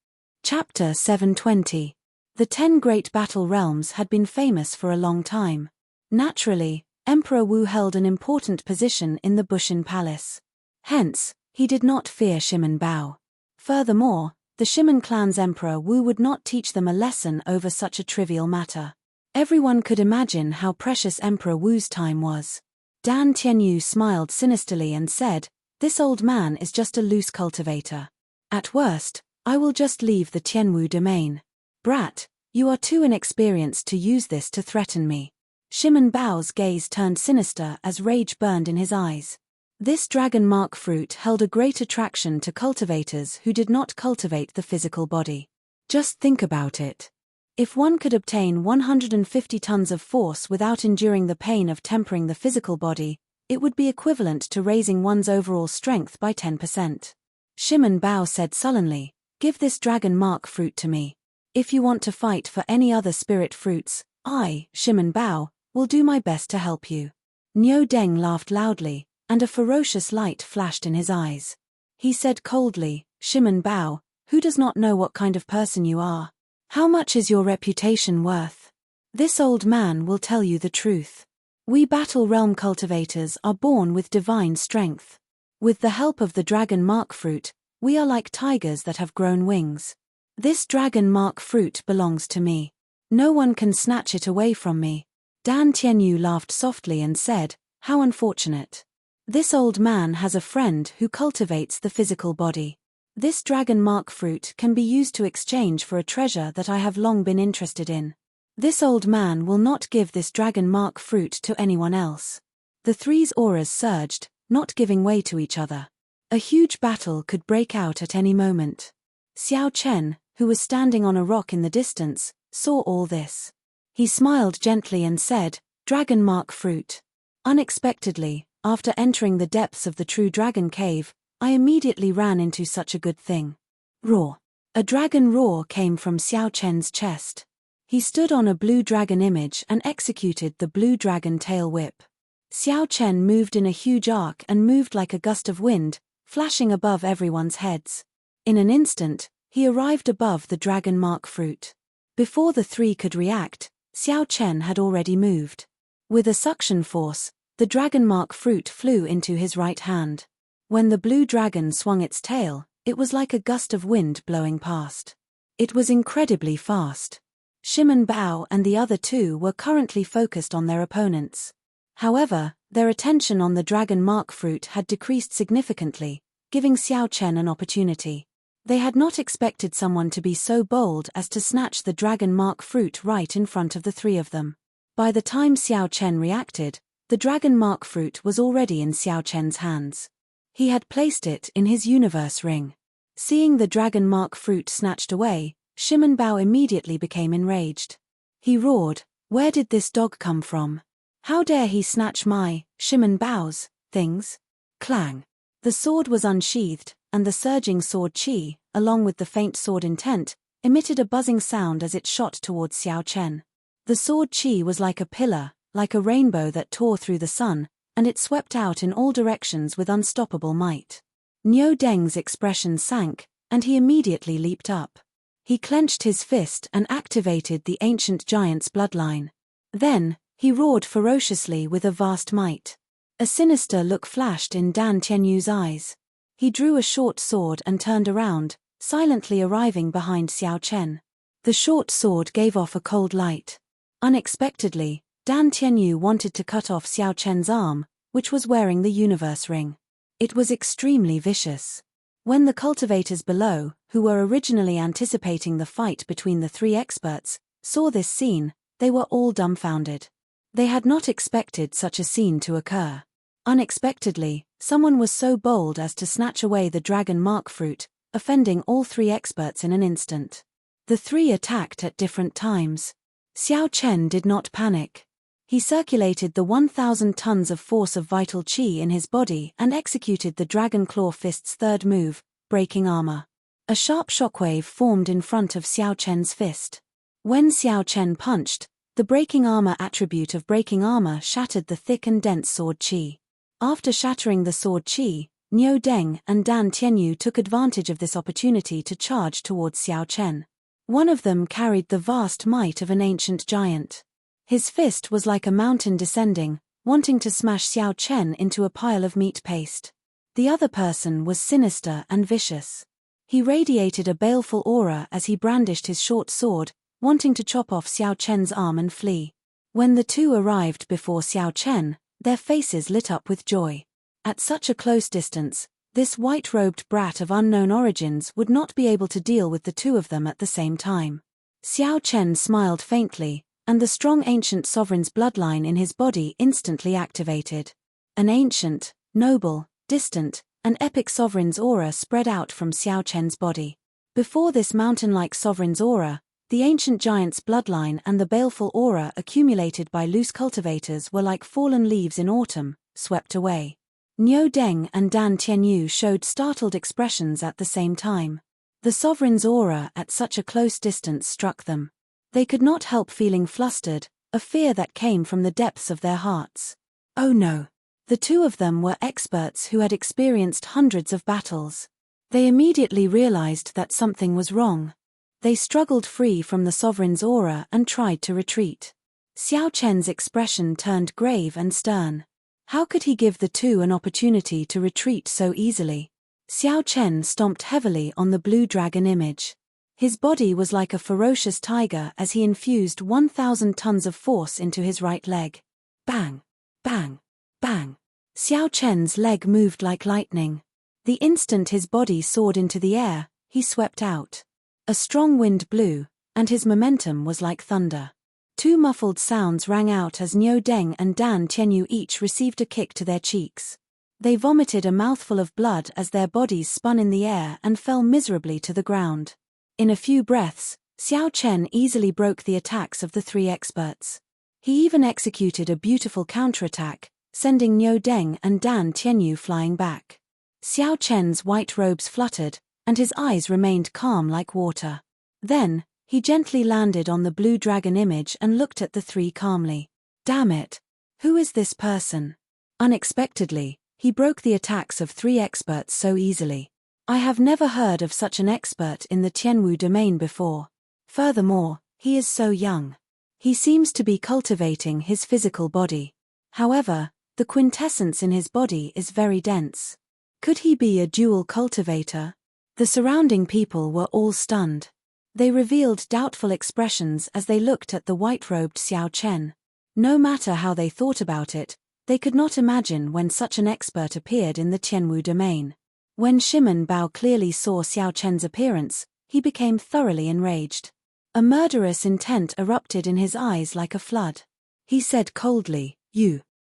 Chapter 720. The 10 great battle realms had been famous for a long time. Naturally, Emperor Wu held an important position in the Bushan Palace. Hence, he did not fear Shimon Bao. Furthermore, the Shimon clan's Emperor Wu would not teach them a lesson over such a trivial matter. Everyone could imagine how precious Emperor Wu's time was. Dan Tianyu smiled sinisterly and said, This old man is just a loose cultivator. At worst, I will just leave the Tianwu domain. Brat, you are too inexperienced to use this to threaten me. Shimon Bao's gaze turned sinister as rage burned in his eyes. This dragon mark fruit held a great attraction to cultivators who did not cultivate the physical body. Just think about it. If one could obtain 150 tons of force without enduring the pain of tempering the physical body, it would be equivalent to raising one's overall strength by 10%. Shimon Bao said sullenly, Give this dragon mark fruit to me. If you want to fight for any other spirit fruits, I, Shimon Bao, will do my best to help you. Niu Deng laughed loudly, and a ferocious light flashed in his eyes. He said coldly, Shimon Bao, who does not know what kind of person you are? How much is your reputation worth? This old man will tell you the truth. We battle realm cultivators are born with divine strength. With the help of the dragon mark fruit, we are like tigers that have grown wings. This dragon mark fruit belongs to me. No one can snatch it away from me. Dan Tianyu laughed softly and said, How unfortunate. This old man has a friend who cultivates the physical body. This dragon mark fruit can be used to exchange for a treasure that I have long been interested in. This old man will not give this dragon mark fruit to anyone else. The three's auras surged, not giving way to each other. A huge battle could break out at any moment. Xiao Chen, who was standing on a rock in the distance, saw all this. He smiled gently and said, Dragon mark fruit. Unexpectedly, after entering the depths of the true dragon cave, I immediately ran into such a good thing. Roar. A dragon roar came from Xiao Chen's chest. He stood on a blue dragon image and executed the blue dragon tail whip. Xiao Chen moved in a huge arc and moved like a gust of wind, flashing above everyone's heads. In an instant, he arrived above the dragon mark fruit. Before the three could react, Xiao Chen had already moved. With a suction force, the dragon mark fruit flew into his right hand. When the blue dragon swung its tail, it was like a gust of wind blowing past. It was incredibly fast. Shimon Bao and the other two were currently focused on their opponents. However, their attention on the dragon mark fruit had decreased significantly, giving Xiao Chen an opportunity. They had not expected someone to be so bold as to snatch the dragon mark fruit right in front of the three of them. By the time Xiao Chen reacted, the dragon mark fruit was already in Xiao Chen's hands. He had placed it in his universe ring. Seeing the dragon mark fruit snatched away, Shimon Bao immediately became enraged. He roared, Where did this dog come from? How dare he snatch my, Shimon Bao's, things? Clang. The sword was unsheathed, and the surging sword chi, along with the faint sword intent, emitted a buzzing sound as it shot towards Xiao Chen. The sword qi was like a pillar, like a rainbow that tore through the sun, and it swept out in all directions with unstoppable might. Niu Deng's expression sank, and he immediately leaped up. He clenched his fist and activated the ancient giant's bloodline. Then, he roared ferociously with a vast might. A sinister look flashed in Dan Tianyu's eyes. He drew a short sword and turned around, silently arriving behind Xiao Chen. The short sword gave off a cold light. Unexpectedly, Dan Tianyu wanted to cut off Xiao Chen's arm, which was wearing the universe ring. It was extremely vicious. When the cultivators below, who were originally anticipating the fight between the three experts, saw this scene, they were all dumbfounded. They had not expected such a scene to occur. Unexpectedly, someone was so bold as to snatch away the dragon mark fruit, offending all three experts in an instant. The three attacked at different times. Xiao Chen did not panic. He circulated the 1,000 tons of force of vital qi in his body and executed the Dragon Claw Fist's third move, breaking armor. A sharp shockwave formed in front of Xiao Chen's fist. When Xiao Chen punched, the breaking armor attribute of breaking armor shattered the thick and dense sword qi. After shattering the sword qi, Niu Deng and Dan Tianyu took advantage of this opportunity to charge towards Xiao Chen. One of them carried the vast might of an ancient giant. His fist was like a mountain descending, wanting to smash Xiao Chen into a pile of meat paste. The other person was sinister and vicious. He radiated a baleful aura as he brandished his short sword, wanting to chop off Xiao Chen's arm and flee. When the two arrived before Xiao Chen, their faces lit up with joy. At such a close distance, this white-robed brat of unknown origins would not be able to deal with the two of them at the same time. Xiao Chen smiled faintly, and the strong ancient sovereign's bloodline in his body instantly activated. An ancient, noble, distant, and epic sovereign's aura spread out from Xiao Chen's body. Before this mountain-like sovereign's aura, the ancient giant's bloodline and the baleful aura accumulated by loose cultivators were like fallen leaves in autumn, swept away. Niu Deng and Dan Tianyu showed startled expressions at the same time. The sovereign's aura at such a close distance struck them. They could not help feeling flustered, a fear that came from the depths of their hearts. Oh no! The two of them were experts who had experienced hundreds of battles. They immediately realized that something was wrong. They struggled free from the sovereign's aura and tried to retreat. Xiao Chen's expression turned grave and stern. How could he give the two an opportunity to retreat so easily? Xiao Chen stomped heavily on the blue dragon image. His body was like a ferocious tiger as he infused 1,000 tons of force into his right leg. Bang! Bang! Bang! Xiao Chen's leg moved like lightning. The instant his body soared into the air, he swept out. A strong wind blew, and his momentum was like thunder. Two muffled sounds rang out as Niu Deng and Dan Tianyu each received a kick to their cheeks. They vomited a mouthful of blood as their bodies spun in the air and fell miserably to the ground. In a few breaths, Xiao Chen easily broke the attacks of the three experts. He even executed a beautiful counterattack, sending Niu Deng and Dan Tianyu flying back. Xiao Chen's white robes fluttered, and his eyes remained calm like water. Then, he gently landed on the blue dragon image and looked at the three calmly. Damn it! Who is this person? Unexpectedly, he broke the attacks of three experts so easily. I have never heard of such an expert in the Tianwu domain before. Furthermore, he is so young. He seems to be cultivating his physical body. However, the quintessence in his body is very dense. Could he be a dual cultivator? The surrounding people were all stunned. They revealed doubtful expressions as they looked at the white-robed Xiao Chen. No matter how they thought about it, they could not imagine when such an expert appeared in the Tianwu domain. When Shimen Bao clearly saw Xiao Chen's appearance, he became thoroughly enraged. A murderous intent erupted in his eyes like a flood. He said coldly,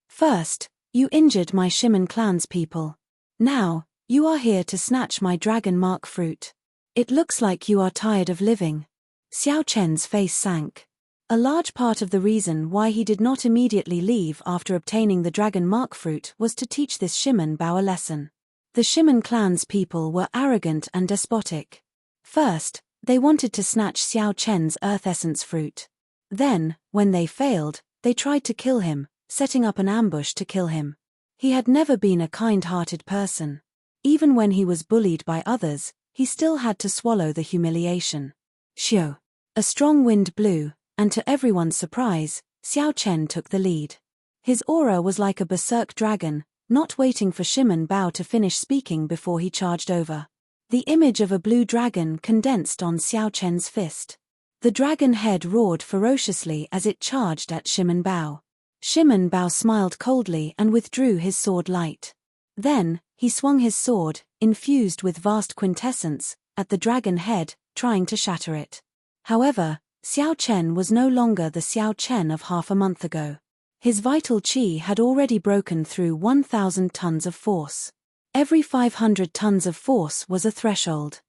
First, you injured my Shimen clan's people. Now, you are here to snatch my dragon mark fruit. It looks like you are tired of living. Xiao Chen's face sank. A large part of the reason why he did not immediately leave after obtaining the dragon mark fruit was to teach this Shimen Bao a lesson. The Shimen clan's people were arrogant and despotic. First, They wanted to snatch Xiao Chen's earth essence fruit. Then, when they failed, they tried to kill him, setting up an ambush to kill him. He had never been a kind-hearted person. Even when he was bullied by others, he still had to swallow the humiliation. Xiao. A strong wind blew, and to everyone's surprise, Xiao Chen took the lead. His aura was like a berserk dragon, not waiting for Shimen Bao to finish speaking before he charged over. The image of a blue dragon condensed on Xiao Chen's fist. The dragon head roared ferociously as it charged at Shimen Bao. Shimen Bao smiled coldly and withdrew his sword light. Then, he swung his sword, infused with vast quintessence, at the dragon head, trying to shatter it. However, Xiao Chen was no longer the Xiao Chen of half a month ago. His vital qi had already broken through 1,000 tons of force. Every 500 tons of force was a threshold.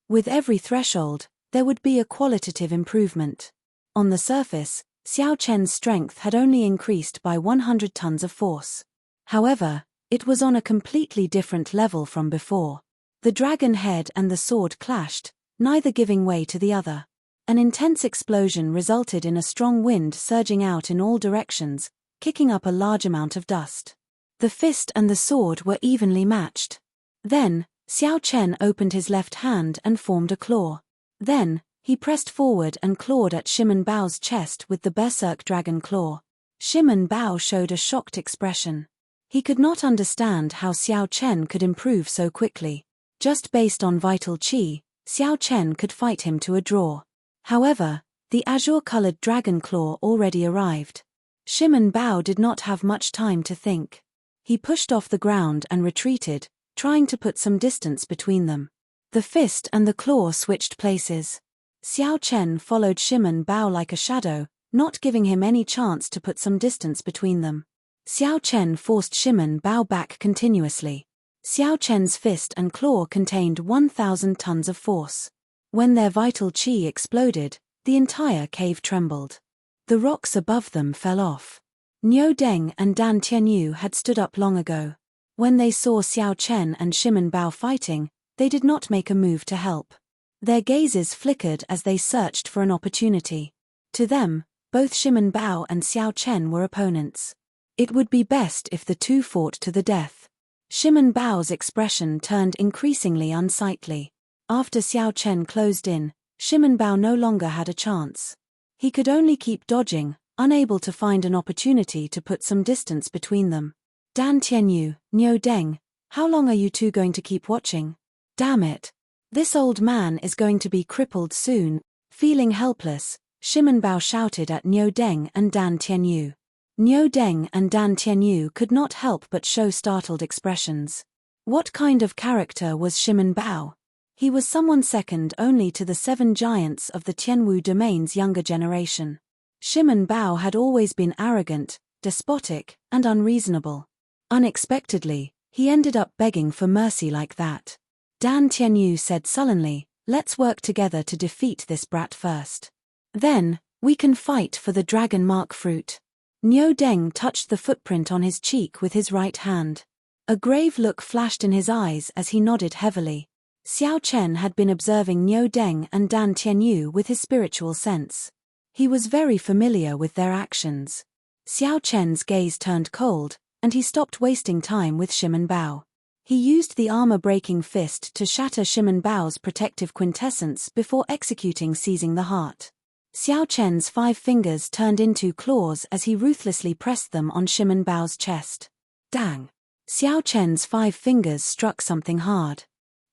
With every threshold, there would be a qualitative improvement. On the surface, Xiao Chen's strength had only increased by 100 tons of force. However, it was on a completely different level from before. The dragon head and the sword clashed, neither giving way to the other. An intense explosion resulted in a strong wind surging out in all directions, kicking up a large amount of dust. The fist and the sword were evenly matched. Then, Xiao Chen opened his left hand and formed a claw. Then, he pressed forward and clawed at Shimen Bao's chest with the berserk dragon claw. Shimen Bao showed a shocked expression. He could not understand how Xiao Chen could improve so quickly. Just based on vital qi, Xiao Chen could fight him to a draw. However, the azure-colored dragon claw already arrived. Shimen Bao did not have much time to think. He pushed off the ground and retreated, trying to put some distance between them. The fist and the claw switched places. Xiao Chen followed Shimen Bao like a shadow, not giving him any chance to put some distance between them. Xiao Chen forced Shimen Bao back continuously. Xiao Chen's fist and claw contained 1,000 tons of force. When their vital qi exploded, the entire cave trembled. The rocks above them fell off. Niu Deng and Dan Tianyu had stood up long ago. When they saw Xiao Chen and Shimen Bao fighting, they did not make a move to help. Their gazes flickered as they searched for an opportunity. To them, both Shimen Bao and Xiao Chen were opponents. It would be best if the two fought to the death. Shimen Bao's expression turned increasingly unsightly. After Xiao Chen closed in, Shimen Bao no longer had a chance. He could only keep dodging, unable to find an opportunity to put some distance between them. Dan Tianyu, Niu Deng, how long are you two going to keep watching? Damn it. This old man is going to be crippled soon. Feeling helpless, Shimen Bao shouted at Niu Deng and Dan Tianyu. Niu Deng and Dan Tianyu could not help but show startled expressions. What kind of character was Shimen Bao? He was someone second only to the 7 giants of the Tianwu domain's younger generation. Shimen Bao had always been arrogant, despotic, and unreasonable. Unexpectedly, he ended up begging for mercy like that. Dan Tianyu said sullenly, "Let's work together to defeat this brat first. Then, we can fight for the dragon mark fruit." Niu Deng touched the footprint on his cheek with his right hand. A grave look flashed in his eyes as he nodded heavily. Xiao Chen had been observing Niu Deng and Dan Tianyu with his spiritual sense. He was very familiar with their actions. Xiao Chen's gaze turned cold, and he stopped wasting time with Shimen Bao. He used the armor-breaking fist to shatter Shimen Bao's protective quintessence before executing seizing the heart. Xiao Chen's 5 fingers turned into claws as he ruthlessly pressed them on Shimen Bao's chest. Dang! Xiao Chen's 5 fingers struck something hard.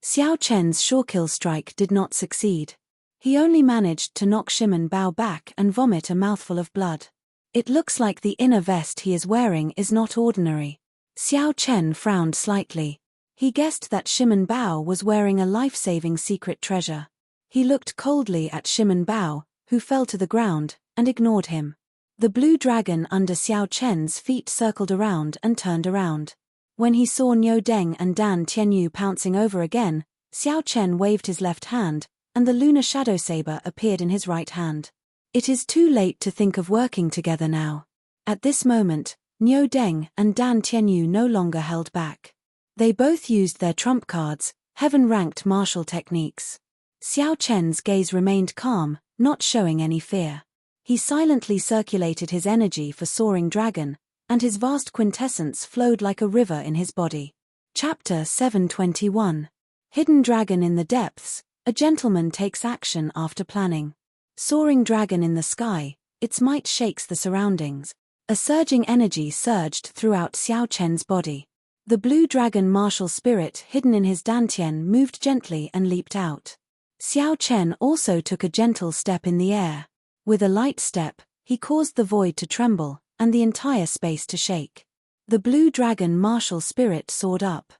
Xiao Chen's surekill strike did not succeed. He only managed to knock Shimen Bao back and vomit a mouthful of blood. It looks like the inner vest he is wearing is not ordinary. Xiao Chen frowned slightly. He guessed that Shimen Bao was wearing a life-saving secret treasure. He looked coldly at Shimen Bao, who fell to the ground, and ignored him. The blue dragon under Xiao Chen's feet circled around and turned around. When he saw Niu Deng and Dan Tianyu pouncing over again, Xiao Chen waved his left hand, and the lunar shadow saber appeared in his right hand. It is too late to think of working together now. At this moment, Niu Deng and Dan Tianyu no longer held back. They both used their trump cards, heaven-ranked martial techniques. Xiao Chen's gaze remained calm, not showing any fear. He silently circulated his energy for Soaring Dragon, and his vast quintessence flowed like a river in his body. Chapter 721. Hidden Dragon in the Depths. A gentleman takes action after planning. Soaring dragon in the sky, its might shakes the surroundings. A surging energy surged throughout Xiao Chen's body. The blue dragon martial spirit hidden in his dantian moved gently and leaped out. Xiao Chen also took a gentle step in the air. With a light step, he caused the void to tremble, and the entire space to shake. The blue dragon martial spirit soared up.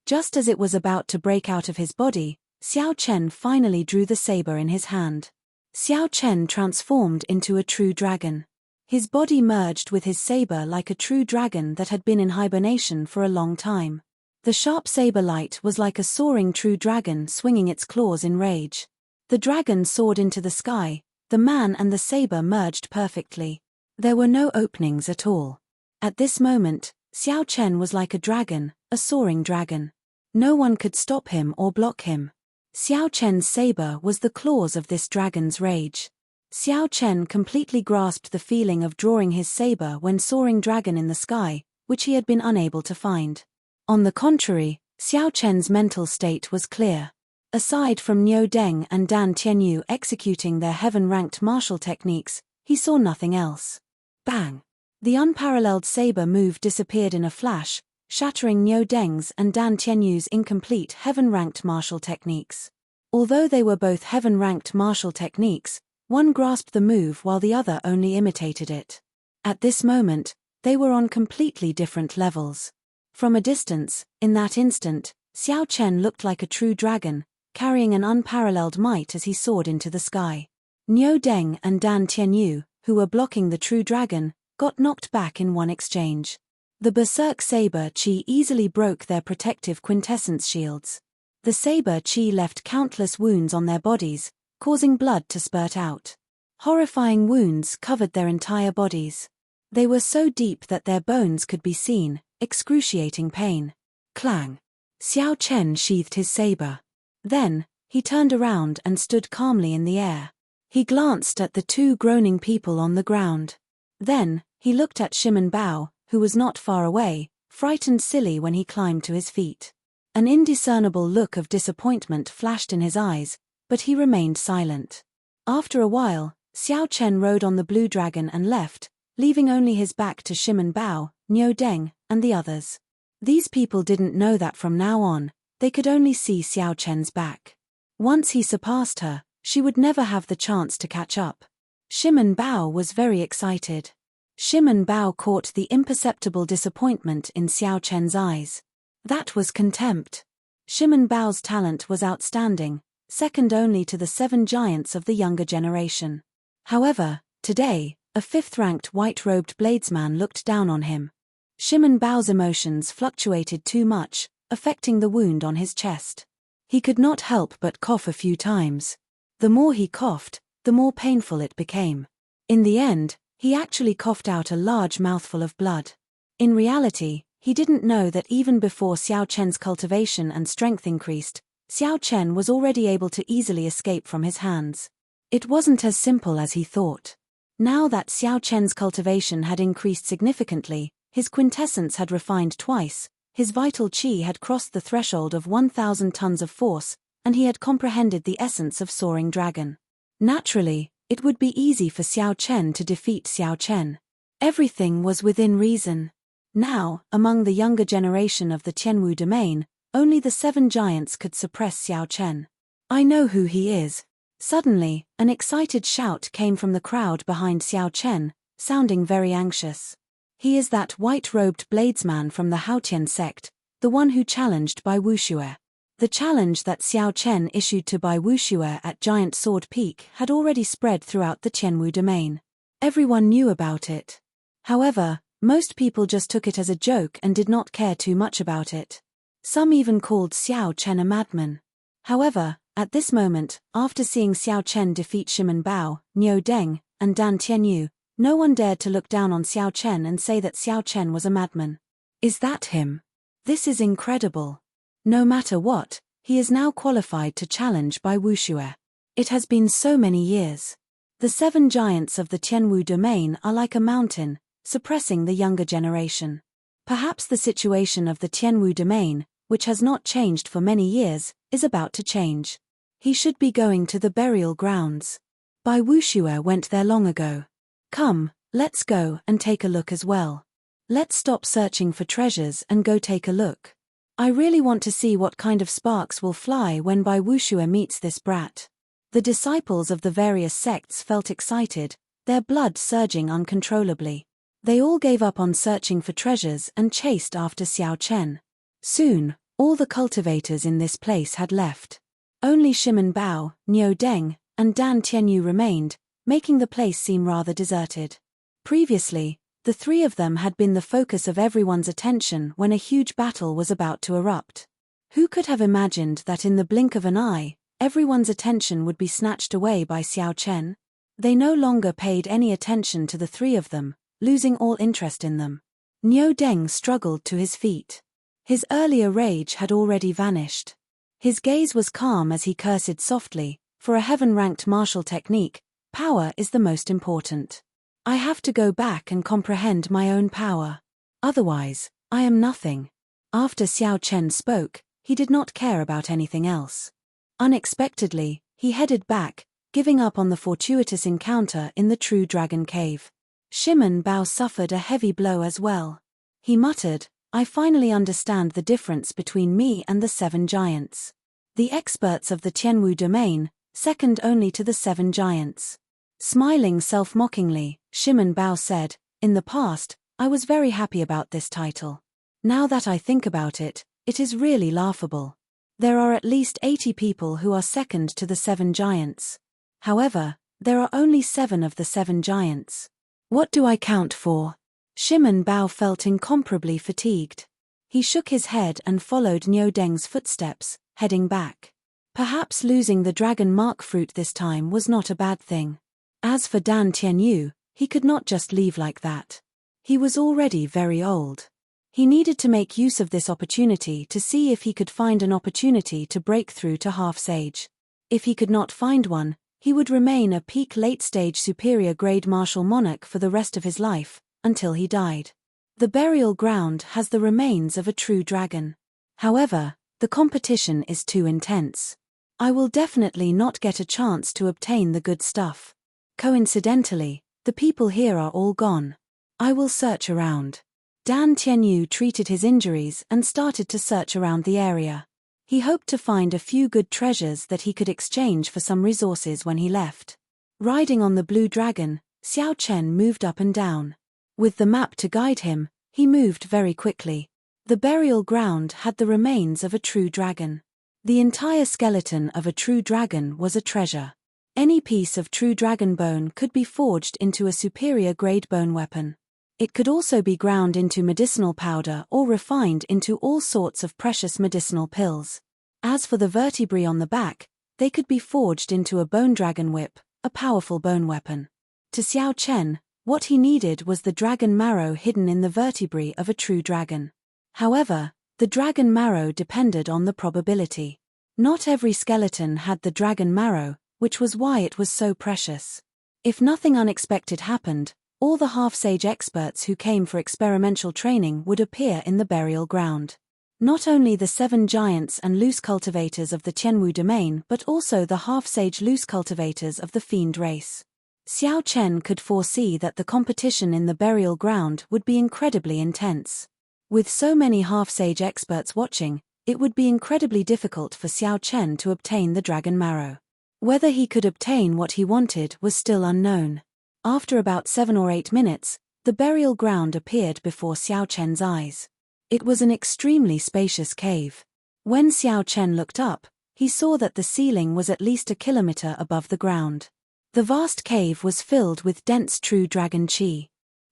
Just as it was about to break out of his body, Xiao Chen finally drew the saber in his hand. Xiao Chen transformed into a true dragon. His body merged with his saber like a true dragon that had been in hibernation for a long time. The sharp saber light was like a soaring true dragon swinging its claws in rage. The dragon soared into the sky, the man and the saber merged perfectly. There were no openings at all. At this moment, Xiao Chen was like a dragon, a soaring dragon. No one could stop him or block him. Xiao Chen's saber was the claws of this dragon's rage. Xiao Chen completely grasped the feeling of drawing his saber when soaring dragon in the sky, which he had been unable to find. On the contrary, Xiao Chen's mental state was clear. Aside from Niu Deng and Dan Tianyu executing their heaven-ranked martial techniques, he saw nothing else. Bang! The unparalleled saber move disappeared in a flash, shattering Niu Deng's and Dan Tianyu's incomplete heaven-ranked martial techniques. Although they were both heaven-ranked martial techniques, one grasped the move while the other only imitated it. At this moment, they were on completely different levels. From a distance, in that instant, Xiao Chen looked like a true dragon, carrying an unparalleled might as he soared into the sky. Niu Deng and Dan Tianyu, who were blocking the true dragon, got knocked back in one exchange. The berserk saber chi easily broke their protective quintessence shields. The saber chi left countless wounds on their bodies, causing blood to spurt out. Horrifying wounds covered their entire bodies. They were so deep that their bones could be seen, excruciating pain. Clang! Xiao Chen sheathed his saber. Then, he turned around and stood calmly in the air. He glanced at the two groaning people on the ground. Then, he looked at Shimen Bao, who was not far away, frightened silly when he climbed to his feet. An indiscernible look of disappointment flashed in his eyes, but he remained silent. After a while, Xiao Chen rode on the blue dragon and left, leaving only his back to Shimen Bao, Niu Deng, and the others. These people didn't know that from now on, they could only see Xiao Chen's back. Once he surpassed her, she would never have the chance to catch up. Shimen Bao was very excited. Shimen Bao caught the imperceptible disappointment in Xiao Chen's eyes. That was contempt. Shimen Bao's talent was outstanding, second only to the 7 giants of the younger generation. However, today, a 5th-ranked white-robed bladesman looked down on him. Shimen Bao's emotions fluctuated too much, affecting the wound on his chest. He could not help but cough a few times. The more he coughed, the more painful it became. In the end, he actually coughed out a large mouthful of blood. In reality, he didn't know that even before Xiao Chen's cultivation and strength increased, Xiao Chen was already able to easily escape from his hands. It wasn't as simple as he thought. Now that Xiao Chen's cultivation had increased significantly, his quintessence had refined twice, his vital qi had crossed the threshold of 1,000 tons of force, and he had comprehended the essence of Soaring Dragon. Naturally, it would be easy for Xiao Chen to defeat Xiao Chen. Everything was within reason. Now, among the younger generation of the Tianwu domain, only the 7 giants could suppress Xiao Chen. I know who he is. Suddenly, an excited shout came from the crowd behind Xiao Chen, sounding very anxious. He is that white-robed bladesman from the Haotian sect, the one who challenged Bai Wuxue. The challenge that Xiao Chen issued to Bai Wuxue at Giant Sword Peak had already spread throughout the Tianwu domain. Everyone knew about it. However, most people just took it as a joke and did not care too much about it. Some even called Xiao Chen a madman. However, at this moment, after seeing Xiao Chen defeat Shimen Bao, Niu Deng, and Dan Tianyu, no one dared to look down on Xiao Chen and say that Xiao Chen was a madman. Is that him? This is incredible. No matter what, He is now qualified to challenge Bai Wuxue. It has been so many years. The 7 giants of the Tianwu domain are like a mountain, suppressing the younger generation. Perhaps the situation of the Tianwu domain, which has not changed for many years, is about to change. He should be going to the burial grounds. Bai Wuxue went there long ago. Come, let's go and take a look as well. Let's stop searching for treasures and go take a look. I really want to see what kind of sparks will fly when Bai Wuxue meets this brat. The disciples of the various sects felt excited, their blood surging uncontrollably. They all gave up on searching for treasures and chased after Xiao Chen. Soon, all the cultivators in this place had left. Only Shimen Bao, Niu Deng, and Dan Tianyu remained, making the place seem rather deserted. Previously, the 3 of them had been the focus of everyone's attention when a huge battle was about to erupt. Who could have imagined that in the blink of an eye, everyone's attention would be snatched away by Xiao Chen? They no longer paid any attention to the 3 of them, losing all interest in them. Niu Deng struggled to his feet. His earlier rage had already vanished. His gaze was calm as he cursed softly, for a heaven-ranked martial technique, power is the most important. I have to go back and comprehend my own power. Otherwise, I am nothing. After Xiao Chen spoke, he did not care about anything else. Unexpectedly, he headed back, giving up on the fortuitous encounter in the True Dragon Cave. Shimen Bao suffered a heavy blow as well. He muttered, I finally understand the difference between me and the 7 giants. The experts of the Tianwu domain, second only to the 7 giants. Smiling self-mockingly, Shimen Bao said, in the past, I was very happy about this title. Now that I think about it, it is really laughable. There are at least 80 people who are second to the 7 giants. However, there are only 7 of the 7 giants. What do I count for? Shimen Bao felt incomparably fatigued. He shook his head and followed Niu Deng's footsteps, heading back. Perhaps losing the dragon mark fruit this time was not a bad thing. As for Dan Tianyu, he could not just leave like that. He was already very old. He needed to make use of this opportunity to see if he could find an opportunity to break through to half-sage. If he could not find one, he would remain a peak late-stage superior-grade martial monarch for the rest of his life, until he died. The burial ground has the remains of a true dragon. However, the competition is too intense. I will definitely not get a chance to obtain the good stuff. Coincidentally, the people here are all gone. I will search around. Dan Tianyu treated his injuries and started to search around the area. He hoped to find a few good treasures that he could exchange for some resources when he left. Riding on the blue dragon, Xiao Chen moved up and down. With the map to guide him, he moved very quickly. The burial ground had the remains of a true dragon. The entire skeleton of a true dragon was a treasure. Any piece of true dragon bone could be forged into a superior-grade bone weapon. It could also be ground into medicinal powder or refined into all sorts of precious medicinal pills. As for the vertebrae on the back, they could be forged into a bone dragon whip, a powerful bone weapon. To Xiao Chen, what he needed was the dragon marrow hidden in the vertebrae of a true dragon. However, the dragon marrow depended on the probability. Not every skeleton had the dragon marrow, which was why it was so precious. If nothing unexpected happened, all the half-sage experts who came for experimental training would appear in the burial ground. Not only the 7 giants and loose cultivators of the Tianwu domain but also the half-sage loose cultivators of the fiend race. Xiao Chen could foresee that the competition in the burial ground would be incredibly intense. With so many half-sage experts watching, it would be incredibly difficult for Xiao Chen to obtain the dragon marrow. Whether he could obtain what he wanted was still unknown. After about 7 or 8 minutes, the burial ground appeared before Xiao Chen's eyes. It was an extremely spacious cave. When Xiao Chen looked up, he saw that the ceiling was at least a kilometer above the ground. The vast cave was filled with dense true dragon qi.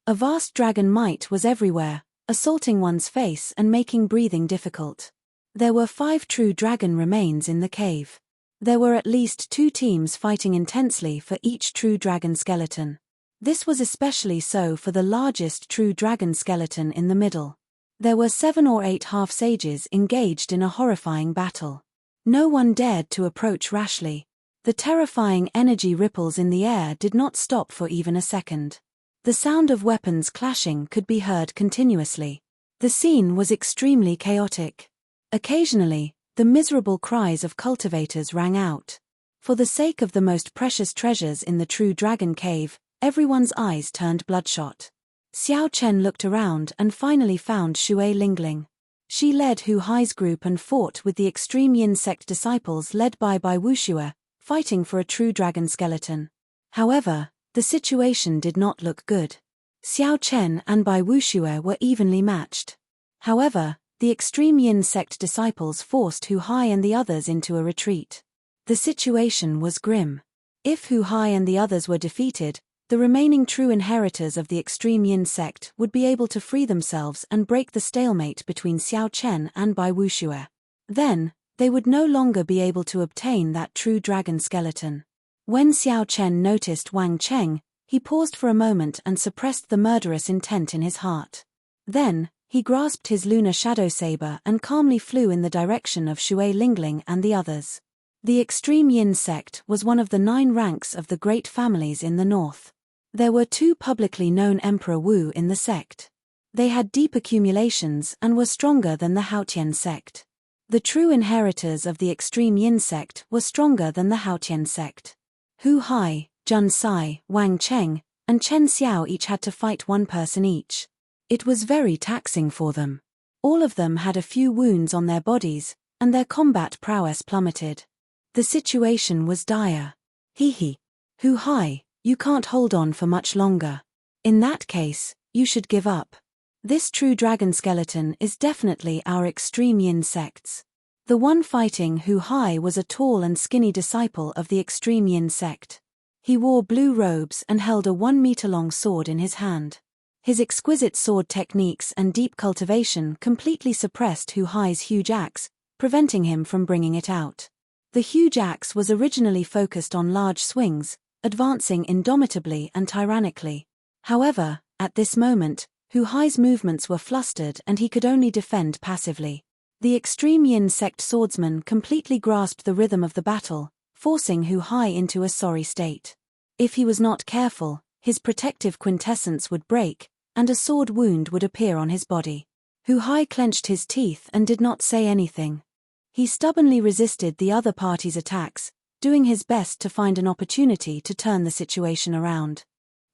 A vast dragon might was everywhere, assaulting one's face and making breathing difficult. There were 5 true dragon remains in the cave. There were at least 2 teams fighting intensely for each true dragon skeleton. This was especially so for the largest true dragon skeleton in the middle. There were 7 or 8 half-sages engaged in a horrifying battle. No one dared to approach rashly. The terrifying energy ripples in the air did not stop for even a second. The sound of weapons clashing could be heard continuously. The scene was extremely chaotic. Occasionally, the miserable cries of cultivators rang out. For the sake of the most precious treasures in the true dragon cave, everyone's eyes turned bloodshot. Xiao Chen looked around and finally found Shui Lingling. She led Hu Hai's group and fought with the extreme Yin sect disciples led by Wuxue, fighting for a true dragon skeleton. However, the situation did not look good. Xiao Chen and Wuxue were evenly matched. However, the extreme Yin sect disciples forced Hu Hai and the others into a retreat. The situation was grim. If Hu Hai and the others were defeated, the remaining true inheritors of the extreme Yin sect would be able to free themselves and break the stalemate between Xiao Chen and Wuxue. Then, they would no longer be able to obtain that true dragon skeleton. When Xiao Chen noticed Wang Cheng, he paused for a moment and suppressed the murderous intent in his heart. Then, he grasped his lunar shadow saber and calmly flew in the direction of Shui Lingling and the others. The extreme Yin sect was one of the 9 ranks of the great families in the north. There were 2 publicly known Emperor Wu in the sect. They had deep accumulations and were stronger than the Haotian sect. The true inheritors of the extreme Yin sect were stronger than the Haotian sect. Hu Hai, Jun Sai, Wang Cheng, and Chen Xiao each had to fight 1 person each. It was very taxing for them. All of them had a few wounds on their bodies, and their combat prowess plummeted. The situation was dire. Hee. Hu Hai, you can't hold on for much longer. In that case, you should give up. This true dragon skeleton is definitely our extreme Yin sect's. The one fighting Hu Hai was a tall and skinny disciple of the extreme Yin sect. He wore blue robes and held a 1-meter-long sword in his hand. His exquisite sword techniques and deep cultivation completely suppressed Hu Hai's huge axe, preventing him from bringing it out. The huge axe was originally focused on large swings, advancing indomitably and tyrannically. However, at this moment, Hu Hai's movements were flustered and he could only defend passively. The extreme Yin sect swordsman completely grasped the rhythm of the battle, forcing Hu Hai into a sorry state. If he was not careful, his protective quintessence would break, and a sword wound would appear on his body. Hu Hai clenched his teeth and did not say anything. He stubbornly resisted the other party's attacks, doing his best to find an opportunity to turn the situation around.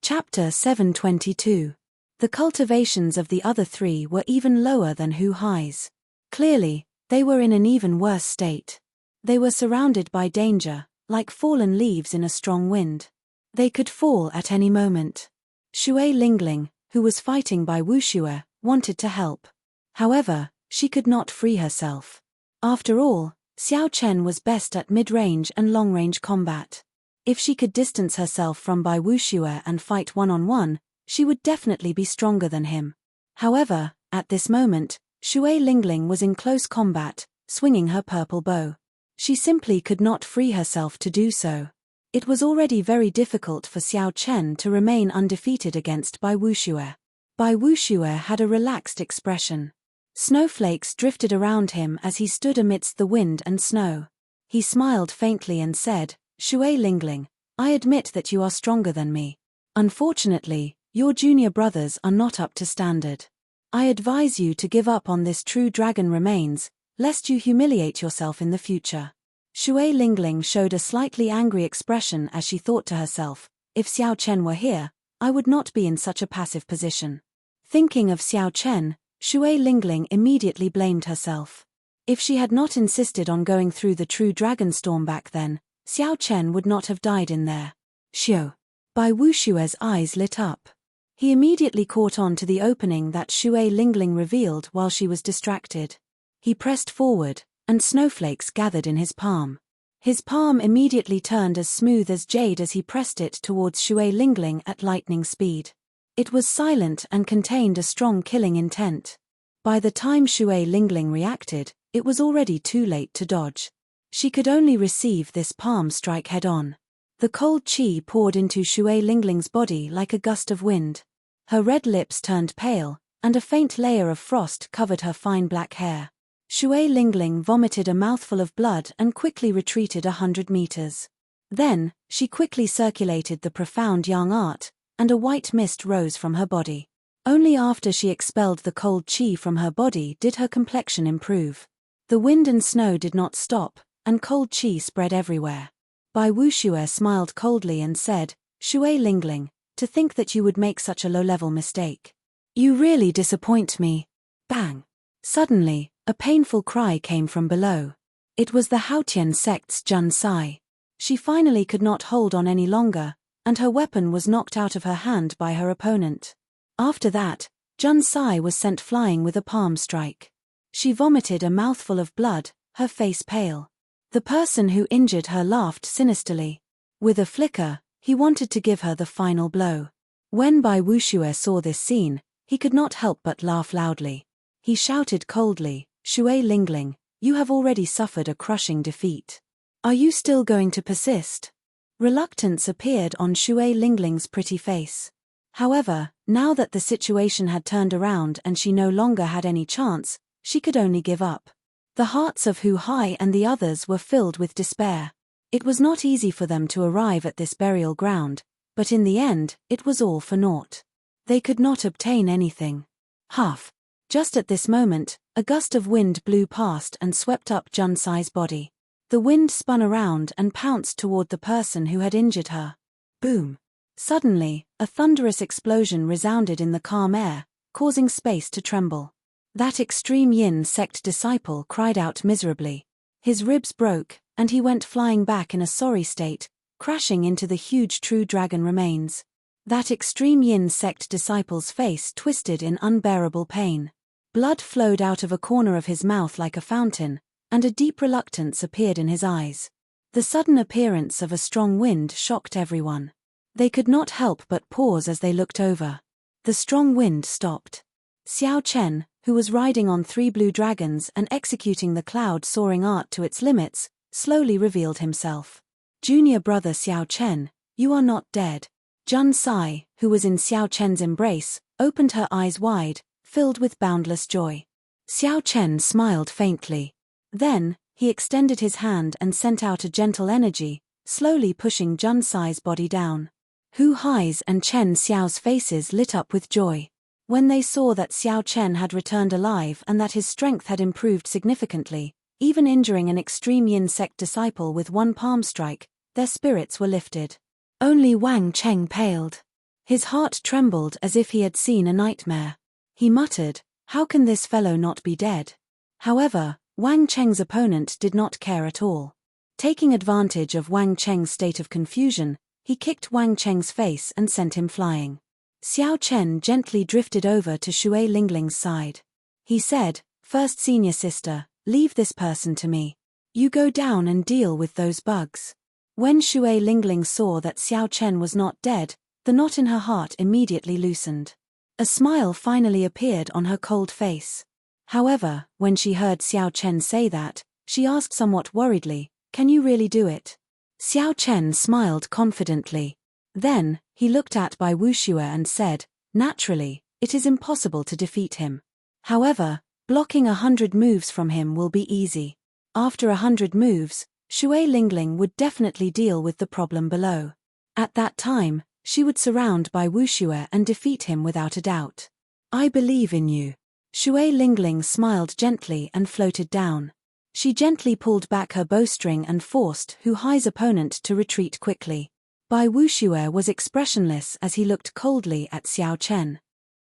Chapter 722. The cultivations of the other 3 were even lower than Hu Hai's. Clearly, they were in an even worse state. They were surrounded by danger, like fallen leaves in a strong wind. They could fall at any moment. Shui Lingling, who was fighting Wuxue, wanted to help. However, she could not free herself. After all, Xiao Chen was best at mid-range and long-range combat. If she could distance herself from Wuxue and fight one-on-one, she would definitely be stronger than him. However, at this moment, Shui Lingling was in close combat, swinging her purple bow. She simply could not free herself to do so. It was already very difficult for Xiao Chen to remain undefeated against Wuxue. Wuxue had a relaxed expression. Snowflakes drifted around him as he stood amidst the wind and snow. He smiled faintly and said, "Shui Lingling, I admit that you are stronger than me. Unfortunately, your junior brothers are not up to standard. I advise you to give up on this true dragon remains, lest you humiliate yourself in the future." Shui Lingling showed a slightly angry expression as she thought to herself, if Xiao Chen were here, I would not be in such a passive position. Thinking of Xiao Chen, Shui Lingling immediately blamed herself. If she had not insisted on going through the true dragon storm back then, Xiao Chen would not have died in there. Xiao. Wuxue's eyes lit up. He immediately caught on to the opening that Shui Lingling revealed while she was distracted. He pressed forward, and snowflakes gathered in his palm. His palm immediately turned as smooth as jade as he pressed it towards Shui Lingling at lightning speed. It was silent and contained a strong killing intent. By the time Shui Lingling reacted, it was already too late to dodge. She could only receive this palm strike head-on. The cold qi poured into Shui Lingling's body like a gust of wind. Her red lips turned pale, and a faint layer of frost covered her fine black hair. Shui Lingling vomited a mouthful of blood and quickly retreated 100 meters. Then, she quickly circulated the profound yang art, and a white mist rose from her body. Only after she expelled the cold qi from her body did her complexion improve. The wind and snow did not stop, and cold qi spread everywhere. Bai Wuxue smiled coldly and said, Shui Lingling, to think that you would make such a low-level mistake. You really disappoint me. Bang! Suddenly, a painful cry came from below. It was the Haotian sect's Jun Sai. She finally could not hold on any longer, and her weapon was knocked out of her hand by her opponent. After that, Jun Sai was sent flying with a palm strike. She vomited a mouthful of blood, her face pale. The person who injured her laughed sinisterly. With a flicker, he wanted to give her the final blow. When Bai Wuxue saw this scene, he could not help but laugh loudly. He shouted coldly, Shui Lingling, you have already suffered a crushing defeat. Are you still going to persist? Reluctance appeared on Shui Lingling's pretty face. However, now that the situation had turned around and she no longer had any chance, she could only give up. The hearts of Hu Hai and the others were filled with despair. It was not easy for them to arrive at this burial ground, but in the end, it was all for naught. They could not obtain anything. Huff! Just at this moment, a gust of wind blew past and swept up Jun Sai's body. The wind spun around and pounced toward the person who had injured her. Boom! Suddenly, a thunderous explosion resounded in the calm air, causing space to tremble. That extreme yin sect disciple cried out miserably. His ribs broke, and he went flying back in a sorry state, crashing into the huge true dragon remains. That extreme yin sect disciple's face twisted in unbearable pain. Blood flowed out of a corner of his mouth like a fountain, and a deep reluctance appeared in his eyes. The sudden appearance of a strong wind shocked everyone. They could not help but pause as they looked over. The strong wind stopped. Xiao Chen, who was riding on 3 blue dragons and executing the cloud-soaring art to its limits, slowly revealed himself. Junior brother Xiao Chen, you are not dead. Jun Sai, who was in Xiao Chen's embrace, opened her eyes wide, filled with boundless joy. Xiao Chen smiled faintly. Then, he extended his hand and sent out a gentle energy, slowly pushing Jun Sai's body down. Hu Hai's and Chen Xiao's faces lit up with joy. When they saw that Xiao Chen had returned alive and that his strength had improved significantly, even injuring an extreme yin sect disciple with 1 palm strike, their spirits were lifted. Only Wang Cheng paled. His heart trembled as if he had seen a nightmare. He muttered, how can this fellow not be dead? However, Wang Cheng's opponent did not care at all. Taking advantage of Wang Cheng's state of confusion, he kicked Wang Cheng's face and sent him flying. Xiao Chen gently drifted over to Shui Lingling's side. He said, First senior sister, leave this person to me. You go down and deal with those bugs. When Shui Lingling saw that Xiao Chen was not dead, the knot in her heart immediately loosened. A smile finally appeared on her cold face. However, when she heard Xiao Chen say that, she asked somewhat worriedly, can you really do it? Xiao Chen smiled confidently. Then, he looked at Bai Wuxue and said, naturally, it is impossible to defeat him. However, blocking 100 moves from him will be easy. After 100 moves, Shui Lingling would definitely deal with the problem below. At that time, she would surround Bai Wuxue and defeat him without a doubt. I believe in you. Shui Lingling smiled gently and floated down. She gently pulled back her bowstring and forced Hu Hai's opponent to retreat quickly. Bai Wuxue was expressionless as he looked coldly at Xiao Chen.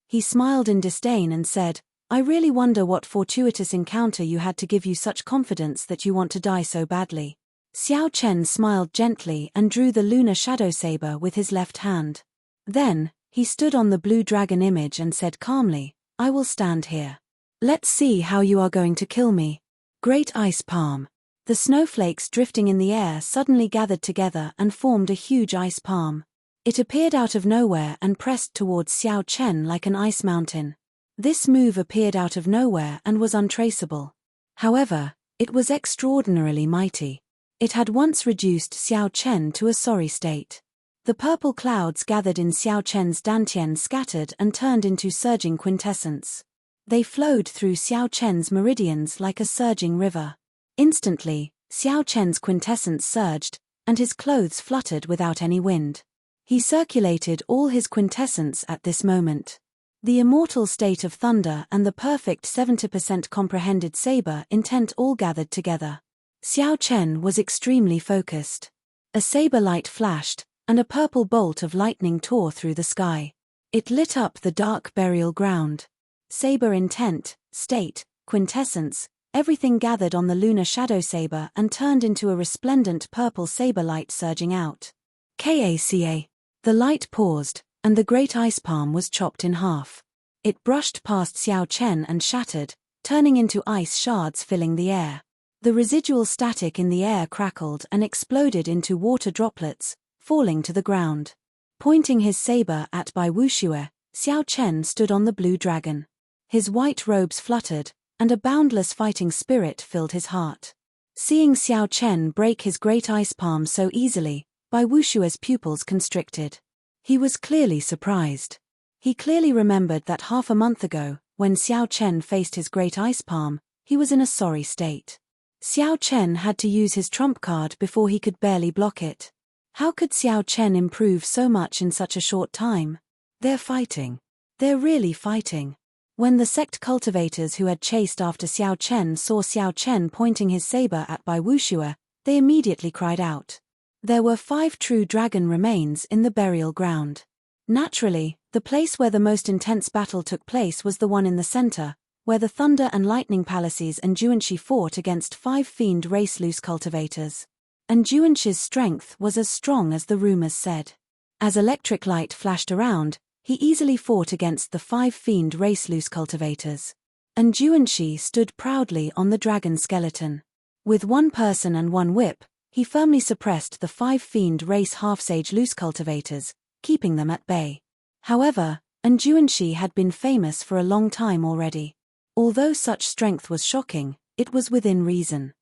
He smiled in disdain and said, I really wonder what fortuitous encounter you had to give you such confidence that you want to die so badly. Xiao Chen smiled gently and drew the lunar shadow saber with his left hand. Then, he stood on the blue dragon image and said calmly, I will stand here. Let's see how you are going to kill me. Great ice palm. The snowflakes drifting in the air suddenly gathered together and formed a huge ice palm. It appeared out of nowhere and pressed towards Xiao Chen like an ice mountain. This move appeared out of nowhere and was untraceable. However, it was extraordinarily mighty. It had once reduced Xiao Chen to a sorry state. The purple clouds gathered in Xiao Chen's dantian scattered and turned into surging quintessence. They flowed through Xiao Chen's meridians like a surging river. Instantly, Xiao Chen's quintessence surged, and his clothes fluttered without any wind. He circulated all his quintessence at this moment. The immortal state of thunder and the perfect 70% comprehended saber intent all gathered together. Xiao Chen was extremely focused. A saber light flashed, and a purple bolt of lightning tore through the sky. It lit up the dark burial ground. Saber intent, state, quintessence, everything gathered on the lunar shadow saber and turned into a resplendent purple saber light surging out. Kaca. The light paused, and the great ice palm was chopped in half. It brushed past Xiao Chen and shattered, turning into ice shards filling the air. The residual static in the air crackled and exploded into water droplets, falling to the ground. Pointing his saber at Bai Wuxue, Xiao Chen stood on the blue dragon. His white robes fluttered, and a boundless fighting spirit filled his heart. Seeing Xiao Chen break his great ice palm so easily, Bai Wuxue's pupils constricted. He was clearly surprised. He clearly remembered that half a month ago, when Xiao Chen faced his great ice palm, he was in a sorry state. Xiao Chen had to use his trump card before he could barely block it. How could Xiao Chen improve so much in such a short time? They're fighting. They're really fighting. When the sect cultivators who had chased after Xiao Chen saw Xiao Chen pointing his saber at Bai Wuxue, they immediately cried out. There were 5 true dragon remains in the burial ground. Naturally, the place where the most intense battle took place was the one in the center, where the Thunder and Lightning Palaces and Juanshi fought against 5 fiend race loose cultivators. And Juanshi's strength was as strong as the rumors said. As electric light flashed around, he easily fought against the 5 fiend race loose cultivators. And Juanshi stood proudly on the dragon skeleton. With 1 person and 1 whip, he firmly suppressed the 5 fiend race half-sage loose cultivators, keeping them at bay. However, Juanshi had been famous for a long time already. Although such strength was shocking, it was within reason.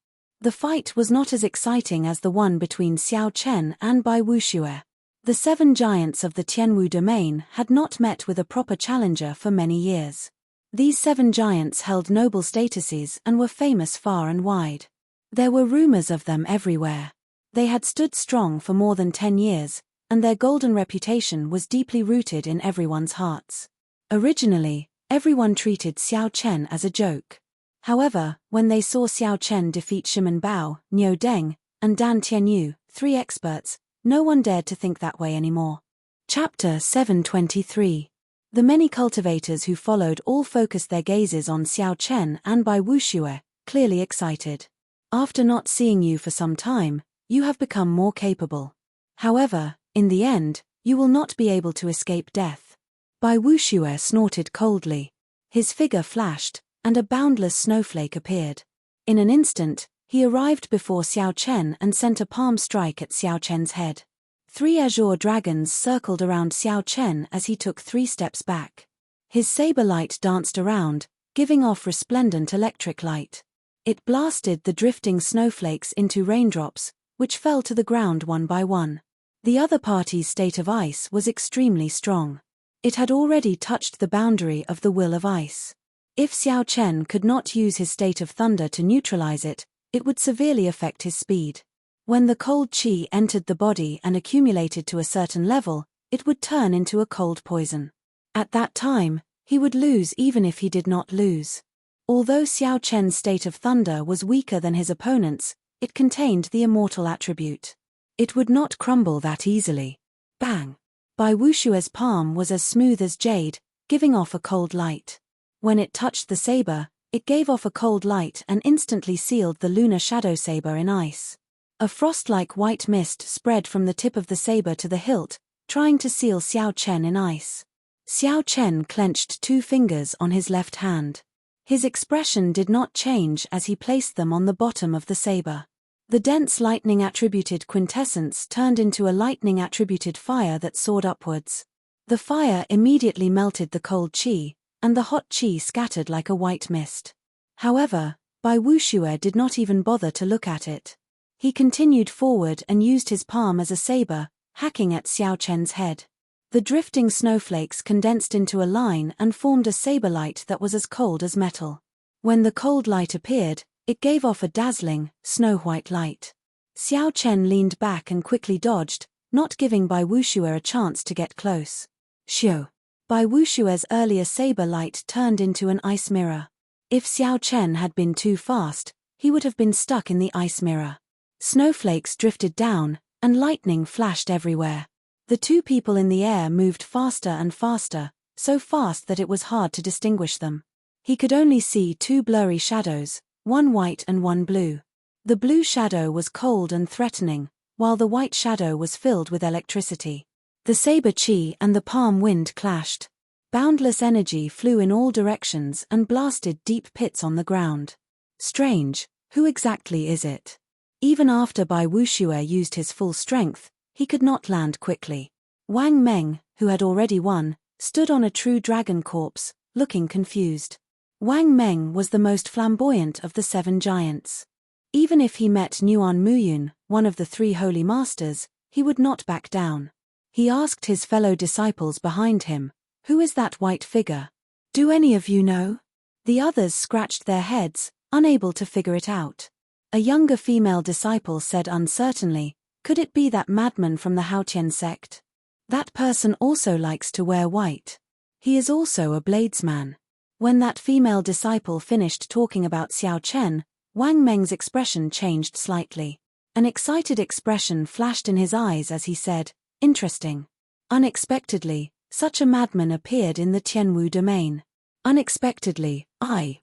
The fight was not as exciting as the one between Xiao Chen and Bai Wuxue. The 7 giants of the Tianwu domain had not met with a proper challenger for many years. These 7 giants held noble statuses and were famous far and wide. There were rumors of them everywhere. They had stood strong for more than 10 years, and their golden reputation was deeply rooted in everyone's hearts. Originally, everyone treated Xiao Chen as a joke. However, when they saw Xiao Chen defeat Shimen Bao, Niu Deng, and Dan Tianyu, 3 experts, no one dared to think that way anymore. Chapter 723. The many cultivators who followed all focused their gazes on Xiao Chen and Bai Wuxue, clearly excited. After not seeing you for some time, you have become more capable. However, in the end, you will not be able to escape death. Bai Wuxue snorted coldly. His figure flashed, and a boundless snowflake appeared. In an instant, he arrived before Xiao Chen and sent a palm strike at Xiao Chen's head. 3 azure dragons circled around Xiao Chen as he took 3 steps back. His saber light danced around, giving off resplendent electric light. It blasted the drifting snowflakes into raindrops, which fell to the ground one by one. The other party's state of ice was extremely strong. It had already touched the boundary of the will of ice. If Xiao Chen could not use his state of thunder to neutralize it, it would severely affect his speed. When the cold qi entered the body and accumulated to a certain level, it would turn into a cold poison. At that time, he would lose even if he did not lose. Although Xiao Chen's state of thunder was weaker than his opponent's, it contained the immortal attribute. It would not crumble that easily. Bang! Bai Wuxue's palm was as smooth as jade, giving off a cold light. When it touched the saber, it gave off a cold light and instantly sealed the lunar shadow saber in ice. A frost-like white mist spread from the tip of the saber to the hilt, trying to seal Xiao Chen in ice. Xiao Chen clenched 2 fingers on his left hand. His expression did not change as he placed them on the bottom of the saber. The dense lightning-attributed quintessence turned into a lightning-attributed fire that soared upwards. The fire immediately melted the cold qi, and the hot qi scattered like a white mist. However, Bai Wuxue did not even bother to look at it. He continued forward and used his palm as a saber, hacking at Xiao Chen's head. The drifting snowflakes condensed into a line and formed a saber light that was as cold as metal. When the cold light appeared, it gave off a dazzling, snow-white light. Xiao Chen leaned back and quickly dodged, not giving Bai Wuxue a chance to get close. Xiu. Bai Wuxue's earlier saber light turned into an ice mirror. If Xiao Chen had been too fast, he would have been stuck in the ice mirror. Snowflakes drifted down, and lightning flashed everywhere. The two people in the air moved faster and faster, so fast that it was hard to distinguish them. He could only see two blurry shadows, one white and one blue. The blue shadow was cold and threatening, while the white shadow was filled with electricity. The saber chi and the palm wind clashed. Boundless energy flew in all directions and blasted deep pits on the ground. Strange, who exactly is it? Even after Bai Wuxue used his full strength, he could not land quickly. Wang Meng, who had already won, stood on a true dragon corpse, looking confused. Wang Meng was the most flamboyant of the 7 giants. Even if he met Nuan Muyun, one of the 3 holy masters, he would not back down. He asked his fellow disciples behind him, "Who is that white figure? Do any of you know?" The others scratched their heads, unable to figure it out. A younger female disciple said uncertainly, "Could it be that madman from the Haotian sect? That person also likes to wear white. He is also a bladesman." When that female disciple finished talking about Xiao Chen, Wang Meng's expression changed slightly. An excited expression flashed in his eyes as he said, "Interesting." Unexpectedly, such a madman appeared in the Tianwu domain. Unexpectedly,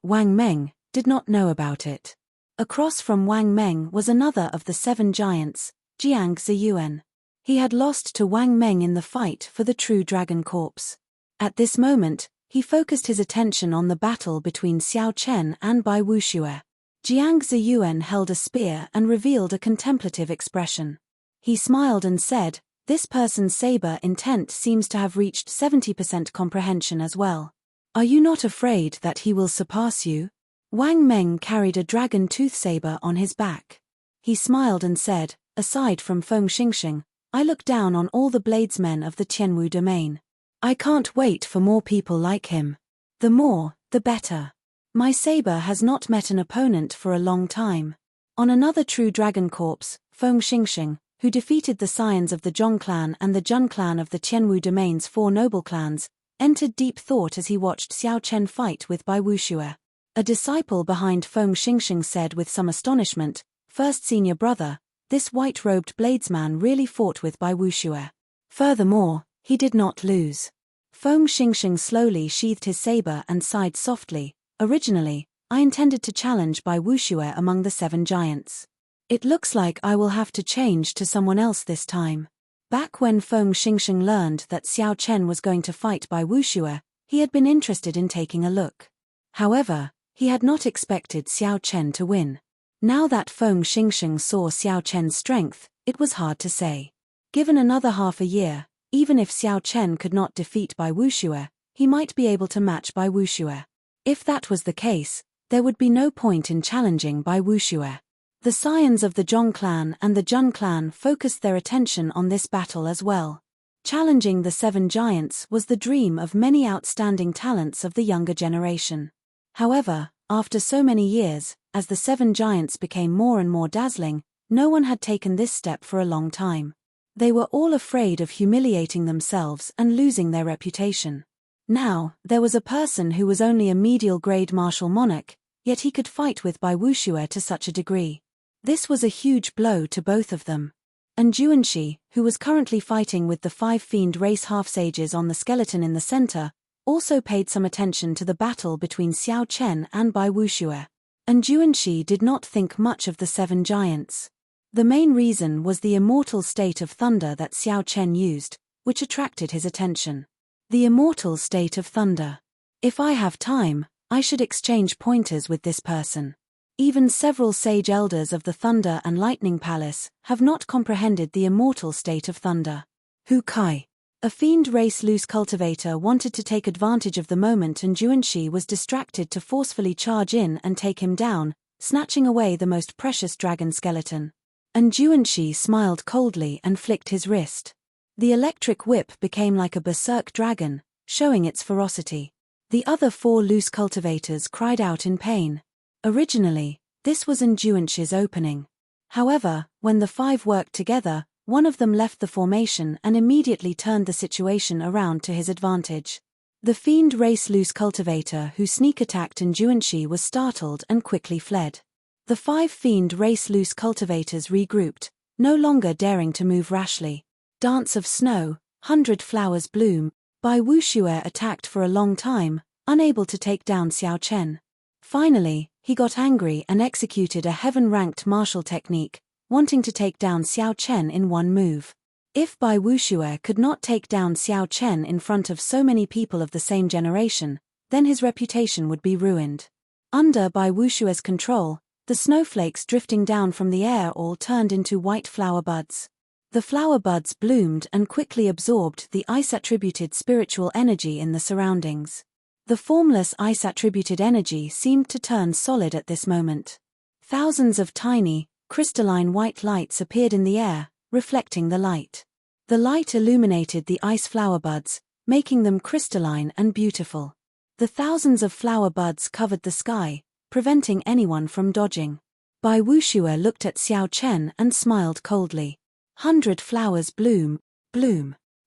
Wang Meng, did not know about it. Across from Wang Meng was another of the 7 giants, Jiang Ziyuan. He had lost to Wang Meng in the fight for the true dragon corpse. At this moment, he focused his attention on the battle between Xiao Chen and Bai Wuxue. Jiang Ziyuan held a spear and revealed a contemplative expression. He smiled and said, "This person's saber intent seems to have reached 70% comprehension as well. Are you not afraid that he will surpass you?" Wang Meng carried a dragon tooth saber on his back. He smiled and said, "Aside from Feng Xingxing, I look down on all the bladesmen of the Tianwu domain. I can't wait for more people like him. The more, the better. My saber has not met an opponent for a long time." On another true dragon corpse, Feng Xingxing, who defeated the scions of the Zhong clan and the Jun clan of the Tianwu domain's 4 noble clans, entered deep thought as he watched Xiao Chen fight with Bai Wuxue. A disciple behind Feng Xingxing said with some astonishment, "First senior brother, this white-robed bladesman really fought with Bai Wuxue. Furthermore, he did not lose." Feng Xingxing slowly sheathed his saber and sighed softly, "Originally, I intended to challenge Bai Wuxue among the 7 giants. It looks like I will have to change to someone else this time." Back when Feng Xingxing learned that Xiao Chen was going to fight Bai Wuxue, he had been interested in taking a look. However, he had not expected Xiao Chen to win. Now that Feng Xingxing saw Xiao Chen's strength, it was hard to say. Given another half a year, even if Xiao Chen could not defeat Bai Wuxue, he might be able to match Bai Wuxue. If that was the case, there would be no point in challenging Bai Wuxue. The scions of the Zhong clan and the Jun clan focused their attention on this battle as well. Challenging the 7 giants was the dream of many outstanding talents of the younger generation. However, after so many years, as the 7 giants became more and more dazzling, no one had taken this step for a long time. They were all afraid of humiliating themselves and losing their reputation. Now, there was a person who was only a medial-grade martial monarch, yet he could fight with Bai Wuxue to such a degree. This was a huge blow to both of them. And Juanxi, who was currently fighting with the 5 fiend race half-sages on the skeleton in the center, also paid some attention to the battle between Xiao Chen and Bai Wuxue. And Juanxi did not think much of the 7 giants. The main reason was the immortal state of thunder that Xiao Chen used, which attracted his attention. The immortal state of thunder. If I have time, I should exchange pointers with this person. Even several sage elders of the Thunder and Lightning Palace have not comprehended the immortal state of thunder. Hu Kai. A fiend race loose cultivator wanted to take advantage of the moment, and Juanxi was distracted to forcefully charge in and take him down, snatching away the most precious dragon skeleton. And Juanxi smiled coldly and flicked his wrist. The electric whip became like a berserk dragon, showing its ferocity. The other 4 loose cultivators cried out in pain. Originally, this was Enric's opening. However, when the 5 worked together, one of them left the formation and immediately turned the situation around to his advantage. The Fiend Race Loose Cultivator who sneak attacked Enrich was startled and quickly fled. The 5 Fiend Race Loose Cultivators regrouped, no longer daring to move rashly. Dance of Snow, 100 Flowers Bloom. Bai Wuxue attacked for a long time, unable to take down Xiao Chen. Finally, he got angry and executed a heaven-ranked martial technique, wanting to take down Xiao Chen in one move. If Bai Wuxue could not take down Xiao Chen in front of so many people of the same generation, then his reputation would be ruined. Under Bai Wuxue's control, the snowflakes drifting down from the air all turned into white flower buds. The flower buds bloomed and quickly absorbed the ice-attributed spiritual energy in the surroundings. The formless ice-attributed energy seemed to turn solid at this moment. Thousands of tiny, crystalline white lights appeared in the air, reflecting the light. The light illuminated the ice flower buds, making them crystalline and beautiful. The thousands of flower buds covered the sky, preventing anyone from dodging. Bai Wuxue looked at Xiao Chen and smiled coldly. 100 flowers bloom.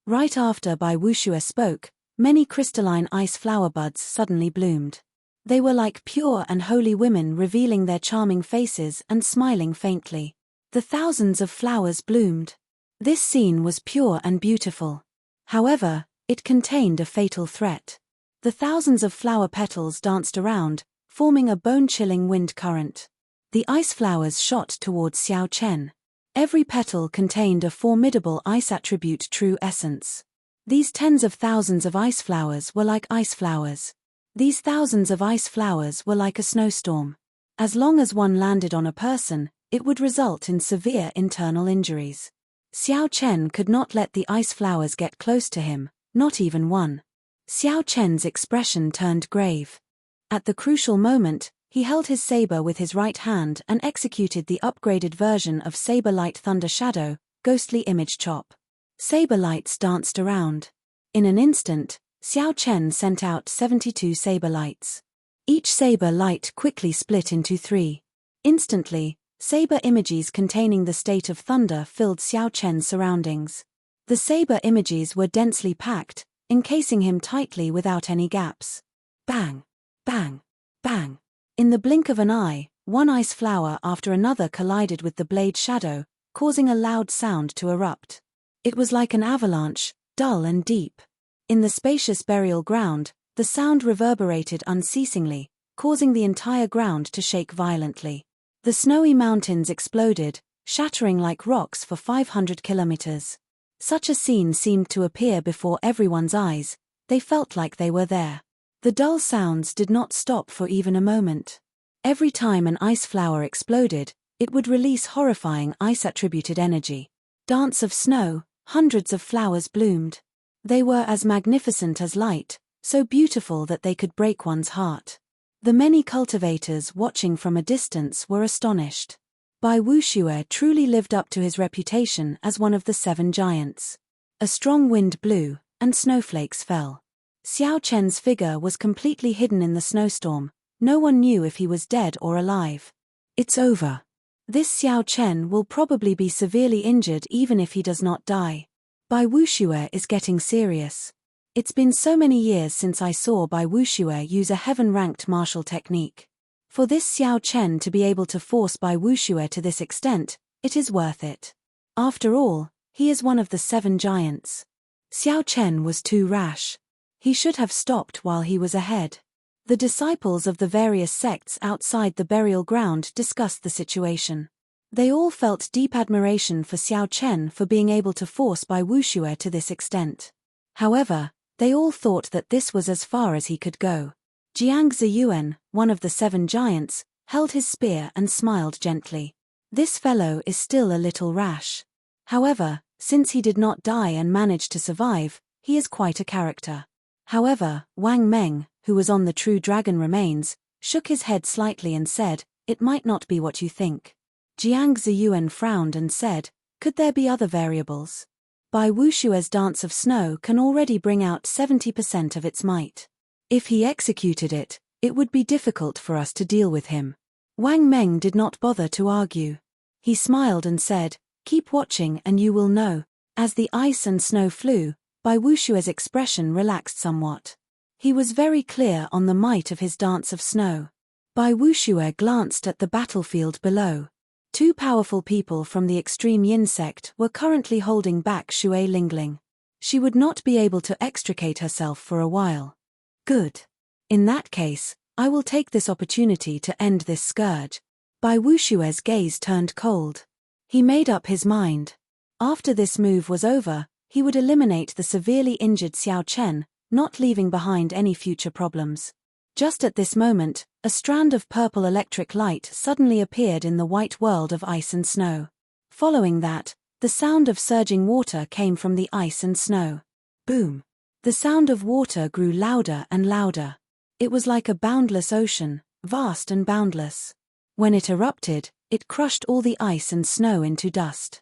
Right after Bai Wuxue spoke, many crystalline ice flower buds suddenly bloomed. They were like pure and holy women revealing their charming faces and smiling faintly. The thousands of flowers bloomed. This scene was pure and beautiful. However, it contained a fatal threat. The thousands of flower petals danced around, forming a bone-chilling wind current. The ice flowers shot towards Xiao Chen. Every petal contained a formidable ice attribute true essence. These tens of thousands of ice flowers were like ice flowers. These thousands of ice flowers were like a snowstorm. As long as one landed on a person, it would result in severe internal injuries. Xiao Chen could not let the ice flowers get close to him, not even one. Xiao Chen's expression turned grave. At the crucial moment, he held his saber with his right hand and executed the upgraded version of Saber Light Thunder Shadow, Ghostly Image Chop. Saber lights danced around. In an instant, Xiao Chen sent out 72 saber lights. Each saber light quickly split into 3. Instantly, saber images containing the state of thunder filled Xiao Chen's surroundings. The saber images were densely packed, encasing him tightly without any gaps. Bang! Bang! Bang! In the blink of an eye, one ice flower after another collided with the blade shadow, causing a loud sound to erupt. It was like an avalanche, dull and deep. In the spacious burial ground, the sound reverberated unceasingly, causing the entire ground to shake violently. The snowy mountains exploded, shattering like rocks for 500 kilometers. Such a scene seemed to appear before everyone's eyes. They felt like they were there. The dull sounds did not stop for even a moment. Every time an ice flower exploded, it would release horrifying ice-attributed energy. Dance of Snow, hundreds of flowers bloomed. They were as magnificent as light, so beautiful that they could break one's heart. The many cultivators watching from a distance were astonished. Bai Wuxue truly lived up to his reputation as one of the 7 giants. A strong wind blew, and snowflakes fell. Xiao Chen's figure was completely hidden in the snowstorm. No one knew if he was dead or alive. It's over. This Xiao Chen will probably be severely injured even if he does not die. Bai Wuxue is getting serious. It's been so many years since I saw Bai Wuxue use a heaven-ranked martial technique. For this Xiao Chen to be able to force Bai Wuxue to this extent, it is worth it. After all, he is one of the 7 giants. Xiao Chen was too rash. He should have stopped while he was ahead. The disciples of the various sects outside the burial ground discussed the situation. They all felt deep admiration for Xiao Chen for being able to force Bai Wuxue to this extent. However, they all thought that this was as far as he could go. Jiang Ziyuan, one of the 7 giants, held his spear and smiled gently. This fellow is still a little rash. However, since he did not die and managed to survive, he is quite a character. However, Wang Meng, who was on the true dragon remains, shook his head slightly and said, "It might not be what you think." Jiang Ziyuan frowned and said, "Could there be other variables?" Bai Wushue's dance of snow can already bring out 70% of its might. If he executed it, it would be difficult for us to deal with him. Wang Meng did not bother to argue. He smiled and said, "Keep watching and you will know." As the ice and snow flew, Bai Wushue's expression relaxed somewhat. He was very clear on the might of his dance of snow. Bai Wushue glanced at the battlefield below. Two powerful people from the extreme Yin sect were currently holding back Xue Lingling. She would not be able to extricate herself for a while. Good. In that case, I will take this opportunity to end this scourge. Bai Wushue's gaze turned cold. He made up his mind. After this move was over, he would eliminate the severely injured Xiao Chen, not leaving behind any future problems. Just at this moment, a strand of purple electric light suddenly appeared in the white world of ice and snow. Following that, the sound of surging water came from the ice and snow. Boom! The sound of water grew louder and louder. It was like a boundless ocean, vast and boundless. When it erupted, it crushed all the ice and snow into dust.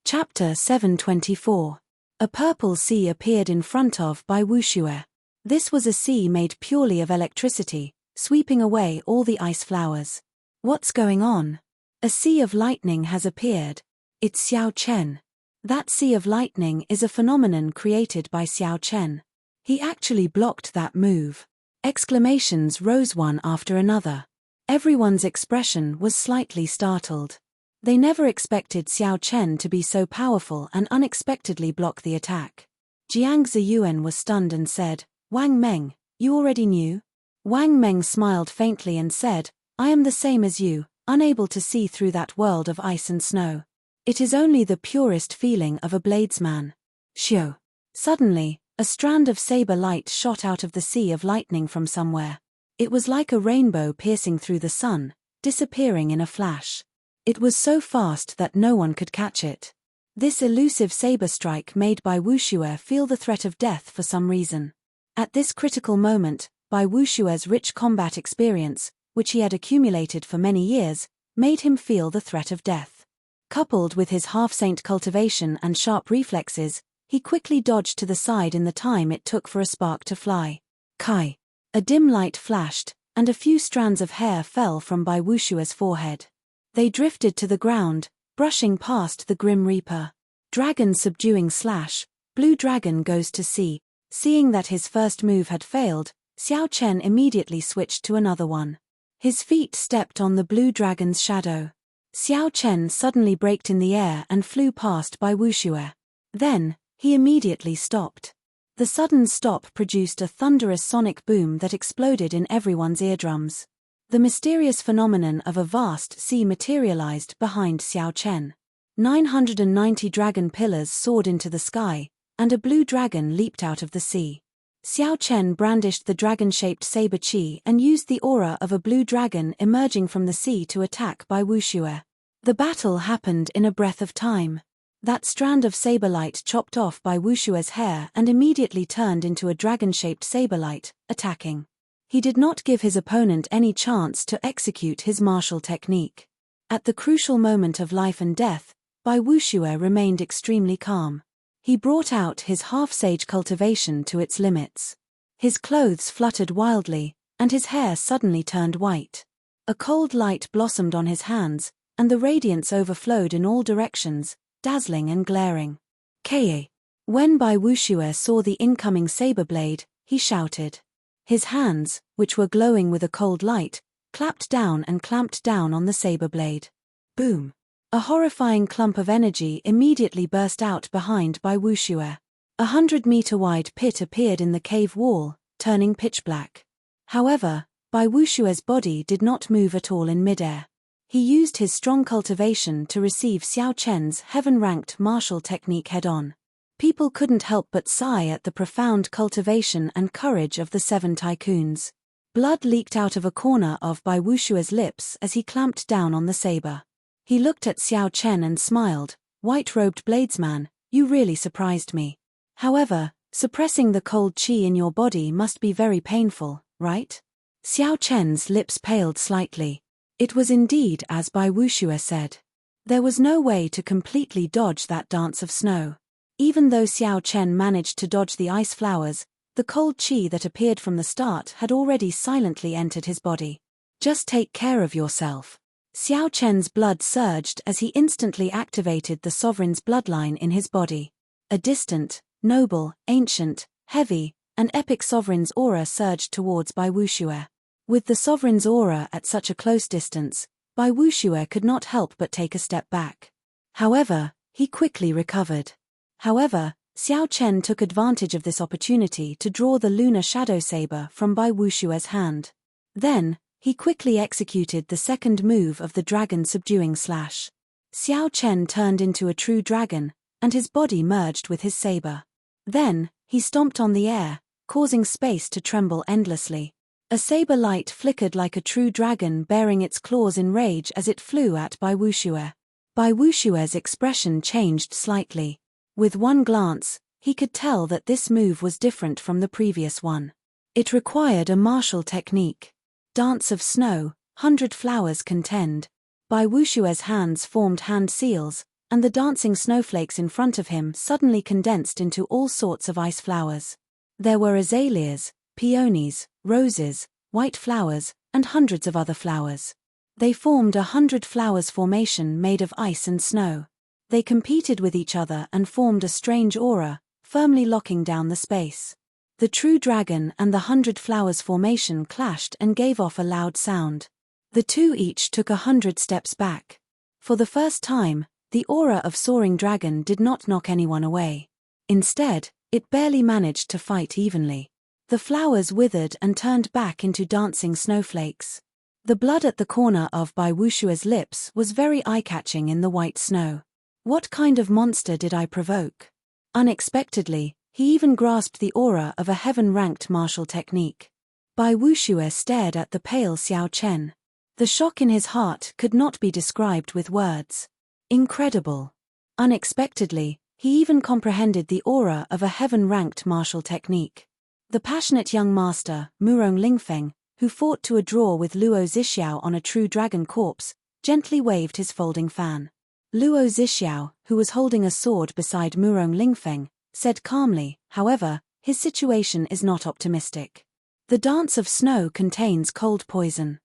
Chapter 724. A purple sea appeared in front of Bai Wushue. This was a sea made purely of electricity, sweeping away all the ice flowers. What's going on? A sea of lightning has appeared. It's Xiao Chen. That sea of lightning is a phenomenon created by Xiao Chen. He actually blocked that move. Exclamations rose one after another. Everyone's expression was slightly startled. They never expected Xiao Chen to be so powerful and unexpectedly block the attack. Jiang Ziyuan was stunned and said, "Wang Meng, you already knew?" Wang Meng smiled faintly and said, "I am the same as you, unable to see through that world of ice and snow. It is only the purest feeling of a bladesman." Shio. Suddenly, a strand of saber light shot out of the sea of lightning from somewhere. It was like a rainbow piercing through the sun, disappearing in a flash. It was so fast that no one could catch it. This elusive saber strike made Bai Wushue feel the threat of death for some reason. At this critical moment, Bai Wushue's rich combat experience, which he had accumulated for many years, made him feel the threat of death. Coupled with his half-saint cultivation and sharp reflexes, he quickly dodged to the side in the time it took for a spark to fly. Kai. A dim light flashed, and a few strands of hair fell from Bai Wushue's forehead. They drifted to the ground, brushing past the Grim Reaper. Dragon subduing slash, Blue Dragon goes to sea. Seeing that his first move had failed, Xiao Chen immediately switched to another one. His feet stepped on the Blue Dragon's shadow. Xiao Chen suddenly braked in the air and flew past Bai Wushue. Then, he immediately stopped. The sudden stop produced a thunderous sonic boom that exploded in everyone's eardrums. The mysterious phenomenon of a vast sea materialized behind Xiao Chen. 990 dragon pillars soared into the sky, and a blue dragon leaped out of the sea. Xiao Chen brandished the dragon-shaped saber chi and used the aura of a blue dragon emerging from the sea to attack Bai Wushue. The battle happened in a breath of time. That strand of saber light chopped off Bai Wushue's hair and immediately turned into a dragon-shaped saber light, attacking. He did not give his opponent any chance to execute his martial technique. At the crucial moment of life and death, Bai Wushue remained extremely calm. He brought out his half-sage cultivation to its limits. His clothes fluttered wildly, and his hair suddenly turned white. A cold light blossomed on his hands, and the radiance overflowed in all directions, dazzling and glaring. Kaye. When Bai Wushue saw the incoming saber blade, he shouted. His hands, which were glowing with a cold light, clapped down and clamped down on the saber blade. Boom! A horrifying clump of energy immediately burst out behind Bai Wushue. 100-meter-wide pit appeared in the cave wall, turning pitch black. However, Bai Wushue's body did not move at all in midair. He used his strong cultivation to receive Xiao Chen's heaven-ranked martial technique head-on. People couldn't help but sigh at the profound cultivation and courage of the 7 tycoons. Blood leaked out of a corner of Bai Wushue's lips as he clamped down on the saber. He looked at Xiao Chen and smiled. "White-robed bladesman, you really surprised me. However, suppressing the cold qi in your body must be very painful, right?" Xiao Chen's lips paled slightly. It was indeed as Bai Wushue said. There was no way to completely dodge that dance of snow. Even though Xiao Chen managed to dodge the ice flowers, the cold qi that appeared from the start had already silently entered his body. Just take care of yourself. Xiao Chen's blood surged as he instantly activated the sovereign's bloodline in his body. A distant, noble, ancient, heavy, and epic sovereign's aura surged towards Bai Wuxue. With the sovereign's aura at such a close distance, Bai Wuxue could not help but take a step back. However, he quickly recovered. However, Xiao Chen took advantage of this opportunity to draw the lunar shadow saber from Bai Wushue's hand. Then, he quickly executed the second move of the dragon subduing slash. Xiao Chen turned into a true dragon, and his body merged with his saber. Then, he stomped on the air, causing space to tremble endlessly. A saber light flickered like a true dragon baring its claws in rage as it flew at Bai Wuxue. Bai Wushue's expression changed slightly. With one glance, he could tell that this move was different from the previous one. It required a martial technique. Dance of snow, 100 flowers contend. Bai Wushue's hands formed hand seals, and the dancing snowflakes in front of him suddenly condensed into all sorts of ice flowers. There were azaleas, peonies, roses, white flowers, and hundreds of other flowers. They formed a 100 flowers formation made of ice and snow. They competed with each other and formed a strange aura, firmly locking down the space. The true dragon and the 100 flowers formation clashed and gave off a loud sound. The two each took 100 steps back. For the first time, the aura of soaring dragon did not knock anyone away. Instead, it barely managed to fight evenly. The flowers withered and turned back into dancing snowflakes. The blood at the corner of Bai Wushue's lips was very eye-catching in the white snow. What kind of monster did I provoke? Unexpectedly, he even grasped the aura of a heaven-ranked martial technique. Bai Wuxue stared at the pale Xiao Chen. The shock in his heart could not be described with words. Incredible. Unexpectedly, he even comprehended the aura of a heaven-ranked martial technique. The passionate young master, Murong Lingfeng, who fought to a draw with Luo Zixiao on a true dragon corpse, gently waved his folding fan. Luo Zixiao, who was holding a sword beside Murong Lingfeng, said calmly, however, his situation is not optimistic. The dance of snow contains cold poison.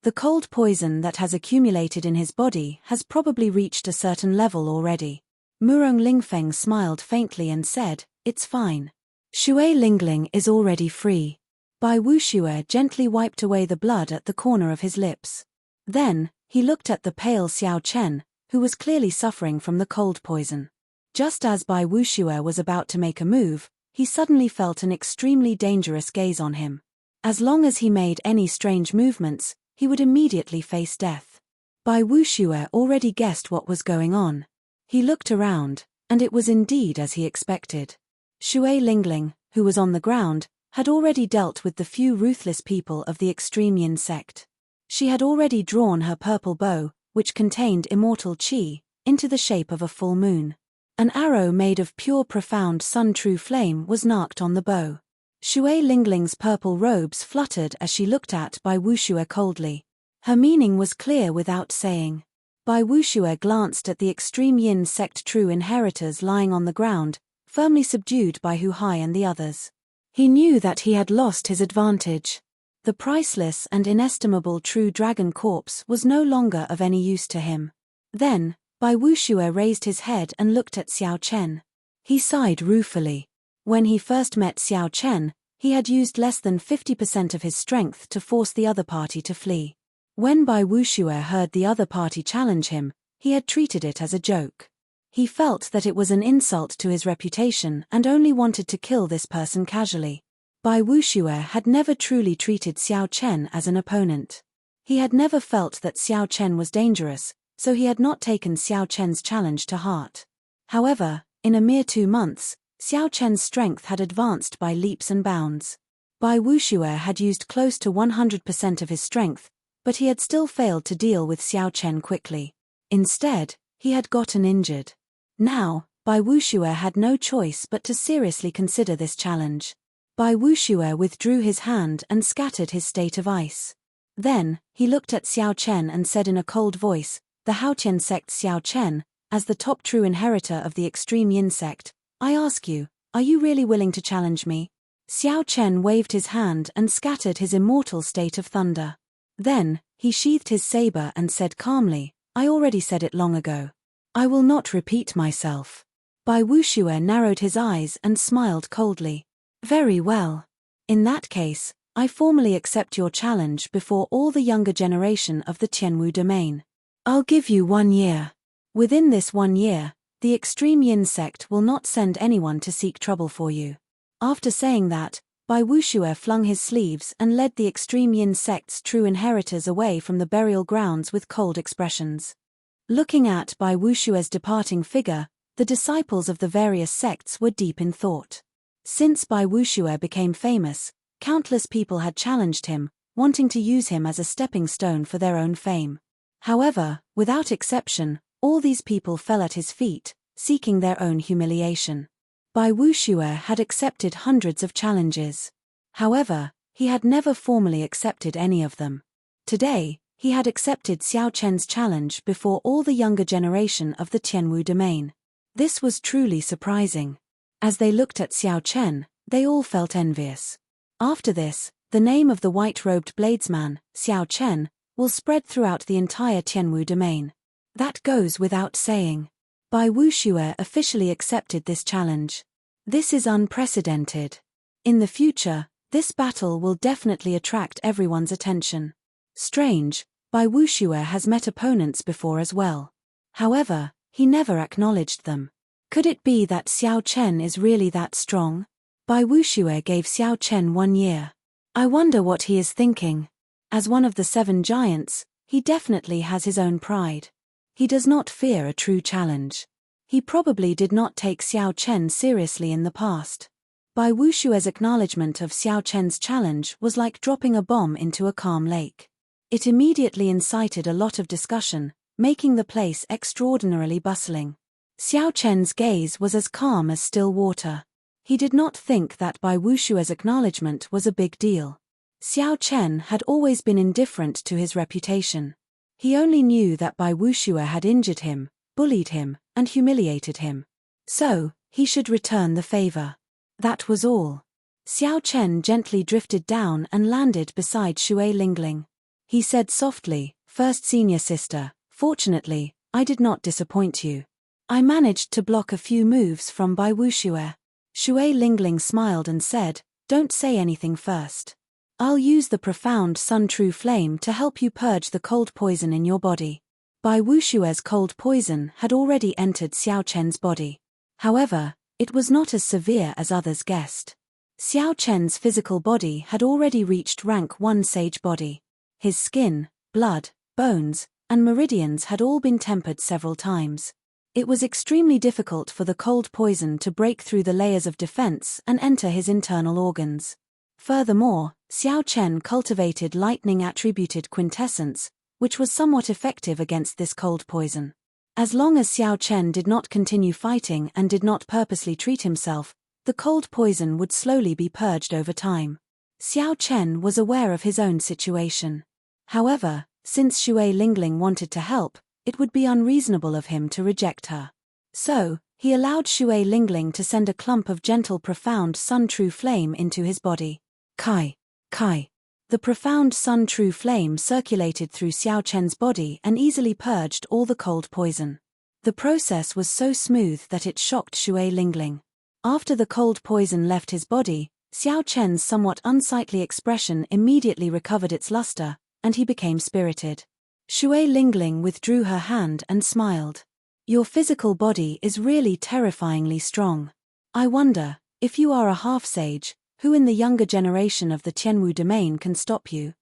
The cold poison that has accumulated in his body has probably reached a certain level already. Murong Lingfeng smiled faintly and said, "It's fine. Shui Lingling is already free." Bai Wuxue gently wiped away the blood at the corner of his lips. Then, he looked at the pale Xiao Chen, who was clearly suffering from the cold poison. Just as Bai Wuxue was about to make a move, he suddenly felt an extremely dangerous gaze on him. As long as he made any strange movements, he would immediately face death. Bai Wuxue already guessed what was going on. He looked around, and it was indeed as he expected. Shui Lingling, who was on the ground, had already dealt with the few ruthless people of the extreme yin sect. She had already drawn her purple bow, which contained immortal qi, into the shape of a full moon. An arrow made of pure profound sun-true flame was narked on the bow. Shui Lingling's purple robes fluttered as she looked at Bai Wuxue coldly. Her meaning was clear without saying. Bai Wuxue glanced at the extreme yin sect true inheritors lying on the ground, firmly subdued by Hu Hai and the others. He knew that he had lost his advantage. The priceless and inestimable true dragon corpse was no longer of any use to him. Then, Bai Wuxue raised his head and looked at Xiao Chen. He sighed ruefully. When he first met Xiao Chen, he had used less than 50% of his strength to force the other party to flee. When Bai Wuxue heard the other party challenge him, he had treated it as a joke. He felt that it was an insult to his reputation and only wanted to kill this person casually. Bai Wuxue had never truly treated Xiao Chen as an opponent. He had never felt that Xiao Chen was dangerous, so he had not taken Xiao Chen's challenge to heart. However, in a mere 2 months, Xiao Chen's strength had advanced by leaps and bounds. Bai Wuxue had used close to 100% of his strength, but he had still failed to deal with Xiao Chen quickly. Instead, he had gotten injured. Now, Bai Wuxue had no choice but to seriously consider this challenge. Bai Wuxue withdrew his hand and scattered his state of ice. Then, he looked at Xiao Chen and said in a cold voice, "The Haotian sect Xiao Chen, as the top true inheritor of the extreme yin sect, I ask you, are you really willing to challenge me? Xiao Chen waved his hand and scattered his immortal state of thunder. Then, he sheathed his saber and said calmly, I already said it long ago. I will not repeat myself. Bai Wuxue narrowed his eyes and smiled coldly. Very well. In that case, I formally accept your challenge before all the younger generation of the Tianwu domain. I'll give you 1 year. Within this 1 year, the extreme yin sect will not send anyone to seek trouble for you. After saying that, Bai Wuxue flung his sleeves and led the extreme yin sect's true inheritors away from the burial grounds with cold expressions. Looking at Bai Wuxue's departing figure, the disciples of the various sects were deep in thought. Since Bai Wuxue became famous, countless people had challenged him, wanting to use him as a stepping stone for their own fame. However, without exception, all these people fell at his feet, seeking their own humiliation. Bai Wuxue had accepted hundreds of challenges. However, he had never formally accepted any of them. Today, he had accepted Xiao Chen's challenge before all the younger generation of the Tianwu domain. This was truly surprising. As they looked at Xiao Chen, they all felt envious. After this, the name of the white-robed bladesman, Xiao Chen, will spread throughout the entire Tianwu domain. That goes without saying. Bai Wuxue officially accepted this challenge. This is unprecedented. In the future, this battle will definitely attract everyone's attention. Strange, Bai Wuxue has met opponents before as well. However, he never acknowledged them. Could it be that Xiao Chen is really that strong? Bai Wuxue gave Xiao Chen 1 year. I wonder what he is thinking. As one of the 7 giants, he definitely has his own pride. He does not fear a true challenge. He probably did not take Xiao Chen seriously in the past. Bai Wuxue's acknowledgement of Xiao Chen's challenge was like dropping a bomb into a calm lake. It immediately incited a lot of discussion, making the place extraordinarily bustling. Xiao Chen's gaze was as calm as still water. He did not think that Bai Wuxue's acknowledgement was a big deal. Xiao Chen had always been indifferent to his reputation. He only knew that Bai Wuxue had injured him, bullied him, and humiliated him. So, he should return the favor. That was all. Xiao Chen gently drifted down and landed beside Shui Lingling. He said softly, First senior sister, fortunately, I did not disappoint you. I managed to block a few moves from Bai Wuxue. Shui Lingling smiled and said, Don't say anything first. I'll use the profound Sun True Flame to help you purge the cold poison in your body. Bai Wuxue's cold poison had already entered Xiao Chen's body. However, it was not as severe as others guessed. Xiao Chen's physical body had already reached rank 1 sage body. His skin, blood, bones, and meridians had all been tempered several times. It was extremely difficult for the cold poison to break through the layers of defense and enter his internal organs. Furthermore, Xiao Chen cultivated lightning-attributed quintessence, which was somewhat effective against this cold poison. As long as Xiao Chen did not continue fighting and did not purposely treat himself, the cold poison would slowly be purged over time. Xiao Chen was aware of his own situation. However, since Shui Lingling wanted to help, it would be unreasonable of him to reject her. So, he allowed Shui Lingling to send a clump of gentle profound Sun True Flame into his body. Kai. The profound Sun True Flame circulated through Xiao Chen's body and easily purged all the cold poison. The process was so smooth that it shocked Shui Lingling. After the cold poison left his body, Xiao Chen's somewhat unsightly expression immediately recovered its luster, and he became spirited. Shui Lingling withdrew her hand and smiled. Your physical body is really terrifyingly strong. I wonder, if you are a half-sage, who in the younger generation of the Tianwu domain can stop you?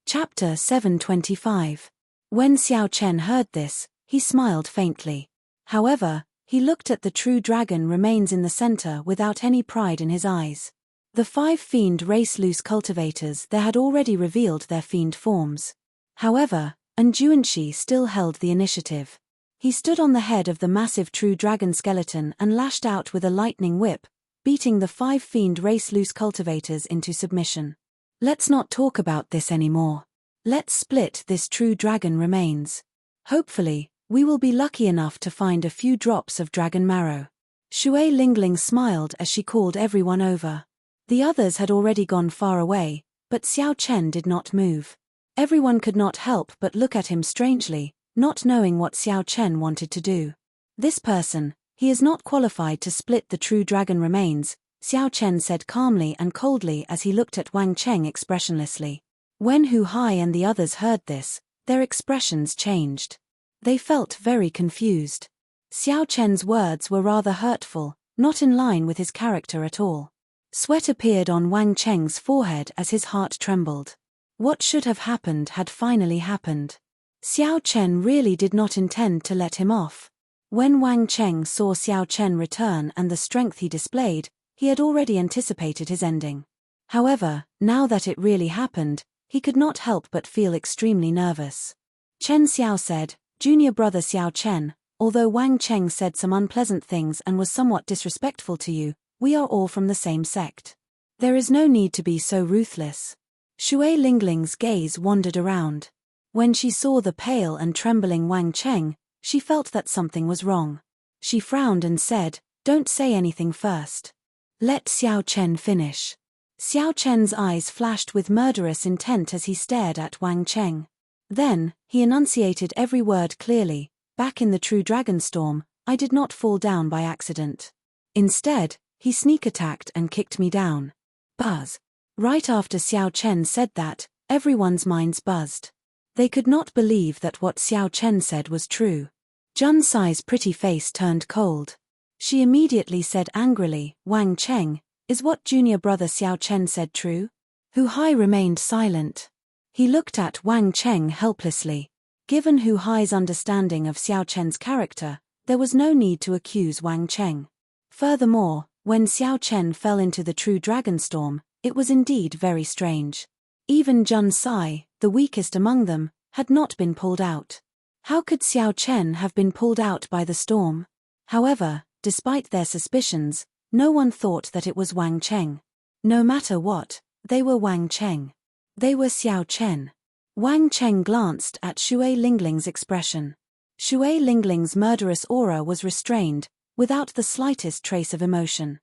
Chapter 725. When Xiao Chen heard this, he smiled faintly. However, he looked at the true dragon remains in the center without any pride in his eyes. The 5 fiend race loose cultivators there had already revealed their fiend forms. However, Anjuanshi still held the initiative. He stood on the head of the massive true dragon skeleton and lashed out with a lightning whip, beating the 5 fiend race loose cultivators into submission. Let's not talk about this anymore. Let's split this true dragon remains. Hopefully, we will be lucky enough to find a few drops of dragon marrow. Shui Lingling smiled as she called everyone over. The others had already gone far away, but Xiao Chen did not move. Everyone could not help but look at him strangely, not knowing what Xiao Chen wanted to do. This person, he is not qualified to split the true dragon remains, Xiao Chen said calmly and coldly as he looked at Wang Cheng expressionlessly. When Hu Hai and the others heard this, their expressions changed. They felt very confused. Xiao Chen's words were rather hurtful, not in line with his character at all. Sweat appeared on Wang Cheng's forehead as his heart trembled. What should have happened had finally happened. Xiao Chen really did not intend to let him off. When Wang Cheng saw Xiao Chen return and the strength he displayed, he had already anticipated his ending. However, now that it really happened, he could not help but feel extremely nervous. Chen Xiao said, "Junior brother Xiao Chen, although Wang Cheng said some unpleasant things and was somewhat disrespectful to you, we are all from the same sect. There is no need to be so ruthless." Shui Lingling's gaze wandered around. When she saw the pale and trembling Wang Cheng, she felt that something was wrong. She frowned and said, "Don't say anything first. Let Xiao Chen finish." Xiao Chen's eyes flashed with murderous intent as he stared at Wang Cheng. Then, he enunciated every word clearly, "Back in the true dragon storm, I did not fall down by accident. Instead, he sneak attacked and kicked me down." Buzz. Right after Xiao Chen said that, everyone's minds buzzed. They could not believe that what Xiao Chen said was true. Jun Sai's pretty face turned cold. She immediately said angrily, "Wang Cheng, is what junior brother Xiao Chen said true?" Hu Hai remained silent. He looked at Wang Cheng helplessly. Given Hu Hai's understanding of Xiao Chen's character, there was no need to accuse Wang Cheng. Furthermore, when Xiao Chen fell into the true dragon storm, it was indeed very strange. Even Jun Sai, the weakest among them, had not been pulled out. How could Xiao Chen have been pulled out by the storm? However, despite their suspicions, no one thought that it was Wang Cheng. No matter what, they were Wang Cheng. They were Xiao Chen. Wang Cheng glanced at Shui Lingling's expression. Shui Lingling's murderous aura was restrained, without the slightest trace of emotion.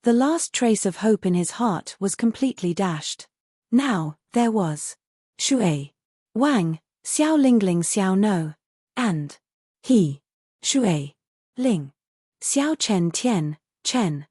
The last trace of hope in his heart was completely dashed. Now, there was Shui, Wang, Xiao Lingling Xiao No, and he, Shui, Ling, Xiao Chen Tian, Chen,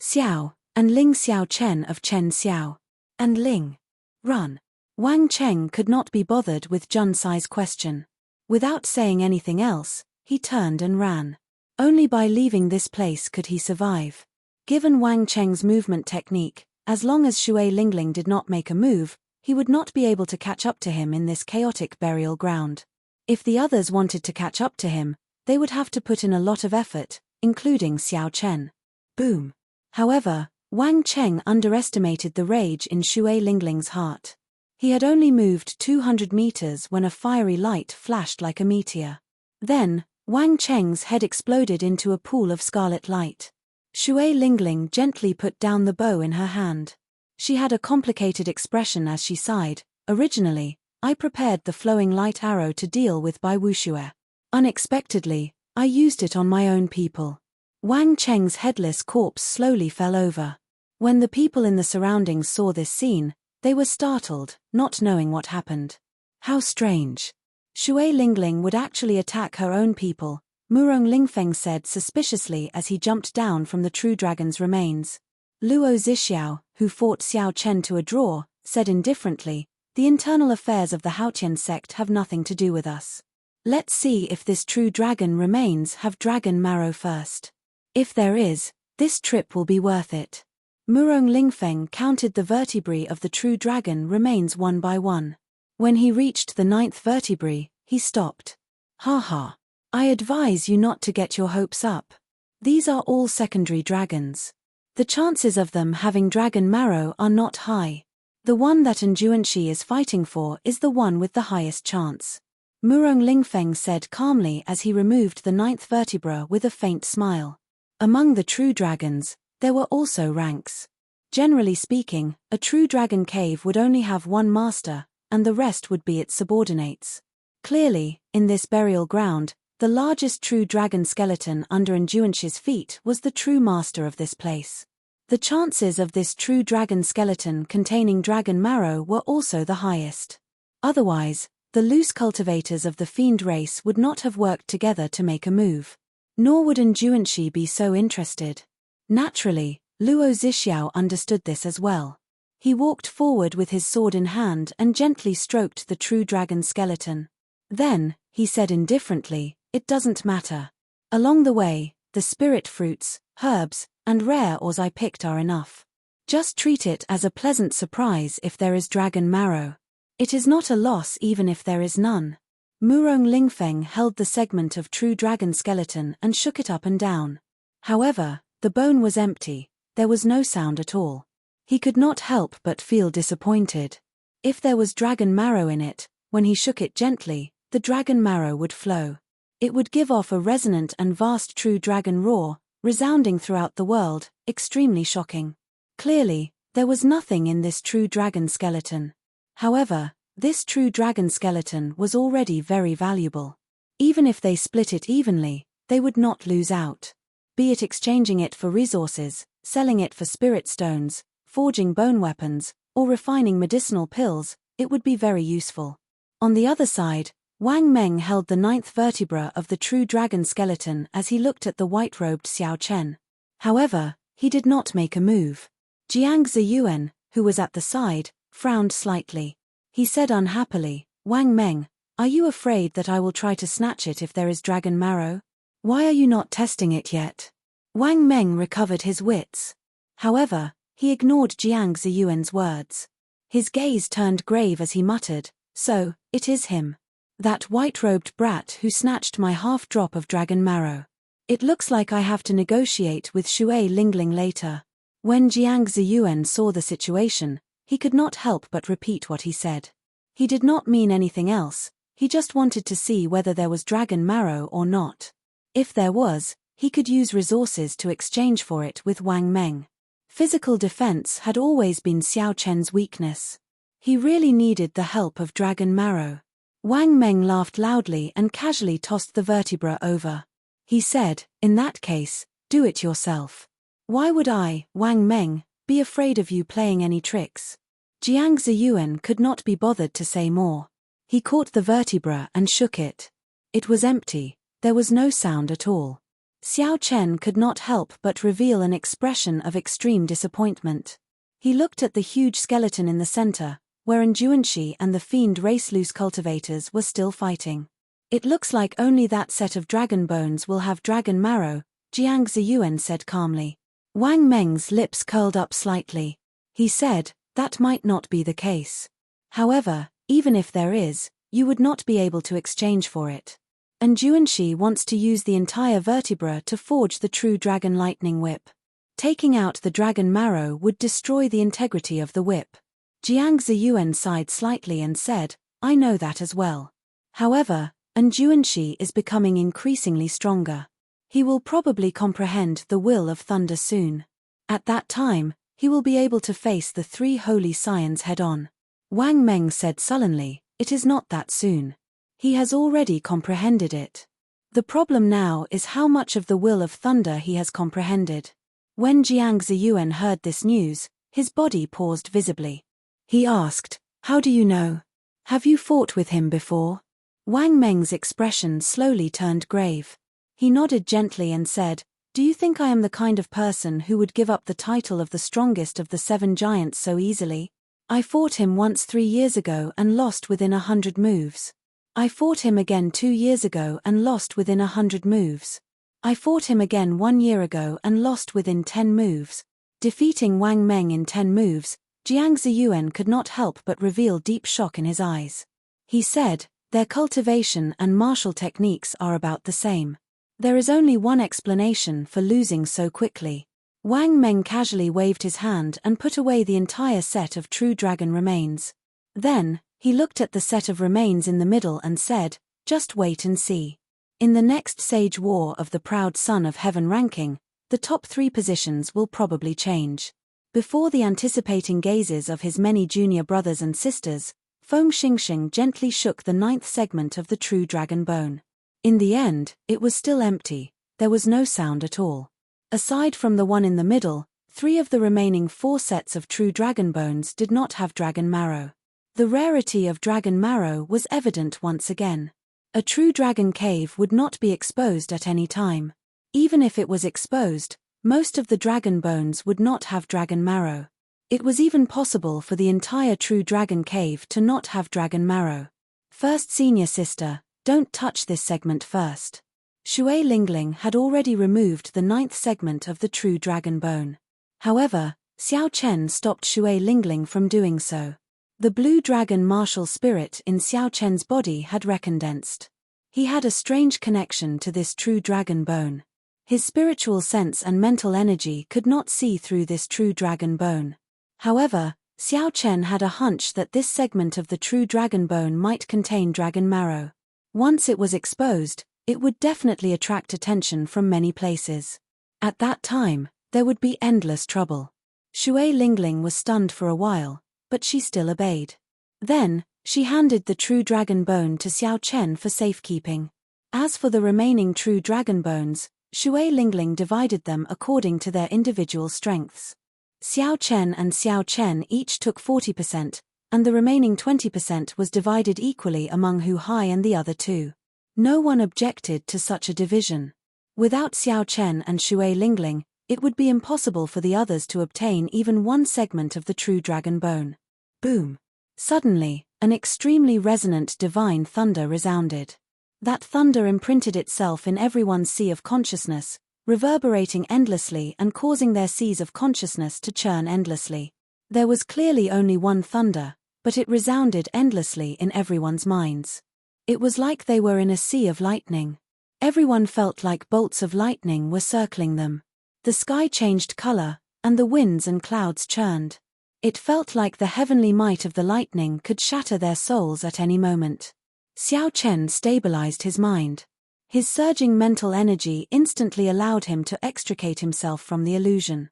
Xiao, and Ling Xiao Chen of Chen Xiao, and Ling. Run. Wang Cheng could not be bothered with Jun Sai's question. Without saying anything else, he turned and ran. Only by leaving this place could he survive. Given Wang Cheng's movement technique, as long as Shui Lingling did not make a move, he would not be able to catch up to him in this chaotic burial ground. If the others wanted to catch up to him, they would have to put in a lot of effort, including Xiao Chen. Boom. However, Wang Cheng underestimated the rage in Shui Lingling's heart. He had only moved 200 meters when a fiery light flashed like a meteor. Then, Wang Cheng's head exploded into a pool of scarlet light. Shui Lingling gently put down the bow in her hand. She had a complicated expression as she sighed. "Originally, I prepared the flowing light arrow to deal with Bai Wuxue. Unexpectedly, I used it on my own people." Wang Cheng's headless corpse slowly fell over. When the people in the surroundings saw this scene, they were startled, not knowing what happened. How strange. Shui Lingling would actually attack her own people, Murong Lingfeng said suspiciously as he jumped down from the true dragon's remains. Luo Zixiao, who fought Xiao Chen to a draw, said indifferently, "The internal affairs of the Haotian sect have nothing to do with us. Let's see if this true dragon remains have dragon marrow first. If there is, this trip will be worth it." Murong Lingfeng counted the vertebrae of the true dragon remains one by one. When he reached the 9th vertebrae, he stopped. "Ha ha. I advise you not to get your hopes up. These are all secondary dragons. The chances of them having dragon marrow are not high. The one that Enjuanshi is fighting for is the one with the highest chance." Murong Lingfeng said calmly as he removed the 9th vertebra with a faint smile. Among the true dragons, there were also ranks. Generally speaking, a true dragon cave would only have one master, and the rest would be its subordinates. Clearly, in this burial ground, The largest true dragon skeleton under Enjuanxi's feet was the true master of this place. The chances of this true dragon skeleton containing dragon marrow were also the highest. Otherwise, the loose cultivators of the fiend race would not have worked together to make a move. Nor would Enjuanxi be so interested. Naturally, Luo Zixiao understood this as well. He walked forward with his sword in hand and gently stroked the true dragon skeleton. Then, he said indifferently, "It doesn't matter. Along the way, the spirit fruits, herbs, and rare ores I picked are enough. Just treat it as a pleasant surprise if there is dragon marrow. It is not a loss even if there is none." Murong Lingfeng held the segment of true dragon skeleton and shook it up and down. However, the bone was empty, there was no sound at all. He could not help but feel disappointed. If there was dragon marrow in it, when he shook it gently, the dragon marrow would flow. It would give off a resonant and vast true dragon roar, resounding throughout the world, extremely shocking. Clearly, there was nothing in this true dragon skeleton. However, this true dragon skeleton was already very valuable. Even if they split it evenly, they would not lose out. Be it exchanging it for resources, selling it for spirit stones, forging bone weapons, or refining medicinal pills, it would be very useful. On the other side, Wang Meng held the 9th vertebra of the true dragon skeleton as he looked at the white-robed Xiao Chen. However, he did not make a move. Jiang Ziyuan, who was at the side, frowned slightly. He said unhappily, "Wang Meng, are you afraid that I will try to snatch it if there is dragon marrow? Why are you not testing it yet?" Wang Meng recovered his wits. However, he ignored Jiang Ziyuan's words. His gaze turned grave as he muttered, "So, it is him. That white-robed brat who snatched my half-drop of dragon marrow. It looks like I have to negotiate with Shui Lingling later." When Jiang Ziyuan saw the situation, he could not help but repeat what he said. He did not mean anything else, he just wanted to see whether there was dragon marrow or not. If there was, he could use resources to exchange for it with Wang Meng. Physical defense had always been Xiao Chen's weakness. He really needed the help of dragon marrow. Wang Meng laughed loudly and casually tossed the vertebra over. He said, "In that case, do it yourself. Why would I, Wang Meng, be afraid of you playing any tricks?" Jiang Ziyuan could not be bothered to say more. He caught the vertebra and shook it. It was empty, there was no sound at all. Xiao Chen could not help but reveal an expression of extreme disappointment. He looked at the huge skeleton in the center, where Enjuanxi and the fiend race loose cultivators were still fighting. "It looks like only that set of dragon bones will have dragon marrow," Jiang Ziyuan said calmly. Wang Meng's lips curled up slightly. He said, "That might not be the case. However, even if there is, you would not be able to exchange for it. Enjuanxi wants to use the entire vertebra to forge the true dragon lightning whip. Taking out the dragon marrow would destroy the integrity of the whip." Jiang Ziyuan sighed slightly and said, "I know that as well. However, Enjuanxi is becoming increasingly stronger. He will probably comprehend the will of thunder soon. At that time, he will be able to face the 3 holy scions head-on." Wang Meng said sullenly, "It is not that soon. He has already comprehended it. The problem now is how much of the will of thunder he has comprehended." When Jiang Ziyuan heard this news, his body paused visibly. He asked, "How do you know? Have you fought with him before?" Wang Meng's expression slowly turned grave. He nodded gently and said, "Do you think I am the kind of person who would give up the title of the strongest of the 7 giants so easily? I fought him once 3 years ago and lost within 100 moves. I fought him again 2 years ago and lost within 100 moves. I fought him again 1 year ago and lost within 10 moves." Defeating Wang Meng in 10 moves, Jiang Ziyuan could not help but reveal deep shock in his eyes. He said, "Their cultivation and martial techniques are about the same. There is only one explanation for losing so quickly." Wang Meng casually waved his hand and put away the entire set of true dragon remains. Then, he looked at the set of remains in the middle and said, "Just wait and see. In the next Sage War of the Proud Son of Heaven ranking, the top 3 positions will probably change." Before the anticipating gazes of his many junior brothers and sisters, Feng Xingxing gently shook the 9th segment of the true dragon bone. In the end, it was still empty. There was no sound at all. Aside from the one in the middle, 3 of the remaining 4 sets of true dragon bones did not have dragon marrow. The rarity of dragon marrow was evident once again. A true dragon cave would not be exposed at any time. Even if it was exposed, most of the dragon bones would not have dragon marrow. It was even possible for the entire true dragon cave to not have dragon marrow. First senior sister, don't touch this segment first. Shui Lingling had already removed the 9th segment of the true dragon bone. However, Xiao Chen stopped Shui Lingling from doing so. The blue dragon martial spirit in Xiao Chen's body had recondensed. He had a strange connection to this true dragon bone. His spiritual sense and mental energy could not see through this true dragon bone. However, Xiao Chen had a hunch that this segment of the true dragon bone might contain dragon marrow. Once it was exposed, it would definitely attract attention from many places. At that time, there would be endless trouble. Shui Lingling was stunned for a while, but she still obeyed. Then, she handed the true dragon bone to Xiao Chen for safekeeping. As for the remaining true dragon bones, Shui Lingling divided them according to their individual strengths. Xiao Chen and Xiao Chen each took 40%, and the remaining 20% was divided equally among Hu Hai and the other 2. No one objected to such a division. Without Xiao Chen and Shui Lingling, it would be impossible for the others to obtain even one segment of the true dragon bone. Boom! Suddenly, an extremely resonant divine thunder resounded. That thunder imprinted itself in everyone's sea of consciousness, reverberating endlessly and causing their seas of consciousness to churn endlessly. There was clearly only one thunder, but it resounded endlessly in everyone's minds. It was like they were in a sea of lightning. Everyone felt like bolts of lightning were circling them. The sky changed color, and the winds and clouds churned. It felt like the heavenly might of the lightning could shatter their souls at any moment. Xiao Chen stabilized his mind. His surging mental energy instantly allowed him to extricate himself from the illusion.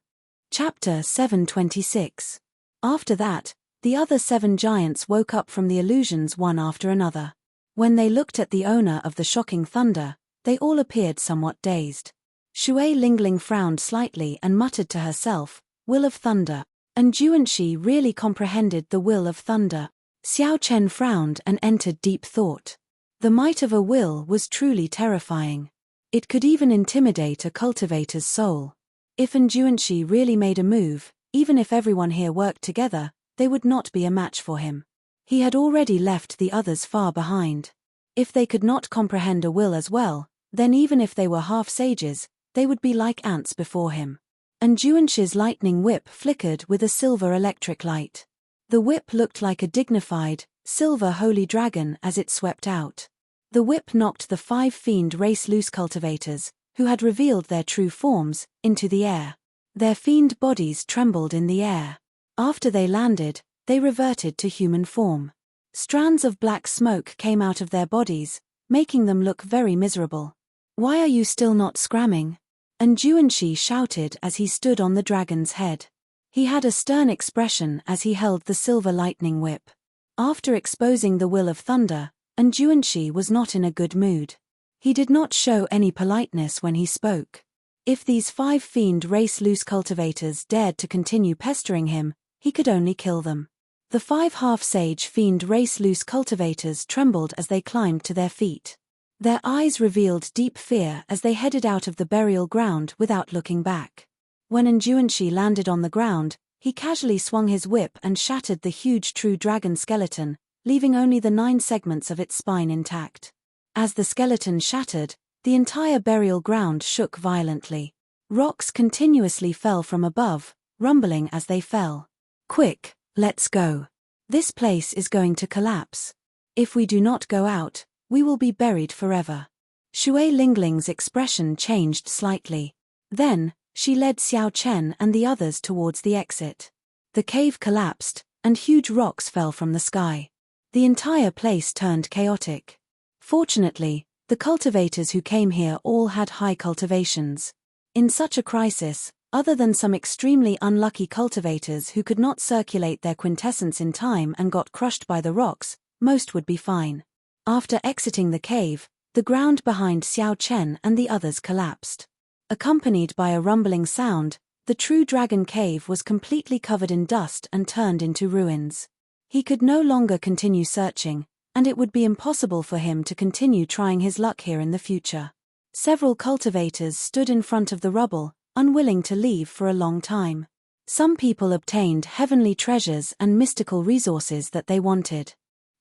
Chapter 726. After that, the other 7 giants woke up from the illusions one after another. When they looked at the owner of the shocking thunder, they all appeared somewhat dazed. Shui Lingling frowned slightly and muttered to herself, "Will of thunder." And Juanxi really comprehended the will of thunder. Xiao Chen frowned and entered deep thought. The might of a will was truly terrifying. It could even intimidate a cultivator's soul. If Juanxi really made a move, even if everyone here worked together, they would not be a match for him. He had already left the others far behind. If they could not comprehend a will as well, then even if they were half sages, they would be like ants before him. And Juanxi's lightning whip flickered with a silver electric light. The whip looked like a dignified, silver holy dragon as it swept out. The whip knocked the 5 fiend race loose cultivators, who had revealed their true forms, into the air. Their fiend bodies trembled in the air. After they landed, they reverted to human form. Strands of black smoke came out of their bodies, making them look very miserable. "Why are you still not scramming?" And Juanxi shouted as he stood on the dragon's head. He had a stern expression as he held the silver lightning whip. After exposing the will of thunder, and Juanxi was not in a good mood. He did not show any politeness when he spoke. If these 5 fiend race loose cultivators dared to continue pestering him, he could only kill them. The 5 half-sage fiend race loose cultivators trembled as they climbed to their feet. Their eyes revealed deep fear as they headed out of the burial ground without looking back. When Juanxi landed on the ground, he casually swung his whip and shattered the huge true dragon skeleton, leaving only the 9 segments of its spine intact. As the skeleton shattered, the entire burial ground shook violently. Rocks continuously fell from above, rumbling as they fell. "Quick, let's go. This place is going to collapse. If we do not go out, we will be buried forever." Shui Lingling's expression changed slightly. Then, she led Xiao Chen and the others towards the exit. The cave collapsed, and huge rocks fell from the sky. The entire place turned chaotic. Fortunately, the cultivators who came here all had high cultivations. In such a crisis, other than some extremely unlucky cultivators who could not circulate their quintessence in time and got crushed by the rocks, most would be fine. After exiting the cave, The ground behind Xiao Chen and the others collapsed. Accompanied by a rumbling sound, the true dragon cave was completely covered in dust and turned into ruins. He could no longer continue searching, and it would be impossible for him to continue trying his luck here in the future. Several cultivators stood in front of the rubble, unwilling to leave for a long time. Some people obtained heavenly treasures and mystical resources that they wanted.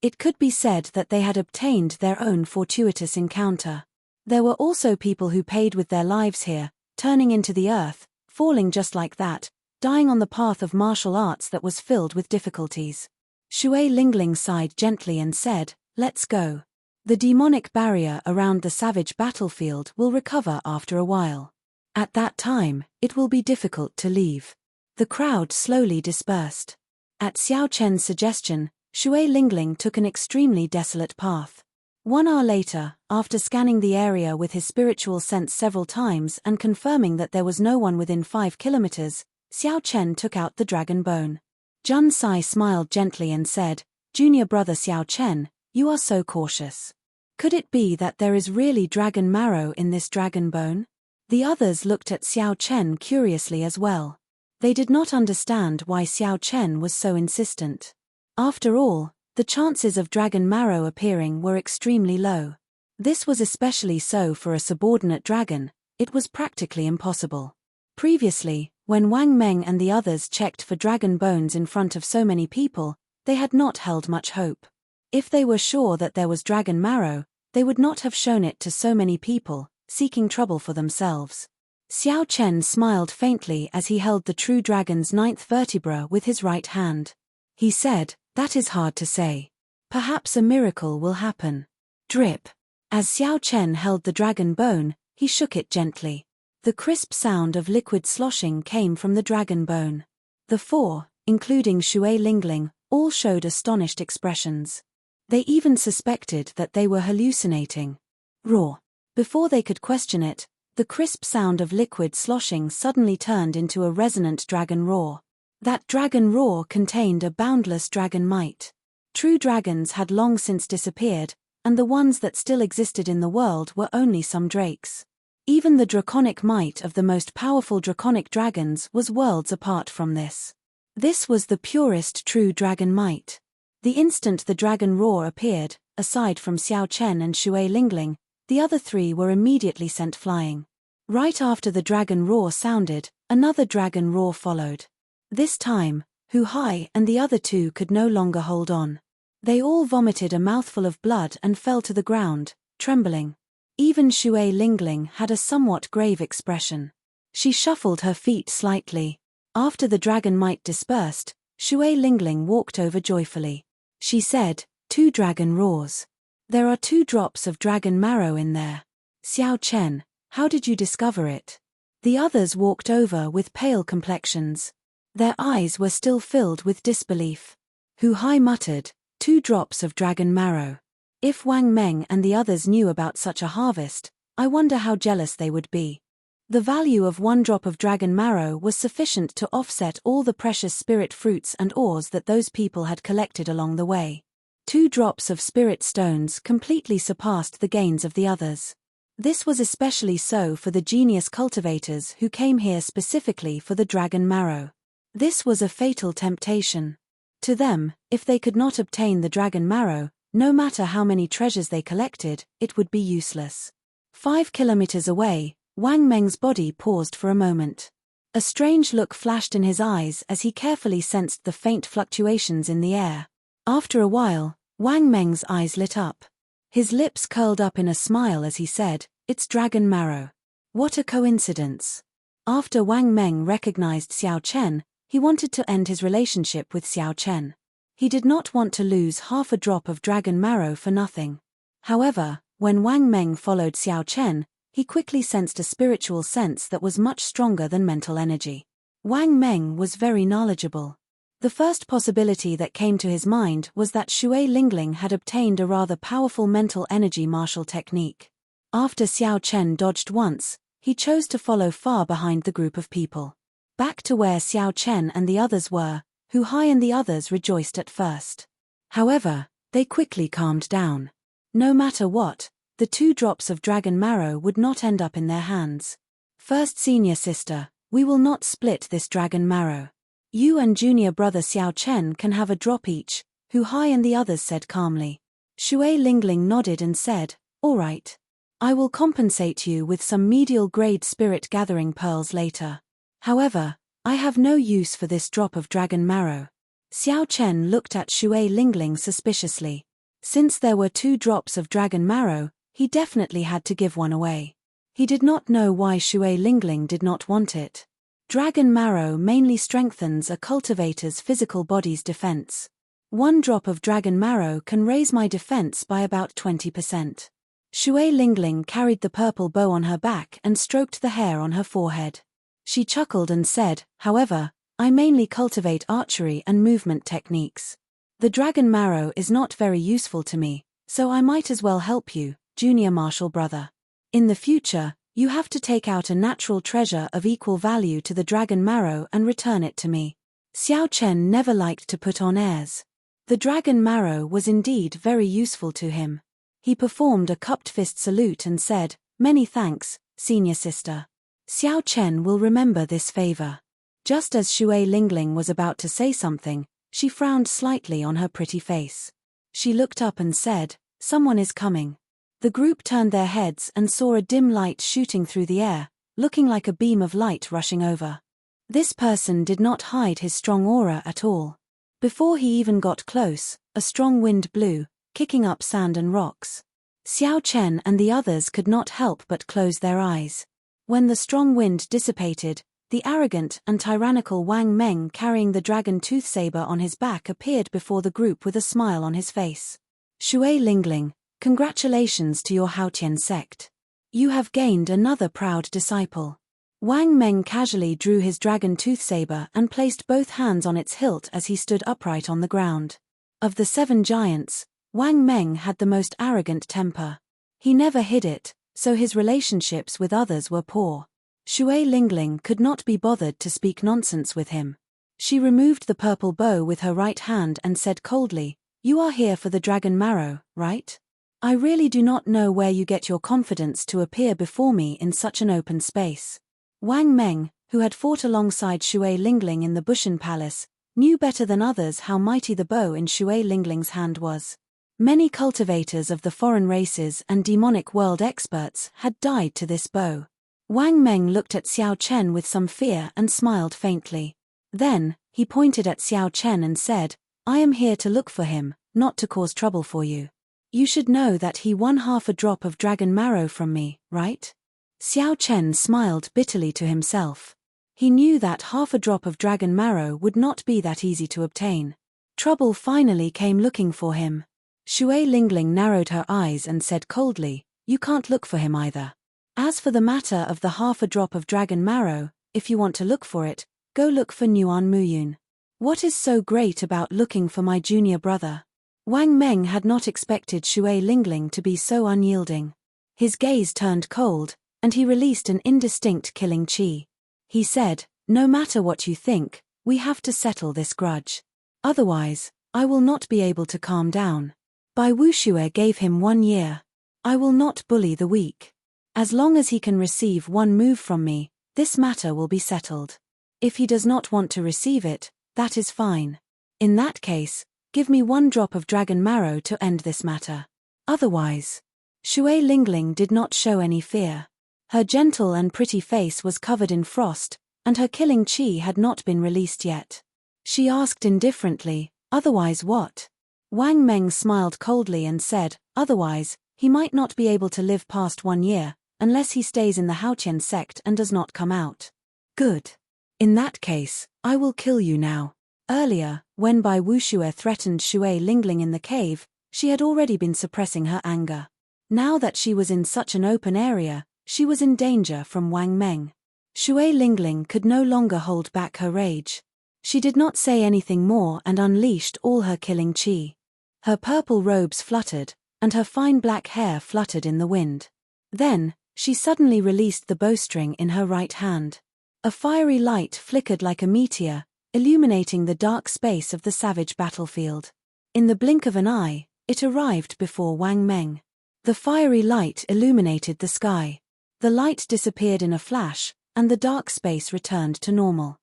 It could be said that they had obtained their own fortuitous encounter. There were also people who paid with their lives here, turning into the earth, falling just like that, dying on the path of martial arts that was filled with difficulties. Shui Lingling sighed gently and said, "Let's go. The demonic barrier around the savage battlefield will recover after a while. At that time, it will be difficult to leave." The crowd slowly dispersed. At Xiao Chen's suggestion, Shui Lingling took an extremely desolate path. 1 hour later, after scanning the area with his spiritual sense several times and confirming that there was no one within 5 kilometers, Xiao Chen took out the dragon bone. Jun Sai smiled gently and said, "Junior brother Xiao Chen, you are so cautious. Could it be that there is really dragon marrow in this dragon bone?" The others looked at Xiao Chen curiously as well. They did not understand why Xiao Chen was so insistent. After all, the chances of dragon marrow appearing were extremely low. This was especially so for a subordinate dragon. It was practically impossible. Previously, when Wang Meng and the others checked for dragon bones in front of so many people, they had not held much hope. If they were sure that there was dragon marrow, they would not have shown it to so many people, seeking trouble for themselves. Xiao Chen smiled faintly as he held the true dragon's 9th vertebra with his right hand. He said, "That is hard to say. Perhaps a miracle will happen." Drip. As Xiao Chen held the dragon bone, he shook it gently. The crisp sound of liquid sloshing came from the dragon bone. The 4, including Shui Lingling, all showed astonished expressions. They even suspected that they were hallucinating. Roar. Before they could question it, the crisp sound of liquid sloshing suddenly turned into a resonant dragon roar. That dragon roar contained a boundless dragon might. True dragons had long since disappeared, and the ones that still existed in the world were only some drakes. Even the draconic might of the most powerful draconic dragons was worlds apart from this. This was the purest true dragon might. The instant the dragon roar appeared, aside from Xiao Chen and Shui Lingling, the other 3 were immediately sent flying. Right after the dragon roar sounded, another dragon roar followed. This time, Hu Hai and the other 2 could no longer hold on. They all vomited a mouthful of blood and fell to the ground, trembling. Even Shui Lingling had a somewhat grave expression. She shuffled her feet slightly. After the dragon might dispersed, Shui Lingling walked over joyfully. She said, 2 dragon roars. There are 2 drops of dragon marrow in there. Xiao Chen, how did you discover it? The others walked over with pale complexions. Their eyes were still filled with disbelief. Hu Hai muttered, 2 drops of dragon marrow. If Wang Meng and the others knew about such a harvest, I wonder how jealous they would be. The value of 1 drop of dragon marrow was sufficient to offset all the precious spirit fruits and ores that those people had collected along the way. 2 drops of spirit stones completely surpassed the gains of the others. This was especially so for the genius cultivators who came here specifically for the dragon marrow. This was a fatal temptation. To them, if they could not obtain the dragon marrow, no matter how many treasures they collected, it would be useless. 5 kilometers away, Wang Meng's body paused for a moment. A strange look flashed in his eyes as he carefully sensed the faint fluctuations in the air. After a while, Wang Meng's eyes lit up. His lips curled up in a smile as he said, "It's dragon marrow. What a coincidence." After Wang Meng recognized Xiao Chen, he wanted to end his relationship with Xiao Chen. He did not want to lose half a drop of dragon marrow for nothing. However, when Wang Meng followed Xiao Chen, he quickly sensed a spiritual sense that was much stronger than mental energy. Wang Meng was very knowledgeable. The first possibility that came to his mind was that Shui Lingling had obtained a rather powerful mental energy martial technique. After Xiao Chen dodged once, he chose to follow far behind the group of people. Back to where Xiao Chen and the others were, Hu Hai and the others rejoiced at first. However, they quickly calmed down. No matter what, the 2 drops of dragon marrow would not end up in their hands. First senior sister, we will not split this dragon marrow. You and junior brother Xiao Chen can have a drop each, Hu Hai and the others said calmly. Shui Lingling nodded and said, all right. I will compensate you with some medial grade spirit gathering pearls later. However, I have no use for this drop of dragon marrow. Xiao Chen looked at Shui Lingling suspiciously. Since there were 2 drops of dragon marrow, he definitely had to give one away. He did not know why Shui Lingling did not want it. Dragon marrow mainly strengthens a cultivator's physical body's defense. 1 drop of dragon marrow can raise my defense by about 20%. Shui Lingling carried the purple bow on her back and stroked the hair on her forehead. She chuckled and said, however, I mainly cultivate archery and movement techniques. The dragon marrow is not very useful to me, so I might as well help you, junior martial brother. In the future, you have to take out a natural treasure of equal value to the dragon marrow and return it to me. Xiao Chen never liked to put on airs. The dragon marrow was indeed very useful to him. He performed a cupped fist salute and said, many thanks, senior sister. Xiao Chen will remember this favor. Just as Shui Lingling was about to say something, she frowned slightly on her pretty face. She looked up and said, someone is coming. The group turned their heads and saw a dim light shooting through the air, looking like a beam of light rushing over. This person did not hide his strong aura at all. Before he even got close, a strong wind blew, kicking up sand and rocks. Xiao Chen and the others could not help but close their eyes. When the strong wind dissipated, the arrogant and tyrannical Wang Meng carrying the dragon tooth saber on his back appeared before the group with a smile on his face. Shui Lingling, congratulations to your Haotian sect. You have gained another proud disciple. Wang Meng casually drew his dragon tooth saber and placed both hands on its hilt as he stood upright on the ground. Of the 7 giants, Wang Meng had the most arrogant temper. He never hid it, so his relationships with others were poor. Shui Lingling could not be bothered to speak nonsense with him. She removed the purple bow with her right hand and said coldly, you are here for the dragon marrow, right? I really do not know where you get your confidence to appear before me in such an open space. Wang Meng, who had fought alongside Shui Lingling in the Bushan Palace, knew better than others how mighty the bow in Shui Lingling's hand was. Many cultivators of the foreign races and demonic world experts had died to this bow. Wang Meng looked at Xiao Chen with some fear and smiled faintly. Then, he pointed at Xiao Chen and said, I am here to look for him, not to cause trouble for you. You should know that he won half a drop of dragon marrow from me, right? Xiao Chen smiled bitterly to himself. He knew that half a drop of dragon marrow would not be that easy to obtain. Trouble finally came looking for him. Shui Lingling narrowed her eyes and said coldly, you can't look for him either. As for the matter of the half a drop of dragon marrow, if you want to look for it, go look for Nuan Muyun. What is so great about looking for my junior brother? Wang Meng had not expected Shui Lingling to be so unyielding. His gaze turned cold, and he released an indistinct killing chi. He said, no matter what you think, we have to settle this grudge. Otherwise, I will not be able to calm down. Bai Wuxue gave him 1 year. I will not bully the weak. As long as he can receive 1 move from me, this matter will be settled. If he does not want to receive it, that is fine. In that case, give me 1 drop of dragon marrow to end this matter. Otherwise, Shui Lingling did not show any fear. Her gentle and pretty face was covered in frost, and her killing chi had not been released yet. She asked indifferently, otherwise what? Wang Meng smiled coldly and said, otherwise, he might not be able to live past 1 year, unless he stays in the Haotian sect and does not come out. Good. In that case, I will kill you now. Earlier, when Bai Wuxue threatened Shui Lingling in the cave, she had already been suppressing her anger. Now that she was in such an open area, she was in danger from Wang Meng. Shui Lingling could no longer hold back her rage. She did not say anything more and unleashed all her killing chi. Her purple robes fluttered, and her fine black hair fluttered in the wind. Then, she suddenly released the bowstring in her right hand. A fiery light flickered like a meteor, illuminating the dark space of the savage battlefield. In the blink of an eye, it arrived before Wang Meng. The fiery light illuminated the sky. The light disappeared in a flash, and the dark space returned to normal.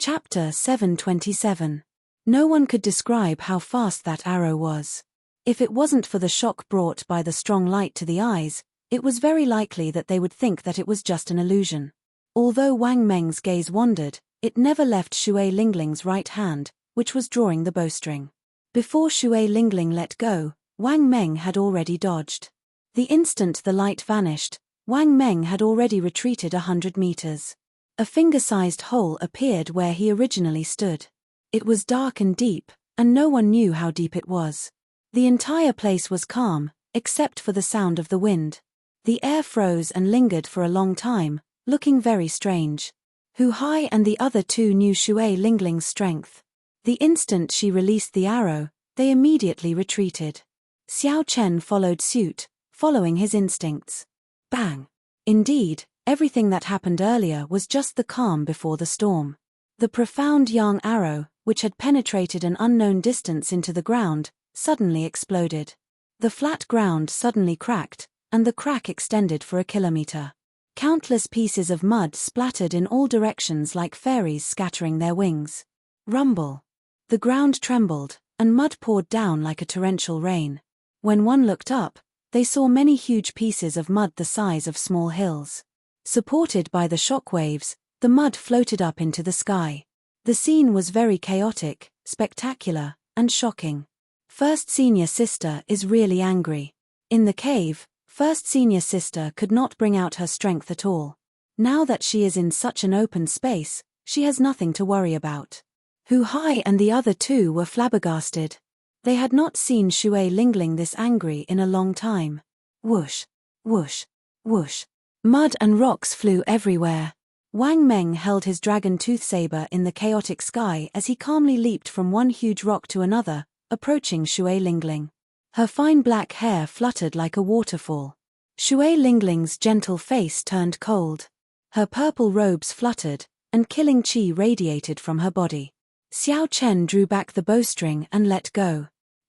Chapter 727. No one could describe how fast that arrow was. If it wasn't for the shock brought by the strong light to the eyes, it was very likely that they would think that it was just an illusion. Although Wang Meng's gaze wandered, it never left Shui Lingling's right hand, which was drawing the bowstring. Before Shui Lingling let go, Wang Meng had already dodged. The instant the light vanished, Wang Meng had already retreated 100 meters. A finger-sized hole appeared where he originally stood. It was dark and deep, and no one knew how deep it was. The entire place was calm, except for the sound of the wind. The air froze and lingered for a long time, looking very strange. Hu Hai and the other two knew Shui Lingling's strength. The instant she released the arrow, they immediately retreated. Xiao Chen followed suit, following his instincts. Bang! Indeed, everything that happened earlier was just the calm before the storm. The profound yang arrow, which had penetrated an unknown distance into the ground, suddenly exploded. The flat ground suddenly cracked, and the crack extended for a kilometer. Countless pieces of mud splattered in all directions like fairies scattering their wings. Rumble. The ground trembled, and mud poured down like a torrential rain. When one looked up, they saw many huge pieces of mud the size of small hills. Supported by the shock waves, the mud floated up into the sky. The scene was very chaotic, spectacular, and shocking. First Senior Sister is really angry. In the cave, First Senior Sister could not bring out her strength at all. Now that she is in such an open space, she has nothing to worry about. Hu Hai and the other two were flabbergasted. They had not seen Shui Lingling this angry in a long time. Whoosh, whoosh, whoosh. Mud and rocks flew everywhere. Wang Meng held his dragon tooth saber in the chaotic sky as he calmly leaped from one huge rock to another, approaching Shui Lingling. Her fine black hair fluttered like a waterfall. Shui Lingling's gentle face turned cold. Her purple robes fluttered, and killing qi radiated from her body. Xiao Chen drew back the bowstring and let go.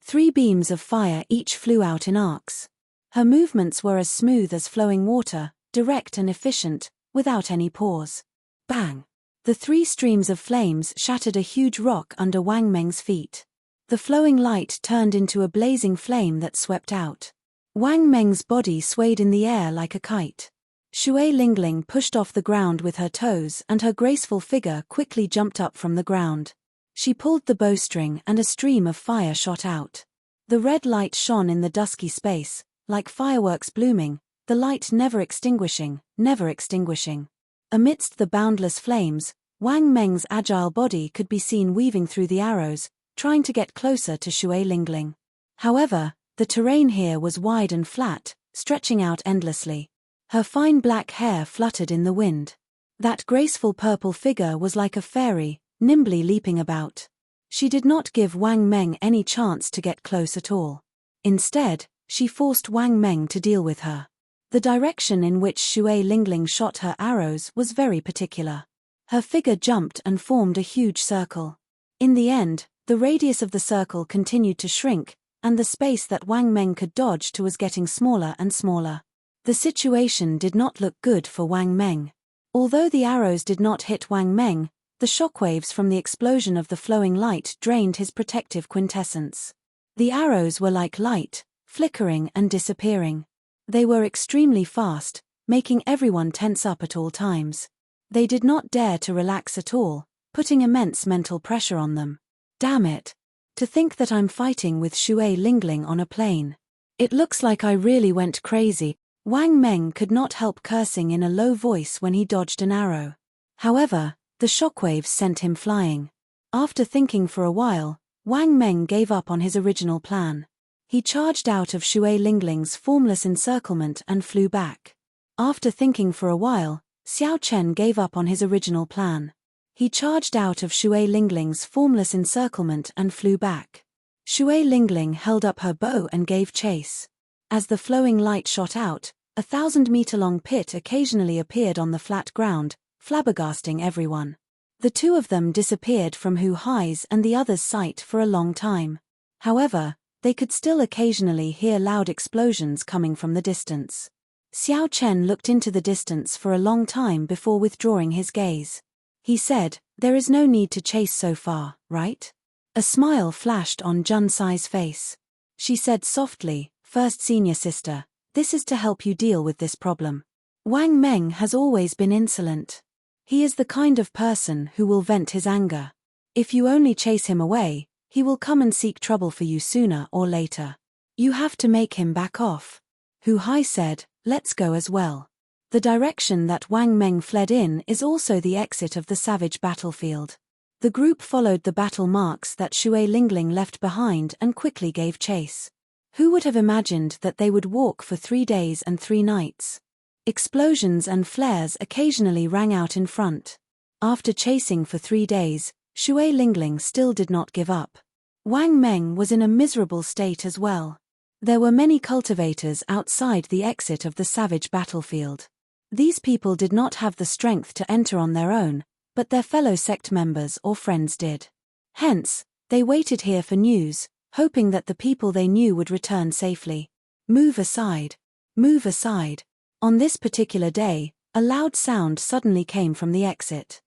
3 beams of fire each flew out in arcs. Her movements were as smooth as flowing water, direct and efficient, without any pause. Bang! The 3 streams of flames shattered a huge rock under Wang Meng's feet. The flowing light turned into a blazing flame that swept out. Wang Meng's body swayed in the air like a kite. Shui Lingling pushed off the ground with her toes and her graceful figure quickly jumped up from the ground. She pulled the bowstring and a stream of fire shot out. The red light shone in the dusky space, like fireworks blooming, the light never extinguishing, never extinguishing. Amidst the boundless flames, Wang Meng's agile body could be seen weaving through the arrows, trying to get closer to Shui Lingling. However, the terrain here was wide and flat, stretching out endlessly. Her fine black hair fluttered in the wind. That graceful purple figure was like a fairy, nimbly leaping about. She did not give Wang Meng any chance to get close at all. Instead, she forced Wang Meng to deal with her. The direction in which Shui Lingling shot her arrows was very particular. Her figure jumped and formed a huge circle. In the end, the radius of the circle continued to shrink, and the space that Wang Meng could dodge to was getting smaller and smaller. The situation did not look good for Wang Meng. Although the arrows did not hit Wang Meng, the shockwaves from the explosion of the flowing light drained his protective quintessence. The arrows were like light, flickering and disappearing. They were extremely fast, making everyone tense up at all times. They did not dare to relax at all, putting immense mental pressure on them. Damn it! To think that I'm fighting with Shui Lingling on a plane. It looks like I really went crazy. Wang Meng could not help cursing in a low voice when he dodged an arrow. However, the shockwaves sent him flying. After thinking for a while, Wang Meng gave up on his original plan. He charged out of Shui Lingling's formless encirclement and flew back. After thinking for a while, Xiao Chen gave up on his original plan. He charged out of Shui Lingling's formless encirclement and flew back. Shui Lingling held up her bow and gave chase. As the flowing light shot out, a 1,000-meter-long pit occasionally appeared on the flat ground, flabbergasting everyone. The 2 of them disappeared from Hu Hai's and the other's sight for a long time. However, they could still occasionally hear loud explosions coming from the distance. Xiao Chen looked into the distance for a long time before withdrawing his gaze. He said, "There is no need to chase so far, right?" A smile flashed on Jun Sai's face. She said softly, "First senior sister, this is to help you deal with this problem. Wang Meng has always been insolent. He is the kind of person who will vent his anger. If you only chase him away, he will come and seek trouble for you sooner or later. You have to make him back off." Hu Hai said, "Let's go as well." The direction that Wang Meng fled in is also the exit of the savage battlefield. The group followed the battle marks that Shui Lingling left behind and quickly gave chase. Who would have imagined that they would walk for 3 days and 3 nights? Explosions and flares occasionally rang out in front. After chasing for 3 days, Shui Lingling still did not give up. Wang Meng was in a miserable state as well. There were many cultivators outside the exit of the savage battlefield. These people did not have the strength to enter on their own, but their fellow sect members or friends did. Hence, they waited here for news, hoping that the people they knew would return safely. Move aside. Move aside. On this particular day, a loud sound suddenly came from the exit.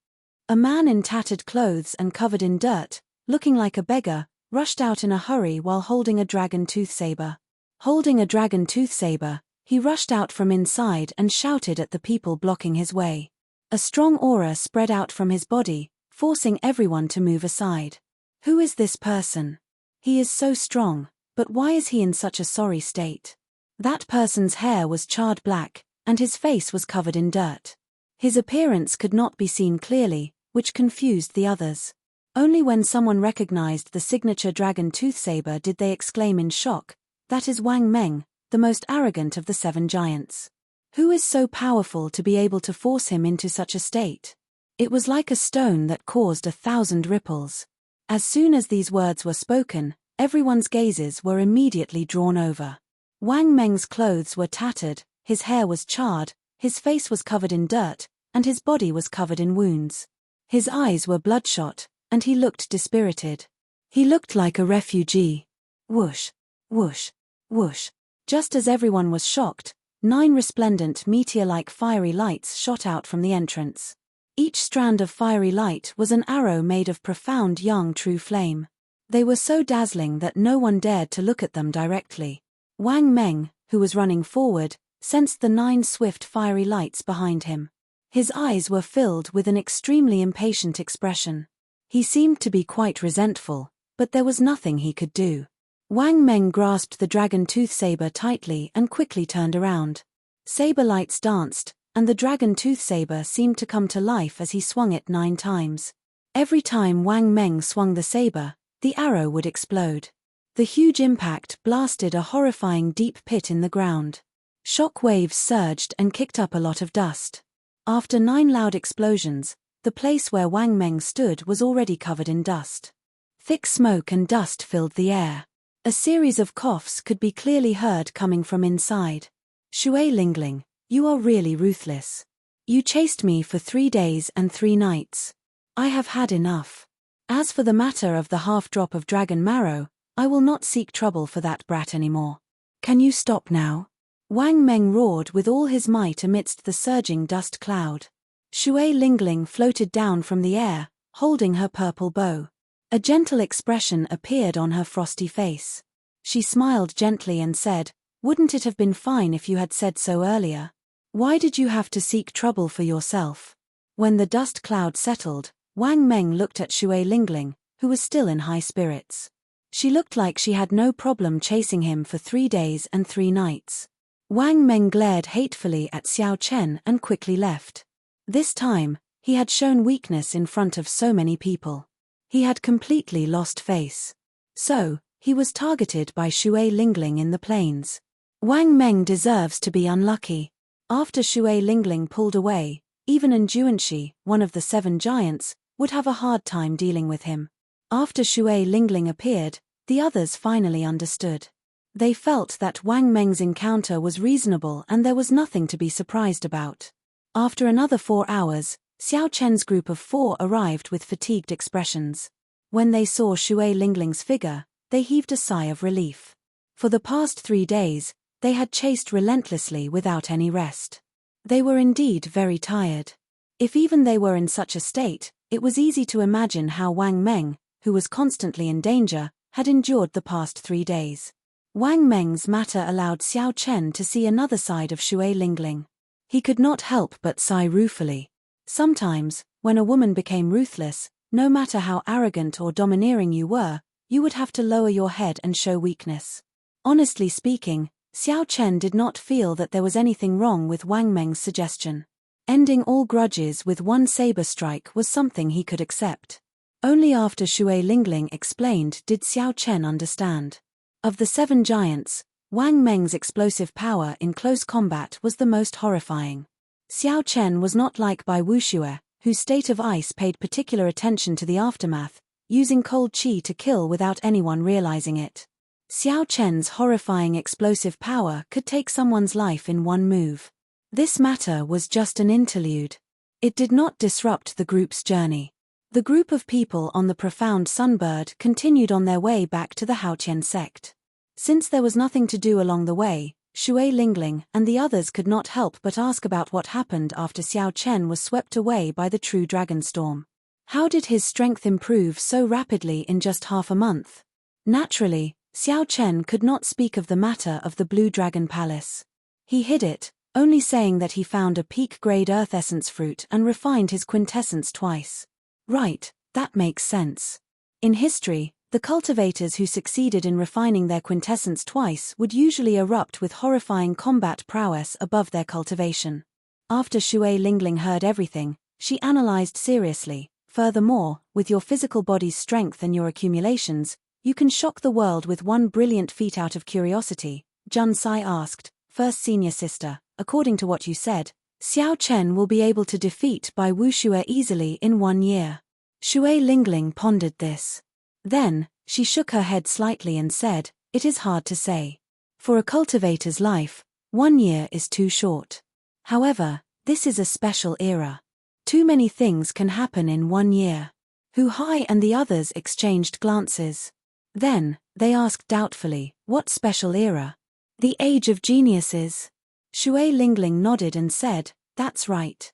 A man in tattered clothes and covered in dirt, looking like a beggar, rushed out in a hurry while holding a dragon tooth saber. Holding a dragon tooth saber, he rushed out from inside and shouted at the people blocking his way. A strong aura spread out from his body, forcing everyone to move aside. Who is this person? He is so strong, but why is he in such a sorry state? That person's hair was charred black, and his face was covered in dirt. His appearance could not be seen clearly, which confused the others. Only when someone recognized the signature dragon tooth saber did they exclaim in shock, "That is Wang Meng, the most arrogant of the 7 giants. Who is so powerful to be able to force him into such a state?" It was like a stone that caused 1,000 ripples. As soon as these words were spoken, everyone's gazes were immediately drawn over. Wang Meng's clothes were tattered, his hair was charred, his face was covered in dirt, and his body was covered in wounds. His eyes were bloodshot, and he looked dispirited. He looked like a refugee. Whoosh, whoosh, whoosh. Just as everyone was shocked, 9 resplendent meteor-like fiery lights shot out from the entrance. Each strand of fiery light was an arrow made of profound young true flame. They were so dazzling that no one dared to look at them directly. Wang Meng, who was running forward, sensed the 9 swift fiery lights behind him. His eyes were filled with an extremely impatient expression. He seemed to be quite resentful, but there was nothing he could do. Wang Meng grasped the dragon tooth saber tightly and quickly turned around. Saber lights danced, and the dragon tooth saber seemed to come to life as he swung it 9 times. Every time Wang Meng swung the saber, the arrow would explode. The huge impact blasted a horrifying deep pit in the ground. Shock waves surged and kicked up a lot of dust. After 9 loud explosions, the place where Wang Meng stood was already covered in dust. Thick smoke and dust filled the air. A series of coughs could be clearly heard coming from inside. "Shui Lingling, you are really ruthless. You chased me for 3 days and 3 nights. I have had enough. As for the matter of the half drop of dragon marrow, I will not seek trouble for that brat anymore. Can you stop now?" Wang Meng roared with all his might amidst the surging dust cloud. Shui Lingling floated down from the air, holding her purple bow. A gentle expression appeared on her frosty face. She smiled gently and said, "Wouldn't it have been fine if you had said so earlier? Why did you have to seek trouble for yourself?" When the dust cloud settled, Wang Meng looked at Shui Lingling, who was still in high spirits. She looked like she had no problem chasing him for 3 days and 3 nights. Wang Meng glared hatefully at Xiao Chen and quickly left. This time, he had shown weakness in front of so many people. He had completely lost face. So, he was targeted by Shui Lingling in the plains. Wang Meng deserves to be unlucky. After Shui Lingling pulled away, even Enjuanshi, one of the 7 giants, would have a hard time dealing with him. After Shui Lingling appeared, the others finally understood. They felt that Wang Meng's encounter was reasonable and there was nothing to be surprised about. After another 4 hours, Xiao Chen's group of 4 arrived with fatigued expressions. When they saw Shui Lingling's figure, they heaved a sigh of relief. For the past 3 days, they had chased relentlessly without any rest. They were indeed very tired. If even they were in such a state, it was easy to imagine how Wang Meng, who was constantly in danger, had endured the past 3 days. Wang Meng's matter allowed Xiao Chen to see another side of Shui Lingling. He could not help but sigh ruefully. Sometimes, when a woman became ruthless, no matter how arrogant or domineering you were, you would have to lower your head and show weakness. Honestly speaking, Xiao Chen did not feel that there was anything wrong with Wang Meng's suggestion. Ending all grudges with one saber strike was something he could accept. Only after Shui Lingling explained did Xiao Chen understand. Of the 7 giants, Wang Meng's explosive power in close combat was the most horrifying. Xiao Chen was not like Bai Wuxue, whose state of ice paid particular attention to the aftermath, using cold qi to kill without anyone realizing it. Xiao Chen's horrifying explosive power could take someone's life in one move. This matter was just an interlude. It did not disrupt the group's journey. The group of people on the profound Sunbird continued on their way back to the Haotian sect. Since there was nothing to do along the way, Shui Lingling and the others could not help but ask about what happened after Xiao Chen was swept away by the true dragon storm. How did his strength improve so rapidly in just half a month? Naturally, Xiao Chen could not speak of the matter of the Blue Dragon Palace. He hid it, only saying that he found a peak-grade earth essence fruit and refined his quintessence twice. Right, that makes sense. In history, the cultivators who succeeded in refining their quintessence twice would usually erupt with horrifying combat prowess above their cultivation. After Shui Lingling heard everything, she analyzed seriously. Furthermore, with your physical body's strength and your accumulations, you can shock the world with one brilliant feat out of curiosity, Jun Sai asked, first senior sister. According to what you said, Xiao Chen will be able to defeat Bai Wuxue easily in 1 year. Shui Lingling pondered this. Then, she shook her head slightly and said, it is hard to say. For a cultivator's life, 1 year is too short. However, this is a special era. Too many things can happen in 1 year. Hu Hai and the others exchanged glances. Then, they asked doubtfully, what special era? The Age of Geniuses. Shui Lingling nodded and said, that's right.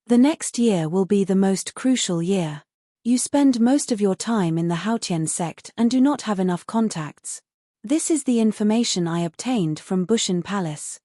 The next year will be the most crucial year. You spend most of your time in the Haotian sect and do not have enough contacts. This is the information I obtained from Bushan Palace.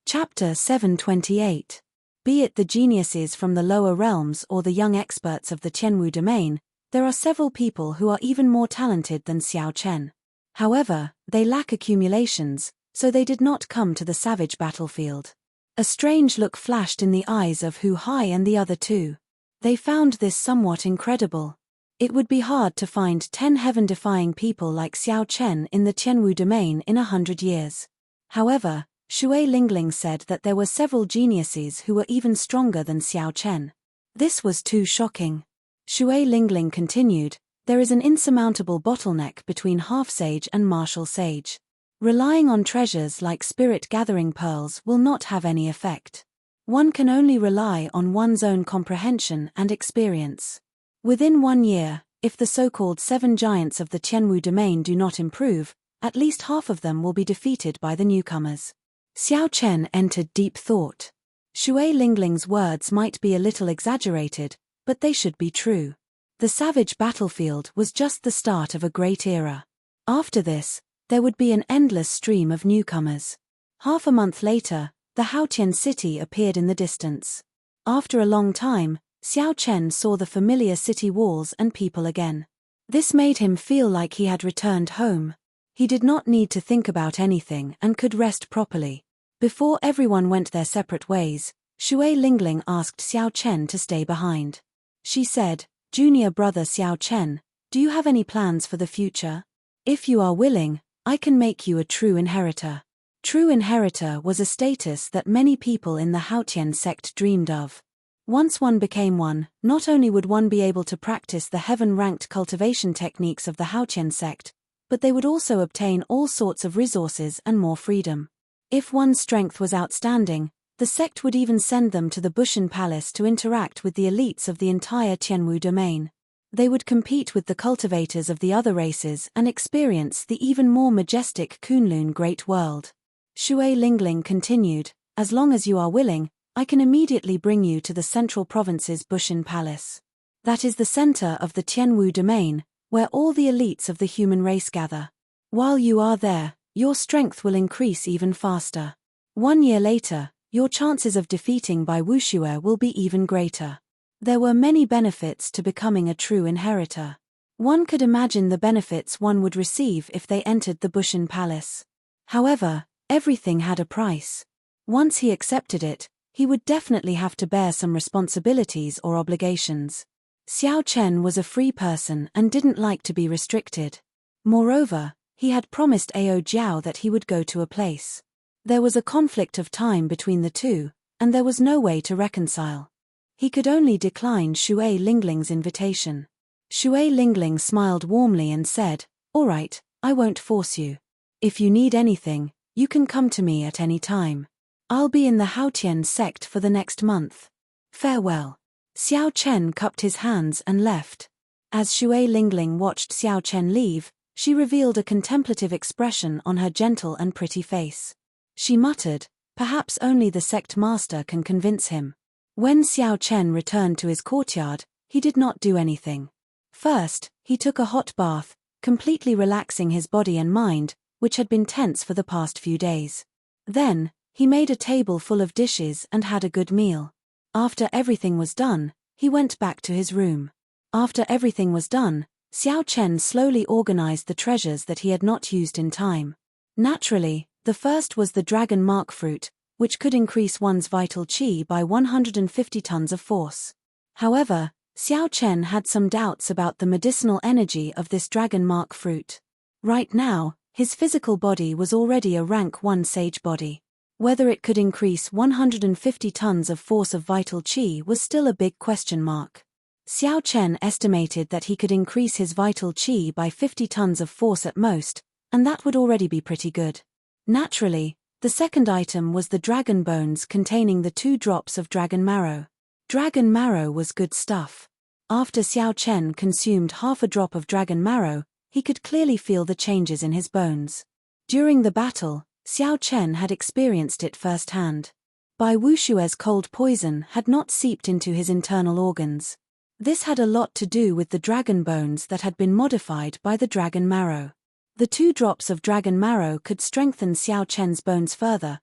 Chapter 728. Be it the geniuses from the lower realms or the young experts of the Tianwu domain, there are several people who are even more talented than Xiao Chen. However, they lack accumulations, so they did not come to the savage battlefield. A strange look flashed in the eyes of Hu Hai and the other two. They found this somewhat incredible. It would be hard to find 10 heaven-defying people like Xiao Chen in the Tianwu domain in 100 years. However, Shui Lingling said that there were several geniuses who were even stronger than Xiao Chen. This was too shocking. Shui Lingling continued, there is an insurmountable bottleneck between half-sage and martial sage. Relying on treasures like spirit-gathering pearls will not have any effect. One can only rely on one's own comprehension and experience. Within 1 year, if the so-called 7 giants of the Tianwu domain do not improve, at least half of them will be defeated by the newcomers. Xiao Chen entered deep thought. Shui Lingling's words might be a little exaggerated, but they should be true. The savage battlefield was just the start of a great era. After this, there would be an endless stream of newcomers. Half a month later, the Haotian city appeared in the distance. After a long time, Xiao Chen saw the familiar city walls and people again. This made him feel like he had returned home. He did not need to think about anything and could rest properly. Before everyone went their separate ways, Shui Lingling asked Xiao Chen to stay behind. She said, Junior brother Xiao Chen, do you have any plans for the future? If you are willing, I can make you a true inheritor. True inheritor was a status that many people in the Haotian sect dreamed of. Once one became one, not only would one be able to practice the heaven-ranked cultivation techniques of the Haotian sect, but they would also obtain all sorts of resources and more freedom. If one's strength was outstanding, the sect would even send them to the Bushan Palace to interact with the elites of the entire Tianwu domain. They would compete with the cultivators of the other races and experience the even more majestic Kunlun Great World. Shui Lingling continued, "As long as you are willing, I can immediately bring you to the central province's Bushin Palace. That is the center of the Tianwu domain, where all the elites of the human race gather. While you are there, your strength will increase even faster. 1 year later, your chances of defeating Bai Wuxue will be even greater." There were many benefits to becoming a true inheritor. One could imagine the benefits one would receive if they entered the Bushin Palace. However, everything had a price. Once he accepted it, he would definitely have to bear some responsibilities or obligations. Xiao Chen was a free person and didn't like to be restricted. Moreover, he had promised Ao Jiao that he would go to a place. There was a conflict of time between the two, and there was no way to reconcile. He could only decline Shui Lingling's invitation. Shui Lingling smiled warmly and said, "All right, I won't force you. If you need anything, you can come to me at any time. I'll be in the Haotian sect for the next month. Farewell." Xiao Chen cupped his hands and left. As Shui Lingling watched Xiao Chen leave, she revealed a contemplative expression on her gentle and pretty face. She muttered, "Perhaps only the sect master can convince him." When Xiao Chen returned to his courtyard, he did not do anything. First, he took a hot bath, completely relaxing his body and mind, which had been tense for the past few days. Then, he made a table full of dishes and had a good meal. After everything was done, he went back to his room. After everything was done, Xiao Chen slowly organized the treasures that he had not used in time. Naturally, the first was the dragon mark fruit, which could increase one's vital qi by 150 tons of force. However, Xiao Chen had some doubts about the medicinal energy of this dragon mark fruit. Right now, his physical body was already a rank 1 sage body. Whether it could increase 150 tons of force of vital qi was still a big question mark. Xiao Chen estimated that he could increase his vital qi by 50 tons of force at most, and that would already be pretty good. Naturally, the second item was the dragon bones containing the 2 drops of dragon marrow. Dragon marrow was good stuff. After Xiao Chen consumed half a drop of dragon marrow, he could clearly feel the changes in his bones. During the battle, Xiao Chen had experienced it firsthand. Bai Wuxue's cold poison had not seeped into his internal organs. This had a lot to do with the dragon bones that had been modified by the dragon marrow. The 2 drops of dragon marrow could strengthen Xiao Chen's bones further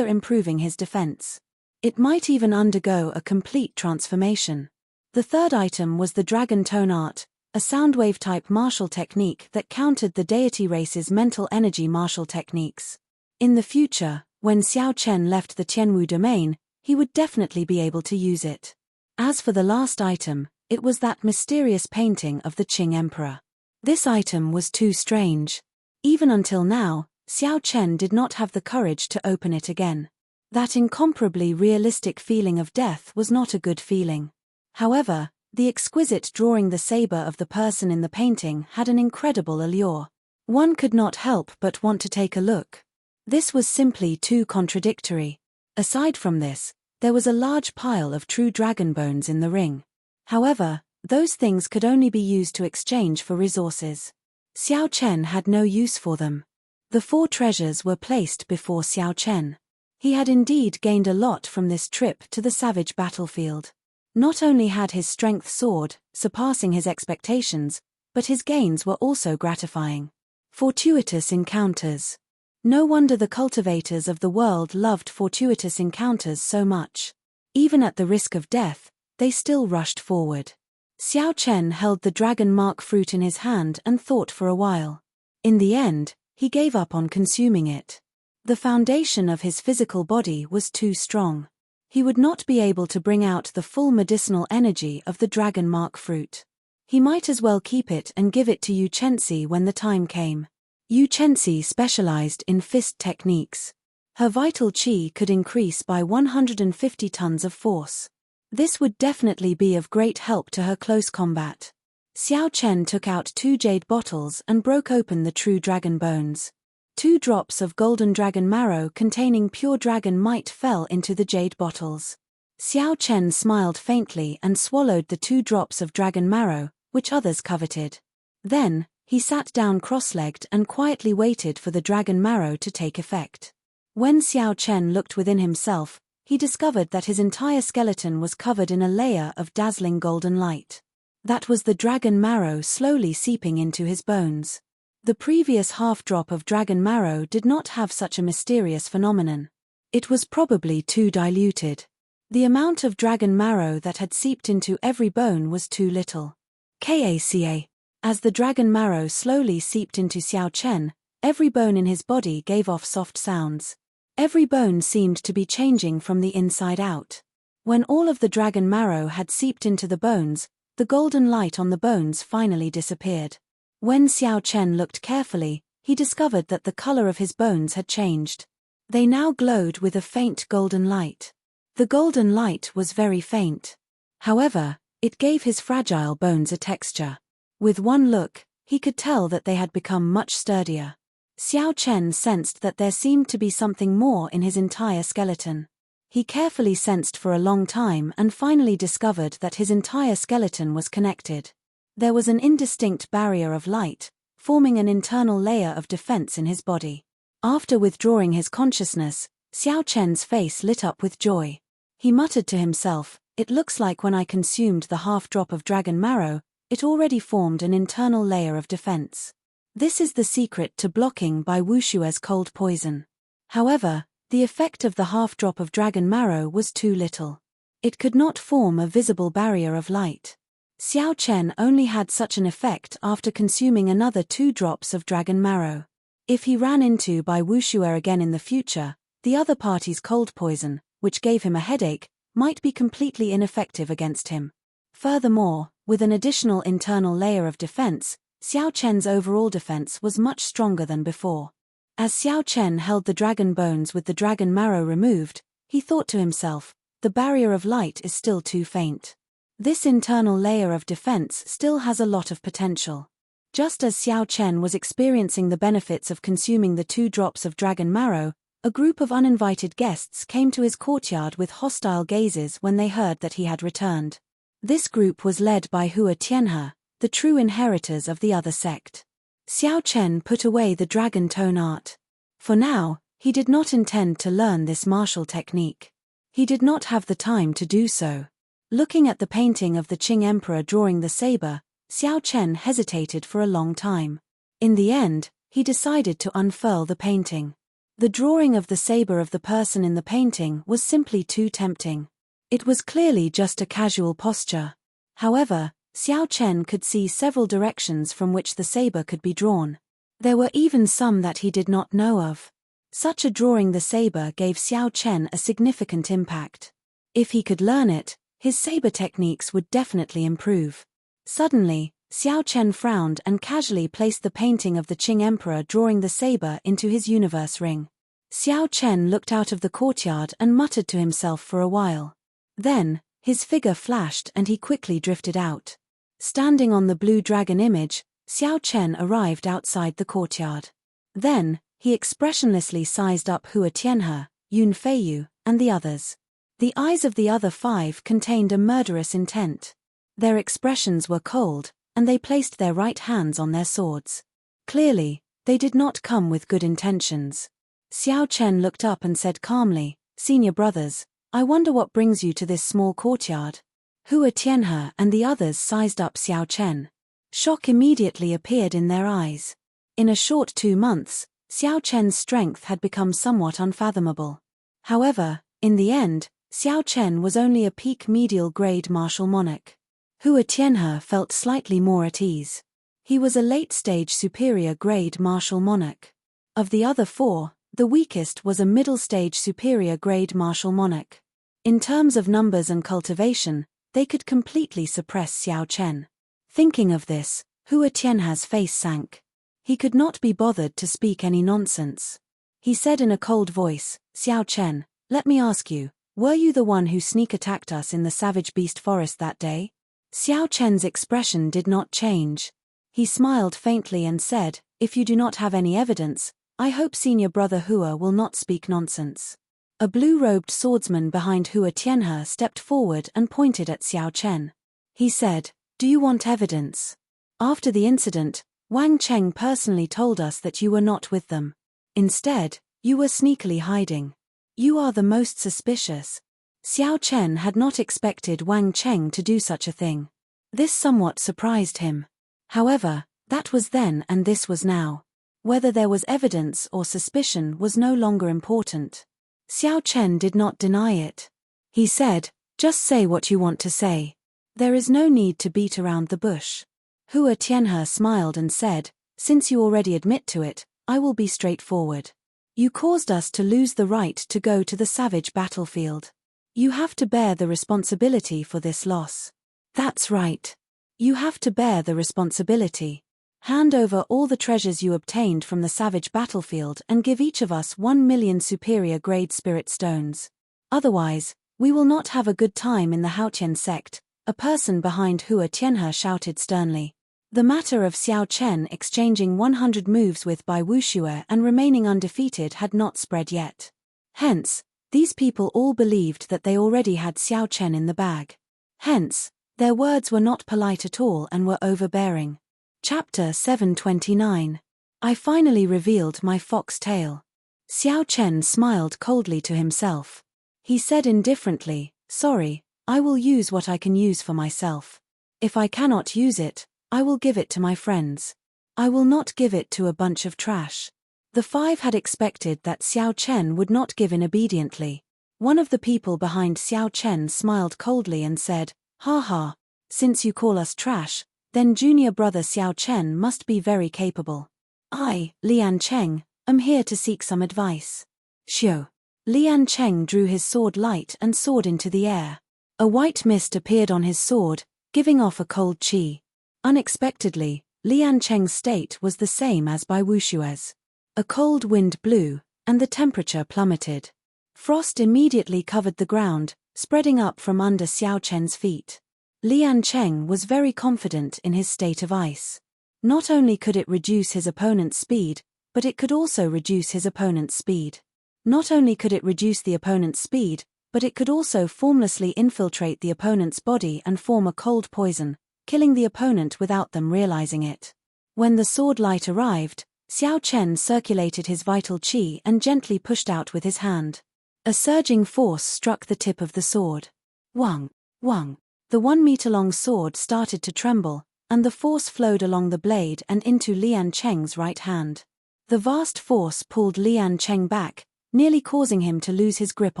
improving his defense. It might even undergo a complete transformation. The third item was the dragon tone art, a soundwave-type martial technique that countered the deity race's mental energy martial techniques. In the future, when Xiao Chen left the Tianwu domain, he would definitely be able to use it. As for the last item, it was that mysterious painting of the Qing Emperor. This item was too strange. Even until now, Xiao Chen did not have the courage to open it again. That incomparably realistic feeling of death was not a good feeling. However, the exquisite drawing the saber of the person in the painting had an incredible allure. One could not help but want to take a look. This was simply too contradictory. Aside from this, there was a large pile of true dragon bones in the ring. However, those things could only be used to exchange for resources. Xiao Chen had no use for them. The 4 treasures were placed before Xiao Chen. He had indeed gained a lot from this trip to the savage battlefield. Not only had his strength soared, surpassing his expectations, but his gains were also gratifying. Fortuitous encounters. No wonder the cultivators of the world loved fortuitous encounters so much. Even at the risk of death, they still rushed forward. Xiao Chen held the dragon mark fruit in his hand and thought for a while. In the end, he gave up on consuming it. The foundation of his physical body was too strong. He would not be able to bring out the full medicinal energy of the dragon mark fruit. He might as well keep it and give it to Yu Chenxi when the time came. Yu Chenxi specialized in fist techniques. Her vital qi could increase by 150 tons of force. This would definitely be of great help to her close combat. Xiao Chen took out 2 jade bottles and broke open the true dragon bones. 2 drops of golden dragon marrow containing pure dragon might fell into the jade bottles. Xiao Chen smiled faintly and swallowed the 2 drops of dragon marrow, which others coveted. Then, he sat down cross-legged and quietly waited for the dragon marrow to take effect. When Xiao Chen looked within himself, he discovered that his entire skeleton was covered in a layer of dazzling golden light. That was the dragon marrow slowly seeping into his bones. The previous half-drop of dragon marrow did not have such a mysterious phenomenon. It was probably too diluted. The amount of dragon marrow that had seeped into every bone was too little. Kaca. As the dragon marrow slowly seeped into Xiao Chen, every bone in his body gave off soft sounds. Every bone seemed to be changing from the inside out. When all of the dragon marrow had seeped into the bones, the golden light on the bones finally disappeared. When Xiao Chen looked carefully, he discovered that the color of his bones had changed. They now glowed with a faint golden light. The golden light was very faint. However, it gave his fragile bones a texture. With one look, he could tell that they had become much sturdier. Xiao Chen sensed that there seemed to be something more in his entire skeleton. He carefully sensed for a long time and finally discovered that his entire skeleton was connected. There was an indistinct barrier of light, forming an internal layer of defense in his body. After withdrawing his consciousness, Xiao Chen's face lit up with joy. He muttered to himself, "It looks like when I consumed the half-drop of dragon marrow, it already formed an internal layer of defense. This is the secret to blocking by Wushue's cold poison." However, the effect of the half-drop of dragon marrow was too little. It could not form a visible barrier of light. Xiao Chen only had such an effect after consuming another 2 drops of dragon marrow. If he ran into Bai Wuxue again in the future, the other party's cold poison, which gave him a headache, might be completely ineffective against him. Furthermore, with an additional internal layer of defense, Xiao Chen's overall defense was much stronger than before. As Xiao Chen held the dragon bones with the dragon marrow removed, he thought to himself, the barrier of light is still too faint. This internal layer of defense still has a lot of potential. Just as Xiao Chen was experiencing the benefits of consuming the 2 drops of dragon marrow, a group of uninvited guests came to his courtyard with hostile gazes when they heard that he had returned. This group was led by Hua Tianhe, the true inheritors of the other sect. Xiao Chen put away the dragon tone art. For now, he did not intend to learn this martial technique. He did not have the time to do so. Looking at the painting of the Qing Emperor drawing the saber, Xiao Chen hesitated for a long time. In the end, he decided to unfurl the painting. The drawing of the saber of the person in the painting was simply too tempting. It was clearly just a casual posture. However, Xiao Chen could see several directions from which the saber could be drawn. There were even some that he did not know of. Such a drawing the saber gave Xiao Chen a significant impact. If he could learn it, his saber techniques would definitely improve. Suddenly, Xiao Chen frowned and casually placed the painting of the Qing Emperor drawing the saber into his universe ring. Xiao Chen looked out of the courtyard and muttered to himself for a while. Then, his figure flashed and he quickly drifted out. Standing on the blue dragon image, Xiao Chen arrived outside the courtyard. Then, he expressionlessly sized up Hua Tianhe, Yun Feiyu, and the others. The eyes of the other 5 contained a murderous intent. Their expressions were cold, and they placed their right hands on their swords. Clearly, they did not come with good intentions. Xiao Chen looked up and said calmly, "Senior brothers, I wonder what brings you to this small courtyard." Hua Tianhe and the others sized up Xiao Chen. Shock immediately appeared in their eyes. In a short 2 months, Xiao Chen's strength had become somewhat unfathomable. However, in the end, Xiao Chen was only a peak medial grade martial monarch. Hua Tianhe felt slightly more at ease. He was a late-stage superior grade martial monarch. Of the other 4, the weakest was a middle-stage superior grade martial monarch. In terms of numbers and cultivation, they could completely suppress Xiao Chen. Thinking of this, Hua Tianhe's face sank. He could not be bothered to speak any nonsense. He said in a cold voice, "Xiao Chen, let me ask you, were you the one who sneak attacked us in the savage beast forest that day?" Xiao Chen's expression did not change. He smiled faintly and said, "If you do not have any evidence, I hope senior brother Hua will not speak nonsense." A blue-robed swordsman behind Hua Tianhe stepped forward and pointed at Xiao Chen. He said, Do you want evidence? After the incident, Wang Cheng personally told us that you were not with them. Instead, you were sneakily hiding. You are the most suspicious. Xiao Chen had not expected Wang Cheng to do such a thing. This somewhat surprised him. However, that was then and this was now. Whether there was evidence or suspicion was no longer important. Xiao Chen did not deny it. He said, "Just say what you want to say. There is no need to beat around the bush." Hua Tianhe smiled and said, "Since you already admit to it, I will be straightforward. You caused us to lose the right to go to the savage battlefield. You have to bear the responsibility for this loss." "That's right. You have to bear the responsibility. Hand over all the treasures you obtained from the savage battlefield and give each of us 1,000,000 superior-grade spirit stones. Otherwise, we will not have a good time in the Haotian sect," a person behind Hua Tianhe shouted sternly. The matter of Xiao Chen exchanging 100 moves with Bai Wuxue and remaining undefeated had not spread yet. Hence, these people all believed that they already had Xiao Chen in the bag. Hence, their words were not polite at all and were overbearing. Chapter 729. I finally revealed my fox tail. Xiao Chen smiled coldly to himself. He said indifferently, "Sorry, I will use what I can use for myself. If I cannot use it, I will give it to my friends. I will not give it to a bunch of trash." The five had expected that Xiao Chen would not give in obediently. One of the people behind Xiao Chen smiled coldly and said, "Ha ha, since you call us trash, then junior brother Xiao Chen must be very capable. I, Lian Cheng, am here to seek some advice." Xiu. Lian Cheng drew his sword light and soared into the air. A white mist appeared on his sword, giving off a cold qi. Unexpectedly, Lian Cheng's state was the same as Bai Wuxue's. A cold wind blew, and the temperature plummeted. Frost immediately covered the ground, spreading up from under Xiao Chen's feet. Lian Cheng was very confident in his state of ice. Not only could it reduce his opponent's speed, but it could also reduce his opponent's speed. Not only could it reduce the opponent's speed, but it could also formlessly infiltrate the opponent's body and form a cold poison, killing the opponent without them realizing it. When the sword light arrived, Xiao Chen circulated his vital qi and gently pushed out with his hand. A surging force struck the tip of the sword. Wang, wang. The 1-meter-long sword started to tremble, and the force flowed along the blade and into Lian Cheng's right hand. The vast force pulled Lian Cheng back, nearly causing him to lose his grip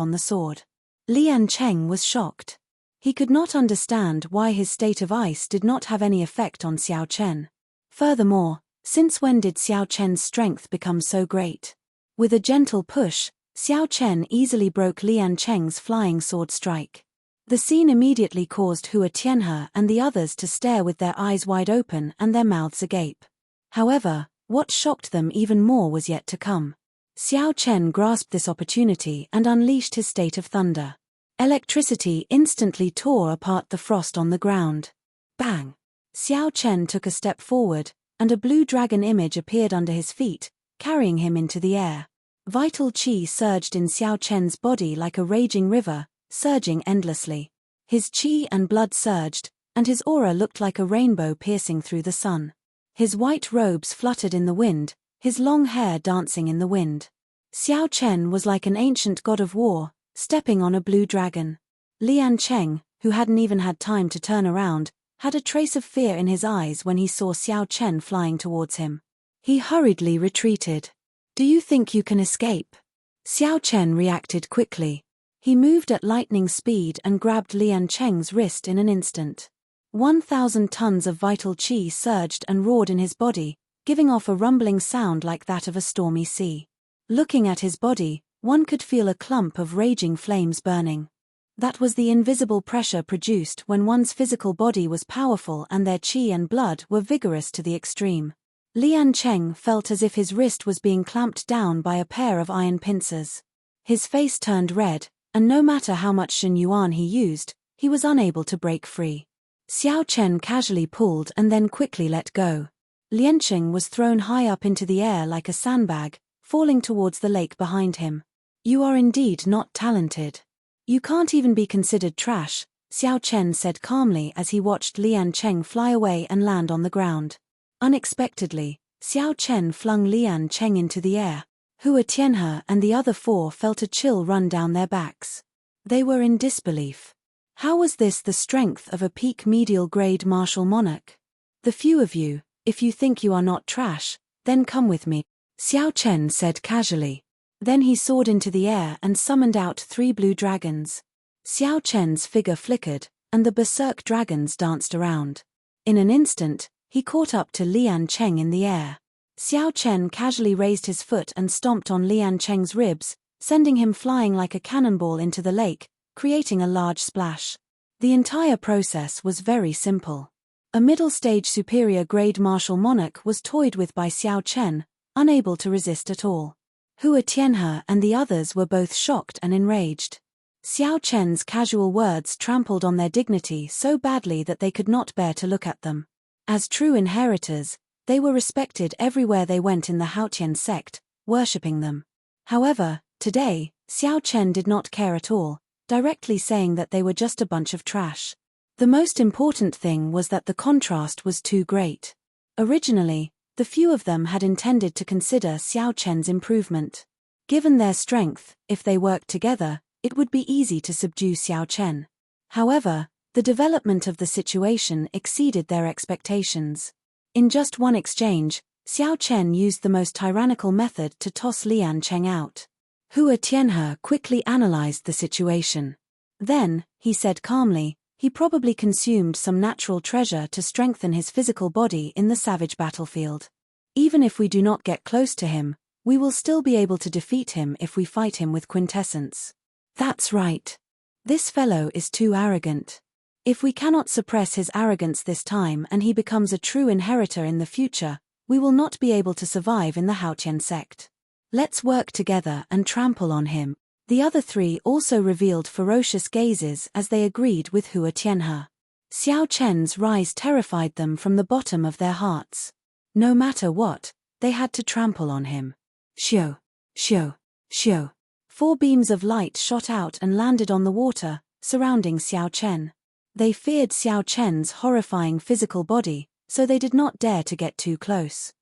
on the sword. Lian Cheng was shocked. He could not understand why his state of ice did not have any effect on Xiao Chen. Furthermore, since when did Xiao Chen's strength become so great? With a gentle push, Xiao Chen easily broke Lian Cheng's flying sword strike. The scene immediately caused Hua Tianhe and the others to stare with their eyes wide open and their mouths agape. However, what shocked them even more was yet to come. Xiao Chen grasped this opportunity and unleashed his state of thunder. Electricity instantly tore apart the frost on the ground. Bang! Xiao Chen took a step forward, and a blue dragon image appeared under his feet, carrying him into the air. Vital qi surged in Xiao Chen's body like a raging river, surging endlessly. His qi and blood surged, and his aura looked like a rainbow piercing through the sun. His white robes fluttered in the wind, his long hair dancing in the wind. Xiao Chen was like an ancient god of war, stepping on a blue dragon. Lian Cheng, who hadn't even had time to turn around, had a trace of fear in his eyes when he saw Xiao Chen flying towards him. He hurriedly retreated. "Do you think you can escape?" Xiao Chen reacted quickly. He moved at lightning speed and grabbed Lian Cheng's wrist in an instant. 1,000 tons of vital qi surged and roared in his body, giving off a rumbling sound like that of a stormy sea. Looking at his body, one could feel a clump of raging flames burning. That was the invisible pressure produced when one's physical body was powerful and their qi and blood were vigorous to the extreme. Lian Cheng felt as if his wrist was being clamped down by a pair of iron pincers. His face turned red, and no matter how much Shen Yuan he used, he was unable to break free. Xiao Chen casually pulled and then quickly let go. Liancheng was thrown high up into the air like a sandbag, falling towards the lake behind him. "You are indeed not talented. You can't even be considered trash, Xiao Chen said calmly as he watched Lian Cheng fly away and land on the ground. Unexpectedly, Xiao Chen flung Lian Cheng into the air. Hua Tianhe and the other four felt a chill run down their backs. They were in disbelief. How was this the strength of a peak medial grade martial monarch? The few of you, if you think you are not trash, then come with me, Xiao Chen said casually. Then he soared into the air and summoned out 3 blue dragons. Xiao Chen's figure flickered, and the berserk dragons danced around. In an instant, he caught up to Lian Cheng in the air. Xiao Chen casually raised his foot and stomped on Lian Cheng's ribs, sending him flying like a cannonball into the lake, creating a large splash. The entire process was very simple. A middle-stage superior-grade martial monarch was toyed with by Xiao Chen, unable to resist at all. Hua Tianhe and the others were both shocked and enraged. Xiao Chen's casual words trampled on their dignity so badly that they could not bear to look at them. As true inheritors, they were respected everywhere they went in the Haotian sect, worshipping them. However, today, Xiao Chen did not care at all, directly saying that they were just a bunch of trash. The most important thing was that the contrast was too great. Originally, the few of them had intended to consider Xiao Chen's improvement. Given their strength, if they worked together, it would be easy to subdue Xiao Chen. However, the development of the situation exceeded their expectations. In just one exchange, Xiao Chen used the most tyrannical method to toss Lian Cheng out. Hua Tianhe quickly analyzed the situation. Then, he said calmly, he probably consumed some natural treasure to strengthen his physical body in the savage battlefield. Even if we do not get close to him, we will still be able to defeat him if we fight him with quintessence. That's right. This fellow is too arrogant. If we cannot suppress his arrogance this time and he becomes a true inheritor in the future, we will not be able to survive in the Haotian sect. Let's work together and trample on him. The other 3 also revealed ferocious gazes as they agreed with Hua Tianhe. Xiao Chen's rise terrified them from the bottom of their hearts. No matter what, they had to trample on him. Xiao, xiao, xiao. 4 beams of light shot out and landed on the water, surrounding Xiao Chen. They feared Xiao Chen's horrifying physical body, so they did not dare to get too close.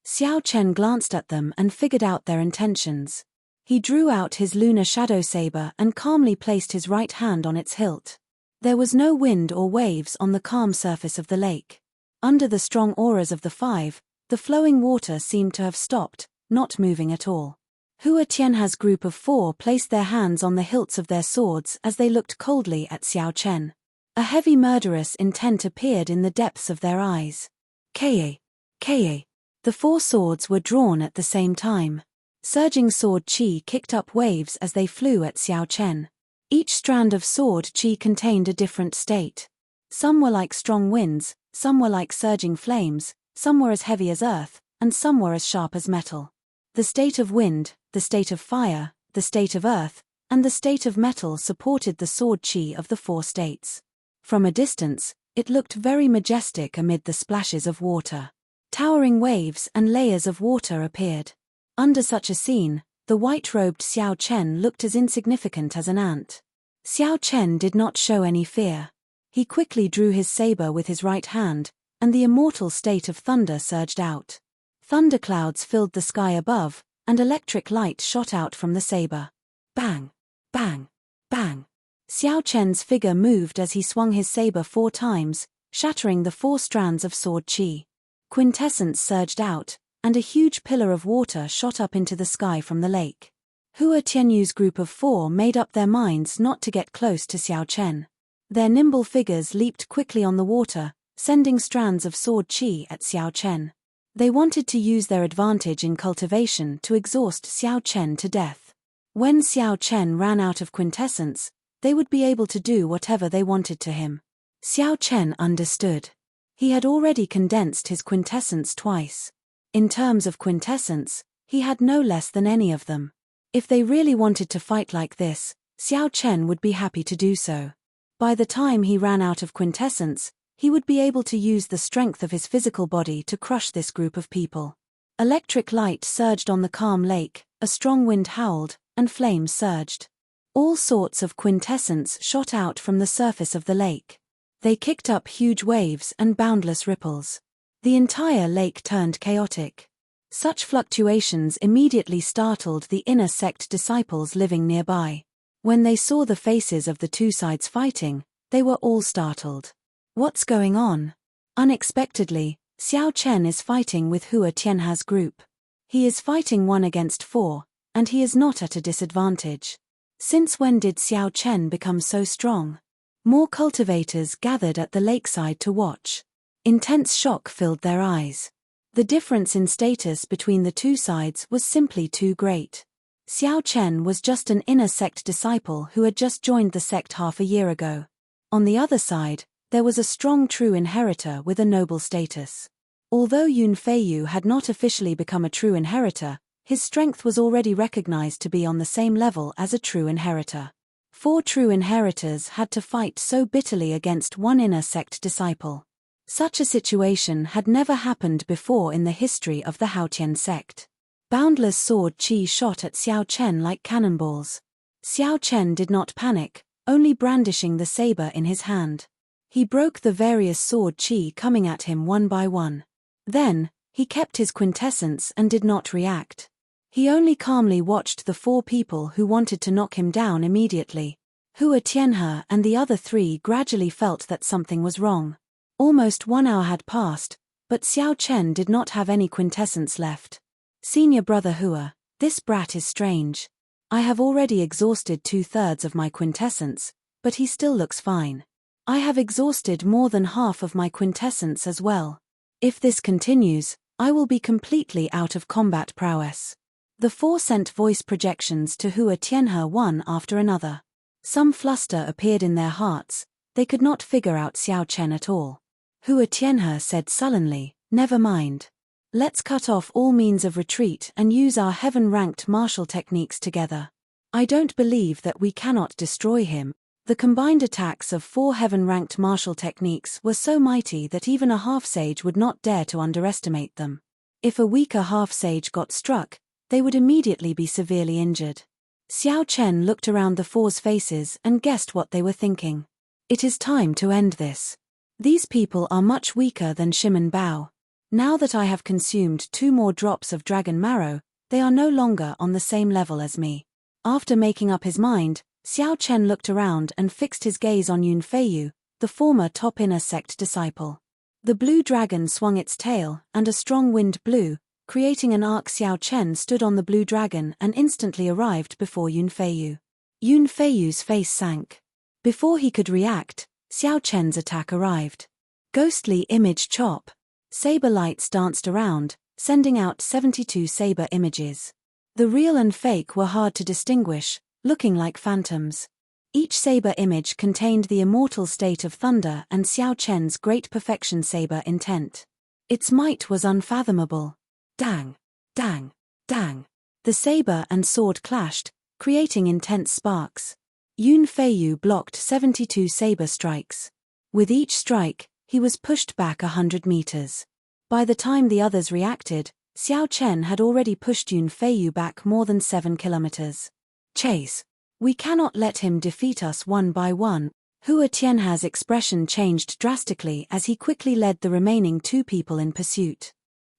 Xiao Chen glanced at them and figured out their intentions. He drew out his lunar shadow saber and calmly placed his right hand on its hilt. There was no wind or waves on the calm surface of the lake. Under the strong auras of the 5, the flowing water seemed to have stopped, not moving at all. Hua Tianhe's group of 4 placed their hands on the hilts of their swords as they looked coldly at Xiao Chen. A heavy murderous intent appeared in the depths of their eyes. Kaye, kaye. The 4 swords were drawn at the same time. Surging sword chi kicked up waves as they flew at Xiao Chen. Each strand of sword chi contained a different state. Some were like strong winds, some were like surging flames, some were as heavy as earth, and some were as sharp as metal. The state of wind, the state of fire, the state of earth, and the state of metal supported the sword chi of the 4 states. From a distance, it looked very majestic amid the splashes of water. Towering waves and layers of water appeared. Under such a scene, the white-robed Xiao Chen looked as insignificant as an ant. Xiao Chen did not show any fear. He quickly drew his saber with his right hand, and the immortal state of thunder surged out. Thunderclouds filled the sky above, and electric light shot out from the saber. Bang! Bang! Bang! Xiao Chen's figure moved as he swung his saber 4 times, shattering the 4 strands of sword chi. Quintessence surged out, and a huge pillar of water shot up into the sky from the lake. Hua Tianyu's group of 4 made up their minds not to get close to Xiao Chen. Their nimble figures leaped quickly on the water, sending strands of sword chi at Xiao Chen. They wanted to use their advantage in cultivation to exhaust Xiao Chen to death. When Xiao Chen ran out of quintessence, they would be able to do whatever they wanted to him. Xiao Chen understood. He had already condensed his quintessence twice. In terms of quintessence, he had no less than any of them. If they really wanted to fight like this, Xiao Chen would be happy to do so. By the time he ran out of quintessence, he would be able to use the strength of his physical body to crush this group of people. Electric light surged on the calm lake, a strong wind howled, and flames surged. All sorts of quintessence shot out from the surface of the lake. They kicked up huge waves and boundless ripples. The entire lake turned chaotic. Such fluctuations immediately startled the inner sect disciples living nearby. When they saw the faces of the two sides fighting, they were all startled. What's going on? Unexpectedly, Xiao Chen is fighting with Hua Tianha's group. He is fighting 1 against 4, and he is not at a disadvantage. Since when did Xiao Chen become so strong? More cultivators gathered at the lakeside to watch. Intense shock filled their eyes. The difference in status between the two sides was simply too great. Xiao Chen was just an inner sect disciple who had just joined the sect half a year ago. On the other side, there was a strong true inheritor with a noble status. Although Yun Feiyu had not officially become a true inheritor, his strength was already recognized to be on the same level as a true inheritor. 4 true inheritors had to fight so bitterly against one inner sect disciple. Such a situation had never happened before in the history of the Haotian sect. Boundless sword qi shot at Xiao Chen like cannonballs. Xiao Chen did not panic, only brandishing the saber in his hand. He broke the various sword qi coming at him one by one. Then, he kept his quintessence and did not react. He only calmly watched the 4 people who wanted to knock him down immediately. Hua Tianhe and the other 3 gradually felt that something was wrong. Almost 1 hour had passed, but Xiao Chen did not have any quintessence left. Senior brother Hua, this brat is strange. I have already exhausted 2/3 of my quintessence, but he still looks fine. I have exhausted more than half of my quintessence as well. If this continues, I will be completely out of combat prowess. The 4 sent voice projections to Hua Tianhe one after another. Some fluster appeared in their hearts, they could not figure out Xiao Chen at all. Hua Tianhe said sullenly, "Never mind. Let's cut off all means of retreat and use our heaven-ranked martial techniques together. I don't believe that we cannot destroy him." The combined attacks of 4 heaven-ranked martial techniques were so mighty that even a half-sage would not dare to underestimate them. If a weaker half-sage got struck, they would immediately be severely injured. Xiao Chen looked around the 4's faces and guessed what they were thinking. It is time to end this. These people are much weaker than Shimon Bao. Now that I have consumed 2 more drops of dragon marrow, they are no longer on the same level as me. After making up his mind, Xiao Chen looked around and fixed his gaze on Yun Feiyu, the former top inner sect disciple. The blue dragon swung its tail, and a strong wind blew, creating an arc. Xiao Chen stood on the blue dragon and instantly arrived before Yun Feiyu. Yun Feiyu's face sank. Before he could react, Xiao Chen's attack arrived. Ghostly image chop. Saber lights danced around, sending out 72 saber images. The real and fake were hard to distinguish, looking like phantoms. Each saber image contained the immortal state of thunder and Xiao Chen's great perfection saber intent. Its might was unfathomable. Dang! Dang! Dang! The saber and sword clashed, creating intense sparks. Yun Feiyu blocked 72 saber strikes. With each strike, he was pushed back 100 meters. By the time the others reacted, Xiao Chen had already pushed Yun Feiyu back more than 7 kilometers. Chase! We cannot let him defeat us one by one. Hua Tianhe's expression changed drastically as he quickly led the remaining 2 people in pursuit.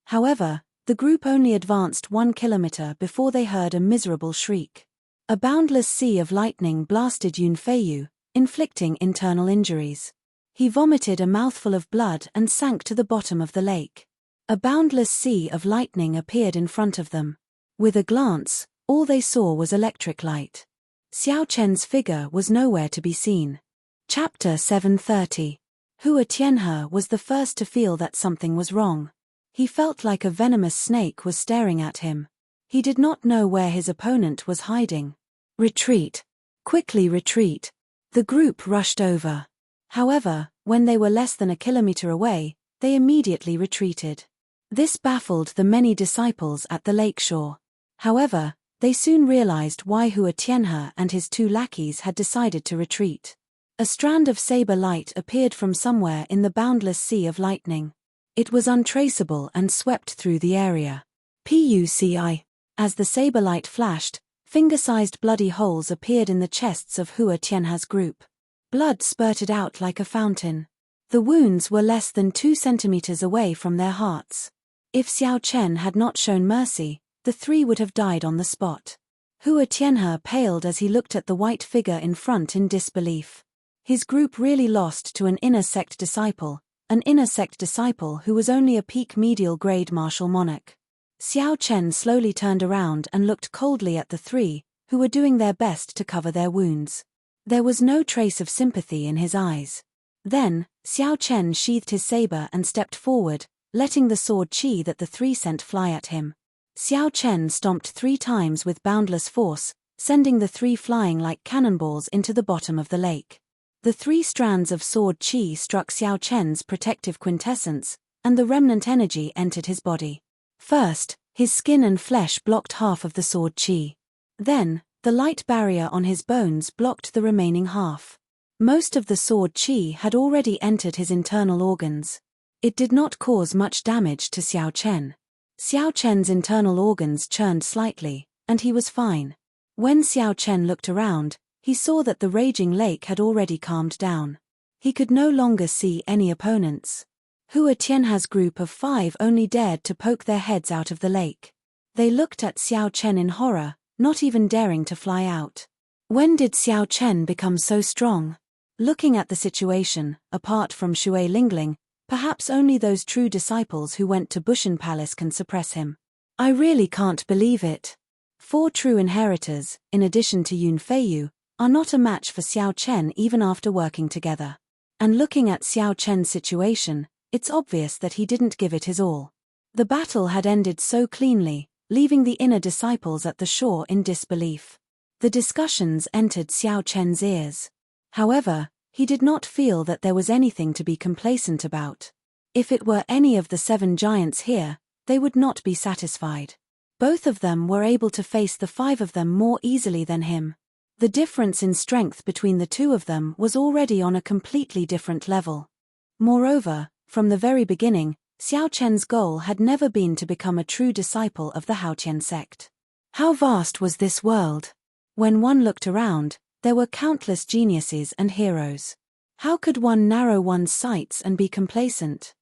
However, the group only advanced 1 kilometer before they heard a miserable shriek. A boundless sea of lightning blasted Yun Feiyu, inflicting internal injuries. He vomited a mouthful of blood and sank to the bottom of the lake. A boundless sea of lightning appeared in front of them. With a glance, all they saw was electric light. Xiao Chen's figure was nowhere to be seen. Chapter 730. Hua Tianhe was the first to feel that something was wrong. He felt like a venomous snake was staring at him. He did not know where his opponent was hiding. Retreat! Quickly retreat! The group rushed over. However, when they were less than a kilometer away, they immediately retreated. This baffled the many disciples at the lakeshore. However, they soon realized why Hua Tianhe and his 2 lackeys had decided to retreat. A strand of saber light appeared from somewhere in the boundless sea of lightning. It was untraceable and swept through the area. Puci. As the saber light flashed, Finger-sized bloody holes appeared in the chests of Hua Tianhe's group. Blood spurted out like a fountain. The wounds were less than 2 centimeters away from their hearts. If Xiao Chen had not shown mercy, the 3 would have died on the spot. Hua Tianhe paled as he looked at the white figure in front in disbelief. His group really lost to an inner sect disciple who was only a peak medial grade martial monarch. Xiao Chen slowly turned around and looked coldly at the 3, who were doing their best to cover their wounds. There was no trace of sympathy in his eyes. Then, Xiao Chen sheathed his saber and stepped forward, letting the sword qi that the 3 sent fly at him. Xiao Chen stomped 3 times with boundless force, sending the 3 flying like cannonballs into the bottom of the lake. The 3 strands of sword qi struck Xiao Chen's protective quintessence, and the remnant energy entered his body. First, his skin and flesh blocked half of the sword qi. Then, the light barrier on his bones blocked the remaining half. Most of the sword qi had already entered his internal organs. It did not cause much damage to Xiao Chen. Xiao Chen's internal organs churned slightly, and he was fine. When Xiao Chen looked around, he saw that the raging lake had already calmed down. He could no longer see any opponents. Hua Tianhe's group of 5 only dared to poke their heads out of the lake. They looked at Xiao Chen in horror, not even daring to fly out. When did Xiao Chen become so strong? Looking at the situation, apart from Shui Lingling, perhaps only those true disciples who went to Bushan Palace can suppress him. I really can't believe it. 4 true inheritors, in addition to Yun Feiyu, are not a match for Xiao Chen even after working together. And looking at Xiao Chen's situation, it's obvious that he didn't give it his all. The battle had ended so cleanly, leaving the inner disciples at the shore in disbelief. The discussions entered Xiao Chen's ears. However, he did not feel that there was anything to be complacent about. If it were any of the 7 giants here, they would not be satisfied. Both of them were able to face the 5 of them more easily than him. The difference in strength between the 2 of them was already on a completely different level. Moreover, from the very beginning, Xiao Chen's goal had never been to become a true disciple of the Haotian sect. How vast was this world? When one looked around, there were countless geniuses and heroes. How could one narrow one's sights and be complacent?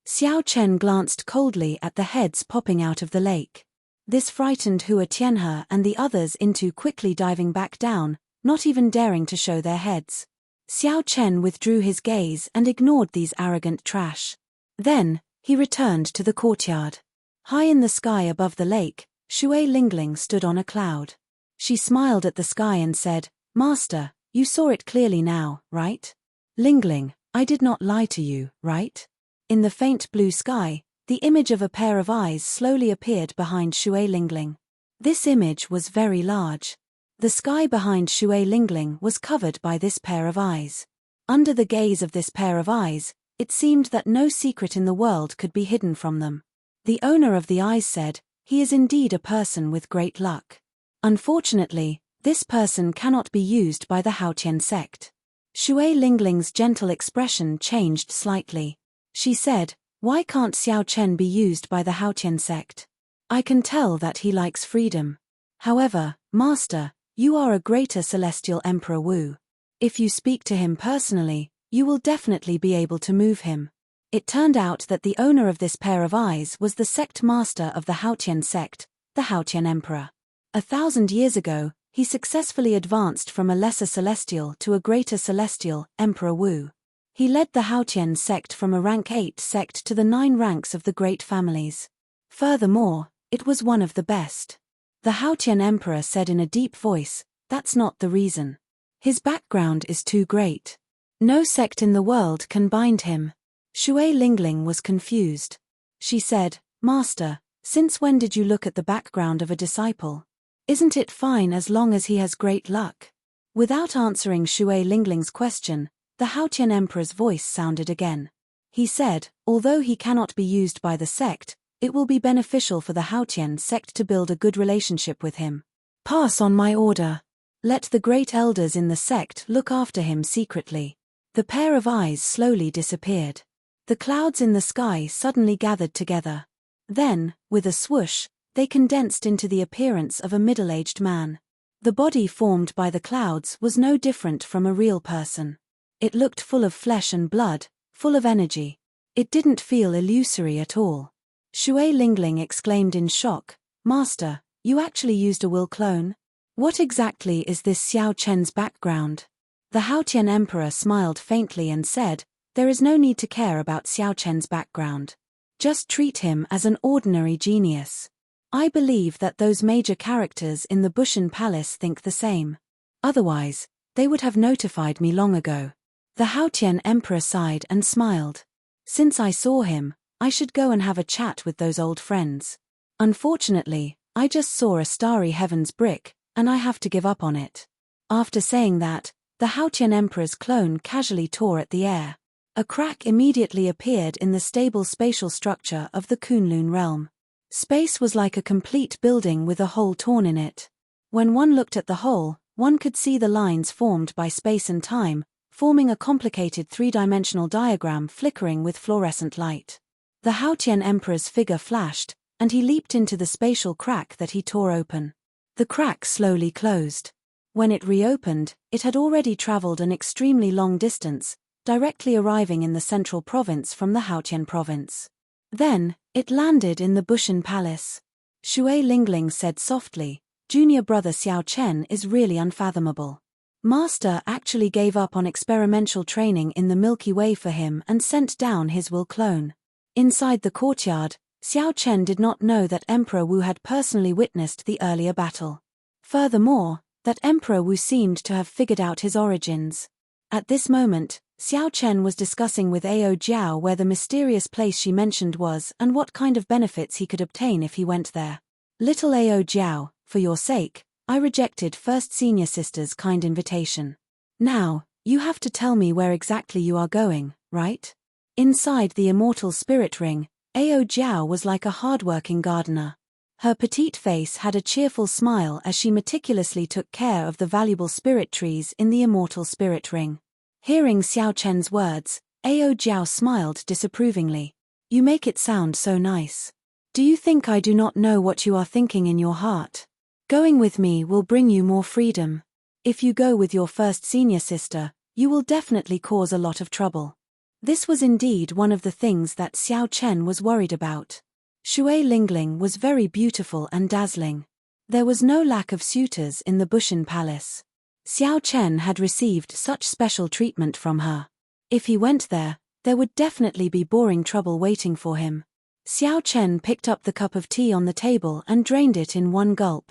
Xiao Chen glanced coldly at the heads popping out of the lake. This frightened Hua Tianhe and the others into quickly diving back down, not even daring to show their heads. Xiao Chen withdrew his gaze and ignored these arrogant trash. Then, he returned to the courtyard. High in the sky above the lake, Shui Lingling stood on a cloud. She smiled at the sky and said, "Master, you saw it clearly now, right? Lingling, I did not lie to you, right?" In the faint blue sky, the image of a pair of eyes slowly appeared behind Shui Lingling. This image was very large. The sky behind Shui Lingling was covered by this pair of eyes. Under the gaze of this pair of eyes, it seemed that no secret in the world could be hidden from them. The owner of the eyes said, "He is indeed a person with great luck. Unfortunately, this person cannot be used by the Haotian sect." Shui Lingling's gentle expression changed slightly. She said, "Why can't Xiao Chen be used by the Haotian sect? I can tell that he likes freedom. However, Master, you are a greater celestial Emperor Wu. If you speak to him personally, you will definitely be able to move him." It turned out that the owner of this pair of eyes was the sect master of the Haotian sect, the Haotian Emperor. 1,000 years ago, he successfully advanced from a lesser celestial to a greater celestial, Emperor Wu. He led the Haotian sect from a rank 8 sect to the 9 ranks of the great families. Furthermore, it was one of the best. The Haotian Emperor said in a deep voice, "That's not the reason. His background is too great. No sect in the world can bind him." Shui Lingling was confused. She said, "Master, since when did you look at the background of a disciple? Isn't it fine as long as he has great luck?" Without answering Shui Lingling's question, the Haotian Emperor's voice sounded again. He said, "Although he cannot be used by the sect, it will be beneficial for the Haotian sect to build a good relationship with him. Pass on my order. Let the great elders in the sect look after him secretly." The pair of eyes slowly disappeared. The clouds in the sky suddenly gathered together. Then, with a swoosh, they condensed into the appearance of a middle-aged man. The body formed by the clouds was no different from a real person. It looked full of flesh and blood, full of energy. It didn't feel illusory at all. Shui Lingling exclaimed in shock, "Master, you actually used a will clone? What exactly is this Xiao Chen's background?" The Haotian Emperor smiled faintly and said, "There is no need to care about Xiao Chen's background. Just treat him as an ordinary genius. I believe that those major characters in the Bushan Palace think the same. Otherwise, they would have notified me long ago." The Haotian Emperor sighed and smiled. "Since I saw him, I should go and have a chat with those old friends. Unfortunately, I just saw a starry heavens brick, and I have to give up on it." After saying that, the Haotian Emperor's clone casually tore at the air. A crack immediately appeared in the stable spatial structure of the Kunlun realm. Space was like a complete building with a hole torn in it. When one looked at the hole, one could see the lines formed by space and time, forming a complicated three-dimensional diagram flickering with fluorescent light. The Haotian Emperor's figure flashed, and he leaped into the spatial crack that he tore open. The crack slowly closed. When it reopened, it had already traveled an extremely long distance, directly arriving in the central province from the Haotian province. Then, it landed in the Bushan Palace. Shui Lingling said softly, "Junior brother Xiao Chen is really unfathomable. Master actually gave up on experimental training in the Milky Way for him and sent down his will clone." Inside the courtyard, Xiao Chen did not know that Emperor Wu had personally witnessed the earlier battle. Furthermore, that Emperor Wu seemed to have figured out his origins. At this moment, Xiao Chen was discussing with Ao Jiao where the mysterious place she mentioned was and what kind of benefits he could obtain if he went there. "Little Ao Jiao, for your sake, I rejected First Senior Sister's kind invitation. Now, you have to tell me where exactly you are going, right?" Inside the Immortal Spirit Ring, Ao Jiao was like a hard-working gardener. Her petite face had a cheerful smile as she meticulously took care of the valuable spirit trees in the Immortal Spirit Ring. Hearing Xiao Chen's words, Ao Jiao smiled disapprovingly. "You make it sound so nice. Do you think I do not know what you are thinking in your heart? Going with me will bring you more freedom. If you go with your First Senior Sister, you will definitely cause a lot of trouble." This was indeed one of the things that Xiao Chen was worried about. Shui Lingling was very beautiful and dazzling. There was no lack of suitors in the Bushan Palace. Xiao Chen had received such special treatment from her. If he went there would definitely be boring trouble waiting for him. Xiao Chen picked up the cup of tea on the table and drained it in one gulp.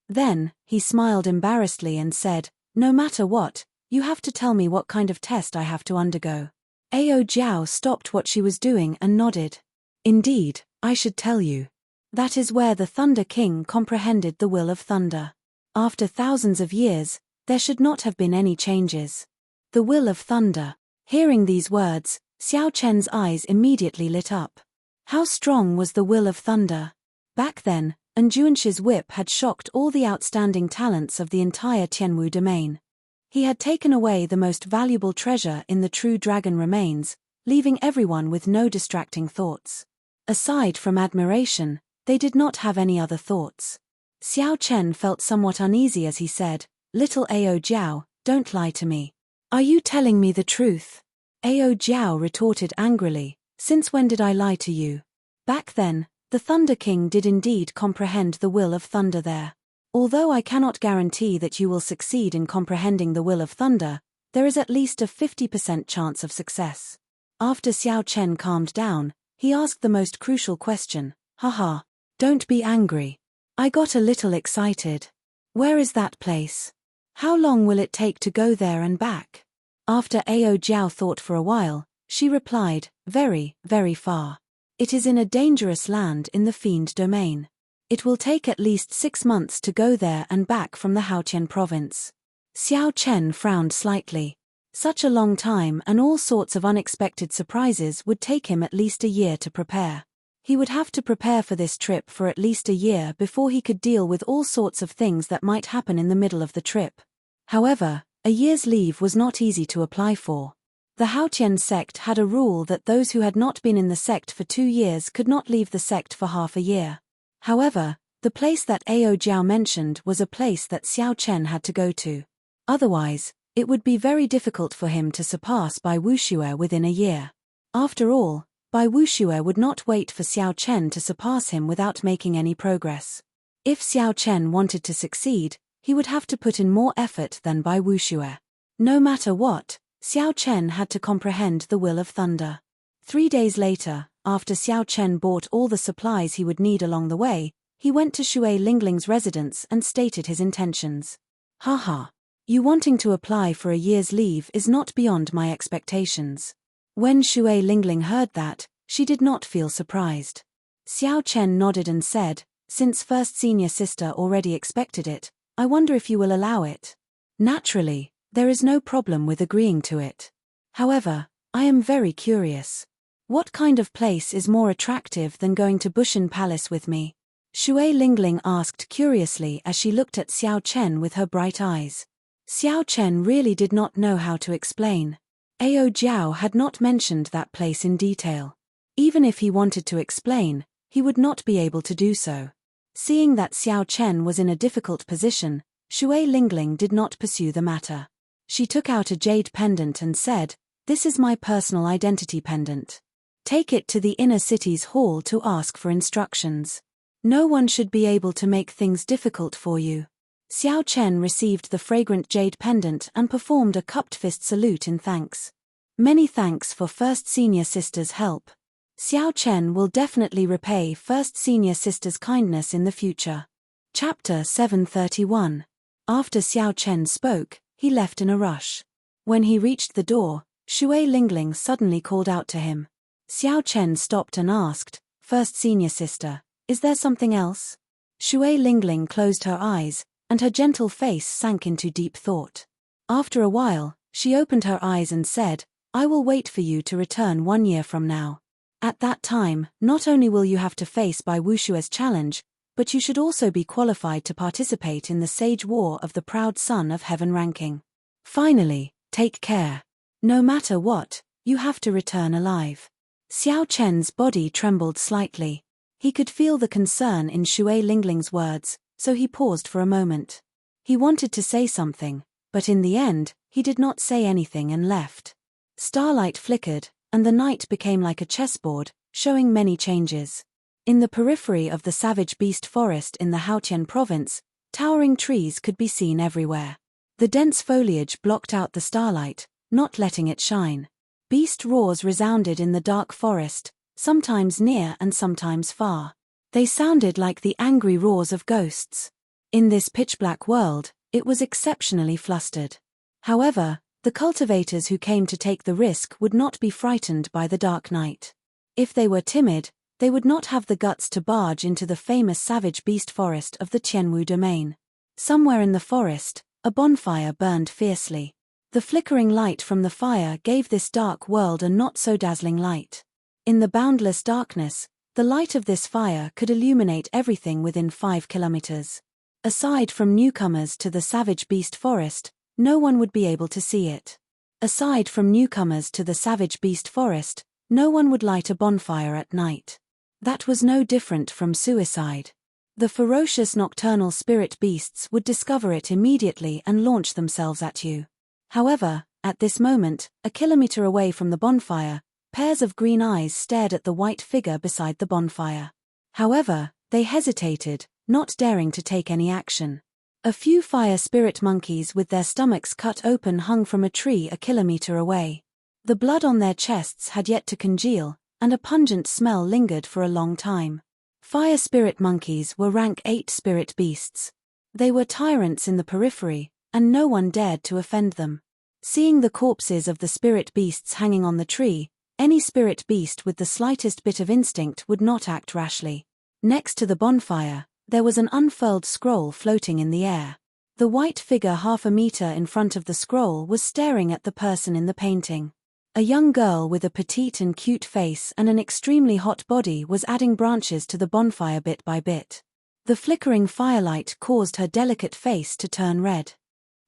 Then, he smiled embarrassedly and said, "No matter what, you have to tell me what kind of test I have to undergo." Ao Jiao stopped what she was doing and nodded. "Indeed, I should tell you. That is where the Thunder King comprehended the will of thunder. After thousands of years, there should not have been any changes. The will of thunder." Hearing these words, Xiao Chen's eyes immediately lit up. How strong was the will of thunder? Back then, Anjuanshi's whip had shocked all the outstanding talents of the entire Tianwu domain. He had taken away the most valuable treasure in the true dragon remains, leaving everyone with no distracting thoughts. Aside from admiration, they did not have any other thoughts. Xiao Chen felt somewhat uneasy as he said, "Little Ao Jiao, don't lie to me. Are you telling me the truth?" Ao Jiao retorted angrily, "Since when did I lie to you?" Back then, the Thunder King did indeed comprehend the will of thunder there. Although I cannot guarantee that you will succeed in comprehending the will of thunder, there is at least a 50% chance of success. After Xiao Chen calmed down, he asked the most crucial question, "Haha, don't be angry. I got a little excited. Where is that place? How long will it take to go there and back?" After Ao Jiao thought for a while, she replied, "Very, very far. It is in a dangerous land in the Fiend domain. It will take at least 6 months to go there and back from the Haotian province." Xiao Chen frowned slightly. Such a long time and all sorts of unexpected surprises would take him at least a year to prepare. He would have to prepare for this trip for at least a year before he could deal with all sorts of things that might happen in the middle of the trip. However, a year's leave was not easy to apply for. The Haotian sect had a rule that those who had not been in the sect for 2 years could not leave the sect for half a year. However, The place that Ao Jiao mentioned was a place that Xiao Chen had to go to. Otherwise, it would be very difficult for him to surpass Bai Wuxue within a year. After all, Bai Wuxue would not wait for Xiao Chen to surpass him without making any progress. If Xiao Chen wanted to succeed, he would have to put in more effort than Bai Wuxue. No matter what, Xiao Chen had to comprehend the will of thunder. 3 days later, after Xiao Chen bought all the supplies he would need along the way, he went to Shui Lingling's residence and stated his intentions. Haha. You wanting to apply for a year's leave is not beyond my expectations. When Shui Lingling heard that, she did not feel surprised. Xiao Chen nodded and said, since first senior sister already expected it, I wonder if you will allow it. Naturally, there is no problem with agreeing to it. However, I am very curious. What kind of place is more attractive than going to Bushan Palace with me? Shui Lingling asked curiously as she looked at Xiao Chen with her bright eyes. Xiao Chen really did not know how to explain. Ao Jiao had not mentioned that place in detail. Even if he wanted to explain, he would not be able to do so. Seeing that Xiao Chen was in a difficult position, Shui Lingling did not pursue the matter. She took out a jade pendant and said, "This is my personal identity pendant. Take it to the inner city's hall to ask for instructions. No one should be able to make things difficult for you." Xiao Chen received the fragrant jade pendant and performed a cupped fist salute in thanks. Many thanks for First Senior Sister's help. Xiao Chen will definitely repay First Senior Sister's kindness in the future. Chapter 731. After Xiao Chen spoke, he left in a rush. When he reached the door, Shui Lingling suddenly called out to him. Xiao Chen stopped and asked, "First Senior Sister, is there something else?" Shui Lingling closed her eyes, and her gentle face sank into deep thought. After a while, she opened her eyes and said, "I will wait for you to return 1 year from now. At that time, not only will you have to face Bai Wushue's challenge, but you should also be qualified to participate in the Sage War of the Proud Son of Heaven ranking. Finally, take care. No matter what, you have to return alive." Xiao Chen's body trembled slightly. He could feel the concern in Shui Lingling's words, so he paused for a moment. He wanted to say something, but in the end, he did not say anything and left. Starlight flickered, and the night became like a chessboard, showing many changes. In the periphery of the savage beast forest in the Haotian province, towering trees could be seen everywhere. The dense foliage blocked out the starlight, not letting it shine. Beast roars resounded in the dark forest, sometimes near and sometimes far. They sounded like the angry roars of ghosts. In this pitch-black world, it was exceptionally flustered. However, the cultivators who came to take the risk would not be frightened by the dark night. If they were timid, they would not have the guts to barge into the famous savage beast forest of the Qianwu domain. Somewhere in the forest, a bonfire burned fiercely. The flickering light from the fire gave this dark world a not-so-dazzling light. In the boundless darkness, the light of this fire could illuminate everything within 5 kilometers. Aside from newcomers to the savage beast forest, no one would be able to see it. Aside from newcomers to the savage beast forest, no one would light a bonfire at night. That was no different from suicide. The ferocious nocturnal spirit beasts would discover it immediately and launch themselves at you. However, at this moment, a kilometer away from the bonfire, pairs of green eyes stared at the white figure beside the bonfire. However, they hesitated, not daring to take any action. A few fire spirit monkeys with their stomachs cut open hung from a tree a kilometer away. The blood on their chests had yet to congeal, and a pungent smell lingered for a long time. Fire spirit monkeys were rank 8 spirit beasts. They were tyrants in the periphery, and no one dared to offend them. Seeing the corpses of the spirit beasts hanging on the tree, any spirit beast with the slightest bit of instinct would not act rashly. Next to the bonfire, there was an unfurled scroll floating in the air. The white figure half a meter in front of the scroll was staring at the person in the painting. A young girl with a petite and cute face and an extremely hot body was adding branches to the bonfire bit by bit. The flickering firelight caused her delicate face to turn red.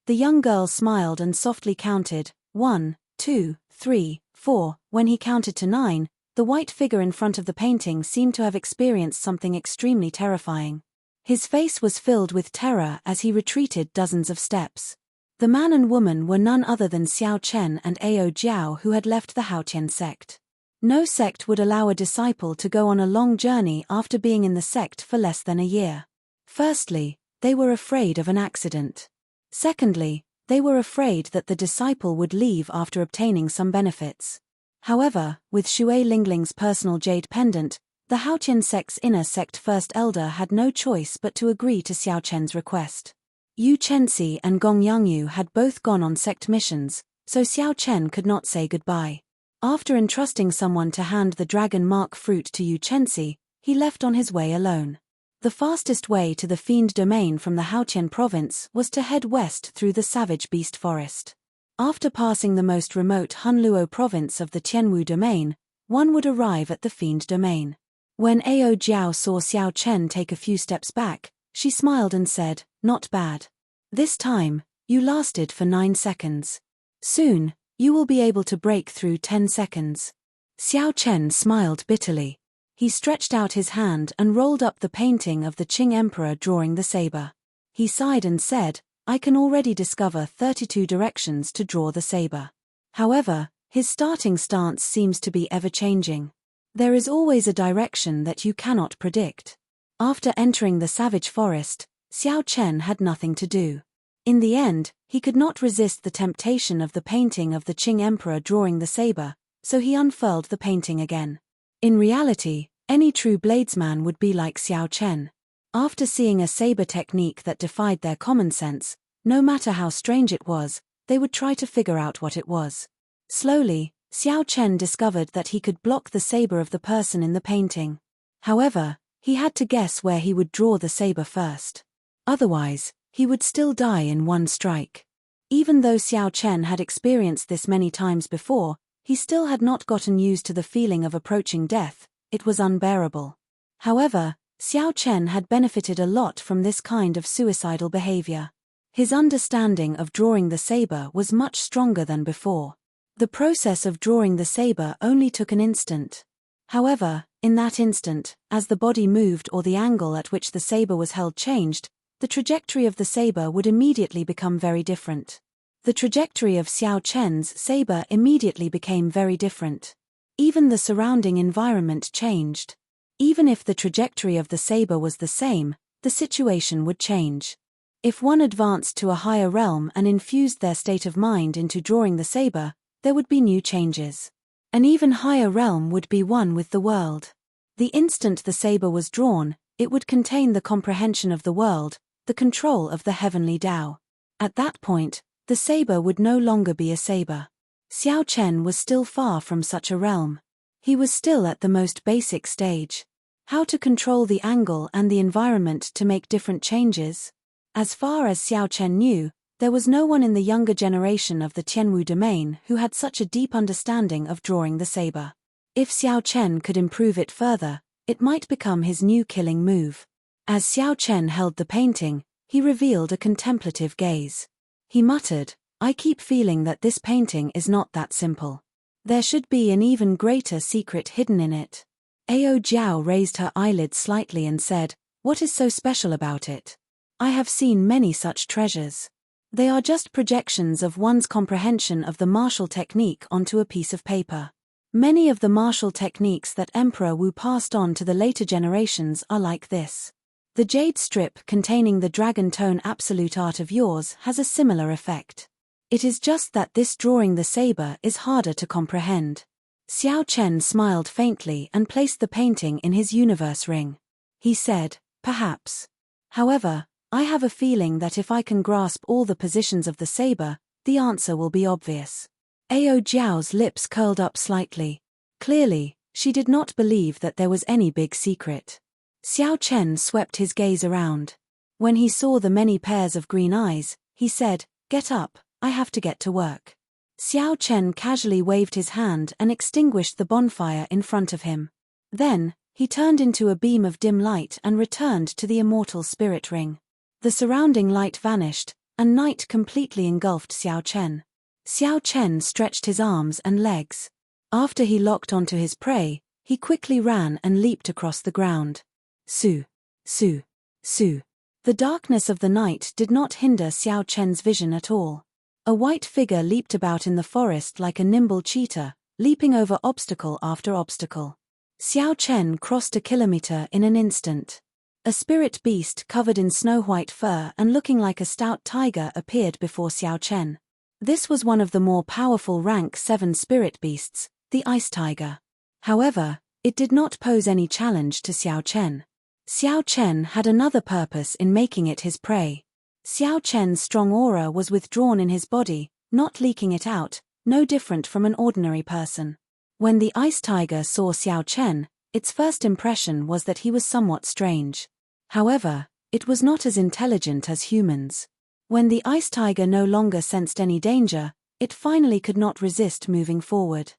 The young girl smiled and softly counted, 1, 2, 3, 4. When he counted to 9, the white figure in front of the painting seemed to have experienced something extremely terrifying. His face was filled with terror as he retreated dozens of steps. The man and woman were none other than Xiao Chen and Ao Jiao, who had left the Haotian sect. No sect would allow a disciple to go on a long journey after being in the sect for less than a year. Firstly, they were afraid of an accident. Secondly, they were afraid that the disciple would leave after obtaining some benefits. However, with Shui Lingling's personal jade pendant, the Haotian sect's inner sect first elder had no choice but to agree to Xiao Chen's request. Yu Chenxi and Gong Yangyu had both gone on sect missions, so Xiao Chen could not say goodbye. After entrusting someone to hand the dragon mark fruit to Yu Chenxi, he left on his way alone. The fastest way to the Fiend Domain from the Haotian province was to head west through the savage beast forest. After passing the most remote Hunluo province of the Tianwu Domain, one would arrive at the Fiend Domain. When Ao Jiao saw Xiao Chen take a few steps back, she smiled and said, "Not bad. This time, you lasted for 9 seconds. Soon, you will be able to break through 10 seconds. Xiao Chen smiled bitterly. He stretched out his hand and rolled up the painting of the Qing Emperor drawing the saber. He sighed and said, "I can already discover 32 directions to draw the saber." However, his starting stance seems to be ever-changing. There is always a direction that you cannot predict. After entering the savage forest, Xiao Chen had nothing to do. In the end, he could not resist the temptation of the painting of the Qing Emperor drawing the saber, so he unfurled the painting again. In reality, any true bladesman would be like Xiao Chen. After seeing a saber technique that defied their common sense, no matter how strange it was, they would try to figure out what it was. Slowly, Xiao Chen discovered that he could block the saber of the person in the painting. However, he had to guess where he would draw the saber first. Otherwise, he would still die in one strike. Even though Xiao Chen had experienced this many times before, he still had not gotten used to the feeling of approaching death. It was unbearable. However, Xiao Chen had benefited a lot from this kind of suicidal behavior. His understanding of drawing the saber was much stronger than before. The process of drawing the saber only took an instant. However, in that instant, as the body moved or the angle at which the saber was held changed, the trajectory of the saber would immediately become very different. The trajectory of Xiao Chen's saber immediately became very different. Even the surrounding environment changed. Even if the trajectory of the saber was the same, the situation would change. If one advanced to a higher realm and infused their state of mind into drawing the saber, there would be new changes. An even higher realm would be one with the world. The instant the saber was drawn, it would contain the comprehension of the world, the control of the heavenly Tao. At that point, the saber would no longer be a saber. Xiao Chen was still far from such a realm. He was still at the most basic stage. How to control the angle and the environment to make different changes? As far as Xiao Chen knew, there was no one in the younger generation of the Tianwu domain who had such a deep understanding of drawing the saber. If Xiao Chen could improve it further, it might become his new killing move. As Xiao Chen held the painting, he revealed a contemplative gaze. He muttered, "I keep feeling that this painting is not that simple. There should be an even greater secret hidden in it." Ao Jiao raised her eyelids slightly and said, "What is so special about it? I have seen many such treasures. They are just projections of one's comprehension of the martial technique onto a piece of paper. Many of the martial techniques that Emperor Wu passed on to the later generations are like this. The jade strip containing the dragon tone absolute art of yours has a similar effect. It is just that this drawing the saber is harder to comprehend." Xiao Chen smiled faintly and placed the painting in his universe ring. He said, "Perhaps. However, I have a feeling that if I can grasp all the positions of the saber, the answer will be obvious." Ao Jiao's lips curled up slightly. Clearly, she did not believe that there was any big secret. Xiao Chen swept his gaze around. When he saw the many pairs of green eyes, he said, "Get up, I have to get to work." Xiao Chen casually waved his hand and extinguished the bonfire in front of him. Then, he turned into a beam of dim light and returned to the immortal spirit ring. The surrounding light vanished, and night completely engulfed Xiao Chen. Xiao Chen stretched his arms and legs. After he locked onto his prey, he quickly ran and leaped across the ground. Su, su, Su. The darkness of the night did not hinder Xiao Chen's vision at all. A white figure leaped about in the forest like a nimble cheetah, leaping over obstacle after obstacle. Xiao Chen crossed a kilometer in an instant. A spirit beast covered in snow-white fur and looking like a stout tiger appeared before Xiao Chen. This was one of the more powerful rank 7 spirit beasts, the ice tiger. However, it did not pose any challenge to Xiao Chen. Xiao Chen had another purpose in making it his prey. Xiao Chen's strong aura was withdrawn in his body, not leaking it out, no different from an ordinary person. When the ice tiger saw Xiao Chen, its first impression was that he was somewhat strange. However, it was not as intelligent as humans. When the ice tiger no longer sensed any danger, it finally could not resist moving forward.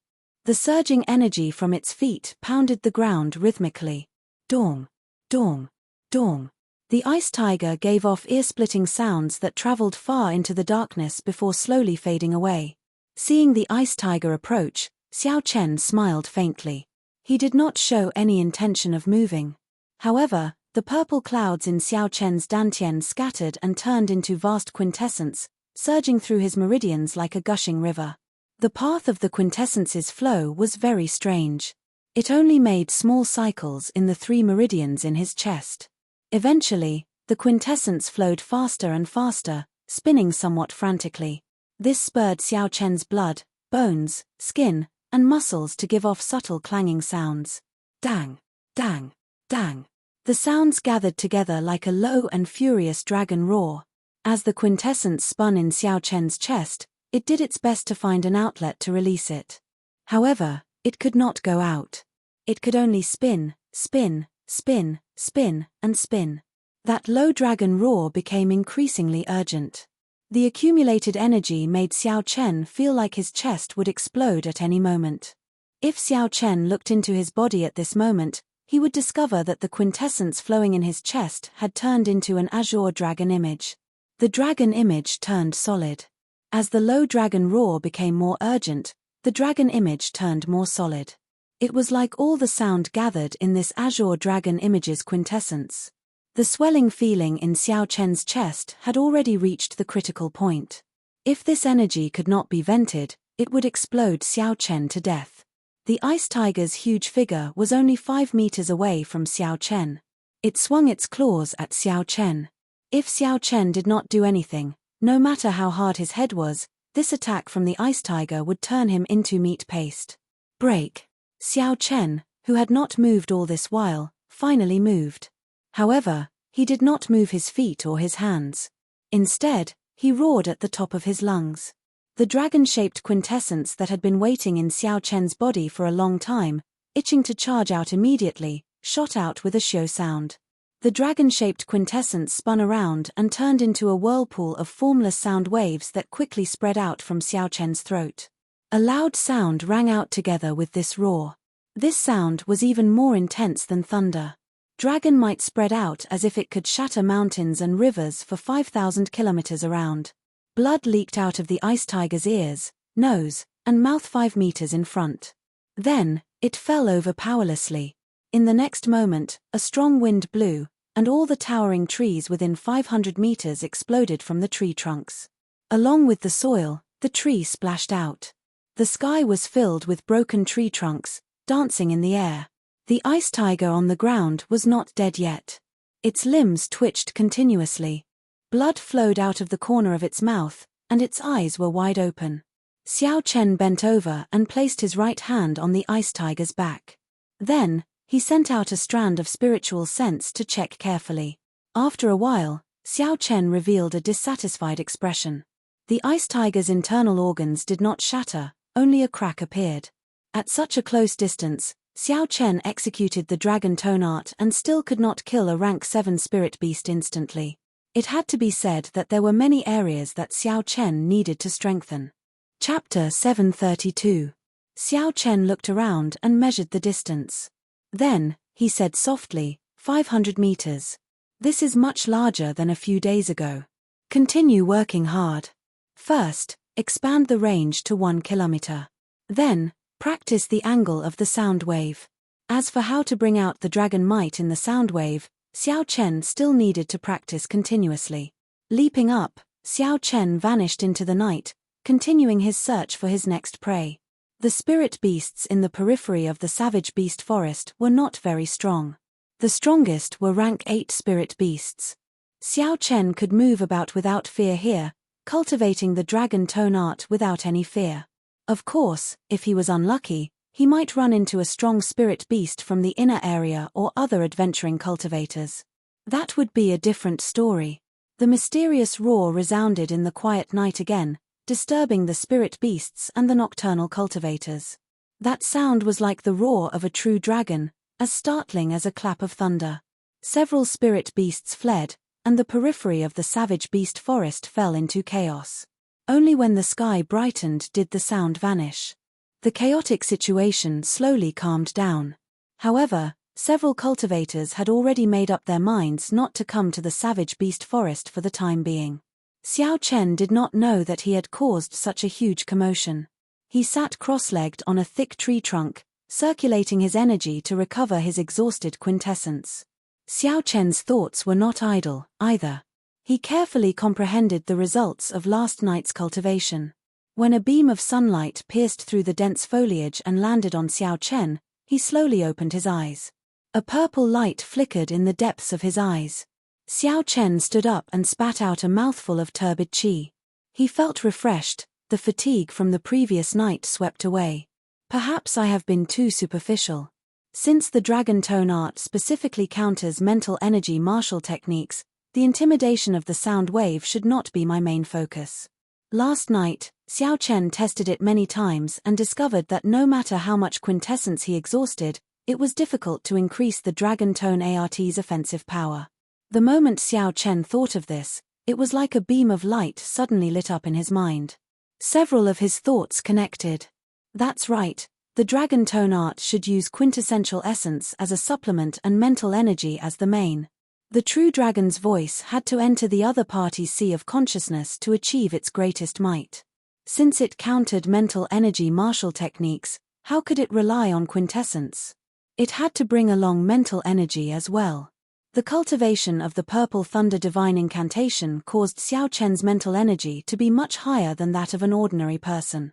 The surging energy from its feet pounded the ground rhythmically. Dong, dong, dong. The ice tiger gave off ear-splitting sounds that traveled far into the darkness before slowly fading away. Seeing the ice tiger approach, Xiao Chen smiled faintly. He did not show any intention of moving. However, the purple clouds in Xiao Chen's dantian scattered and turned into vast quintessence, surging through his meridians like a gushing river. The path of the quintessence's flow was very strange. It only made small cycles in the 3 meridians in his chest. Eventually, the quintessence flowed faster and faster, spinning somewhat frantically. This spurred Xiao Chen's blood, bones, skin, and muscles to give off subtle clanging sounds. Dang, dang, dang. The sounds gathered together like a low and furious dragon roar. As the quintessence spun in Xiao Chen's chest, it did its best to find an outlet to release it. However, it could not go out. It could only spin, spin, spin, spin, and spin. That low dragon roar became increasingly urgent. The accumulated energy made Xiao Chen feel like his chest would explode at any moment. If Xiao Chen looked into his body at this moment, he would discover that the quintessence flowing in his chest had turned into an azure dragon image. The dragon image turned solid. As the low dragon roar became more urgent, the dragon image turned more solid. It was like all the sound gathered in this azure dragon image's quintessence. The swelling feeling in Xiao Chen's chest had already reached the critical point. If this energy could not be vented, it would explode Xiao Chen to death. The ice tiger's huge figure was only 5 meters away from Xiao Chen. It swung its claws at Xiao Chen. If Xiao Chen did not do anything, no matter how hard his head was, this attack from the ice tiger would turn him into meat paste. Break. Xiao Chen, who had not moved all this while, finally moved. However, he did not move his feet or his hands. Instead, he roared at the top of his lungs. The dragon-shaped quintessence that had been waiting in Xiao Chen's body for a long time, itching to charge out immediately, shot out with a shou sound. The dragon-shaped quintessence spun around and turned into a whirlpool of formless sound waves that quickly spread out from Xiao Chen's throat. A loud sound rang out together with this roar. This sound was even more intense than thunder. Dragon might spread out as if it could shatter mountains and rivers for 5,000 kilometers around. Blood leaked out of the ice tiger's ears, nose, and mouth 5 meters in front. Then, it fell over powerlessly. In the next moment, a strong wind blew, and all the towering trees within 500 meters exploded from the tree trunks. Along with the soil, the tree splashed out. The sky was filled with broken tree trunks, dancing in the air. The ice tiger on the ground was not dead yet. Its limbs twitched continuously. Blood flowed out of the corner of its mouth, and its eyes were wide open. Xiao Chen bent over and placed his right hand on the ice tiger's back. Then, he sent out a strand of spiritual sense to check carefully. After a while, Xiao Chen revealed a dissatisfied expression. The ice tiger's internal organs did not shatter, only a crack appeared. At such a close distance, Xiao Chen executed the dragon tone art and still could not kill a rank 7 spirit beast instantly. It had to be said that there were many areas that Xiao Chen needed to strengthen. Chapter 732. Xiao Chen looked around and measured the distance. Then, he said softly, 500 meters. This is much larger than a few days ago. Continue working hard. First, expand the range to 1 kilometer. Then, practice the angle of the sound wave. As for how to bring out the dragon might in the sound wave, Xiao Chen still needed to practice continuously. Leaping up, Xiao Chen vanished into the night, continuing his search for his next prey. The spirit beasts in the periphery of the savage beast forest were not very strong. The strongest were rank 8 spirit beasts. Xiao Chen could move about without fear here, cultivating the dragon tone art without any fear. Of course, if he was unlucky, he might run into a strong spirit beast from the inner area or other adventuring cultivators. That would be a different story. The mysterious roar resounded in the quiet night again, disturbing the spirit beasts and the nocturnal cultivators. That sound was like the roar of a true dragon, as startling as a clap of thunder. Several spirit beasts fled, and the periphery of the savage beast forest fell into chaos. Only when the sky brightened did the sound vanish. The chaotic situation slowly calmed down. However, several cultivators had already made up their minds not to come to the savage beast forest for the time being. Xiao Chen did not know that he had caused such a huge commotion. He sat cross-legged on a thick tree trunk, circulating his energy to recover his exhausted quintessence. Xiao Chen's thoughts were not idle, either. He carefully comprehended the results of last night's cultivation. When a beam of sunlight pierced through the dense foliage and landed on Xiao Chen, he slowly opened his eyes. A purple light flickered in the depths of his eyes. Xiao Chen stood up and spat out a mouthful of turbid qi. He felt refreshed, the fatigue from the previous night swept away. Perhaps I have been too superficial. Since the dragon tone art specifically counters mental energy martial techniques, the intimidation of the sound wave should not be my main focus. Last night, Xiao Chen tested it many times and discovered that no matter how much quintessence he exhausted, it was difficult to increase the dragon tone art's offensive power. The moment Xiao Chen thought of this, it was like a beam of light suddenly lit up in his mind. Several of his thoughts connected. That's right, the dragon tone art should use quintessential essence as a supplement and mental energy as the main. The true dragon's voice had to enter the other party's sea of consciousness to achieve its greatest might. Since it countered mental energy martial techniques, how could it rely on quintessence? It had to bring along mental energy as well. The cultivation of the Purple Thunder Divine Incantation caused Xiao Chen's mental energy to be much higher than that of an ordinary person.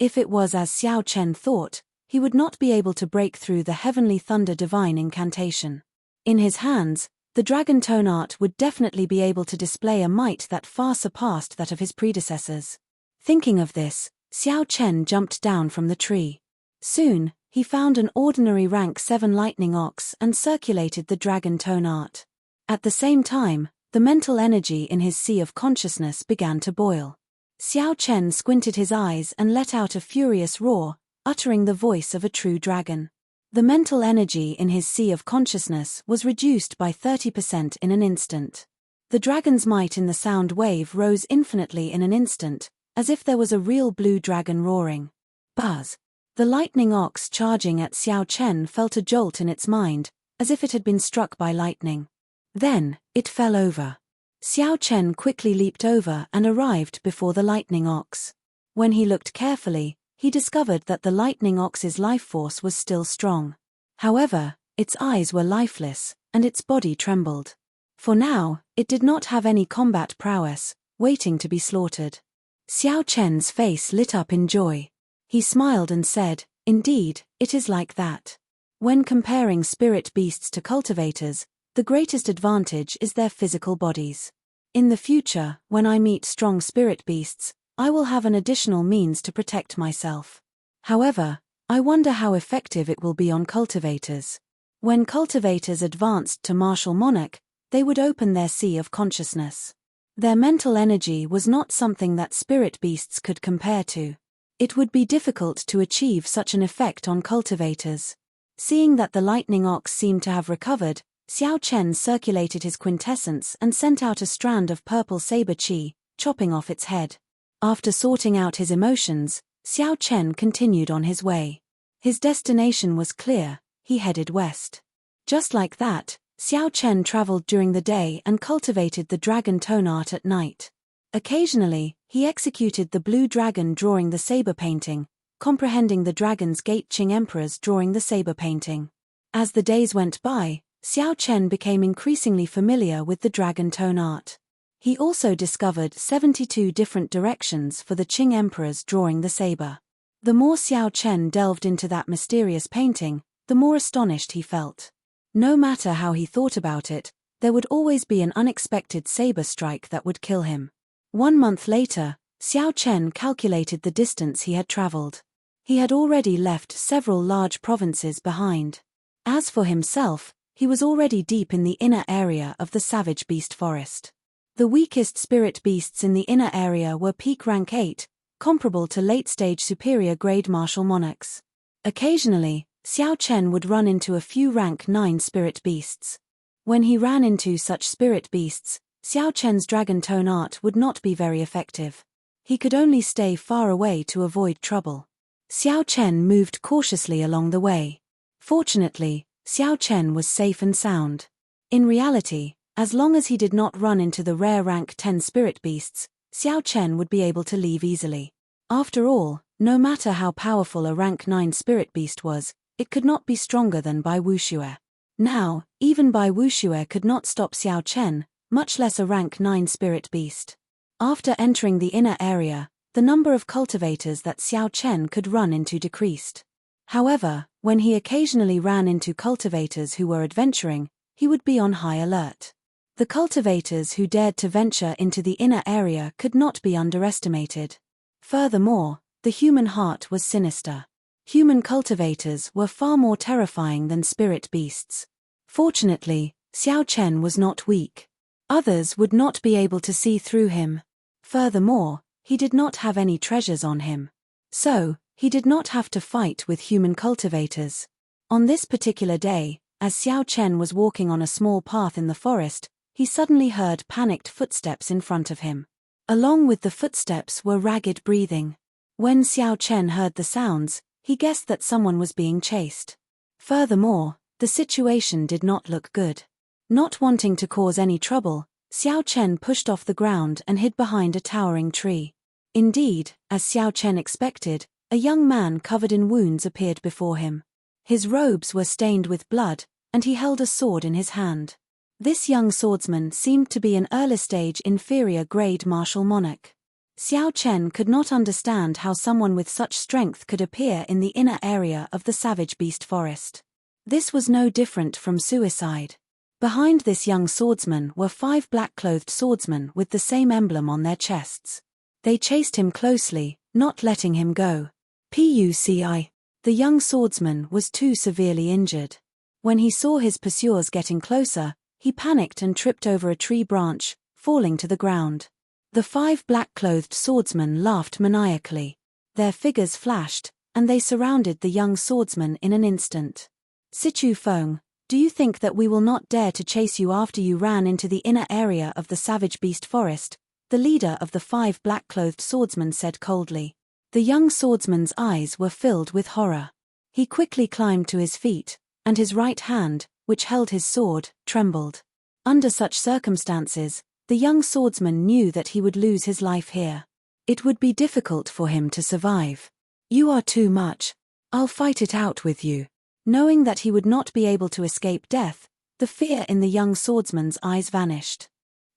If it was as Xiao Chen thought, he would not be able to break through the Heavenly Thunder Divine Incantation. In his hands, the dragon tone art would definitely be able to display a might that far surpassed that of his predecessors. Thinking of this, Xiao Chen jumped down from the tree. Soon, he found an ordinary rank 7 lightning ox and circulated the dragon tone art. At the same time, the mental energy in his sea of consciousness began to boil. Xiao Chen squinted his eyes and let out a furious roar, uttering the voice of a true dragon. The mental energy in his sea of consciousness was reduced by 30% in an instant. The dragon's might in the sound wave rose infinitely in an instant, as if there was a real blue dragon roaring. Buzz! The lightning ox charging at Xiao Chen felt a jolt in its mind, as if it had been struck by lightning. Then, it fell over. Xiao Chen quickly leaped over and arrived before the lightning ox. When he looked carefully, he discovered that the lightning ox's life force was still strong. However, its eyes were lifeless, and its body trembled. For now, it did not have any combat prowess, waiting to be slaughtered. Xiao Chen's face lit up in joy. He smiled and said, "Indeed, it is like that." When comparing spirit beasts to cultivators, the greatest advantage is their physical bodies. In the future, when I meet strong spirit beasts, I will have an additional means to protect myself. However, I wonder how effective it will be on cultivators. When cultivators advanced to martial monarch, they would open their sea of consciousness. Their mental energy was not something that spirit beasts could compare to. It would be difficult to achieve such an effect on cultivators. Seeing that the lightning ox seemed to have recovered, Xiao Chen circulated his quintessence and sent out a strand of purple saber qi, chopping off its head. After sorting out his emotions, Xiao Chen continued on his way. His destination was clear, he headed west. Just like that, Xiao Chen traveled during the day and cultivated the dragon tone art at night. Occasionally, he executed the blue dragon drawing the saber painting, comprehending the dragon's gate Qing emperors drawing the saber painting. As the days went by, Xiao Chen became increasingly familiar with the dragon tone art. He also discovered 72 different directions for the Qing emperors drawing the saber. The more Xiao Chen delved into that mysterious painting, the more astonished he felt. No matter how he thought about it, there would always be an unexpected saber strike that would kill him. 1 month later, Xiao Chen calculated the distance he had traveled. He had already left several large provinces behind. As for himself, he was already deep in the inner area of the savage beast forest. The weakest spirit beasts in the inner area were peak rank 8, comparable to late-stage superior grade martial monarchs. Occasionally, Xiao Chen would run into a few rank 9 spirit beasts. When he ran into such spirit beasts, Xiao Chen's dragon tone art would not be very effective. He could only stay far away to avoid trouble. Xiao Chen moved cautiously along the way. Fortunately, Xiao Chen was safe and sound. In reality, as long as he did not run into the rare rank 10 spirit beasts, Xiao Chen would be able to leave easily. After all, no matter how powerful a rank 9 spirit beast was, it could not be stronger than Bai Wuxue. Now, even Bai Wuxue could not stop Xiao Chen, much less a rank 9 spirit beast. After entering the inner area, the number of cultivators that Xiao Chen could run into decreased. However, when he occasionally ran into cultivators who were adventuring, he would be on high alert. The cultivators who dared to venture into the inner area could not be underestimated. Furthermore, the human heart was sinister. Human cultivators were far more terrifying than spirit beasts. Fortunately, Xiao Chen was not weak. Others would not be able to see through him. Furthermore, he did not have any treasures on him. So, he did not have to fight with human cultivators. On this particular day, as Xiao Chen was walking on a small path in the forest, he suddenly heard panicked footsteps in front of him. Along with the footsteps were ragged breathing. When Xiao Chen heard the sounds, he guessed that someone was being chased. Furthermore, the situation did not look good. Not wanting to cause any trouble, Xiao Chen pushed off the ground and hid behind a towering tree. Indeed, as Xiao Chen expected, a young man covered in wounds appeared before him. His robes were stained with blood, and he held a sword in his hand. This young swordsman seemed to be an early-stage inferior grade martial monarch. Xiao Chen could not understand how someone with such strength could appear in the inner area of the savage beast forest. This was no different from suicide. Behind this young swordsman were 5 black-clothed swordsmen with the same emblem on their chests. They chased him closely, not letting him go. Puci. The young swordsman was too severely injured. When he saw his pursuers getting closer, he panicked and tripped over a tree branch, falling to the ground. The 5 black-clothed swordsmen laughed maniacally. Their figures flashed, and they surrounded the young swordsman in an instant. Sichu Feng, do you think that we will not dare to chase you after you ran into the inner area of the savage beast forest? The leader of the 5 black-clothed swordsmen said coldly. The young swordsman's eyes were filled with horror. He quickly climbed to his feet, and his right hand, which held his sword, trembled. Under such circumstances, the young swordsman knew that he would lose his life here. It would be difficult for him to survive. You are too much. I'll fight it out with you. Knowing that he would not be able to escape death, the fear in the young swordsman's eyes vanished.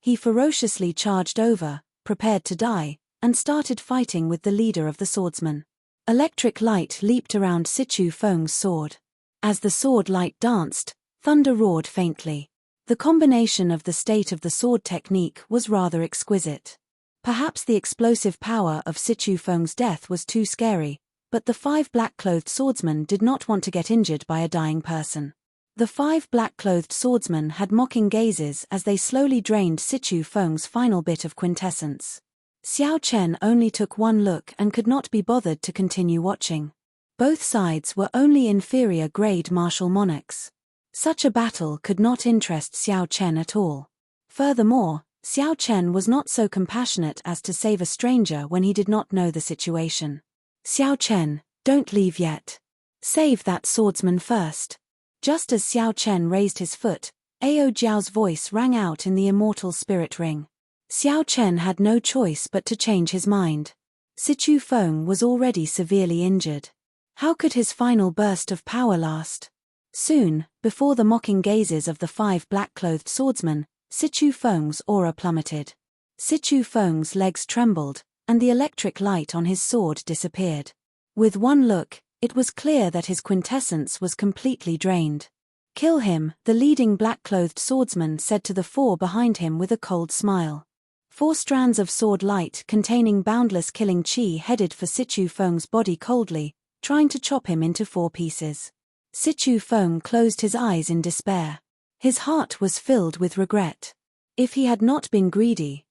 He ferociously charged over, prepared to die, and started fighting with the leader of the swordsmen. Electric light leaped around Sichu Feng's sword. As the sword light danced, thunder roared faintly. The combination of the state of the sword technique was rather exquisite. Perhaps the explosive power of Sichu Feng's death was too scary, but the 5 black-clothed swordsmen did not want to get injured by a dying person. The 5 black-clothed swordsmen had mocking gazes as they slowly drained Sichu Feng's final bit of quintessence. Xiao Chen only took one look and could not be bothered to continue watching. Both sides were only inferior grade martial monarchs. Such a battle could not interest Xiao Chen at all. Furthermore, Xiao Chen was not so compassionate as to save a stranger when he did not know the situation. Xiao Chen, don't leave yet. Save that swordsman first. Just as Xiao Chen raised his foot, Ao Jiao's voice rang out in the Immortal spirit ring. Xiao Chen had no choice but to change his mind. Sichu Feng was already severely injured. How could his final burst of power last? Soon, before the mocking gazes of the 5 black-clothed swordsmen, Sichu Feng's aura plummeted. Sichu Feng's legs trembled, and the electric light on his sword disappeared. With one look, it was clear that his quintessence was completely drained. "Kill him," the leading black-clothed swordsman said to the 4 behind him with a cold smile. 4 strands of sword light containing boundless killing chi headed for Sichu Feng's body coldly, trying to chop him into 4 pieces. Sichu Feng closed his eyes in despair. His heart was filled with regret. If he had not been greedy,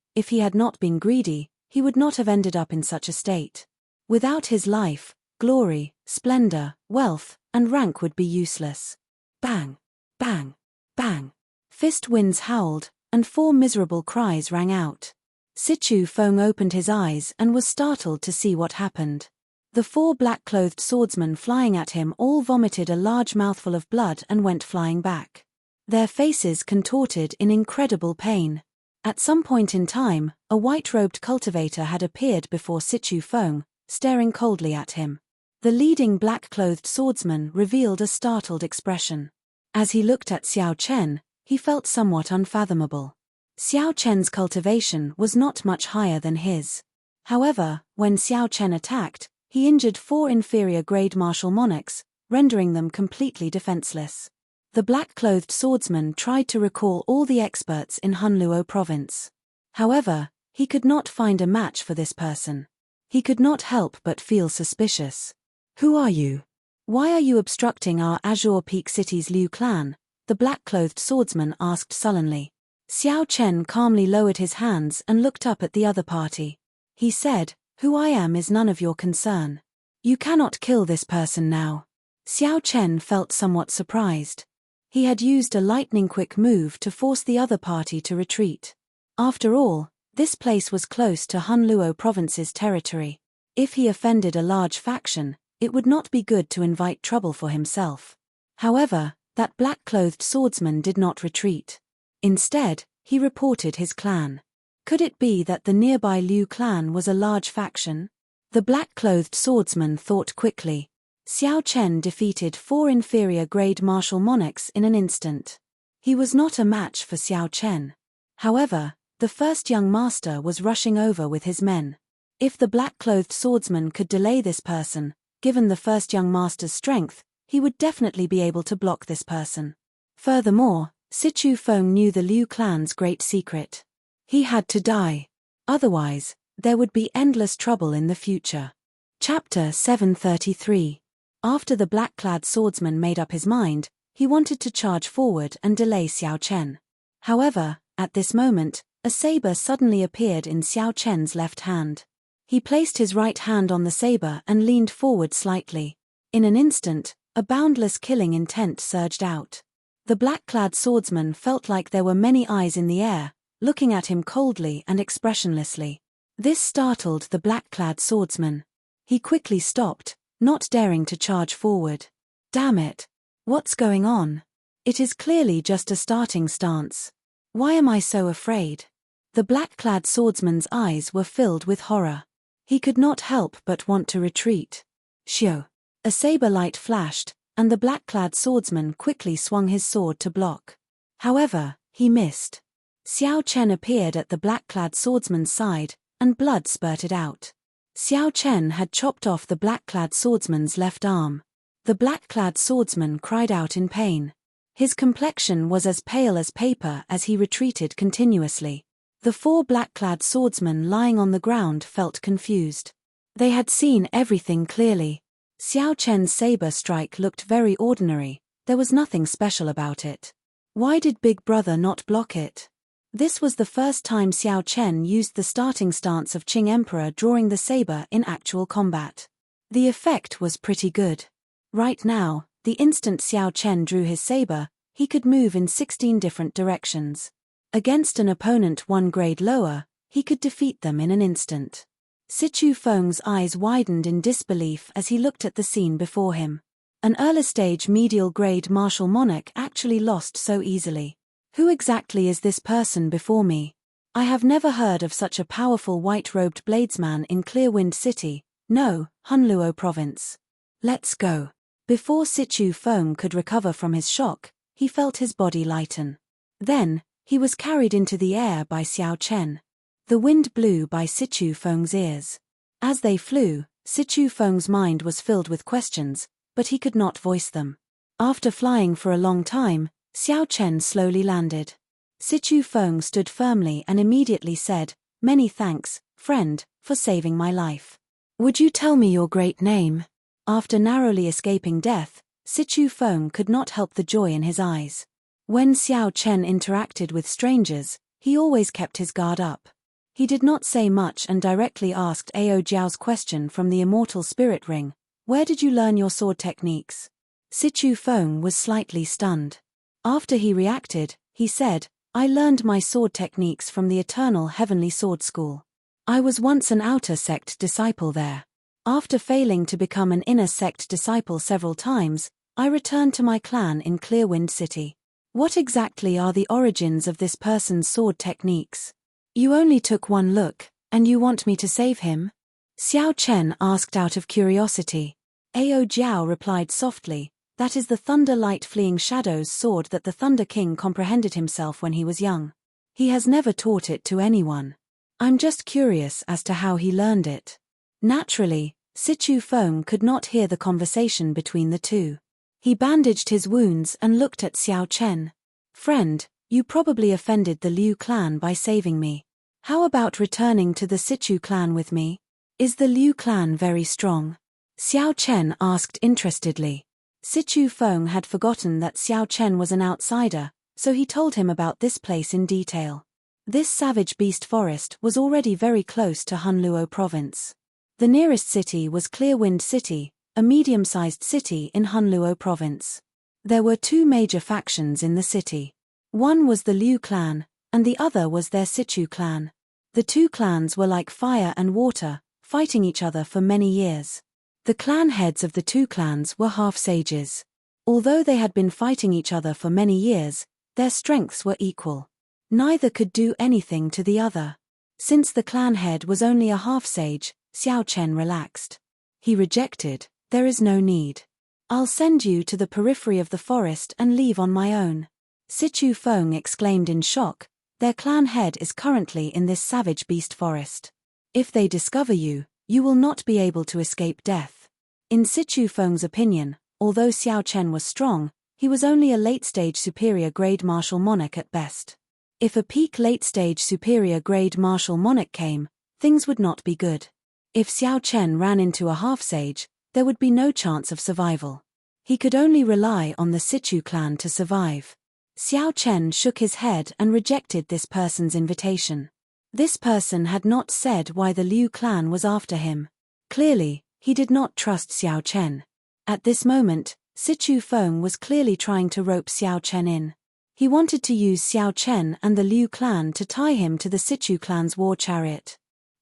he would not have ended up in such a state. Without his life, glory, splendor, wealth, and rank would be useless. Bang! Bang! Bang! Fist winds howled, and 4 miserable cries rang out. Sichu Feng opened his eyes and was startled to see what happened. The 4 black-clothed swordsmen flying at him all vomited a large mouthful of blood and went flying back. Their faces contorted in incredible pain. At some point in time, a white-robed cultivator had appeared before Sichu Feng, staring coldly at him. The leading black-clothed swordsman revealed a startled expression. As he looked at Xiao Chen, he felt somewhat unfathomable. Xiao Chen's cultivation was not much higher than his. However, when Xiao Chen attacked, he injured 4 inferior-grade martial monarchs, rendering them completely defenseless. The black-clothed swordsman tried to recall all the experts in Hunluo province. However, he could not find a match for this person. He could not help but feel suspicious. "Who are you? Why are you obstructing our Azure Peak City's Liu clan?" the black-clothed swordsman asked sullenly. Xiao Chen calmly lowered his hands and looked up at the other party. He said, "Who I am is none of your concern. You cannot kill this person now." Xiao Chen felt somewhat surprised. He had used a lightning-quick move to force the other party to retreat. After all, this place was close to Hunluo province's territory. If he offended a large faction, it would not be good to invite trouble for himself. However, that black-clothed swordsman did not retreat. Instead, he reported his clan. Could it be that the nearby Liu clan was a large faction? The black-clothed swordsman thought quickly. Xiao Chen defeated 4 inferior-grade martial monarchs in an instant. He was not a match for Xiao Chen. However, the first young master was rushing over with his men. If the black-clothed swordsman could delay this person, given the first young master's strength, he would definitely be able to block this person. Furthermore, Sichu Feng knew the Liu clan's great secret. He had to die. Otherwise, there would be endless trouble in the future. Chapter 733. After the black-clad swordsman made up his mind, he wanted to charge forward and delay Xiao Chen. However, at this moment, a saber suddenly appeared in Xiao Chen's left hand. He placed his right hand on the saber and leaned forward slightly. In an instant, a boundless killing intent surged out. The black-clad swordsman felt like there were many eyes in the air, looking at him coldly and expressionlessly. This startled the black-clad swordsman. He quickly stopped, not daring to charge forward. Damn it! What's going on? It is clearly just a starting stance. Why am I so afraid? The black-clad swordsman's eyes were filled with horror. He could not help but want to retreat. Shio! A saber light flashed, and the black-clad swordsman quickly swung his sword to block. However, he missed. Xiao Chen appeared at the black-clad swordsman's side, and blood spurted out. Xiao Chen had chopped off the black-clad swordsman's left arm. The black-clad swordsman cried out in pain. His complexion was as pale as paper as he retreated continuously. The 4 black-clad swordsmen lying on the ground felt confused. They had seen everything clearly. Xiao Chen's saber strike looked very ordinary, there was nothing special about it. Why did Big Brother not block it? This was the first time Xiao Chen used the starting stance of Qing Emperor drawing the saber in actual combat. The effect was pretty good. Right now, the instant Xiao Chen drew his saber, he could move in 16 different directions. Against an opponent 1 grade lower, he could defeat them in an instant. Sichu Feng's eyes widened in disbelief as he looked at the scene before him. An early-stage medial-grade martial monarch actually lost so easily. Who exactly is this person before me? I have never heard of such a powerful white-robed bladesman in Clearwind City, no, Hunluo province. Let's go. Before Sichu Feng could recover from his shock, he felt his body lighten. Then, he was carried into the air by Xiao Chen. The wind blew by Sichu Feng's ears. As they flew, Sichu Feng's mind was filled with questions, but he could not voice them. After flying for a long time, Xiao Chen slowly landed. Sichu Feng stood firmly and immediately said, "Many thanks, friend, for saving my life. Would you tell me your great name?" After narrowly escaping death, Sichu Feng could not help the joy in his eyes. When Xiao Chen interacted with strangers, he always kept his guard up. He did not say much and directly asked Ao Jiao's question from the Immortal Spirit Ring, "Where did you learn your sword techniques?" Sichu Feng was slightly stunned. After he reacted, he said, "I learned my sword techniques from the Eternal Heavenly Sword School. I was once an outer sect disciple there. After failing to become an inner sect disciple several times, I returned to my clan in Clearwind City. What exactly are the origins of this person's sword techniques? You only took one look, and you want me to save him?" Xiao Chen asked out of curiosity. Ao Jiao replied softly, "That is the Thunder Light Fleeing Shadows sword that the Thunder King comprehended himself when he was young. He has never taught it to anyone. I'm just curious as to how he learned it." Naturally, Sichu Feng could not hear the conversation between the two. He bandaged his wounds and looked at Xiao Chen. "Friend, you probably offended the Liu clan by saving me. How about returning to the Sichu clan with me? Is the Liu clan very strong?" Xiao Chen asked interestedly. Sichu Feng had forgotten that Xiao Chen was an outsider, so he told him about this place in detail. This savage beast forest was already very close to Hunluo province. The nearest city was Clearwind City, a medium-sized city in Hunluo province. There were two major factions in the city. One was the Liu clan, and the other was their Sichu clan. The two clans were like fire and water, fighting each other for many years. The clan heads of the two clans were half-sages. Although they had been fighting each other for many years, their strengths were equal. Neither could do anything to the other. Since the clan head was only a half-sage, Xiao Chen relaxed. He rejected, "There is no need. I'll send you to the periphery of the forest and leave on my own." Sichu Feng exclaimed in shock, "Their clan head is currently in this savage beast forest. If they discover you, you will not be able to escape death." In Sichu Feng's opinion, although Xiao Chen was strong, he was only a late-stage superior-grade martial monarch at best. If a peak late-stage superior-grade martial monarch came, things would not be good. If Xiao Chen ran into a half-sage, there would be no chance of survival. He could only rely on the Sichu clan to survive. Xiao Chen shook his head and rejected this person's invitation. This person had not said why the Liu clan was after him. Clearly, he did not trust Xiao Chen. At this moment, Sichu Feng was clearly trying to rope Xiao Chen in. He wanted to use Xiao Chen and the Liu clan to tie him to the Sichu clan's war chariot.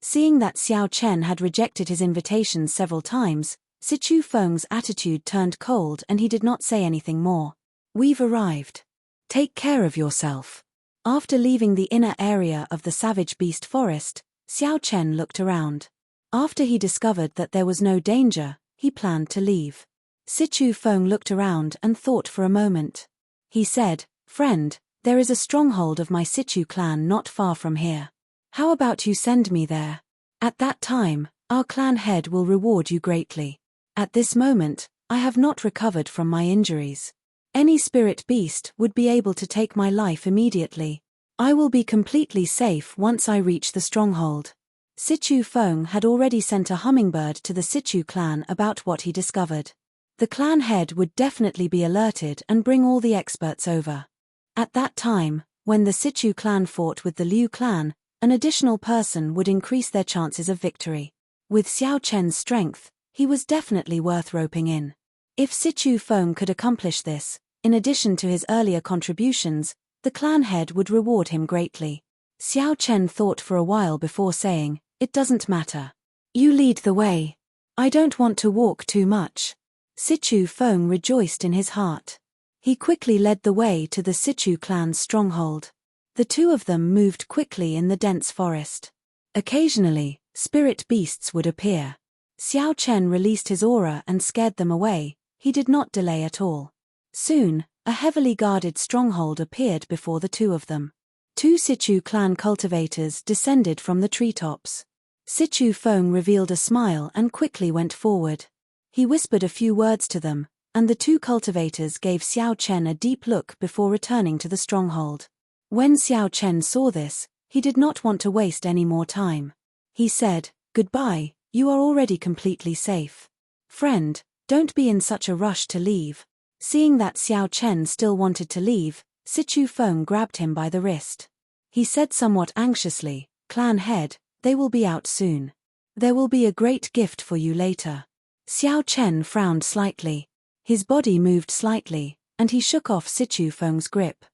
Seeing that Xiao Chen had rejected his invitations several times, Sichu Feng's attitude turned cold and he did not say anything more. "We've arrived. Take care of yourself." After leaving the inner area of the savage beast forest, Xiao Chen looked around. After he discovered that there was no danger, he planned to leave. Sichu Feng looked around and thought for a moment. He said, "Friend, there is a stronghold of my Sichu clan not far from here. How about you send me there? At that time, our clan head will reward you greatly. At this moment, I have not recovered from my injuries. Any spirit beast would be able to take my life immediately. I will be completely safe once I reach the stronghold." Sichu Feng had already sent a hummingbird to the Sichu clan about what he discovered. The clan head would definitely be alerted and bring all the experts over. At that time, when the Sichu clan fought with the Liu clan, an additional person would increase their chances of victory. With Xiao Chen's strength, he was definitely worth roping in. If Sichu Feng could accomplish this, in addition to his earlier contributions, the clan head would reward him greatly. Xiao Chen thought for a while before saying, "It doesn't matter. You lead the way. I don't want to walk too much." Sichu Feng rejoiced in his heart. He quickly led the way to the Sichu clan's stronghold. The two of them moved quickly in the dense forest. Occasionally, spirit beasts would appear. Xiao Chen released his aura and scared them away. he did not delay at all. Soon, a heavily guarded stronghold appeared before the two of them. Two Sichu clan cultivators descended from the treetops. Sichu Feng revealed a smile and quickly went forward. He whispered a few words to them, and the two cultivators gave Xiao Chen a deep look before returning to the stronghold. When Xiao Chen saw this, he did not want to waste any more time. He said, "Goodbye, you are already completely safe. Friend, don't be in such a rush to leave." Seeing that Xiao Chen still wanted to leave, Sichu Feng grabbed him by the wrist. He said somewhat anxiously, "Clan head, they will be out soon. There will be a great gift for you later." Xiao Chen frowned slightly. His body moved slightly, and he shook off Sichu Feng's grip.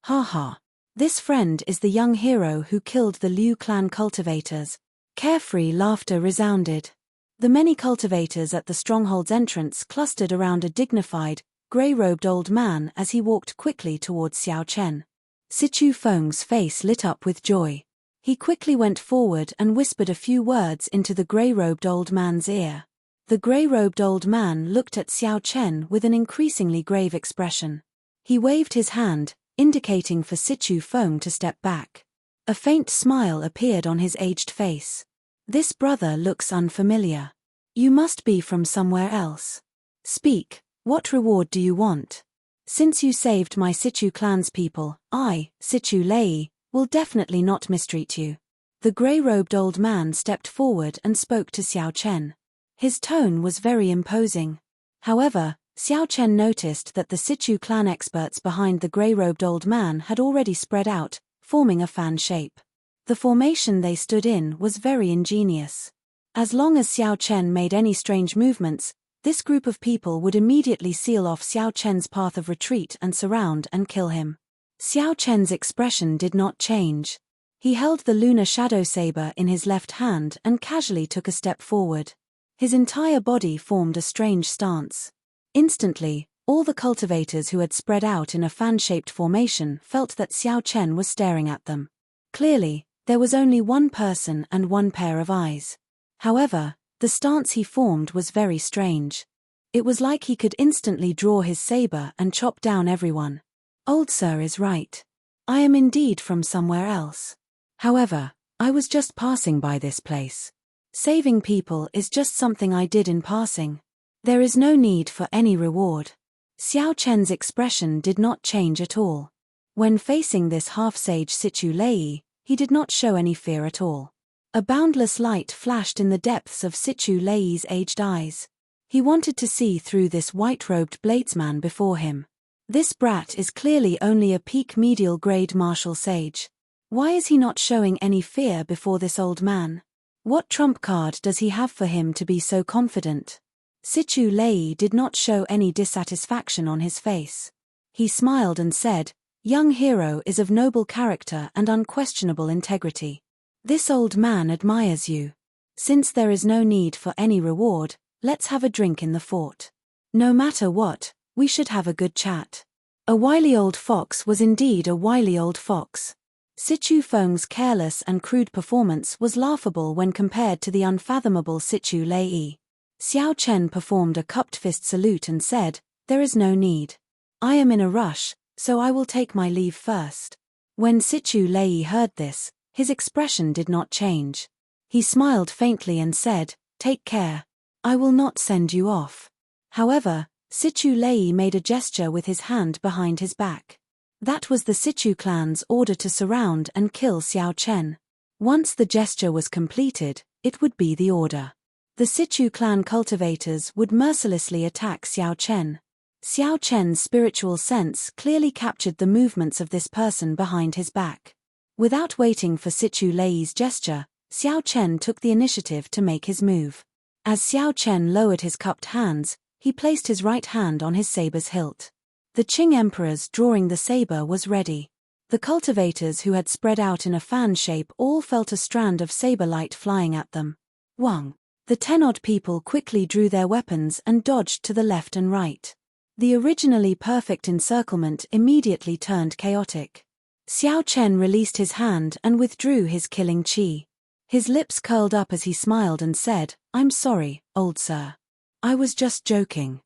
"Ha ha. This friend is the young hero who killed the Liu clan cultivators." Carefree laughter resounded. The many cultivators at the stronghold's entrance clustered around a dignified, grey-robed old man as he walked quickly towards Xiao Chen. Sichu Feng's face lit up with joy. He quickly went forward and whispered a few words into the grey-robed old man's ear. The grey-robed old man looked at Xiao Chen with an increasingly grave expression. He waved his hand, indicating for Sichu Feng to step back. A faint smile appeared on his aged face. "This brother looks unfamiliar. You must be from somewhere else. Speak, what reward do you want? Since you saved my Sichu clan's people, I, Sichu Lei, will definitely not mistreat you." The grey-robed old man stepped forward and spoke to Xiao Chen. His tone was very imposing. However, Xiao Chen noticed that the Sichu clan experts behind the grey-robed old man had already spread out, forming a fan shape. The formation they stood in was very ingenious. As long as Xiao Chen made any strange movements, this group of people would immediately seal off Xiao Chen's path of retreat and surround and kill him. Xiao Chen's expression did not change. He held the lunar shadow saber in his left hand and casually took a step forward. His entire body formed a strange stance. Instantly, all the cultivators who had spread out in a fan-shaped formation felt that Xiao Chen was staring at them. Clearly, there was only one person and one pair of eyes. However, the stance he formed was very strange. It was like he could instantly draw his saber and chop down everyone. Old sir is right. I am indeed from somewhere else. However, I was just passing by this place. Saving people is just something I did in passing. There is no need for any reward. Xiao Chen's expression did not change at all. When facing this half-sage Sichu Lei, he did not show any fear at all. A boundless light flashed in the depths of Sichu Lei's aged eyes. He wanted to see through this white-robed bladesman before him. This brat is clearly only a peak medial grade martial sage. Why is he not showing any fear before this old man? What trump card does he have for him to be so confident? Sichu Lei did not show any dissatisfaction on his face. He smiled and said, "Young hero is of noble character and unquestionable integrity. This old man admires you. Since there is no need for any reward, let's have a drink in the fort. No matter what, we should have a good chat." A wily old fox was indeed a wily old fox. Sichu Feng's careless and crude performance was laughable when compared to the unfathomable Sichu Lei. Xiao Chen performed a cupped fist salute and said, "There is no need. I am in a rush, so I will take my leave first." When Sichu Lei heard this, his expression did not change. He smiled faintly and said, "Take care. I will not send you off." However, Sichu Lei made a gesture with his hand behind his back. That was the Sichu clan's order to surround and kill Xiao Chen. Once the gesture was completed, it would be the order. The Sichu clan cultivators would mercilessly attack Xiao Chen. Xiao Chen's spiritual sense clearly captured the movements of this person behind his back. Without waiting for Sichu Lei's gesture, Xiao Chen took the initiative to make his move. As Xiao Chen lowered his cupped hands, he placed his right hand on his saber's hilt. The Qing emperor's drawing the saber was ready. The cultivators who had spread out in a fan shape all felt a strand of saber light flying at them. Wang. The 10-odd people quickly drew their weapons and dodged to the left and right. The originally perfect encirclement immediately turned chaotic. Xiao Chen released his hand and withdrew his killing qi. His lips curled up as he smiled and said, "I'm sorry, old sir. I was just joking.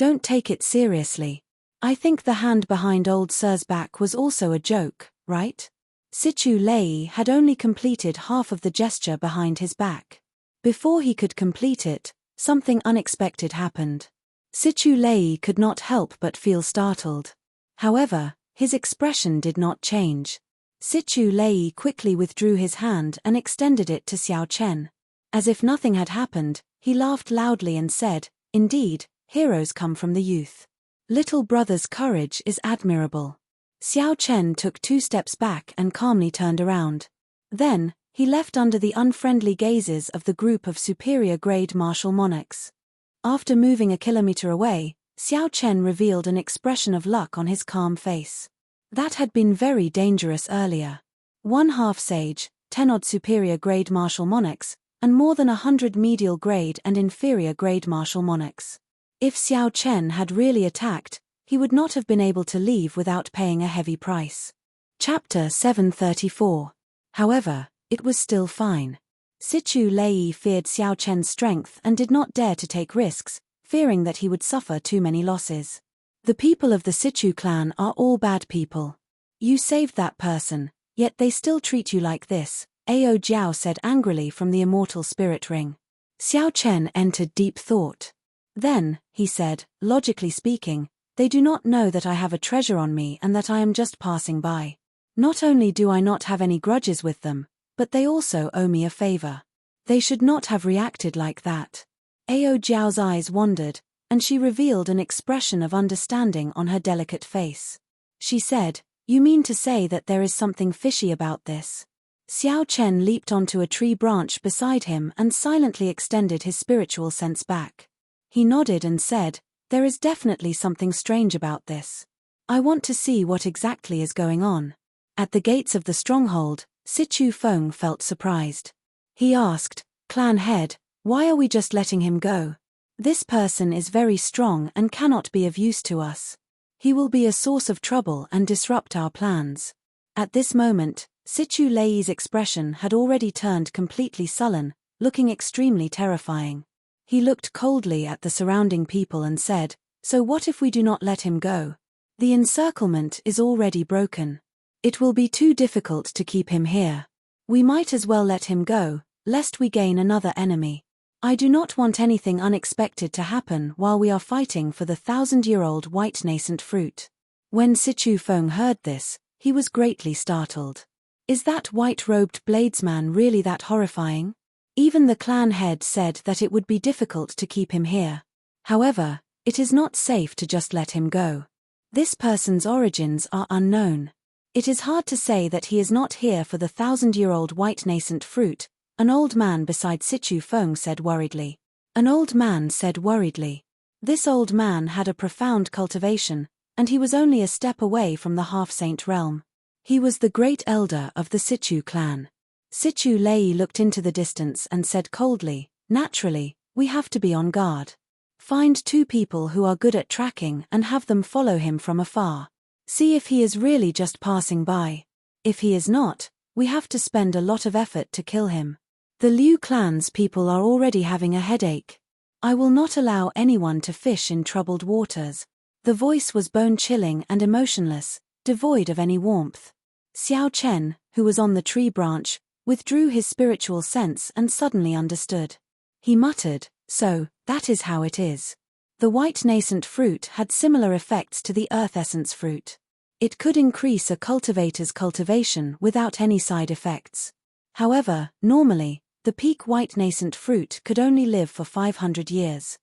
Don't take it seriously. I think the hand behind old Sir's back was also a joke, right? Sichu Lei had only completed half of the gesture behind his back. Before he could complete it, something unexpected happened. Sichu Lei could not help but feel startled. However, his expression did not change. Sichu Lei quickly withdrew his hand and extended it to Xiao Chen. As if nothing had happened, he laughed loudly and said, "Indeed, heroes come from the youth. Little brother's courage is admirable." Xiao Chen took 2 steps back and calmly turned around. Then, he left under the unfriendly gazes of the group of superior-grade martial monarchs. After moving a kilometer away, Xiao Chen revealed an expression of luck on his calm face. That had been very dangerous earlier. 1 half-sage, 10-odd superior-grade martial monarchs, and more than 100 medial-grade and inferior-grade martial monarchs. If Xiao Chen had really attacked, he would not have been able to leave without paying a heavy price. Chapter 734. However, it was still fine. Sichu Lei feared Xiao Chen's strength and did not dare to take risks, fearing that he would suffer too many losses. The people of the Sichu clan are all bad people. You saved that person, yet they still treat you like this, Ao Jiao said angrily from the Immortal spirit ring. Xiao Chen entered deep thought. Then, he said, logically speaking, they do not know that I have a treasure on me and that I am just passing by. Not only do I not have any grudges with them, but they also owe me a favor. They should not have reacted like that. Ao Jiao's eyes wandered, and she revealed an expression of understanding on her delicate face. She said, "You mean to say that there is something fishy about this?" Xiao Chen leaped onto a tree branch beside him and silently extended his spiritual sense back. He nodded and said, "There is definitely something strange about this. I want to see what exactly is going on." At the gates of the stronghold, Sichu Feng felt surprised. He asked, "Clan head, why are we just letting him go? This person is very strong and cannot be of use to us. He will be a source of trouble and disrupt our plans." At this moment, Sichu Lei's expression had already turned completely sullen, looking extremely terrifying. He looked coldly at the surrounding people and said, "So what if we do not let him go? The encirclement is already broken. It will be too difficult to keep him here. We might as well let him go, lest we gain another enemy. I do not want anything unexpected to happen while we are fighting for the 1,000-year-old white nascent fruit." When Sichu Feng heard this, he was greatly startled. Is that white-robed bladesman really that horrifying? Even the clan head said that it would be difficult to keep him here. However, it is not safe to just let him go. This person's origins are unknown. It is hard to say that he is not here for the 1,000-year-old white nascent fruit, an old man beside Sichu Feng said worriedly. An old man said worriedly. This old man had a profound cultivation, and he was only a step away from the half-saint realm. He was the great elder of the Sichu clan. Sichu Lei looked into the distance and said coldly, "Naturally, we have to be on guard. Find 2 people who are good at tracking and have them follow him from afar. See if he is really just passing by. If he is not, we have to spend a lot of effort to kill him. The Liu clan's people are already having a headache. I will not allow anyone to fish in troubled waters." The voice was bone-chilling and emotionless, devoid of any warmth. Xiao Chen, who was on the tree branch, withdrew his spiritual sense and suddenly understood. He muttered, "So, that is how it is." The white nascent fruit had similar effects to the earth essence fruit. It could increase a cultivator's cultivation without any side effects. However, normally, the peak white nascent fruit could only live for 500 years.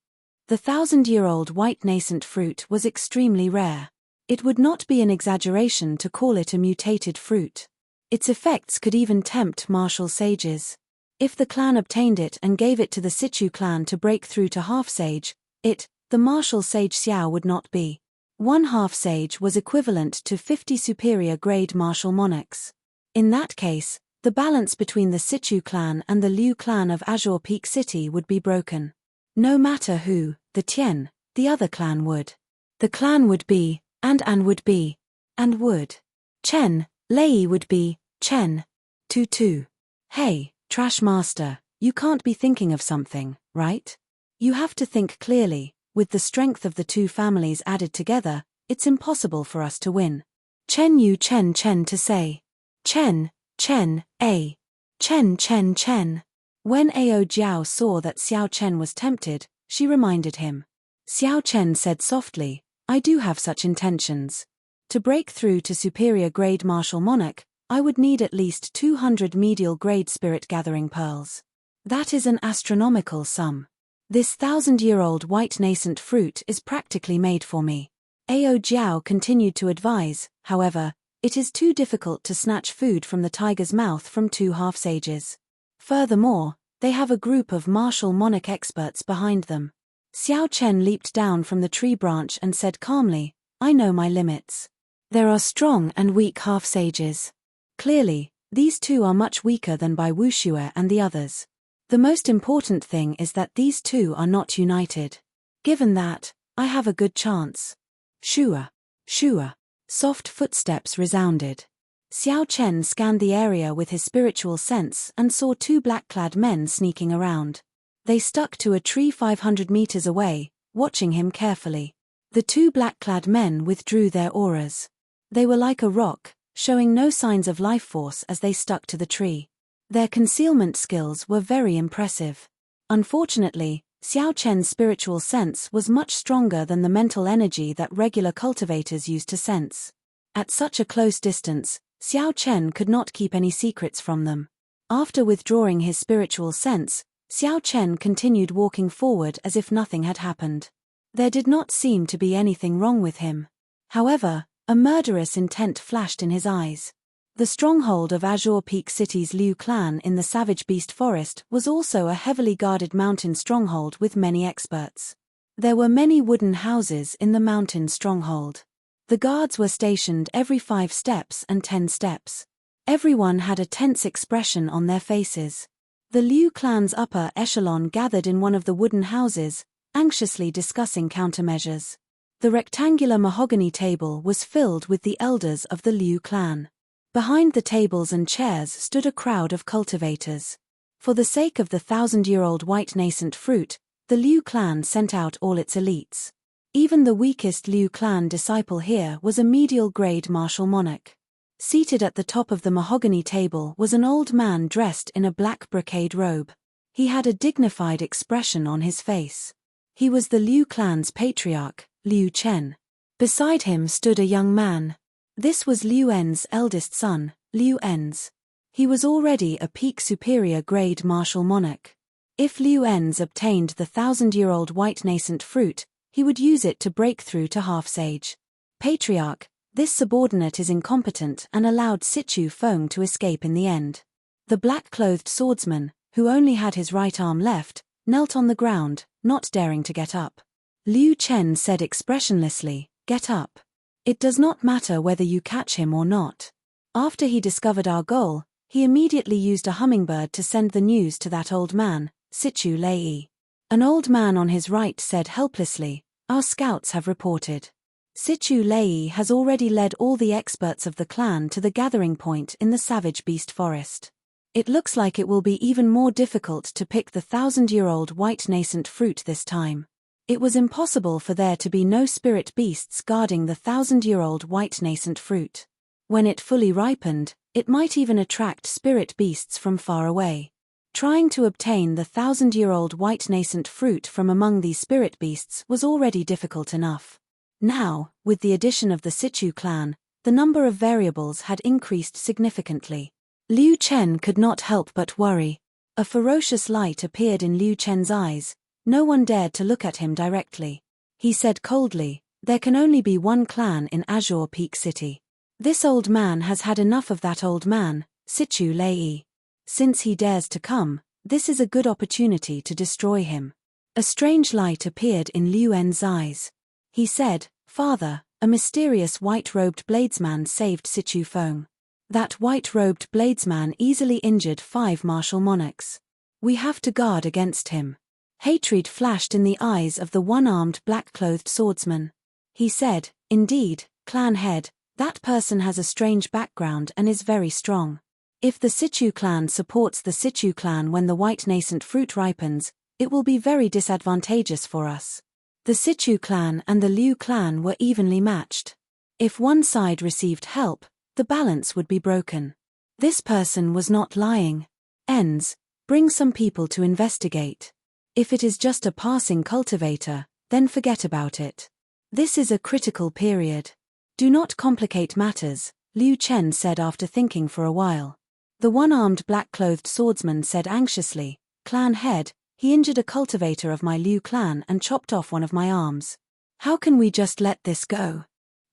The 1,000-year-old white nascent fruit was extremely rare. It would not be an exaggeration to call it a mutated fruit. Its effects could even tempt martial sages. If the clan obtained it and gave it to the Sichu clan to break through to half-sage, the martial sage Xiao would not be. 1 half-sage was equivalent to 50 superior-grade martial monarchs. In that case, the balance between the Sichu clan and the Liu clan of Azure Peak City would be broken. No matter who, the Tian, the other clan would. The clan would be, and An would be, and would. Chen, Lei would be, Chen. Tu. Hey, Trash Master, you can't be thinking of something, right? You have to think clearly. With the strength of the two families added together, it's impossible for us to win. Chen Yu Chen Chen to say. Chen, Chen, A. Chen Chen Chen. When Ao Jiao saw that Xiao Chen was tempted, she reminded him. Xiao Chen said softly, I do have such intentions. To break through to superior grade martial monarch, I would need at least 200 medial grade spirit gathering pearls. That is an astronomical sum. This 1,000-year-old white nascent fruit is practically made for me. Ao Jiao continued to advise, however, it is too difficult to snatch food from the tiger's mouth from two half-sages. Furthermore, they have a group of martial monarch experts behind them. Xiao Chen leaped down from the tree branch and said calmly, I know my limits. There are strong and weak half-sages. Clearly, these two are much weaker than Bai Wuxue and the others. The most important thing is that these two are not united. Given that, I have a good chance. Shua, shua. Soft footsteps resounded. Xiao Chen scanned the area with his spiritual sense and saw two black-clad men sneaking around. They stuck to a tree 500 meters away, watching him carefully. The two black-clad men withdrew their auras. They were like a rock, showing no signs of life force as they stuck to the tree. Their concealment skills were very impressive. Unfortunately, Xiao Chen's spiritual sense was much stronger than the mental energy that regular cultivators use to sense. At such a close distance, Xiao Chen could not keep any secrets from them. After withdrawing his spiritual sense, Xiao Chen continued walking forward as if nothing had happened. There did not seem to be anything wrong with him. However, a murderous intent flashed in his eyes. The stronghold of Azure Peak City's Liu clan in the Savage Beast Forest was also a heavily guarded mountain stronghold with many experts. There were many wooden houses in the mountain stronghold. The guards were stationed every 5 steps and 10 steps. Everyone had a tense expression on their faces. The Liu clan's upper echelon gathered in one of the wooden houses, anxiously discussing countermeasures. The rectangular mahogany table was filled with the elders of the Liu clan. Behind the tables and chairs stood a crowd of cultivators. For the sake of the 1,000-year-old white nascent fruit, the Liu clan sent out all its elites. Even the weakest Liu clan disciple here was a medial-grade martial monarch. Seated at the top of the mahogany table was an old man dressed in a black brocade robe. He had a dignified expression on his face. He was the Liu clan's patriarch, Liu Chen. Beside him stood a young man. This was Liu En's eldest son, Liu En's. He was already a peak superior grade martial monarch. If Liu En's obtained the 1,000-year-old white nascent fruit, he would use it to break through to half-sage. Patriarch, this subordinate is incompetent and allowed Sichu Feng to escape in the end. The black-clothed swordsman, who only had his right arm left, knelt on the ground, not daring to get up. Liu Chen said expressionlessly, "Get up. It does not matter whether you catch him or not." After he discovered our goal, he immediately used a hummingbird to send the news to that old man, Sichu Lei. An old man on his right said helplessly, "Our scouts have reported. Sichu Lei has already led all the experts of the clan to the gathering point in the Savage Beast Forest. It looks like it will be even more difficult to pick the 1,000-year-old white nascent fruit this time. It was impossible for there to be no spirit beasts guarding the 1,000-year-old white nascent fruit. When it fully ripened, it might even attract spirit beasts from far away. Trying to obtain the 1,000-year-old white nascent fruit from among these spirit beasts was already difficult enough. Now, with the addition of the Sichu clan, the number of variables had increased significantly. Liu Chen could not help but worry. A ferocious light appeared in Liu Chen's eyes. No one dared to look at him directly. He said coldly, "There can only be one clan in Azure Peak City. This old man has had enough of that old man, Sichu Lei. Since he dares to come, this is a good opportunity to destroy him." A strange light appeared in Liu En's eyes. He said, "Father, a mysterious white-robed bladesman saved Sichu Feng. That white-robed bladesman easily injured 5 martial monarchs. We have to guard against him." Hatred flashed in the eyes of the one-armed black-clothed swordsman. He said, "Indeed, clan head, that person has a strange background and is very strong. If the Sichu clan supports the Sichu clan when the white nascent fruit ripens, it will be very disadvantageous for us. The Sichu clan and the Liu clan were evenly matched. If one side received help, the balance would be broken. This person was not lying. Ends. Bring some people to investigate. If it is just a passing cultivator, then forget about it. This is a critical period. Do not complicate matters, Liu Chen said after thinking for a while. The one-armed black-clothed swordsman said anxiously, "Clan head, he injured a cultivator of my Liu clan and chopped off one of my arms. How can we just let this go?"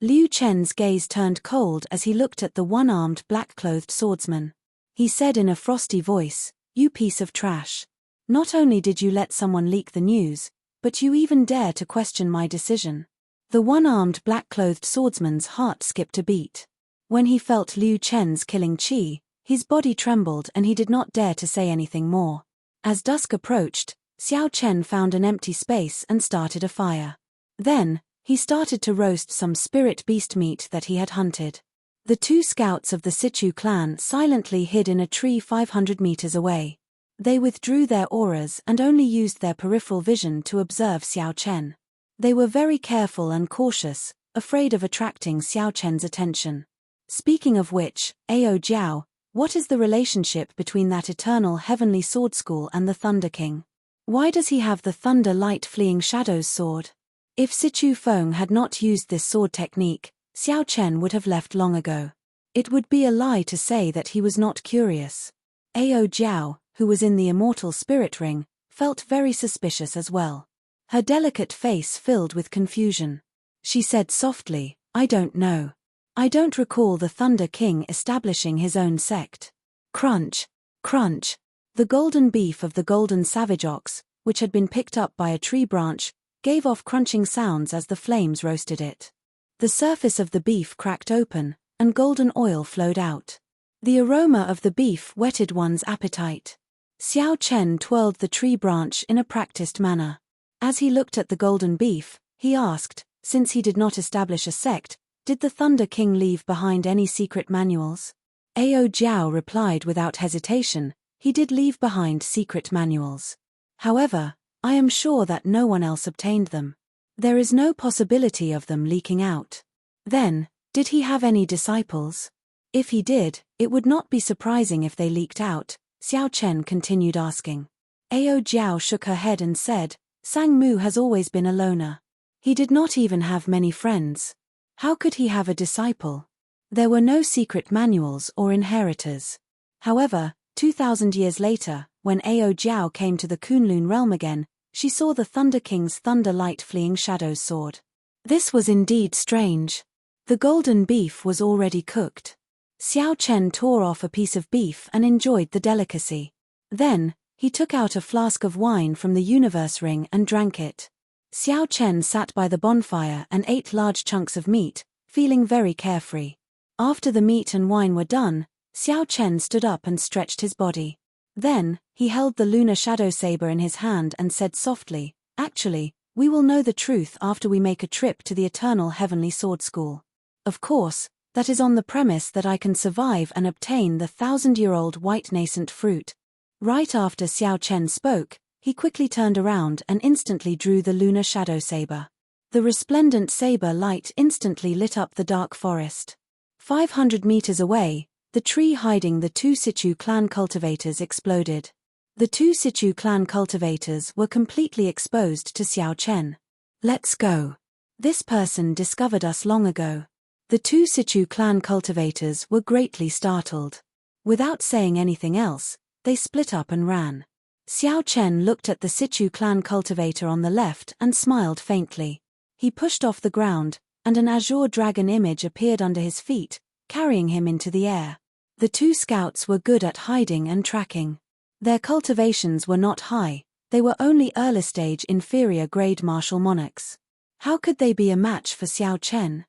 Liu Chen's gaze turned cold as he looked at the one-armed black-clothed swordsman. He said in a frosty voice, "You piece of trash. Not only did you let someone leak the news, but you even dare to question my decision." The one-armed black-clothed swordsman's heart skipped a beat. When he felt Liu Chen's killing chi, his body trembled and he did not dare to say anything more. As dusk approached, Xiao Chen found an empty space and started a fire. Then, he started to roast some spirit beast meat that he had hunted. The two scouts of the Sichu clan silently hid in a tree 500 meters away. They withdrew their auras and only used their peripheral vision to observe Xiao Chen. They were very careful and cautious, afraid of attracting Xiao Chen's attention. Speaking of which, Ao Jiao, what is the relationship between that eternal heavenly sword school and the Thunder King? Why does he have the Thunder Light Fleeing Shadows sword? If Sichu Feng had not used this sword technique, Xiao Chen would have left long ago. It would be a lie to say that he was not curious. Ao Jiao, who was in the Immortal Spirit Ring, felt very suspicious as well. Her delicate face filled with confusion. She said softly, "I don't know. I don't recall the Thunder King establishing his own sect." Crunch, crunch. The golden beef of the golden savage ox, which had been picked up by a tree branch, gave off crunching sounds as the flames roasted it. The surface of the beef cracked open, and golden oil flowed out. The aroma of the beef whetted one's appetite. Xiao Chen twirled the tree branch in a practiced manner. As he looked at the golden beef, he asked, since he did not establish a sect, did the Thunder King leave behind any secret manuals? Ao Jiao replied without hesitation, he did leave behind secret manuals. However, I am sure that no one else obtained them. There is no possibility of them leaking out. Then, did he have any disciples? If he did, it would not be surprising if they leaked out, Xiao Chen continued asking. Ao Jiao shook her head and said, Sang Mu has always been a loner. He did not even have many friends. How could he have a disciple? There were no secret manuals or inheritors. However, 2,000 years later, when Ao Jiao came to the Kunlun realm again, she saw the Thunder King's Thunder Light Fleeing Shadows sword. This was indeed strange. The golden beef was already cooked. Xiao Chen tore off a piece of beef and enjoyed the delicacy. Then, he took out a flask of wine from the universe ring and drank it. Xiao Chen sat by the bonfire and ate large chunks of meat, feeling very carefree. After the meat and wine were done, Xiao Chen stood up and stretched his body. Then, he held the lunar shadow saber in his hand and said softly, Actually, we will know the truth after we make a trip to the Eternal Heavenly Sword School. Of course, that is on the premise that I can survive and obtain the 1,000-year-old white nascent fruit. Right after Xiao Chen spoke, he quickly turned around and instantly drew the lunar shadow saber. The resplendent saber light instantly lit up the dark forest. 500 meters away, the tree hiding the two Sichu clan cultivators exploded. The two Sichu clan cultivators were completely exposed to Xiao Chen. Let's go. This person discovered us long ago. The two Sichu clan cultivators were greatly startled. Without saying anything else, they split up and ran. Xiao Chen looked at the Sichu clan cultivator on the left and smiled faintly. He pushed off the ground, and an azure dragon image appeared under his feet, carrying him into the air. The two scouts were good at hiding and tracking. Their cultivations were not high, they were only early-stage inferior-grade martial monarchs. How could they be a match for Xiao Chen?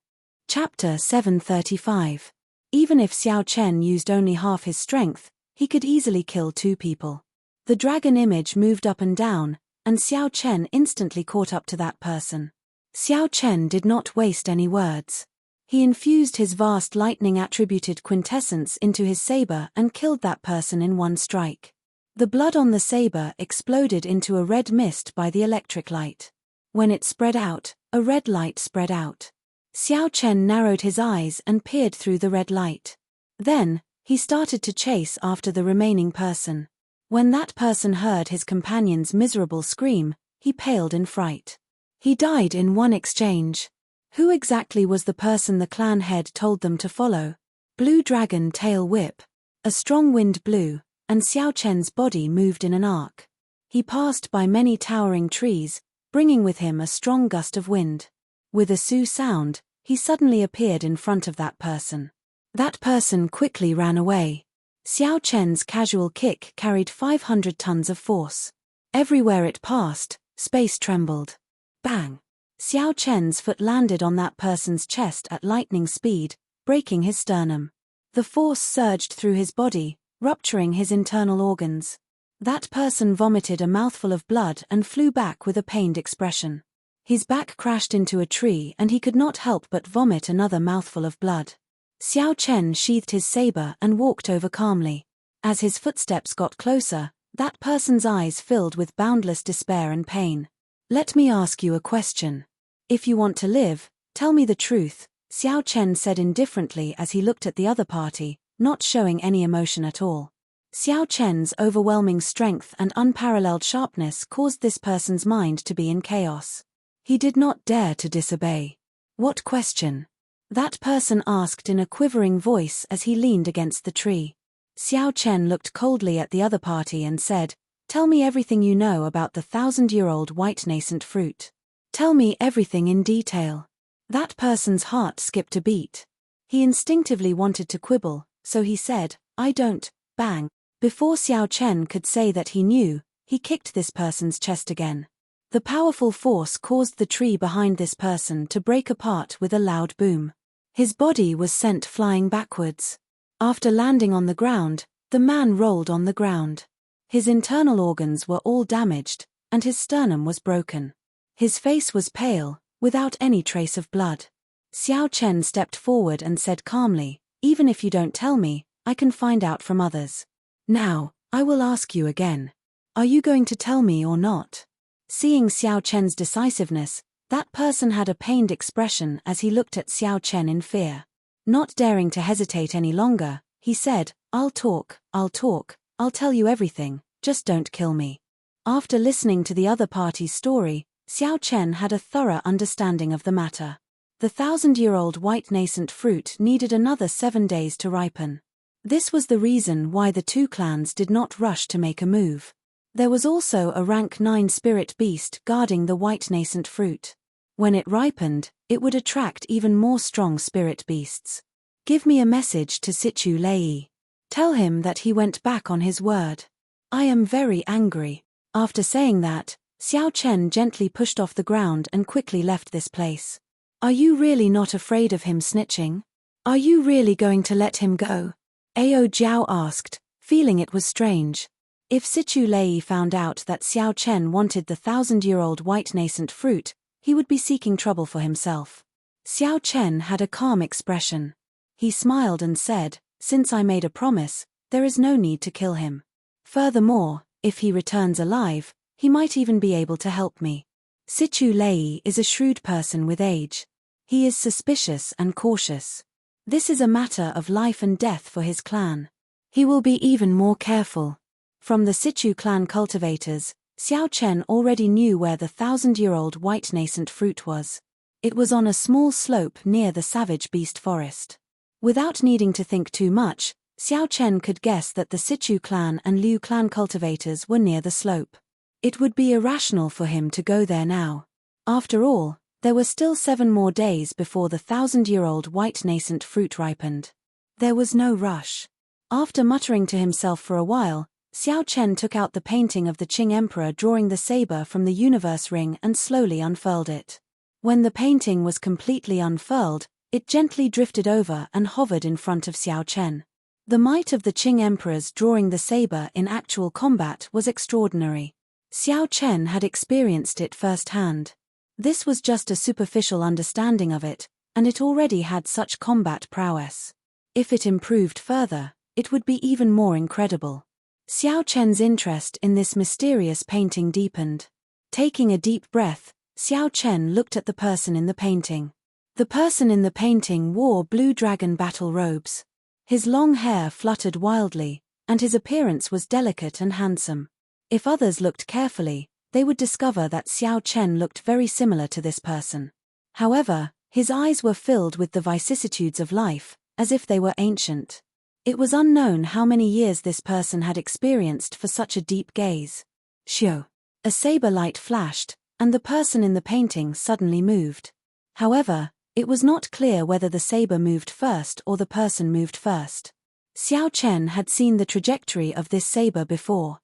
Chapter 735. Even if Xiao Chen used only half his strength, he could easily kill two people. The dragon image moved up and down, and Xiao Chen instantly caught up to that person. Xiao Chen did not waste any words. He infused his vast lightning-attributed quintessence into his saber and killed that person in one strike. The blood on the saber exploded into a red mist by the electric light. When it spread out, a red light spread out. Xiao Chen narrowed his eyes and peered through the red light. Then, he started to chase after the remaining person. When that person heard his companion's miserable scream, he paled in fright. He died in one exchange. Who exactly was the person the clan head told them to follow? Blue Dragon Tail Whip. A strong wind blew, and Xiao Chen's body moved in an arc. He passed by many towering trees, bringing with him a strong gust of wind. With a su sound, he suddenly appeared in front of that person. That person quickly ran away. Xiao Chen's casual kick carried 500 tons of force. Everywhere it passed, space trembled. Bang! Xiao Chen's foot landed on that person's chest at lightning speed, breaking his sternum. The force surged through his body, rupturing his internal organs. That person vomited a mouthful of blood and flew back with a pained expression. His back crashed into a tree and he could not help but vomit another mouthful of blood. Xiao Chen sheathed his saber and walked over calmly. As his footsteps got closer, that person's eyes filled with boundless despair and pain. "Let me ask you a question. If you want to live, tell me the truth," Xiao Chen said indifferently as he looked at the other party, not showing any emotion at all. Xiao Chen's overwhelming strength and unparalleled sharpness caused this person's mind to be in chaos. He did not dare to disobey. "What question?" that person asked in a quivering voice as he leaned against the tree. Xiao Chen looked coldly at the other party and said, "Tell me everything you know about the 1,000-year-old white nascent fruit. Tell me everything in detail." That person's heart skipped a beat. He instinctively wanted to quibble, so he said, "I don't." Bang! Before Xiao Chen could say that he knew, he kicked this person's chest again. The powerful force caused the tree behind this person to break apart with a loud boom. His body was sent flying backwards. After landing on the ground, the man rolled on the ground. His internal organs were all damaged, and his sternum was broken. His face was pale, without any trace of blood. Xiao Chen stepped forward and said calmly, "Even if you don't tell me, I can find out from others. Now, I will ask you again. Are you going to tell me or not?" Seeing Xiao Chen's decisiveness, that person had a pained expression as he looked at Xiao Chen in fear. Not daring to hesitate any longer, he said, I'll talk, I'll tell you everything, just don't kill me." After listening to the other party's story, Xiao Chen had a thorough understanding of the matter. The 1,000-year-old white nascent fruit needed another 7 days to ripen. This was the reason why the two clans did not rush to make a move. There was also a rank 9 spirit beast guarding the white nascent fruit. When it ripened, it would attract even more strong spirit beasts. "Give me a message to Situ Lei. Tell him that he went back on his word. I am very angry." After saying that, Xiao Chen gently pushed off the ground and quickly left this place. "Are you really not afraid of him snitching? Are you really going to let him go?" Ao Jiao asked, feeling it was strange. If Situ Lei found out that Xiao Chen wanted the 1,000-year-old white nascent fruit, he would be seeking trouble for himself. Xiao Chen had a calm expression. He smiled and said, "Since I made a promise, there is no need to kill him. Furthermore, if he returns alive, he might even be able to help me." Situ Lei is a shrewd person with age. He is suspicious and cautious. This is a matter of life and death for his clan. He will be even more careful. From the Situ clan cultivators, Xiao Chen already knew where the 1,000-year-old white nascent fruit was. It was on a small slope near the savage beast forest. Without needing to think too much, Xiao Chen could guess that the Situ clan and Liu clan cultivators were near the slope. It would be irrational for him to go there now. After all, there were still 7 more days before the 1,000-year-old white nascent fruit ripened. There was no rush. After muttering to himself for a while, Xiao Chen took out the painting of the Qing Emperor drawing the saber from the universe ring and slowly unfurled it. When the painting was completely unfurled, it gently drifted over and hovered in front of Xiao Chen. The might of the Qing Emperor's drawing the saber in actual combat was extraordinary. Xiao Chen had experienced it firsthand. This was just a superficial understanding of it, and it already had such combat prowess. If it improved further, it would be even more incredible. Xiao Chen's interest in this mysterious painting deepened. Taking a deep breath, Xiao Chen looked at the person in the painting. The person in the painting wore blue dragon battle robes. His long hair fluttered wildly, and his appearance was delicate and handsome. If others looked carefully, they would discover that Xiao Chen looked very similar to this person. However, his eyes were filled with the vicissitudes of life, as if they were ancient. It was unknown how many years this person had experienced for such a deep gaze. Shio. A saber light flashed, and the person in the painting suddenly moved. However, it was not clear whether the saber moved first or the person moved first. Xiao Chen had seen the trajectory of this saber before.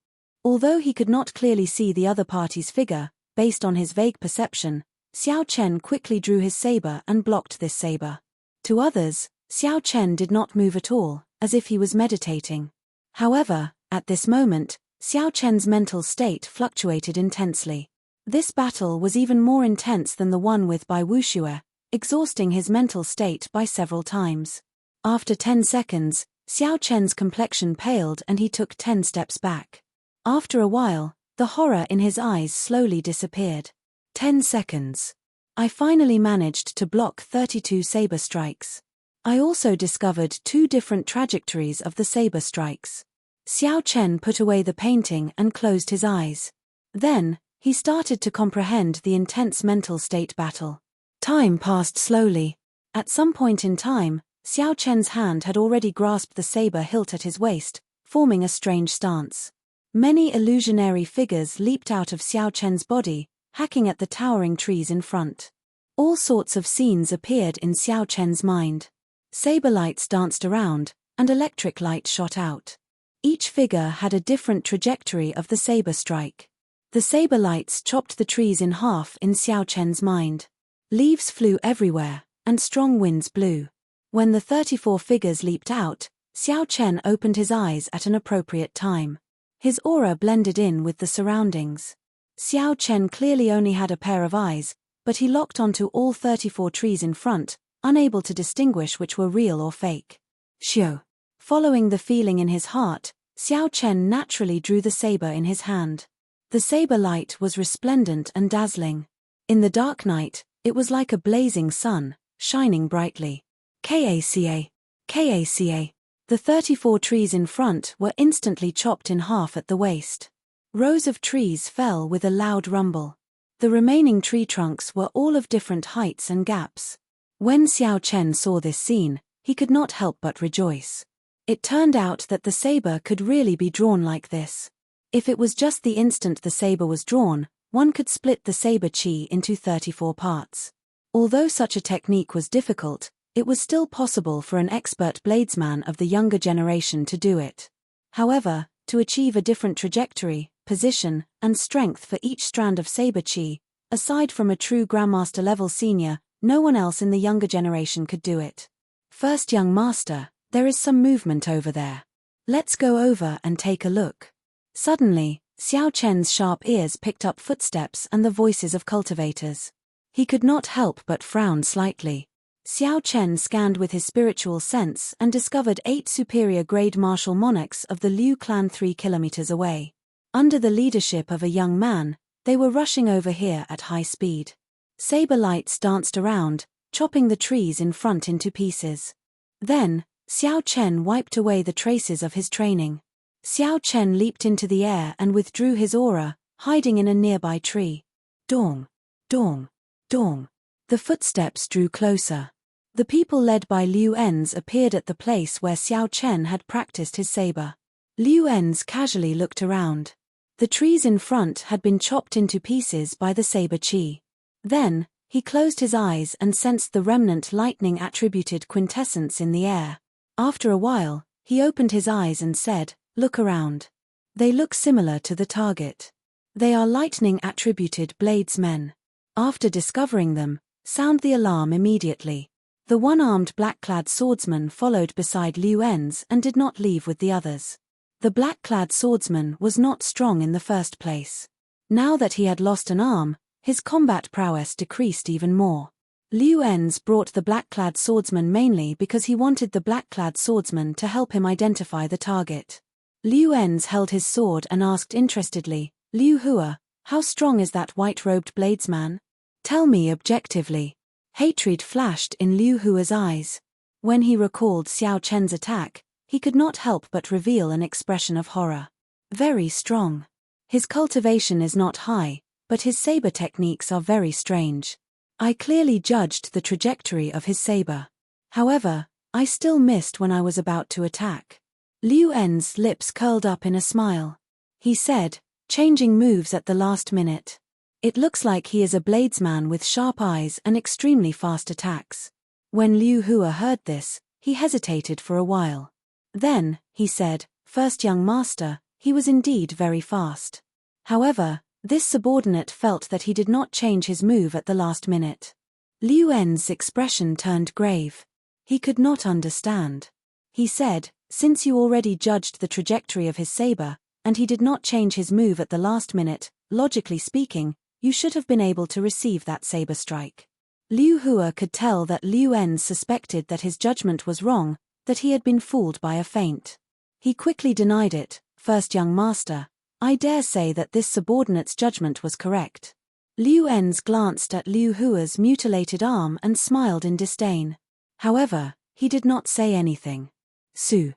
Although he could not clearly see the other party's figure, based on his vague perception, Xiao Chen quickly drew his saber and blocked this saber. To others, Xiao Chen did not move at all, as if he was meditating. However, at this moment, Xiao Chen's mental state fluctuated intensely. This battle was even more intense than the one with Bai Wuxue, exhausting his mental state by several times. After 10 seconds, Xiao Chen's complexion paled and he took 10 steps back. After a while, the horror in his eyes slowly disappeared. 10 seconds. I finally managed to block 32 saber strikes. I also discovered 2 different trajectories of the saber strikes. Xiao Chen put away the painting and closed his eyes. Then, he started to comprehend the intense mental state battle. Time passed slowly. At some point in time, Xiao Chen's hand had already grasped the saber hilt at his waist, forming a strange stance. Many illusionary figures leaped out of Xiao Chen's body, hacking at the towering trees in front. All sorts of scenes appeared in Xiao Chen's mind. Saber lights danced around, and electric light shot out. Each figure had a different trajectory of the saber strike. The saber lights chopped the trees in half in Xiao Chen's mind. Leaves flew everywhere, and strong winds blew. When the 34 figures leaped out, Xiao Chen opened his eyes at an appropriate time. His aura blended in with the surroundings. Xiao Chen clearly only had a pair of eyes, but he locked onto all 34 trees in front, unable to distinguish which were real or fake. Shio. Following the feeling in his heart, Xiao Chen naturally drew the saber in his hand. The saber light was resplendent and dazzling. In the dark night, it was like a blazing sun, shining brightly. Kaca. Kaca. The 34 trees in front were instantly chopped in half at the waist. Rows of trees fell with a loud rumble. The remaining tree trunks were all of different heights and gaps. When Xiao Chen saw this scene, he could not help but rejoice. It turned out that the saber could really be drawn like this. If it was just the instant the saber was drawn, one could split the saber chi into 34 parts. Although such a technique was difficult, it was still possible for an expert bladesman of the younger generation to do it. However, to achieve a different trajectory, position, and strength for each strand of saber chi, aside from a true Grandmaster level senior, no one else in the younger generation could do it. First young master, there is some movement over there. Let's go over and take a look. Suddenly, Xiao Chen's sharp ears picked up footsteps and the voices of cultivators. He could not help but frown slightly. Xiao Chen scanned with his spiritual sense and discovered 8 superior-grade martial monarchs of the Liu clan 3 kilometers away. Under the leadership of a young man, they were rushing over here at high speed. Saber lights danced around, chopping the trees in front into pieces. Then, Xiao Chen wiped away the traces of his training. Xiao Chen leaped into the air and withdrew his aura, hiding in a nearby tree. Dong, dong, dong. The footsteps drew closer. The people led by Liu Enz appeared at the place where Xiao Chen had practiced his saber. Liu Enz casually looked around. The trees in front had been chopped into pieces by the saber chi. Then, he closed his eyes and sensed the remnant lightning-attributed quintessence in the air. After a while, he opened his eyes and said, "Look around. They look similar to the target. They are lightning-attributed bladesmen. After discovering them, sound the alarm immediately." The one-armed black-clad swordsman followed beside Liu Enz and did not leave with the others. The black-clad swordsman was not strong in the first place. Now that he had lost an arm, his combat prowess decreased even more. Liu Enz brought the black-clad swordsman mainly because he wanted the black-clad swordsman to help him identify the target. Liu Enz held his sword and asked interestedly, "Liu Hua, how strong is that white-robed bladesman?" Tell me objectively. Hatred flashed in Liu Hua's eyes. When he recalled Xiao Chen's attack, he could not help but reveal an expression of horror. Very strong. His cultivation is not high, but his saber techniques are very strange. I clearly judged the trajectory of his saber. However, I still missed when I was about to attack. Liu En's lips curled up in a smile. He said, changing moves at the last minute. It looks like he is a bladesman with sharp eyes and extremely fast attacks. When Liu Hua heard this, he hesitated for a while. Then, he said, first young master, he was indeed very fast. However, this subordinate felt that he did not change his move at the last minute. Liu En's expression turned grave. He could not understand. He said, since you already judged the trajectory of his saber, and he did not change his move at the last minute, logically speaking, you should have been able to receive that saber strike. Liu Hua could tell that Liu En suspected that his judgment was wrong, that he had been fooled by a feint. He quickly denied it. First young master, I dare say that this subordinate's judgment was correct. Liu En's glanced at Liu Hua's mutilated arm and smiled in disdain. However, he did not say anything. Su.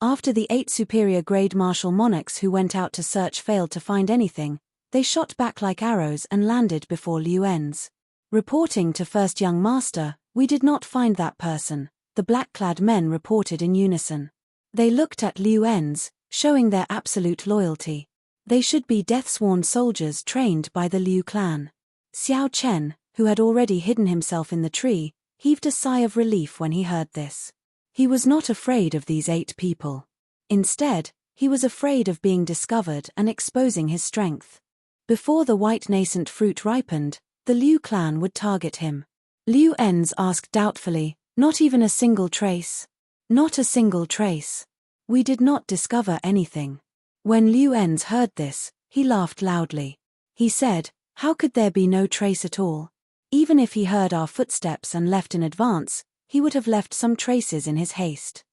After the 8 superior grade martial monarchs who went out to search failed to find anything, they shot back like arrows and landed before Liu En's. Reporting to first young master, we did not find that person, the black-clad men reported in unison. They looked at Liu En's, showing their absolute loyalty. They should be death-sworn soldiers trained by the Liu clan. Xiao Chen, who had already hidden himself in the tree, heaved a sigh of relief when he heard this. He was not afraid of these 8 people. Instead, he was afraid of being discovered and exposing his strength. Before the white nascent fruit ripened, the Liu clan would target him. Liu En's asked doubtfully, not even a single trace? Not a single trace. We did not discover anything. When Liu En's heard this, he laughed loudly. He said, how could there be no trace at all? Even if he heard our footsteps and left in advance, he would have left some traces in his haste.